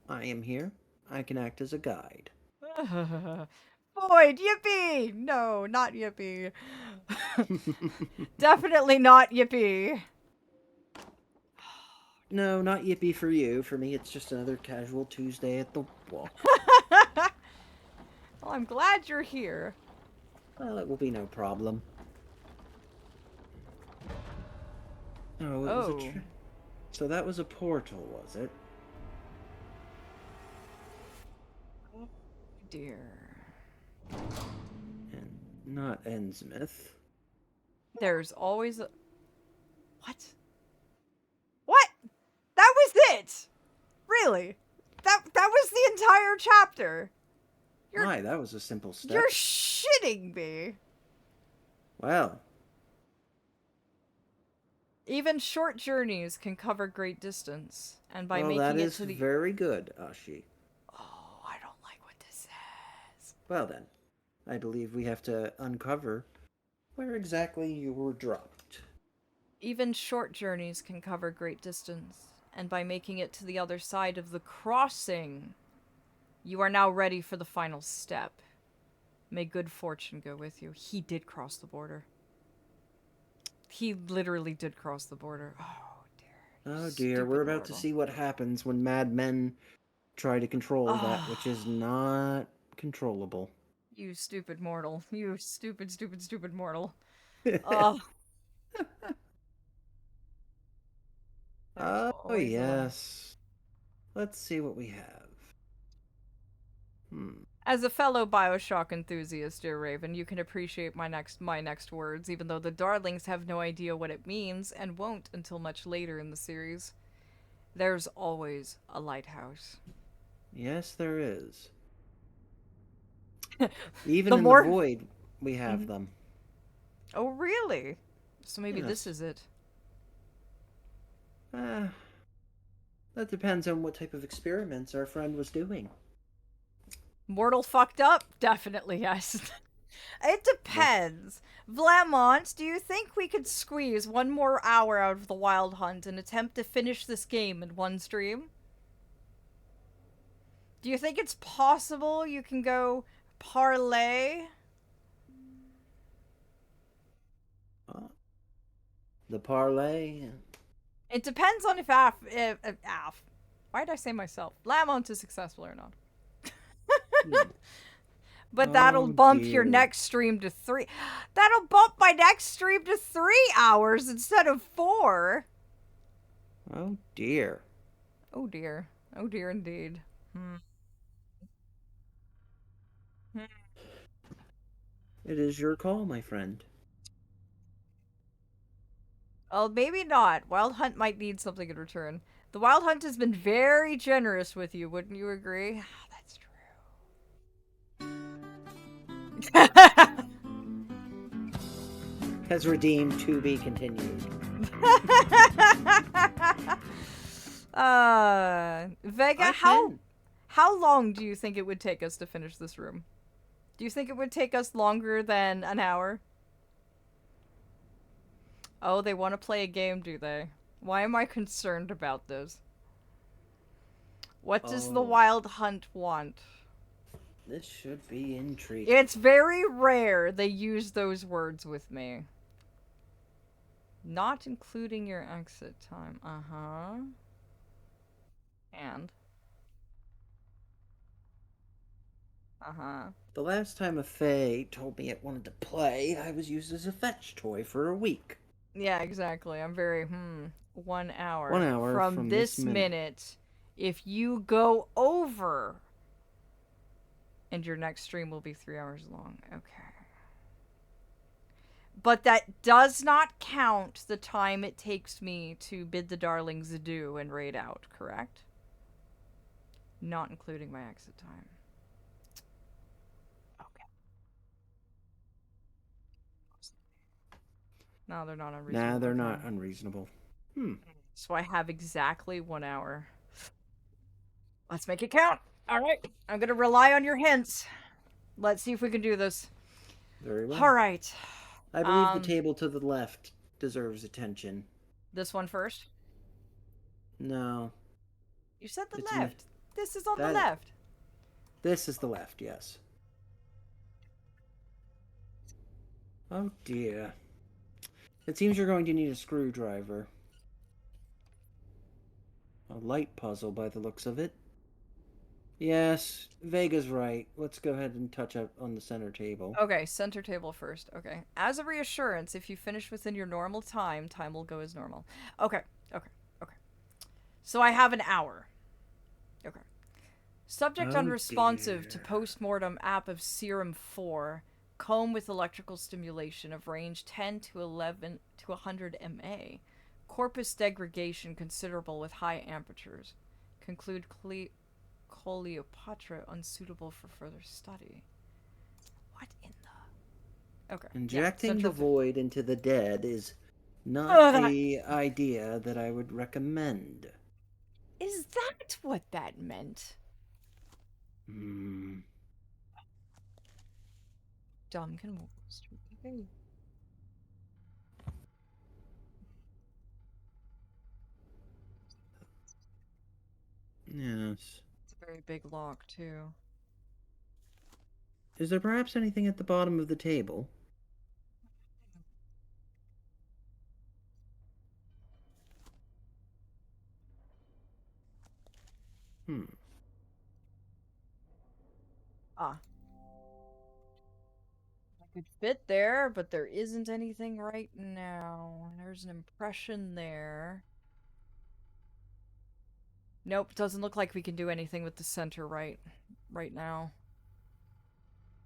I am here. I can act as a guide. Void, yippee! No, not yippee. Definitely not yippee. No, not yippee for you. For me, it's just another casual Tuesday at the walk. Well, I'm glad you're here. Well, it will be no problem. Oh, it was a Oh. So that was a portal, was it? Dear. And not Endsmith. There's always a... What? What? That was it! Really? That was the entire chapter. Why, that was a simple step. You're shitting me. Well, Even short journeys can cover great distance, and by well, making that it is to the... very good, Ashi. Oh, I don't like what this says. Well then, I believe we have to uncover where exactly you were dropped. Even short journeys can cover great distance, and by making it to the other side of the crossing, you are now ready for the final step. May good fortune go with you. He did cross the border. He literally did cross the border. Oh, dear. Oh dear, Stupid we're about to mortal. see what happens when mad men try to control that which is not controllable. You stupid mortal. You stupid, stupid, stupid mortal. Oh. There's Oh always a lie. yes. Let's see what we have. As a fellow Bioshock enthusiast, dear Raven, you can appreciate my next words, even though the Darlings have no idea what it means and won't until much later in the series. There's always a lighthouse. Yes, there is. Even The in more- the void, we have them. Oh, really? So maybe this Yes. is it. That depends on what type of experiments our friend was doing. Mortal fucked up? Definitely yes. It depends. Vlamont, do you think we could squeeze one more hour out of the Wild Hunt and attempt to finish this game in one stream? Do you think it's possible you can go parlay? The parlay. It depends on if why did I say myself? Vlamont is successful or not. But that'll Oh, bump your dear. next stream to 3. That'll bump my next stream to 3 hours instead of 4. Oh dear. Oh dear. Oh dear indeed. It is your call, my friend. Well, maybe not. Wild Hunt might need something in return. The Wild Hunt has been very generous with you, wouldn't you agree? That's true. Has redeemed to be continued. Vega, I how can. how long do you think it would take us to finish this room? Do you think it would take us longer than an hour? Oh, they want to play a game, do they? Why am I concerned about this? What does the Oh. Wild Hunt want? This should be intriguing. It's very rare they use those words with me. Not including your exit time. Uh-huh. And? Uh-huh. The last time a Fae told me it wanted to play, I was used as a fetch toy for a week. Yeah, exactly. I'm very, 1 hour. 1 hour from this minute. If you go over, and your next stream will be 3 hours long. Okay. But that does not count the time it takes me to bid the Darlings adieu and raid out, correct? Not including my exit time. Okay. No, they're not unreasonable. Nah, they're okay. not unreasonable. So I have exactly 1 hour. Let's make it count. All right. I'm going to rely on your hints. Let's see if we can do this. Very well. All right. I believe the table to the left deserves attention. This one first? No. You said the It's left. This is on the that- left. This is the left, yes. Oh dear. It seems you're going to need a screwdriver. A light puzzle by the looks of it. Yes, Vega's right. Let's go ahead and touch up on the center table. Okay, center table first. Okay. As a reassurance, if you finish within your normal time, time will go as normal. Okay, okay, okay. So I have an hour. Okay. Subject Oh unresponsive to dear. post-mortem app of serum 4. Comb with electrical stimulation of range 10 to 11 to 100 MA. Corpus degradation considerable with high apertures. Conclude Cleopatra unsuitable for further study. What in the... Okay, yeah, Injecting the central... void into the dead is not Oh, that... a idea that I would recommend. Is that what that meant? Hmm. Dumb can... Yes. It's a very big lock, too. Is there perhaps anything at the bottom of the table? Hmm. Ah. I could fit there, but there isn't anything right now. There's an impression there. Nope, doesn't look like we can do anything with the center right now.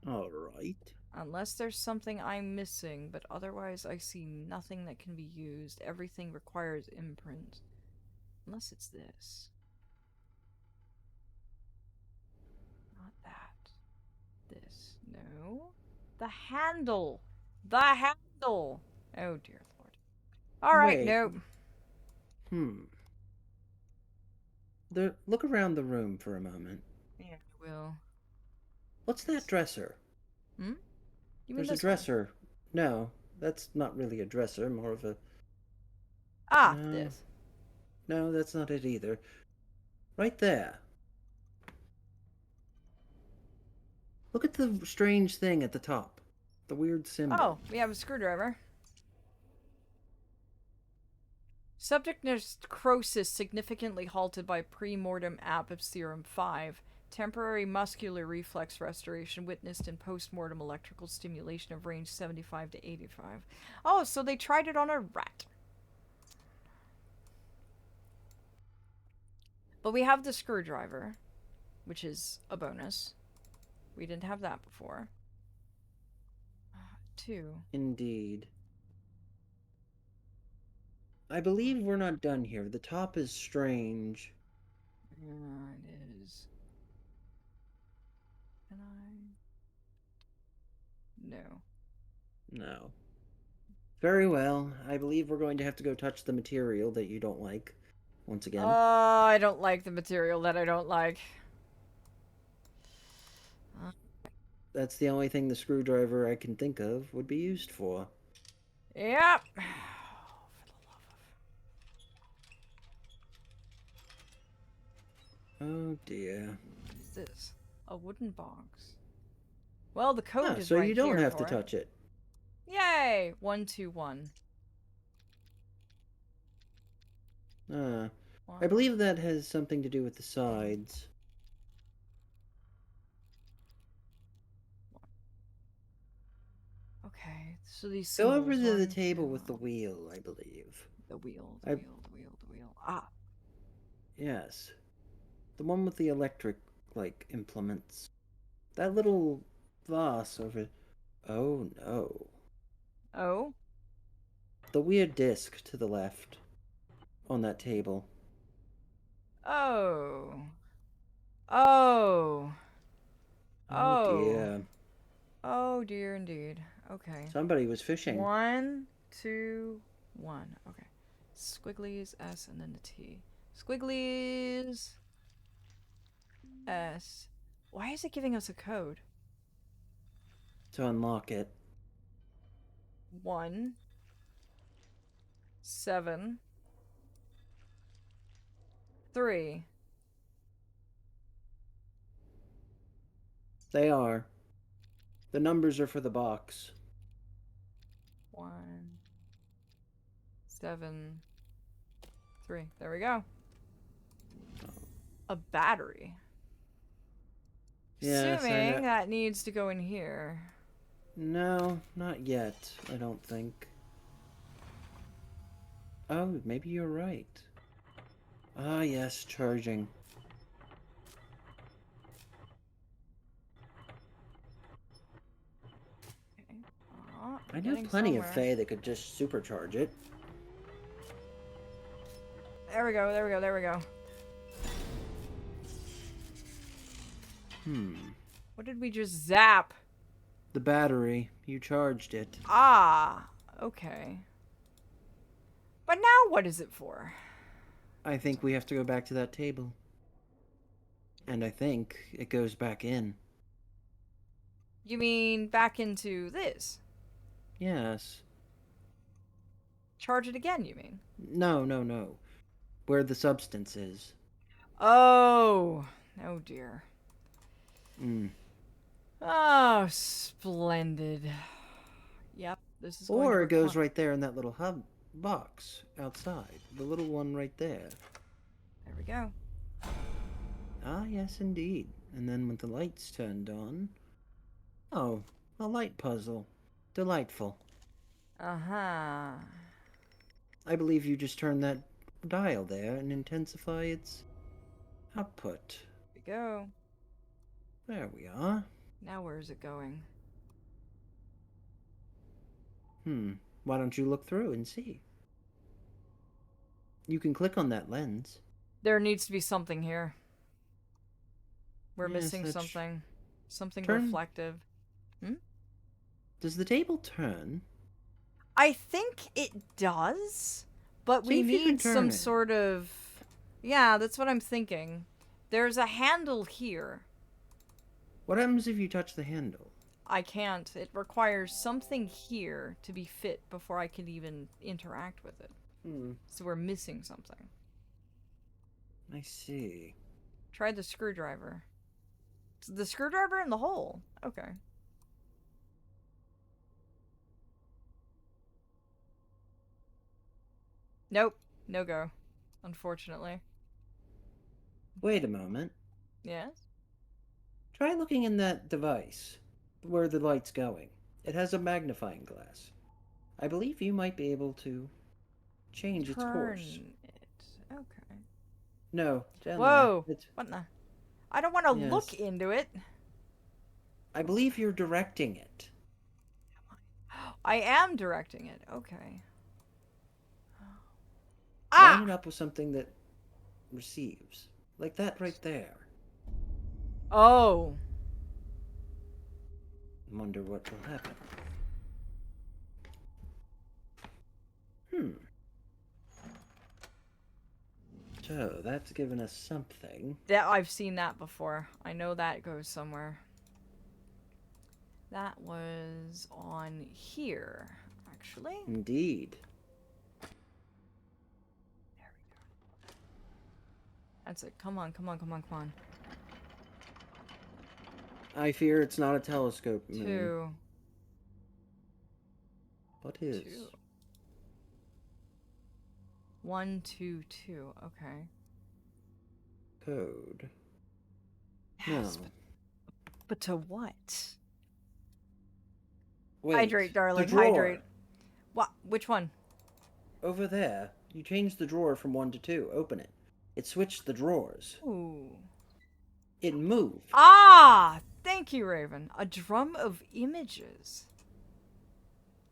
All right. Unless there's something I'm missing, but otherwise I see nothing that can be used. Everything requires imprint. Unless it's this. Not that. This. No. The handle! The handle! Oh dear lord. Alright, Wait. nope. Hmm. Look around the room for a moment. Yeah, I will. What's that dresser? Hmm? You mean There's a this one? dresser. No, that's not really a dresser, more of a... Ah, No. this. No, that's not it either. Right there. Look at the strange thing at the top. The weird symbol. Oh, we have a screwdriver. Subject necrosis significantly halted by pre-mortem app of serum 5. Temporary muscular reflex restoration witnessed in post-mortem electrical stimulation of range 75 to 85. Oh, so they tried it on a rat. But we have the screwdriver, which is a bonus. We didn't have that before. 2. Indeed. I believe we're not done here. The top is strange. Yeah, it is. Can I? No. No. Very well. I believe we're going to have to go touch the material that you don't like. Once again. I don't like the material that I don't like. That's the only thing the screwdriver I can think of would be used for. Yep. Oh dear. What is this? A wooden box. Well, the code is So right you don't here have to for it. touch it. Yay! 121. I believe that has something to do with the sides. Okay, so these Go symbols. over to the 1, table 2, with the wheel, I believe. the wheel, the I- wheel, the wheel, the wheel. Ah, Yes. The one with the electric, implements. That little vase over... Oh, no. oh, The weird disc to the left. On that table. oh, oh, Oh, oh, dear. oh dear, indeed. Okay. Somebody was fishing. 1, 2, 1. Okay. Squigglies, S, and then the T. Squigglies, S. Why is it giving us a code? To unlock it. 1, 7, 3. They are. The numbers are for the box. 1, 7, 3. There we go. A battery. Yes, I know. Assuming that needs to go in here. No, not yet, I don't think. Oh, maybe you're right. Ah, yes, charging. Okay. Oh, I know getting plenty of somewhere. Fae that could just supercharge it. There we go, there we go, there we go. What did we just zap? The battery. You charged it. Ah, okay. But now what is it for? I think we have to go back to that table. And I think it goes back in. You mean back into this? Yes. Charge it again, you mean? No, no, no. Where the substance is. Oh, oh dear. Mm. Oh, splendid. Yep, this is going to Or it goes require- right there in that little hub box outside. The little one right there. There we go. Ah, yes, indeed. And then when the lights turned on... Oh, a light puzzle. Delightful. Uh-huh. I believe you just turn that dial there and intensify its output. Here we go. There we are. Now where is it going? Why don't you look through and see? You can click on that lens. There needs to be something here. We're Yes, missing that's- something. Something Turn- reflective. Does the table turn? I think it does, but See we if you can need turn some it. sort of... Yeah, that's what I'm thinking. There's a handle here. What happens if you touch the handle? I can't. It requires something here to be fit before I can even interact with it. So we're missing something. I see. Try the screwdriver. The screwdriver in the hole. Okay. Nope. No go. Unfortunately. Wait a moment. Yes? Try looking in that device, where the light's going. It has a magnifying glass. I believe you might be able to change its course. Turn it. Okay. No, down Whoa. there. It's, What the? I don't want to Yes. look into it. I believe you're directing it. I am directing it. Okay. Line Ah! it up with something that receives. Like that right there. Oh. Wonder what will happen. So, that's given us something. That I've seen that before. I know that goes somewhere. That was on here, actually. Indeed. That's it. Come on, come on, come on, come on. I fear it's not a telescope, Moon. 2. What is? 2. 1, 2, 2. Okay. Code. Yes, No. but to what? Wait, Hydrate, darling. the drawer. Hydrate. What? Which one? Over there. You changed the drawer from 1 to 2. Open it. It switched the drawers. Ooh. It moved. Ah! Thank you, Raven. A drum of images.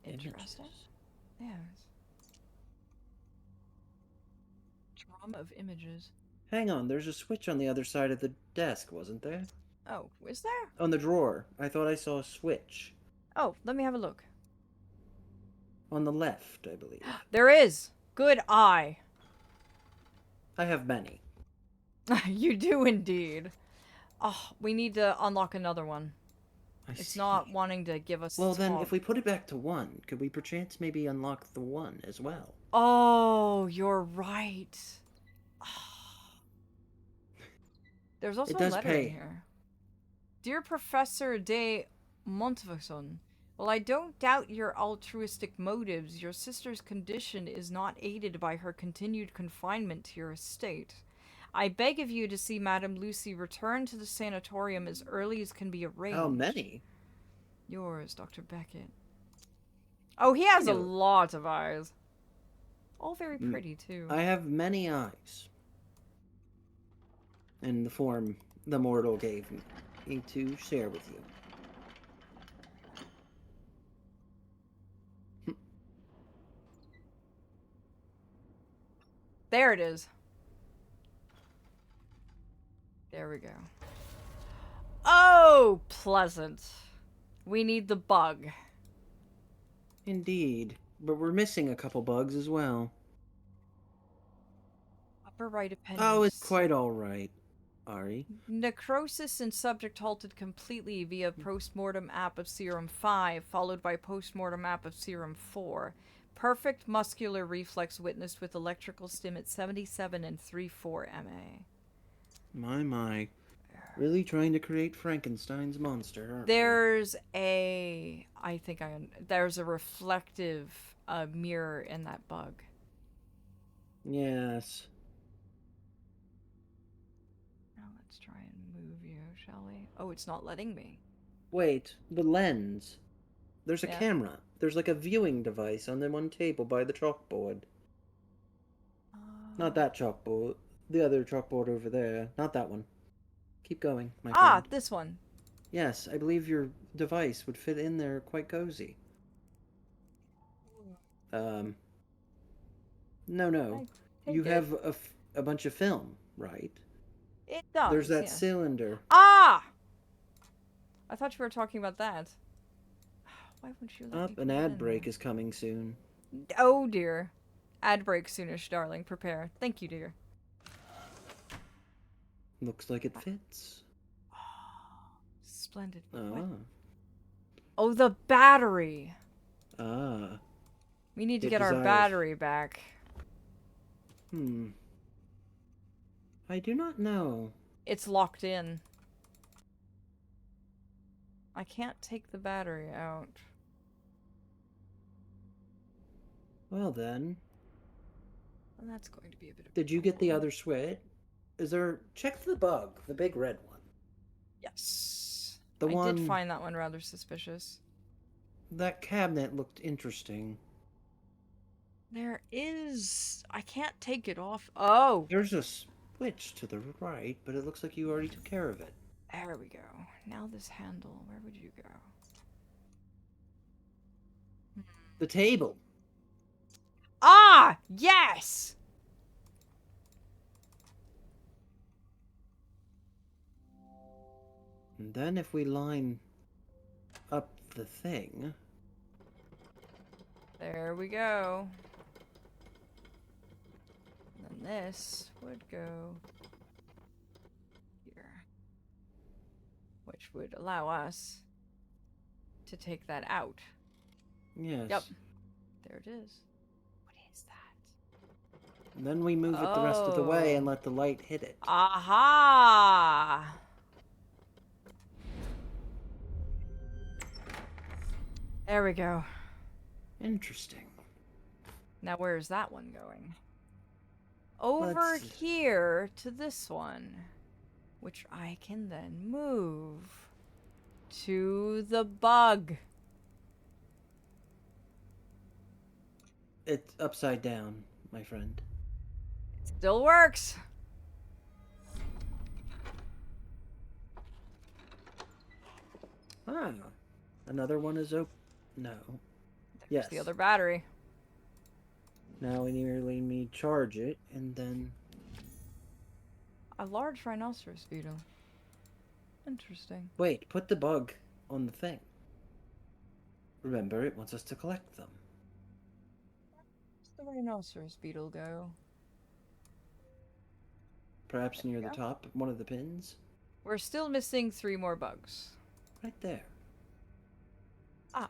Interesting. Images. Yes. Drum of images. Hang on, there's a switch on the other side of the desk, wasn't there? Oh, is there? On the drawer. I thought I saw a switch. Oh, let me have a look. On the left, I believe. There is. Good eye. I have many. You do indeed. Oh, we need to unlock another one. I It's see. not wanting to give us. Well, then, talk. if we put it back to 1, could we perchance maybe unlock the 1 as well? Oh, you're right. There's also It a does letter pay. in here. Dear Professor de Montfaucon, while I don't doubt your altruistic motives, your sister's condition is not aided by her continued confinement to your estate. I beg of you to see Madame Lucy return to the sanatorium as early as can be arranged. How many? Yours, Dr. Beckett. Oh, he has a know- lot of eyes. All very pretty, too. I have many eyes. In the form the mortal gave me to share with you. There it is. There we go. Oh, pleasant. We need the bug. Indeed. But we're missing a couple bugs as well. Upper right appendix. Oh, it's quite alright, Ari. Necrosis in subject halted completely via postmortem app of serum 5, followed by postmortem app of serum 4. Perfect muscular reflex witnessed with electrical stim at 77 and 3/4 MA. My. Really trying to create Frankenstein's monster, aren't we? There's a... there's a reflective mirror in that bug. Yes. Now let's try and move you, shall we? Oh, it's not letting me. Wait, the lens. There's a Yeah. camera. There's like a viewing device on the one table by the chalkboard. Not that chalkboard. The other chalkboard over there. Not that one. Keep going, my friend. This one. Yes, I believe your device would fit in there quite cozy. No. Take You it. have a bunch of film, right? It does. There's that yeah. cylinder. I thought you were talking about that. Why wouldn't you let me Up, put an it ad in break there? is coming soon. Oh dear. Ad break soonish, darling. Prepare. Thank you, dear. Looks like it fits. Splendid. Ah. What? Oh, the battery. Ah. We need to It get our desires- battery back. I do not know. It's locked in. I can't take the battery out. Well then, Well, that's going to be a bit of a did you get the problem. other switch? Is there... Check the bug, the big red one. Yes. The I one... did find that one rather suspicious. That cabinet looked interesting. There is... I can't take it off. Oh! There's a switch to the right, but it looks like you already took care of it. There we go. Now this handle. Where would you go? The table. Ah! Yes! And then if we line up the thing... There we go. And then this would go here. Which would allow us to take that out. Yes. Yep. There it is. What is that? And then we move it the rest of the way and Oh. let the light hit it. Aha! There we go. Interesting. Now where is that one going? Over Let's- here to this one, which I can then move to the bug. It's upside down, my friend. Still works. Ah. Another one is open. No. There's Yes. the other battery. Now we merely need charge it, and then... A large rhinoceros beetle. Interesting. Wait, put the bug on the thing. Remember, it wants us to collect them. Where's the rhinoceros beetle go? Perhaps near the go. top, one of the pins. We're still missing 3 more bugs. Right there. Ah.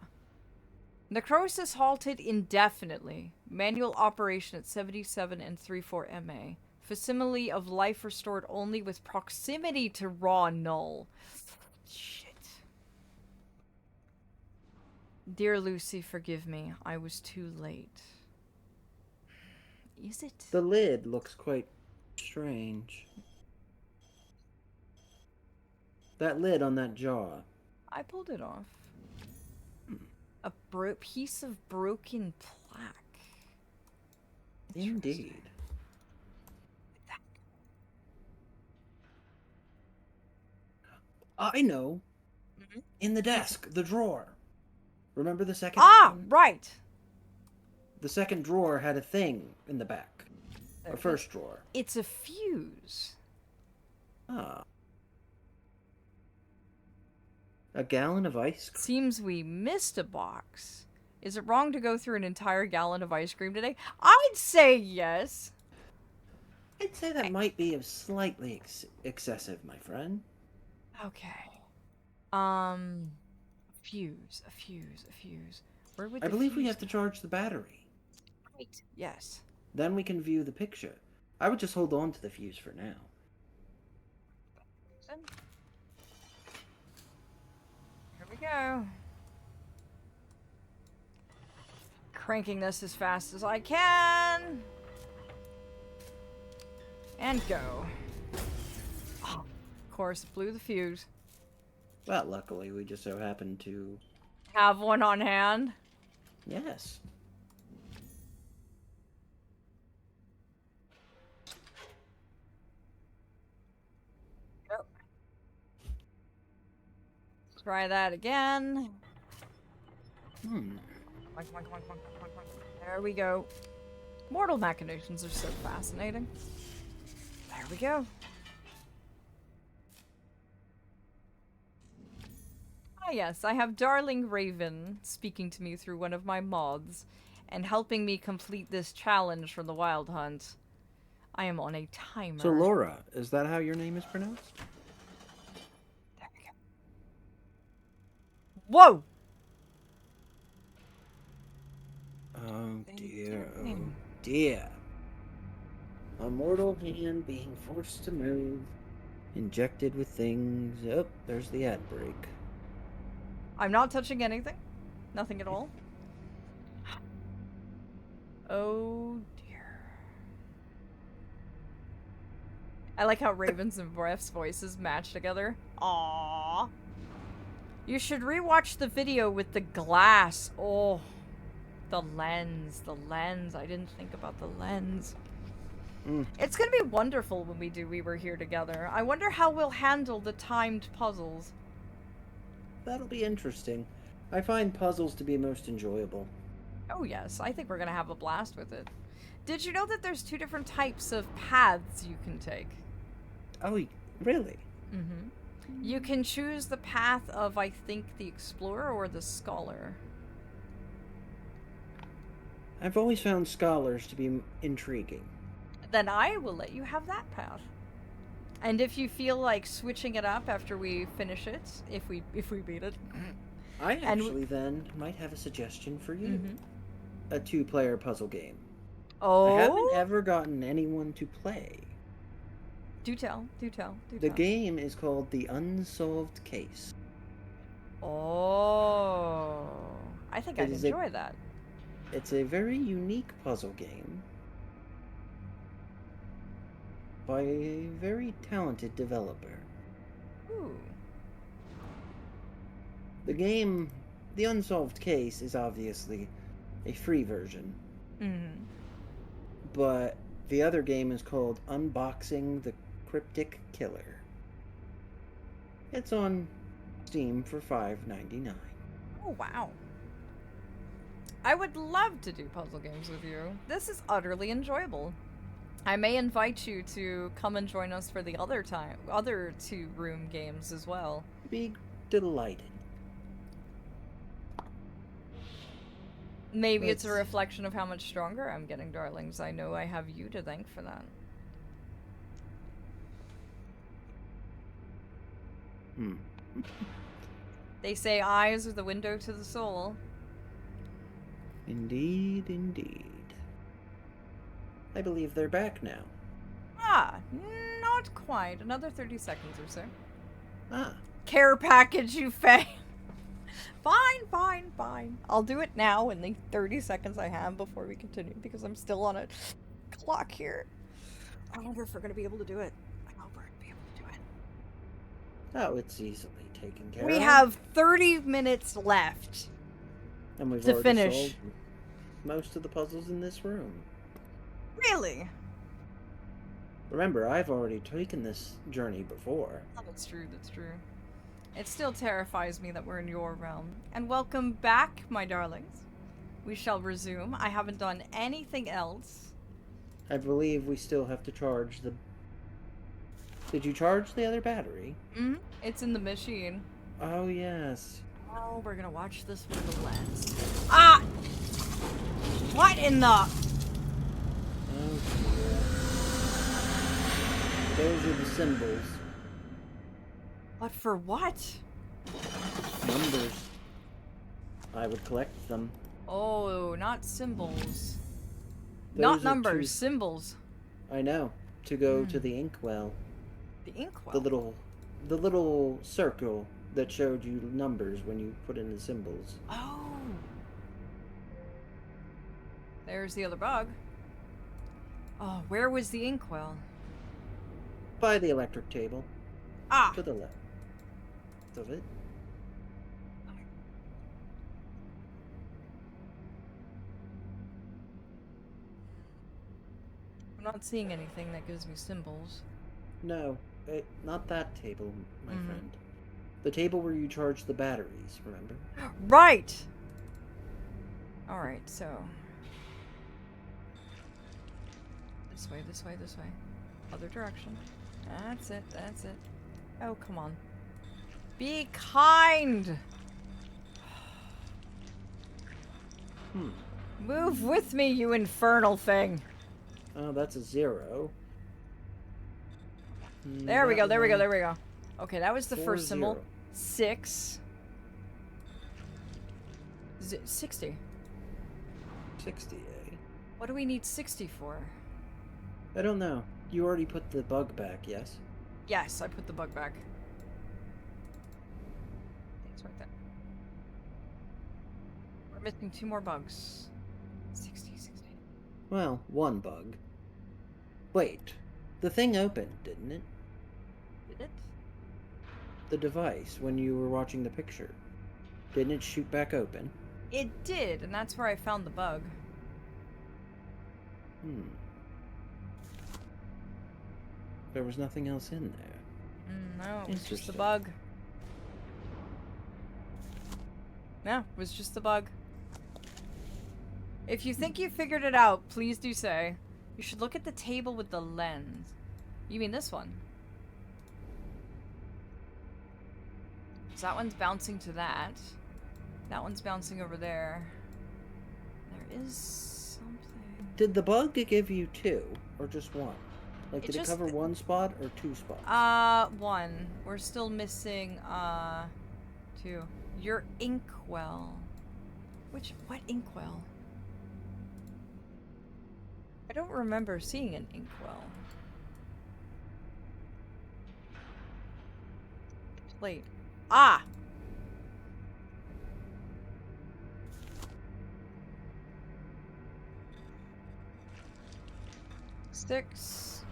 Necrosis halted indefinitely. Manual operation at 77 and 3/4 MA. Facsimile of life restored only with proximity to raw null. Shit. Dear Lucy, forgive me. I was too late. Is it? The lid looks quite strange. That lid on that jaw. I pulled it off. A piece of broken plaque. Indeed. I know. In the desk, the drawer. Remember the second one? Right. The second drawer had a thing in the back. The first drawer. It's a fuse. Ah. A gallon of ice cream. Seems we missed a box. Is it wrong to go through an entire gallon of ice cream today? I'd say yes. I'd say that might be slightly excessive, my friend. Okay. A fuse. Where would I the believe we fuse have to charge the battery. Right. Yes. Then we can view the picture. I would just hold on to the fuse for now. Here we go. Cranking this as fast as I can. And go. Oh, of course, blew the fuse. Well, luckily, we just so happened to... Have one on hand. Yes. Yep. Try that again. Hmm. There we go. Mortal machinations are so fascinating. There we go. Ah yes, I have Darling Raven speaking to me through one of my moths and helping me complete this challenge from the Wild Hunt. I am on a timer. So, Laura, is that how your name is pronounced? There we go. Whoa! Oh dear, oh dear. A mortal hand being forced to move. Injected with things. Oh, there's the ad break. I'm not touching anything. Nothing at all. Oh dear. I like how Raven's and Breath's voices match together. Aww. You should rewatch the video with the glass. Oh. The lens. I didn't think about the lens. It's gonna be wonderful when we were here together. I wonder how we'll handle the timed puzzles. That'll be interesting. I find puzzles to be most enjoyable. Oh yes, I think we're gonna have a blast with it. Did you know that there's 2 different types of paths you can take? Oh, really? Mm-hmm. You can choose the path of, I think, the explorer or the scholar. I've always found scholars to be intriguing. Then I will let you have that path. And if you feel like switching it up after we finish it, if we beat it. I actually then might have a suggestion for you. A 2-player puzzle game. Oh? I haven't ever gotten anyone to play. Do tell. The game is called The Unsolved Case. Oh. I think I'd enjoy that. It's a very unique puzzle game by a very talented developer. Ooh. The game, The Unsolved Case, is obviously a free version. But the other game is called Unboxing the Cryptic Killer. It's on Steam for $5.99. Oh, wow. I would love to do puzzle games with you. This is utterly enjoyable. I may invite you to come and join us for the other 2-room games as well. Be delighted. Maybe it's a reflection of how much stronger I'm getting, darlings. I know I have you to thank for that. They say eyes are the window to the soul. Indeed, indeed. I believe they're back now. Ah, not quite. Another 30 seconds or so. Ah. Care package, you fay. Fine. I'll do it now in the 30 seconds I have before we continue, because I'm still on a clock here. I wonder if we're gonna be able to do it. I hope we're gonna be able to do it. Oh, it's easily taken care of. We have 30 minutes left. And we've to already finish. solved most of the puzzles in this room. Really? Remember, I've already taken this journey before. Oh, that's true, that's true. It still terrifies me that we're in your realm. And welcome back, my darlings. We shall resume. I haven't done anything else. I believe we still have to charge the... Did you charge the other battery? Mm-hmm. It's in the machine. Oh, yes. Oh, we're gonna watch this with the lens. Ah! What in the... Oh, dear. Those are the symbols. What for what? Numbers. I would collect them. Oh, not symbols. Those Not are numbers, two- symbols. I know. To go to the inkwell. The inkwell. The little circle that showed you numbers when you put in the symbols. Oh. There's the other bug. Oh, where was the inkwell? By the electric table. Ah! To the left of it. I'm not seeing anything that gives me symbols. No, not that table, my Mhm. friend. The table where you charge the batteries, remember? Right! Alright, so... This way, this way, this way. Other direction. That's it, that's it. Oh, come on. Be kind! Move with me, you infernal thing! Oh, that's a 0. There we go, there we go, there we go. Okay, that was the 4, first symbol. 0. 6. 60. 60, eh? What do we need 60 for? I don't know. You already put the bug back, yes? Yes, I put the bug back. It's right there. We're missing 2 more bugs. 60, 60. Well, 1 bug. Wait. The thing opened, didn't it? Did it? The device, when you were watching the picture. Didn't it shoot back open? It did, and that's where I found the bug. There was nothing else in there. No, it was just the Interesting. bug. No, it was just the bug. If you think you figured it out, please do say. You should look at the table with the lens. You mean this one? So that one's bouncing to that. That one's bouncing over there. There is something. Did the bug give you 2, or just 1? Like, It did it just- cover 1 spot or 2 spots? 1. We're still missing, 2. Your inkwell. What inkwell? I don't remember seeing an inkwell. Plate. Ah! Six.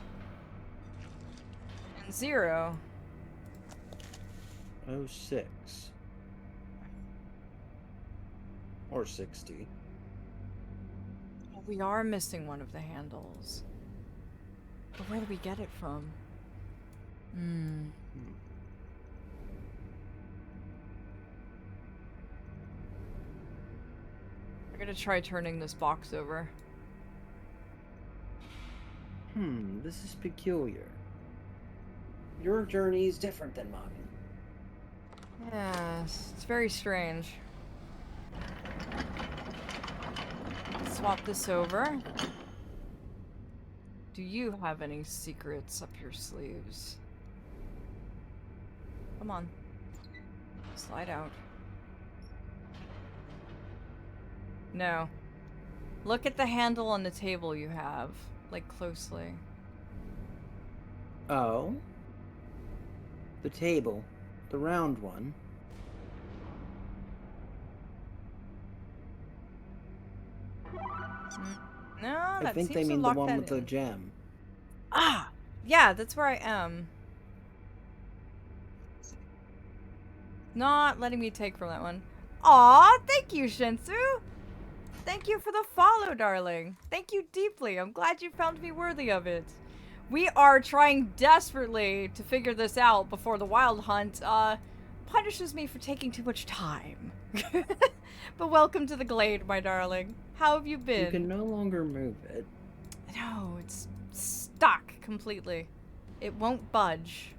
And 0. 06. Or 60. We are missing one of the handles. But where do we get it from? I'm gonna try turning this box over. This is peculiar. Your journey is different than mine. Yes, it's very strange. Swap this over. Do you have any secrets up your sleeves? Come on. Slide out. No. Look at the handle on the table you have, like closely. Oh? The table. The round one. No, I that think seems they to mean the lock one that with the in. gem. Ah! Yeah, that's where I am. Not letting me take from that one. Aw, thank you, Shinsu! Thank you for the follow, darling. Thank you deeply. I'm glad you found me worthy of it. We are trying desperately to figure this out before the wild hunt, punishes me for taking too much time. But welcome to the glade, my darling. How have you been? You can no longer move it. No, it's stuck completely. It won't budge.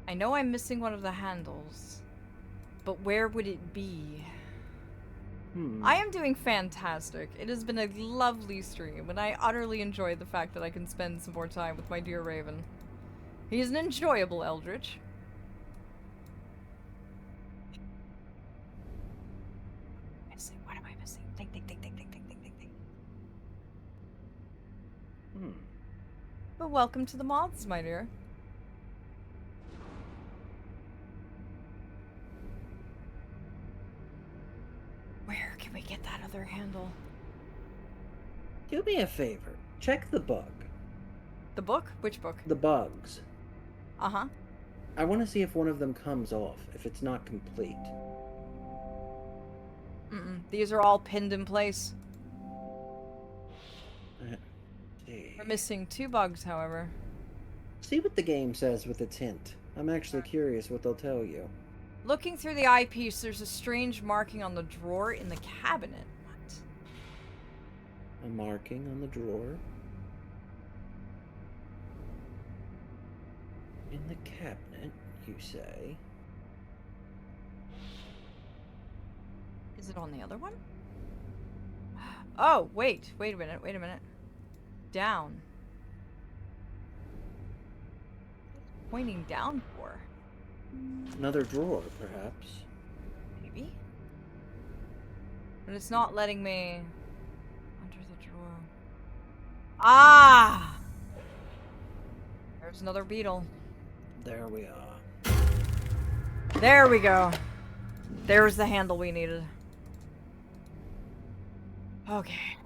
I know I'm missing one of the handles, but where would it be? I am doing fantastic. It has been a lovely stream, and I utterly enjoy the fact that I can spend some more time with my dear Raven. He's an enjoyable eldritch. What am I missing? Think. But welcome to the moths, my dear. Where can we get that other handle? Do me a favor. Check the bug. The book? Which book? The bugs. Uh-huh. I want to see if one of them comes off, if it's not complete. These are all pinned in place. See. We're missing 2 bugs, however. See what the game says with its hint. I'm actually curious what they'll tell you. Looking through the eyepiece, there's a strange marking on the drawer in the cabinet. What? A marking on the drawer. In the cabinet, you say? Is it on the other one? Oh, wait a minute. Down. Pointing down for? Another drawer, perhaps. Maybe? But it's not letting me under the drawer. Ah! There's another beetle. There we are. There we go. There's the handle we needed. Okay.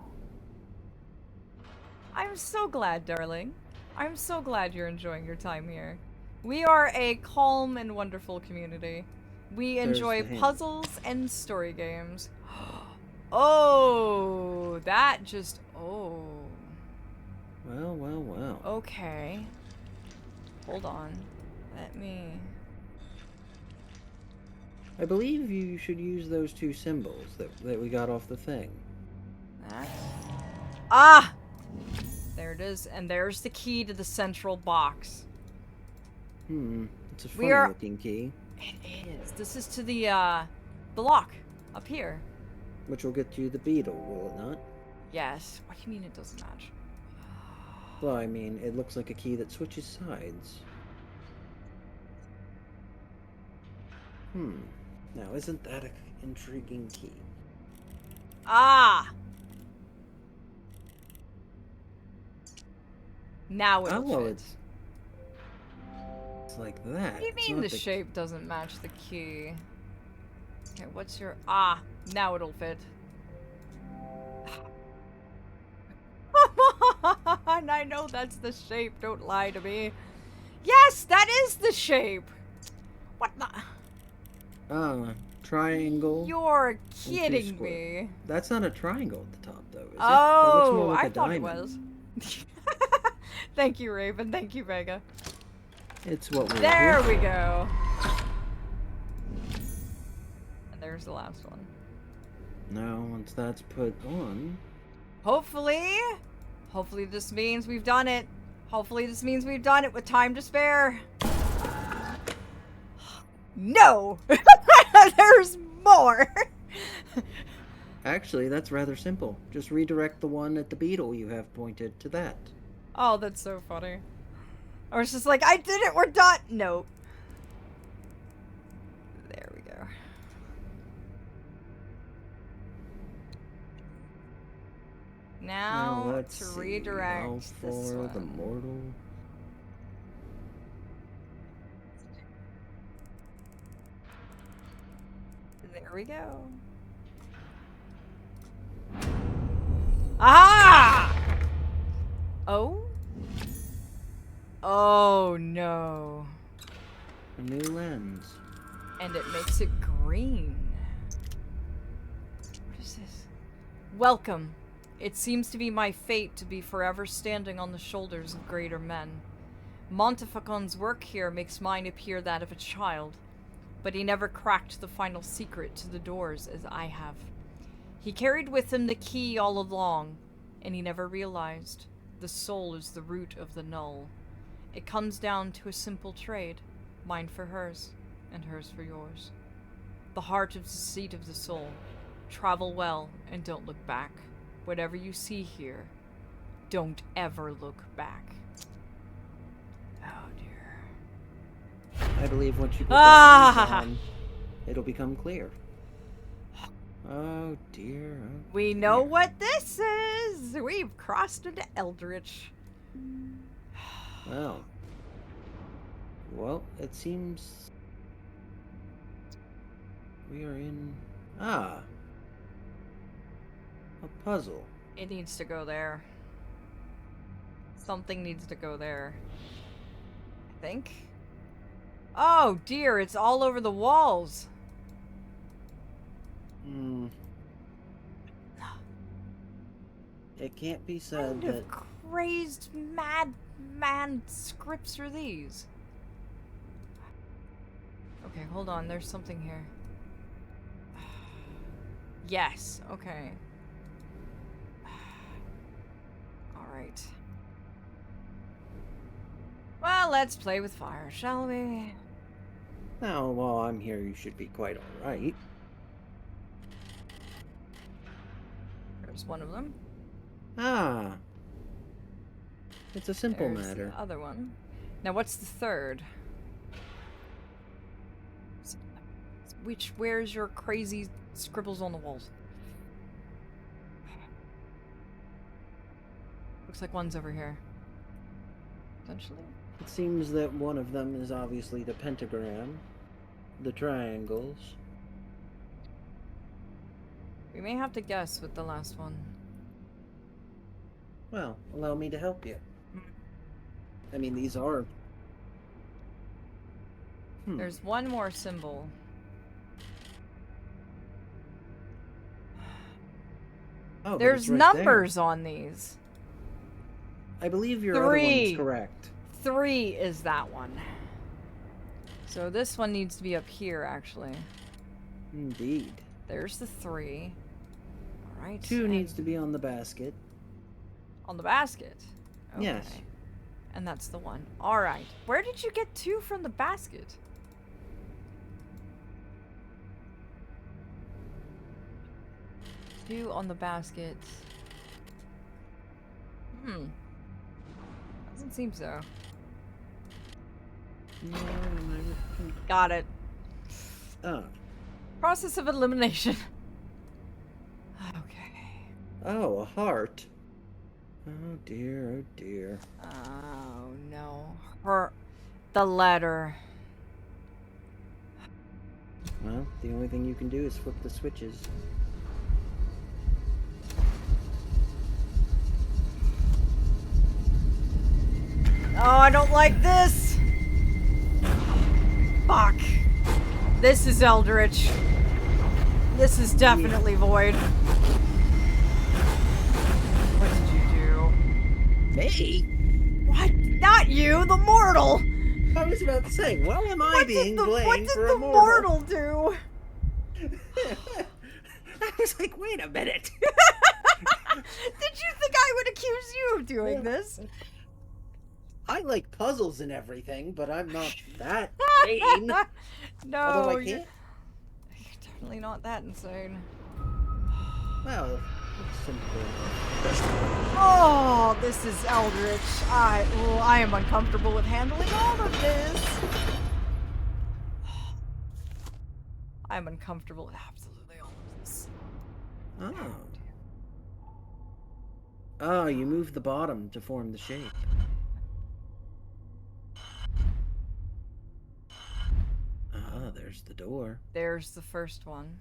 I'm so glad, darling. I'm so glad you're enjoying your time here. We are a calm and wonderful community. We enjoy puzzles and story games. Oh, that just... Oh. Well. Okay. Hold on. Let me... I believe you should use those 2 symbols that we got off the thing. That. Ah! There it is. And there's the key to the central box. It's a funny looking key. It is. This is to the lock up here. Which will get you the beetle, will it not? Yes. What do you mean it doesn't match? Well, I mean, it looks like a key that switches sides. Now, isn't that an intriguing key? Ah! Now it'll Oh, fit. it's like that. What do you It's mean not the shape doesn't match the key? Okay, what's your... Ah! Now it'll fit. Come on! I know that's the shape. Don't lie to me. Yes, that is the shape! What the... Triangle. You're two kidding square. me. That's not a triangle at the top, though, is it? Oh, It looks more like I a thought it diamond. was. Thank you, Raven. Thank you, Vega. It's what we're There here. we go. And there's the last one. Now, once that's put on... Hopefully this means we've done it. Hopefully this means we've done it with time to spare. No! There's more! Actually, that's rather simple. Just redirect the one at the beetle you have pointed to that. Oh, that's so funny. Or it's just like, I did it, we're done! Nope. There we go. Now let's to see. redirect Now this for one. the mortal. There we go. Aha! Oh? Oh no. A new lens. And it makes it green. What is this? Welcome. It seems to be my fate to be forever standing on the shoulders of greater men. Montefacon's work here makes mine appear that of a child, but he never cracked the final secret to the doors as I have. He carried with him the key all along, and he never realized the soul is the root of the null. It comes down to a simple trade, mine for hers, and hers for yours. The heart is the seat of the soul. Travel well and don't look back. Whatever you see here, don't ever look back. Oh dear. I believe once you put that lens on, it'll become clear. Oh dear. Oh We know what this is! We've crossed into Eldritch. Well, it seems we are in a puzzle. It needs to go there. Something needs to go there. I think. Oh dear, it's all over the walls. It can't be said What that. kind of crazed madman scripts are these? Okay, hold on. There's something here. Yes. Okay. All right. Well, let's play with fire, shall we? Now, while I'm here, you should be quite all right. There's one of them. It's a simple There's matter. the other one. Now, what's the third? Where's your crazy scribbles on the walls? Looks like one's over here. Essentially. It seems that one of them is obviously the pentagram, the triangles. We may have to guess with the last one. Well, allow me to help you. I mean, these are... There's one more symbol. Oh, but There's it's right numbers on these. there. I believe your other one is correct. 3 is that one. So this one needs to be up here, actually. Indeed. There's the 3. All right. 2 and needs to be on the basket. on the basket. Okay. Yes. And that's the one. All right. Where did you get 2 from the basket? Two on the basket. Doesn't seem so. No, Got it. oh. Process of elimination. Okay. Oh, a heart. Oh dear, oh dear. Oh no. The letter. Well, the only thing you can do is flip the switches. Oh, I don't like this. Fuck. This is Eldritch. This is definitely Void. What did you do? Me? What? Not you, the mortal. I was about to say, well, am I being blamed What did for the a mortal? mortal do? I was like, wait a minute. Did you think I would accuse you of doing this? I like puzzles and everything, but I'm not that vain. No, Although I you're can't. definitely not that insane. Well, it's simple. Oh, this is Eldritch. I am uncomfortable with handling all of this. I'm uncomfortable with absolutely all of this. Oh. Oh, you moved the bottom to form the shape. Ah, there's the door. There's the first one.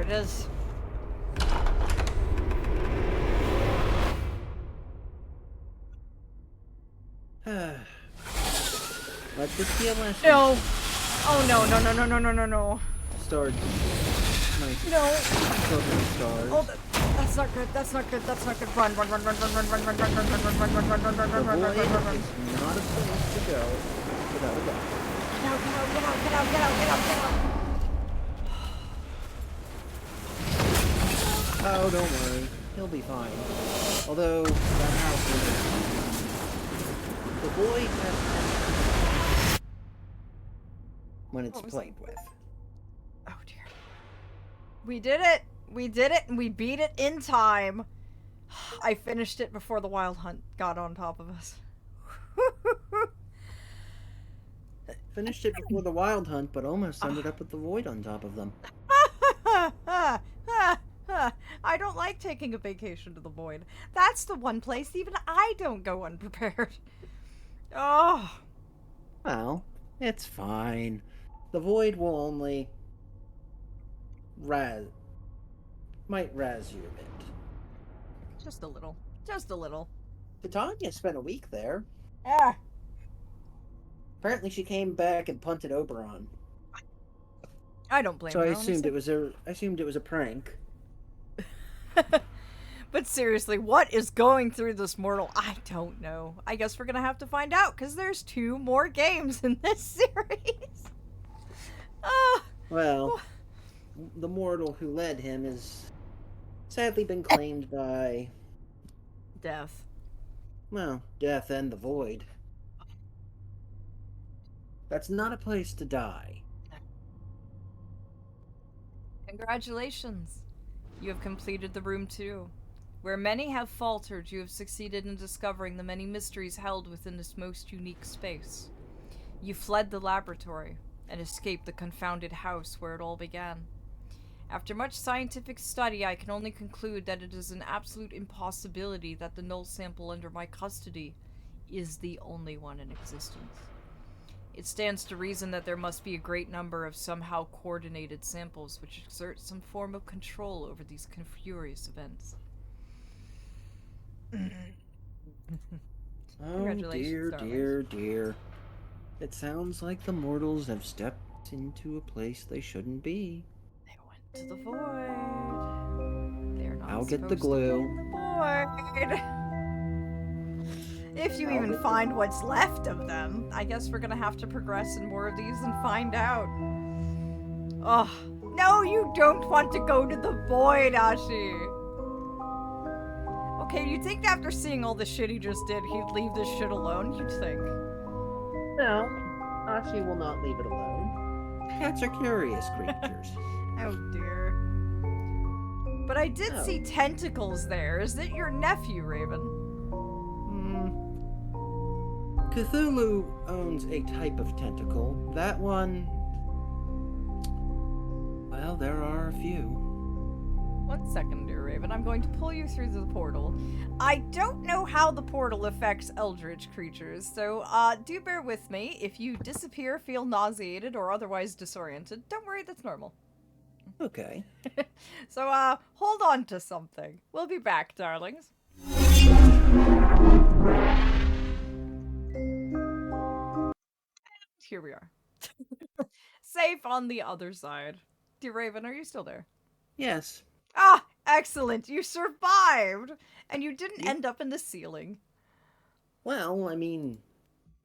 it is. Let this be a lesson. No! Oh no, no, no, no, no, no, no, no. Start. Nice. No! Children stars. Oh, that's not good, that's not good, that's not good. Run, run, run, run, run, run, run, run, run, run, run, run, run, run, run, run, run, The run, run, void run, run, run. is not a place to go without a doubt. Get out, get out, get out, get out, get out, get out, get out. Oh, don't worry. He'll be fine. Although, that house is... The void has when it's What was played with. Oh dear. We did it! We did it, and we beat it in time. I finished it before the wild hunt got on top of us. Finished it before the wild hunt, but almost ended up with the void on top of them. I don't like taking a vacation to the void. That's the one place even I don't go unprepared. Oh. Well, it's fine. The void will only might razz you a bit. Just a little. Just a little. Titania spent a week there. Ah. Apparently she came back and punted Oberon. I don't blame So her. I assumed it was a prank. But seriously, what is going through this mortal? I don't know. I guess we're gonna have to find out, because there's 2 more games in this series. Well, the mortal who led him has sadly been claimed by, Death. well, death and the void. That's not a place to die. Congratulations. You have completed the room 2. Where many have faltered, you have succeeded in discovering the many mysteries held within this most unique space. You fled the laboratory and escaped the confounded house where it all began. After much scientific study, I can only conclude that it is an absolute impossibility that the null sample under my custody is the only one in existence. It stands to reason that there must be a great number of somehow coordinated samples which exert some form of control over these confurious events. Oh Congratulations, dear, dear. It sounds like the mortals have stepped into a place they shouldn't be. They went to the void. They're not I'll get the supposed to glue. be in the void. If you I'll even get the- find what's left of them, I guess we're gonna have to progress in more of these and find out. Oh, no, you don't want to go to the void, Ashi. Okay, you'd think after seeing all the shit he just did, he'd leave this shit alone, you'd think. No, Ashi will not leave it alone. Cats are curious creatures. Oh dear. But I did Oh. see tentacles there. Is it your nephew, Raven? Cthulhu owns a type of tentacle. That one... Well, there are a few. 1 second, dear Raven. I'm going to pull you through the portal. I don't know how the portal affects eldritch creatures, so do bear with me. If you disappear, feel nauseated, or otherwise disoriented, don't worry, that's normal. Okay. So, hold on to something. We'll be back, darlings. Here we are. Safe on the other side. Dear Raven, are you still there? Yes. Ah, excellent. You survived. And you didn't You- end up in the ceiling. Well, I mean,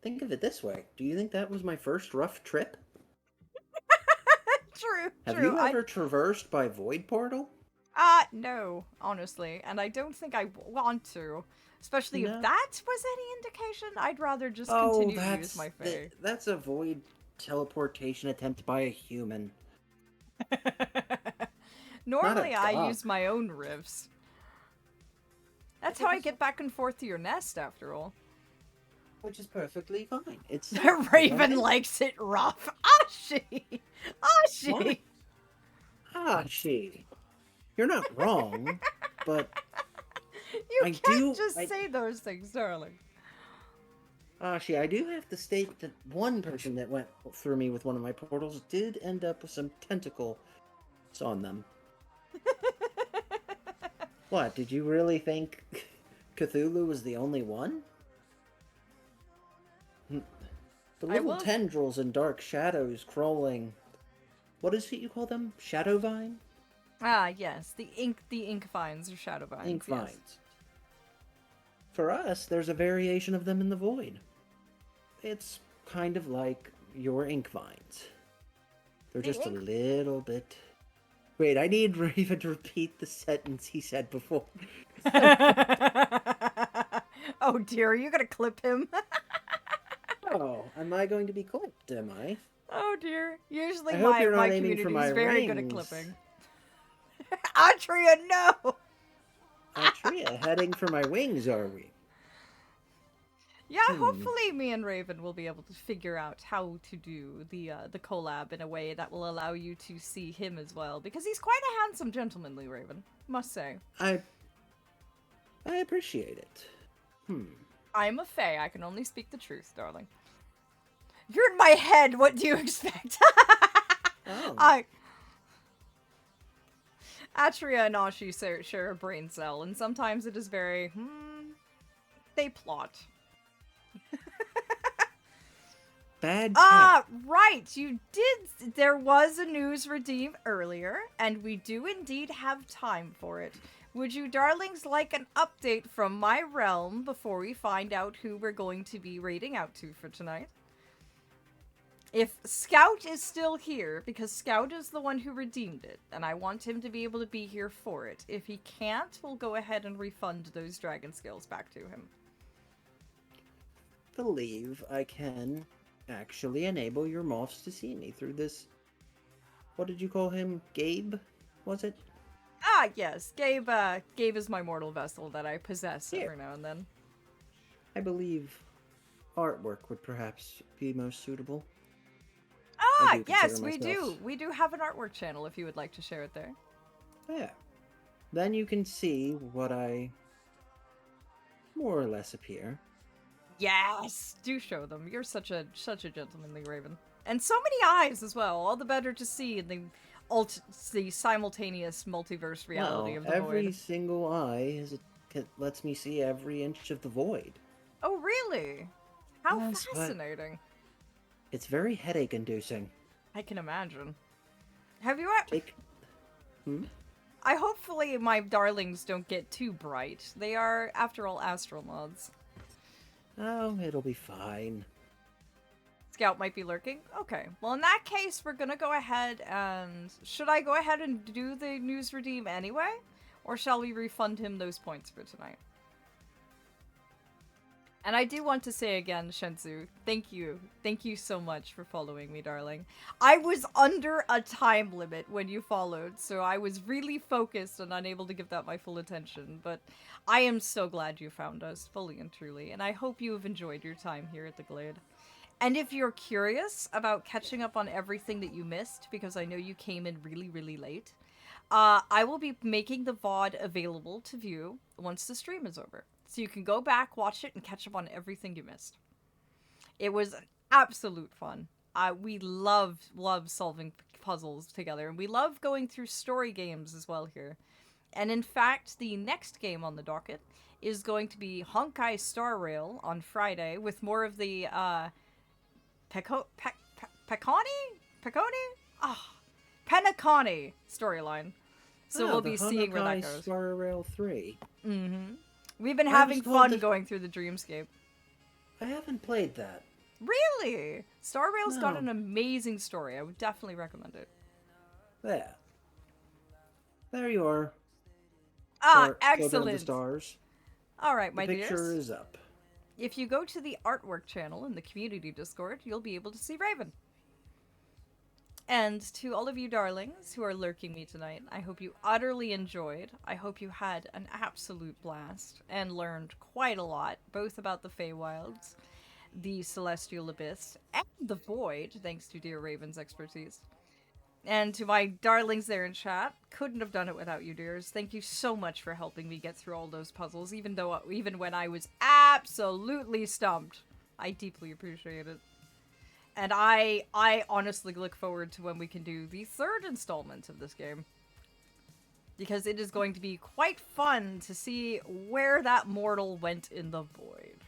think of it this way. Do you think that was my first rough trip? True, Have true. you ever traversed by Void Portal? No, honestly. And I don't think I want to. Especially No. if that was any indication. I'd rather just continue to use my fae. that's a Void teleportation attempt by a human. Normally I god. use my own rifts. That's how I get back and forth to your nest, after all. Which is perfectly fine. It's The Raven likes it rough. Ashi! Ashi! What? Ashi. You're not wrong, but You I can't do- just I- say those things, darling. Ashi, I do have to state that one person that went through me with one of my portals did end up with some tentacles on them. What, did you really think Cthulhu was the only one? The I little will. tendrils and dark shadows crawling. What is it you call them? Shadow vine? Ah, yes, the ink vines or shadow vines. Ink yes. vines. For us, there's a variation of them in the void. It's kind of like your ink vines. They're The just a ink- little bit... Wait, I need Raven to repeat the sentence he said before. Oh dear, you gonna clip him? Oh, am I going to be clipped, am I? Oh dear. Usually I hope my you're not my aiming community for is my very good at rings. clipping. Atria, no! Altria, heading for my wings, are we? Yeah, hopefully me and Raven will be able to figure out how to do the collab in a way that will allow you to see him as well, because he's quite a handsome gentlemanly Raven, must say. I appreciate it. I'm a fae, I can only speak the truth, darling. You're in my head, what do you expect? Oh. Atria and Ashi share a brain cell, and sometimes it is very, they plot. Bad Ah, cat. right, you did. There was a news redeem earlier, and we do indeed have time for it. Would you darlings like an update from my realm before we find out who we're going to be raiding out to for tonight? If Scout is still here, because Scout is the one who redeemed it, and I want him to be able to be here for it. If he can't, we'll go ahead and refund those dragon skills back to him. Believe I can actually enable your moths to see me through this. What did you call him? Gabe? Was it? Ah, yes. Gabe is my mortal vessel that I possess Here. every now and then. I believe artwork would perhaps be most suitable. Ah, do yes, consider we myself- do. We do have an artwork channel if you would like to share it there. Yeah. Then you can see what I more or less appear. Yes, do show them. You're such a gentlemanly raven, and so many eyes as well. All the better to see in the simultaneous multiverse reality Well, of the every void. single eye lets me see every inch of the void. Oh, really? How Yes, but- fascinating! It's very headache-inducing. I can imagine. Have you? Take... I hopefully my darlings don't get too bright. They are, after all, astronauts. Oh, it'll be fine. Scout might be lurking? Okay. Well, in that case, we're gonna go ahead and... Should I go ahead and do the news redeem anyway? Or shall we refund him those points for tonight? And I do want to say again, Shenzu, thank you. Thank you so much for following me, darling. I was under a time limit when you followed, so I was really focused and unable to give that my full attention. But I am so glad you found us, fully and truly, and I hope you have enjoyed your time here at the Glade. And if you're curious about catching up on everything that you missed, because I know you came in really, really late, I will be making the VOD available to view once the stream is over. So you can go back, watch it, and catch up on everything you missed. It was an absolute fun. We love solving puzzles together, and we love going through story games as well here. And in fact, the next game on the docket is going to be Honkai Star Rail on Friday with more of the Penacony storyline. So we'll be seeing where that goes. Star Rail 3. We've been I having was told fun that- going through the Dreamscape. I haven't played that. Really? Star Rail's got No. an amazing story. I would definitely recommend it. There. There you are. Ah, Children of the excellent. Stars. All right, The my picture dears. is up. If you go to the artwork channel in the community Discord, you'll be able to see Raven. And to all of you darlings who are lurking me tonight, I hope you utterly enjoyed. I hope you had an absolute blast and learned quite a lot, both about the Feywilds, the Celestial Abyss, and the Void, thanks to dear Raven's expertise. And to my darlings there in chat, couldn't have done it without you, dears. Thank you so much for helping me get through all those puzzles, even when I was absolutely stumped. I deeply appreciate it. And I honestly look forward to when we can do the third installment of this game. because it is going to be quite fun to see where that mortal went in the void.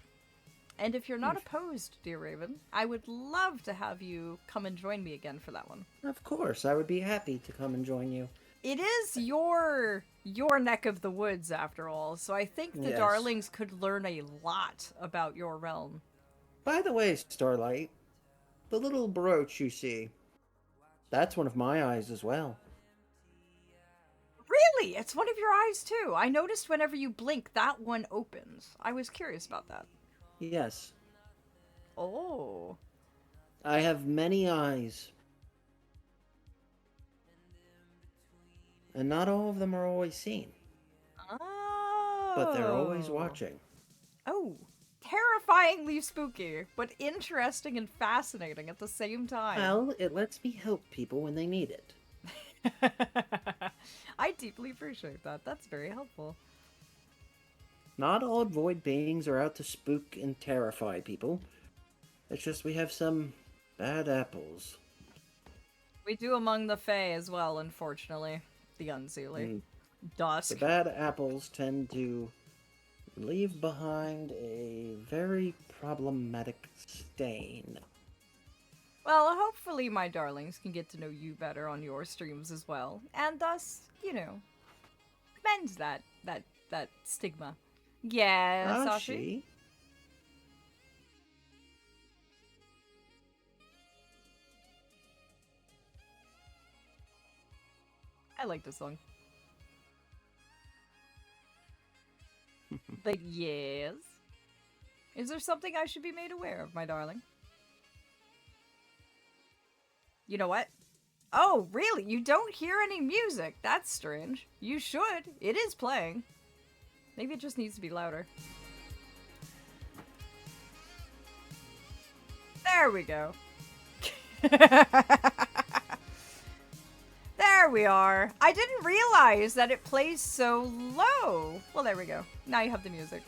And if you're not opposed, dear Raven, I would love to have you come and join me again for that one. Of course, I would be happy to come and join you. It is your neck of the woods, after all, so I think the Yes. Darlings could learn a lot about your realm. By the way, Starlight, the little brooch you see, that's one of my eyes as well. Really? It's one of your eyes, too. I noticed whenever you blink, that one opens. I was curious about that. Yes. Oh. I have many eyes. And not all of them are always seen. Oh. But they're always watching. Oh. Terrifyingly spooky, but interesting and fascinating at the same time. Well, it lets me help people when they need it. I deeply appreciate that. That's very helpful. Not all void beings are out to spook and terrify people. It's just we have some bad apples. We do among the Fae as well, unfortunately. The Unseelie. Dusk. The bad apples tend to leave behind a very problematic stain. Well, hopefully my darlings can get to know you better on your streams as well, and thus, you know, mend that stigma. Yeah, Sashi? Sashi? I like this song. But yes. Is there something I should be made aware of, my darling? You know what? Oh, really? You don't hear any music? That's strange. You should. It is playing. Maybe it just needs to be louder. There we go. There we are. I didn't realize that it plays so low. Well, there we go. Now you have the music.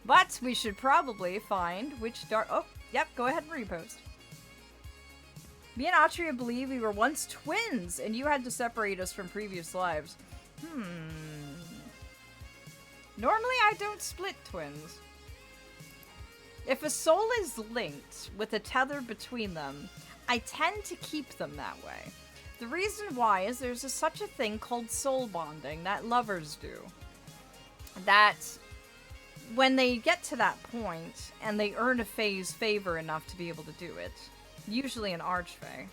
But we should probably find which oh, yep, go ahead and repost. Me and Atria believe we were once twins, and you had to separate us from previous lives. Normally I don't split twins. If a soul is linked with a tether between them, I tend to keep them that way. The reason why is there's such a thing called soul bonding that lovers do. That when they get to that point, and they earn a Fae's favor enough to be able to do it, usually an Archfey,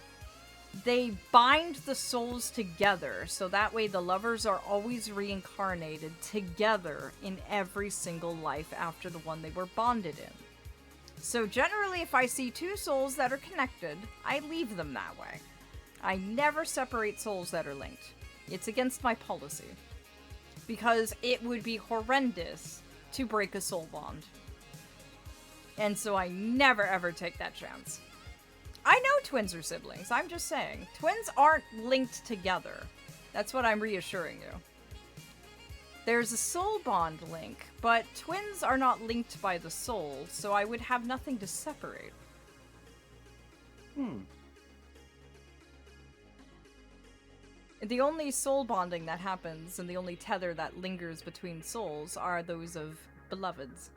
they bind the souls together, so that way the lovers are always reincarnated together in every single life after the one they were bonded in. So generally, if I see two souls that are connected, I leave them that way. I never separate souls that are linked. It's against my policy. Because it would be horrendous to break a soul bond. And so I never ever take that chance. I know twins are siblings, I'm just saying. Twins aren't linked together. That's what I'm reassuring you. There's a soul bond link, but twins are not linked by the soul, so I would have nothing to separate. The only soul bonding that happens, and the only tether that lingers between souls, are those of beloveds.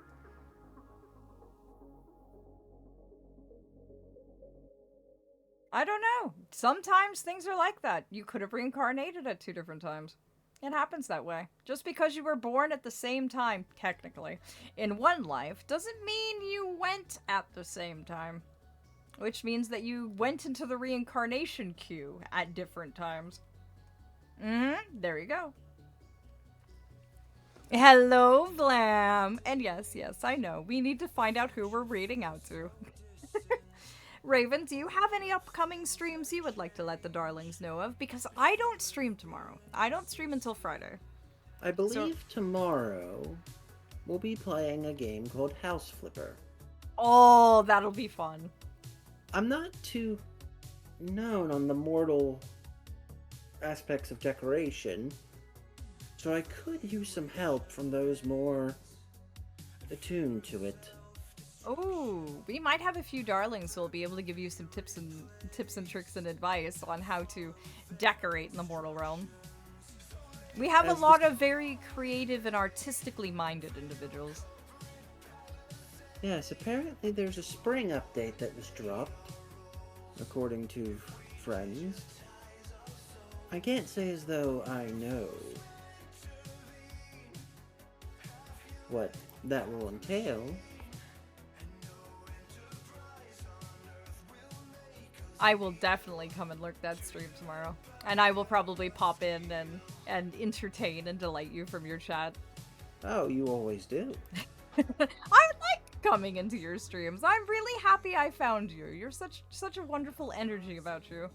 I don't know. Sometimes things are like that. You could have reincarnated at 2 different times. It happens that way. Just because you were born at the same time, technically, in one life, doesn't mean you went at the same time. Which means that you went into the reincarnation queue at different times. There you go. Hello, Vlam! And yes, I know. We need to find out who we're reading out to. Raven, do you have any upcoming streams you would like to let the darlings know of? Because I don't stream tomorrow. I don't stream until Friday. I believe tomorrow we'll be playing a game called House Flipper. Oh, that'll be fun. I'm not too known on the mortal aspects of decoration, so I could use some help from those more attuned to it. Oh, we might have a few darlings who will be able to give you some tips and tricks and advice on how to decorate in the mortal realm. We have a As lot of very creative and artistically minded individuals. Yes, apparently there's a spring update that was dropped, according to friends. I can't say as though I know what that will entail. I will definitely come and lurk that stream tomorrow. And I will probably pop in and entertain and delight you from your chat. Oh, you always do. I like coming into your streams. I'm really happy I found you. You're such a wonderful energy about you.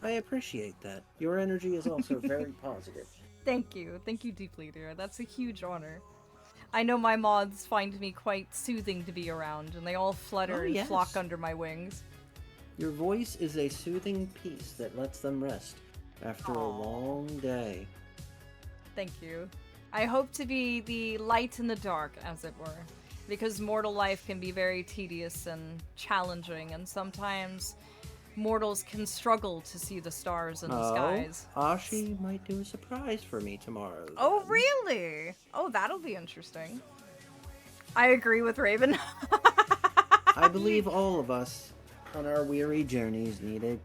I appreciate that. Your energy is also very positive. Thank you. Thank you deeply, dear. That's a huge honor. I know my mods find me quite soothing to be around, and they all flutter and yes. flock under my wings. Your voice is a soothing peace that lets them rest after a long day. Thank you. I hope to be the light in the dark, as it were, because mortal life can be very tedious and challenging, and sometimes mortals can struggle to see the stars in the skies. Ashi might do a surprise for me tomorrow. Oh, then. really? Oh, that'll be interesting. I agree with Raven. I believe all of us on our weary journeys need a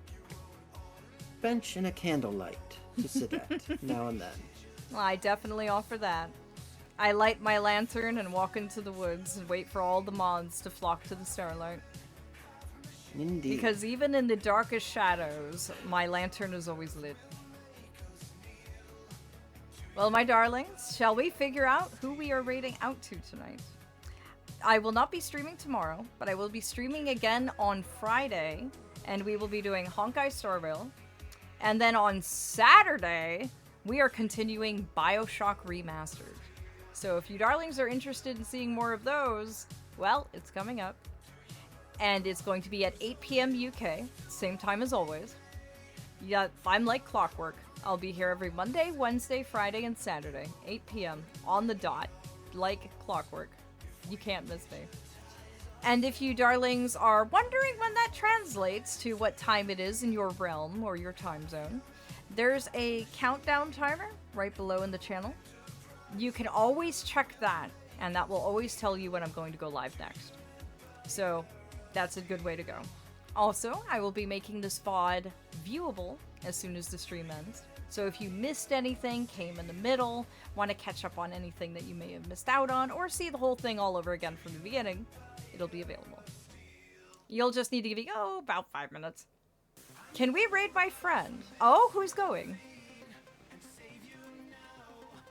bench and a candlelight to sit at now and then. Well, I definitely offer that. I light my lantern and walk into the woods and wait for all the mods to flock to the starlight. Indeed. Because even in the darkest shadows, my lantern is always lit. Well, my darlings, shall we figure out who we are raiding out to tonight? I will not be streaming tomorrow, but I will be streaming again on Friday, and we will be doing Honkai Star Rail. And then on Saturday, we are continuing BioShock Remastered. So if you darlings are interested in seeing more of those, well, it's coming up. And it's going to be at 8 p.m. UK, same time as always. Yeah, I'm like clockwork. I'll be here every Monday, Wednesday, Friday, and Saturday, 8 p.m. on the dot, like clockwork. You can't miss me. And if you darlings are wondering when that translates to what time it is in your realm or your time zone, there's a countdown timer right below in the channel. You can always check that, and that will always tell you when I'm going to go live next. So that's a good way to go. Also, I will be making this VOD viewable as soon as the stream ends. So if you missed anything, came in the middle, want to catch up on anything that you may have missed out on, or see the whole thing all over again from the beginning, it'll be available. You'll just need to give me, about 5 minutes. Can we raid my friend? Oh, who's going?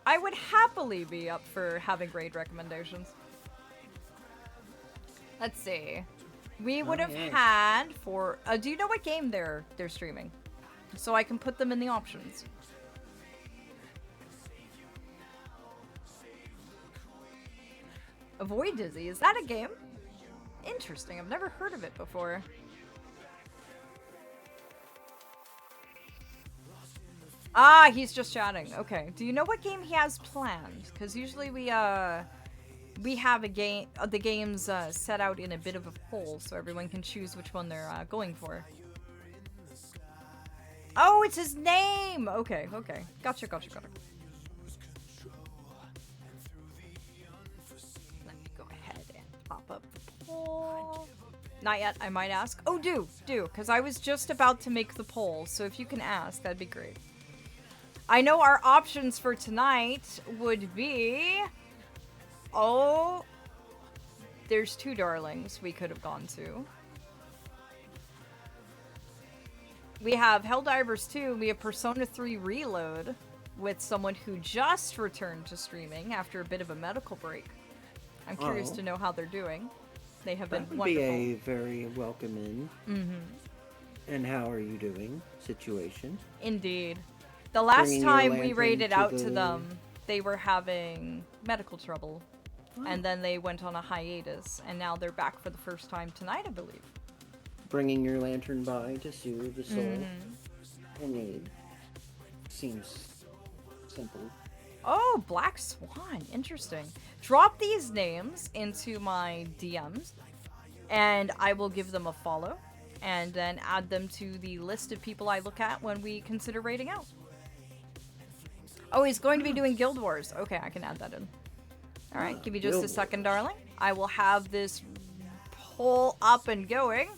I would happily be up for having raid recommendations. Let's see. We would have had for... do you know what game they're streaming? So I can put them in the options. Avoid Dizzy. Is that a game? Interesting. I've never heard of it before. Ah, he's just chatting. Okay. Do you know what game he has planned? Because usually we have a game, the games set out in a bit of a poll, so everyone can choose which one they're going for. Oh, it's his name! Okay, okay. Gotcha. Let me go ahead and pop up the poll. Not yet, I might ask. Oh, do, because I was just about to make the poll, so if you can ask, that'd be great. I know our options for tonight would be... Oh, there's two darlings we could have gone to. We have Helldivers 2, we have Persona 3 Reload with someone who just returned to streaming after a bit of a medical break. I'm curious to know how they're doing. They have been wonderful. That would be a very welcome in. And how are you doing situation. Indeed. The last Bringing time your we lantern raided to out the- to them, they were having medical trouble. And then they went on a hiatus, and now they're back for the first time tonight, I believe. Bringing your lantern by to soothe the soul in need. Seems simple. Oh, Black Swan. Interesting. Drop these names into my DMs, and I will give them a follow, and then add them to the list of people I look at when we consider raiding out. Oh, he's going to be doing Guild Wars. Okay, I can add that in. All right, give me just Guild a second, Wars. darling. I will have this poll up and going.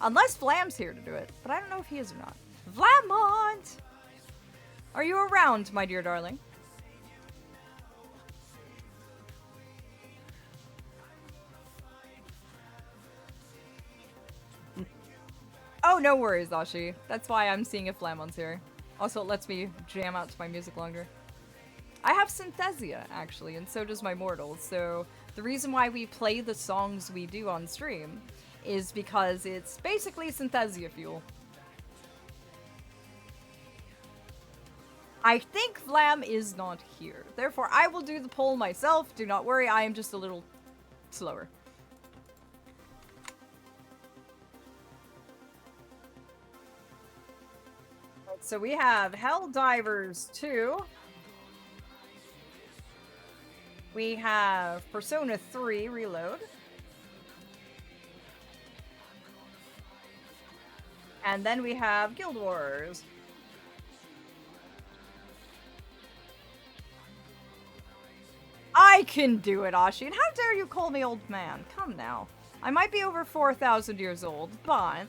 Unless Vlam's here to do it. But I don't know if he is or not. Vlamont! Are you around, my dear darling? Oh, no worries, Ashi. That's why I'm seeing if Vlamont's here. Also, it lets me jam out to my music longer. I have Synthesia, actually, and so does my Mortal. So the reason why we play the songs we do on stream is because it's basically Synthesia fuel. I think Vlam is not here. Therefore, I will do the poll myself. Do not worry, I am just a little slower. So we have Helldivers 2. We have Persona 3 Reload. And then we have Guild Wars. I can do it, Ashi. And how dare you call me old man? Come now. I might be over 4,000 years old, but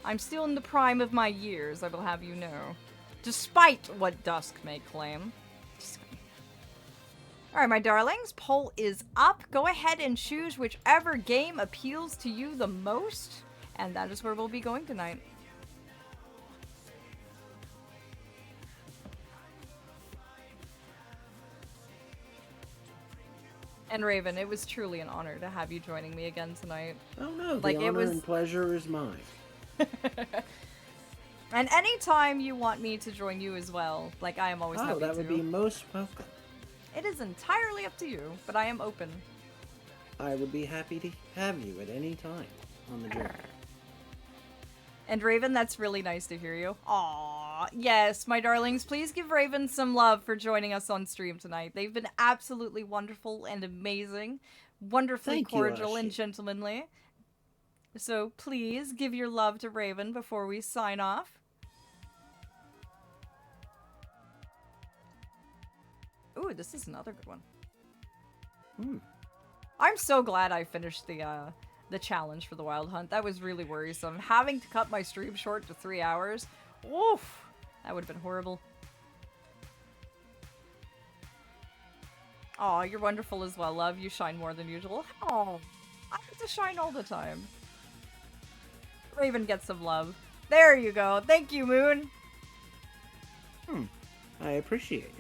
I'm still in the prime of my years, I will have you know. Despite what Dusk may claim. Alright, my darlings, poll is up. Go ahead and choose whichever game appeals to you the most, and that is where we'll be going tonight. And Raven, it was truly an honor to have you joining me again tonight. Oh no, Like, the it honor was- and pleasure is mine. And anytime you want me to join you as well, like, I am always happy Oh, that to. would be most welcome. It is entirely up to you, but I am open. I would be happy to have you at any time on the journey. And Raven, that's really nice to hear you. Aww, yes, my darlings, please give Raven some love for joining us on stream tonight. They've been absolutely wonderful and amazing, wonderfully Thank you, cordial and Ashi. gentlemanly. So please give your love to Raven before we sign off. Ooh, this is another good one. Hmm. I'm so glad I finished the challenge for the Wild Hunt. That was really worrisome. Having to cut my stream short to 3 hours. Oof. That would have been horrible. Aw, you're wonderful as well, love. You shine more than usual. Oh, I get to shine all the time. Raven gets some love. There you go. Thank you, Moon. I appreciate it.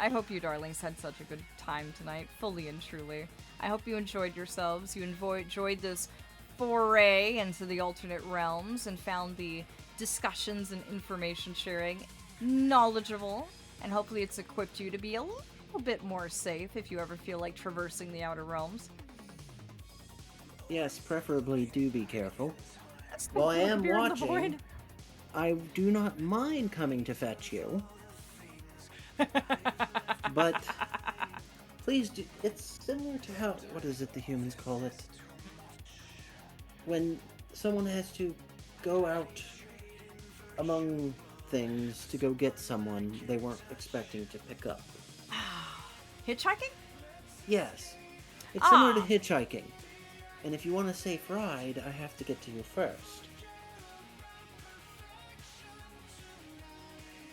I hope you darlings had such a good time tonight, fully and truly. I hope you enjoyed yourselves, you enjoyed this foray into the alternate realms, and found the discussions and information sharing knowledgeable, and hopefully it's equipped you to be a little bit more safe if you ever feel like traversing the outer realms. Yes, preferably do be careful. That's While I am Beer in the watching, Void. I do not mind coming to fetch you. But please do. It's similar to how, what is it the humans call it? When someone has to go out among things to go get someone they weren't expecting to pick up. Hitchhiking? Yes. It's similar to Ah. hitchhiking. And if you want a safe ride, I have to get to you first.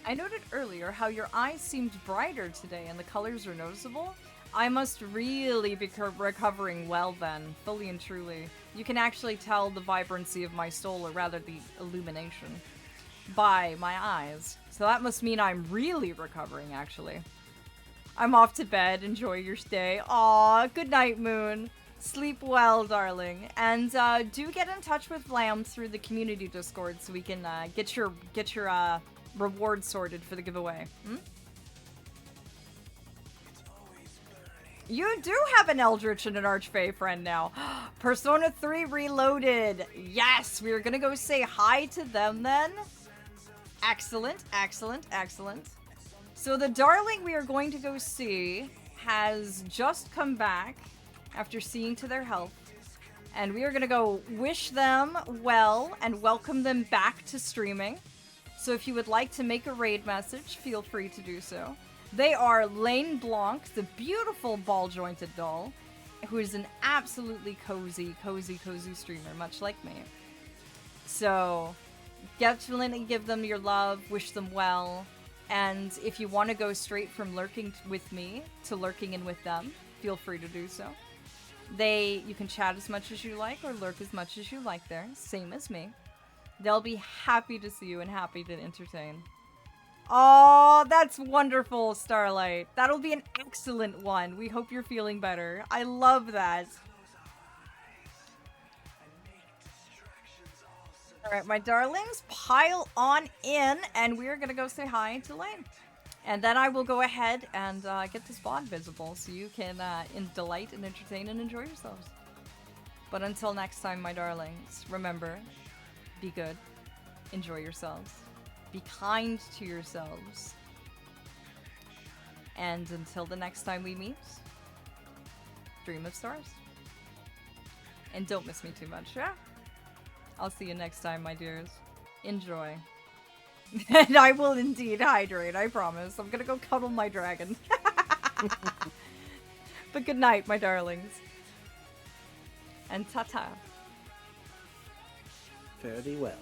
I noted earlier how your eyes seemed brighter today and the colors are noticeable. I must really be recovering well then, fully and truly. You can actually tell the vibrancy of my soul, or rather the illumination, by my eyes. So that must mean I'm really recovering, actually. I'm off to bed. Enjoy your stay. Aw, good night, Moon. Sleep well, darling. And do get in touch with Vlam through the community Discord so we can get your reward sorted for the giveaway. You do have an Eldritch and an Archfey friend now. Persona 3 Reloaded. Yes, we are gonna go say hi to them then. Excellent, excellent, excellent. So the darling we are going to go see has just come back after seeing to their health. And we are gonna go wish them well and welcome them back to streaming. So if you would like to make a raid message, feel free to do so. They are Lane Blanc, the beautiful ball-jointed doll, who is an absolutely cozy streamer, much like me. So definitely give them your love, wish them well, and if you want to go straight from lurking with me to lurking in with them, feel free to do so. You can chat as much as you like or lurk as much as you like there, same as me. They'll be happy to see you and happy to entertain. Oh, that's wonderful, Starlight. That'll be an excellent one. We hope you're feeling better. I love that. Alright, my darlings, pile on in, and we're gonna go say hi to Lane. And then I will go ahead and get this bond visible so you can delight and entertain and enjoy yourselves. But until next time, my darlings, remember, be good, enjoy yourselves, be kind to yourselves, and until the next time we meet, dream of stars. And don't miss me too much, yeah? I'll see you next time, my dears. Enjoy. And I will indeed hydrate, I promise. I'm gonna go cuddle my dragon. But good night, my darlings. And ta-ta. Fare thee well.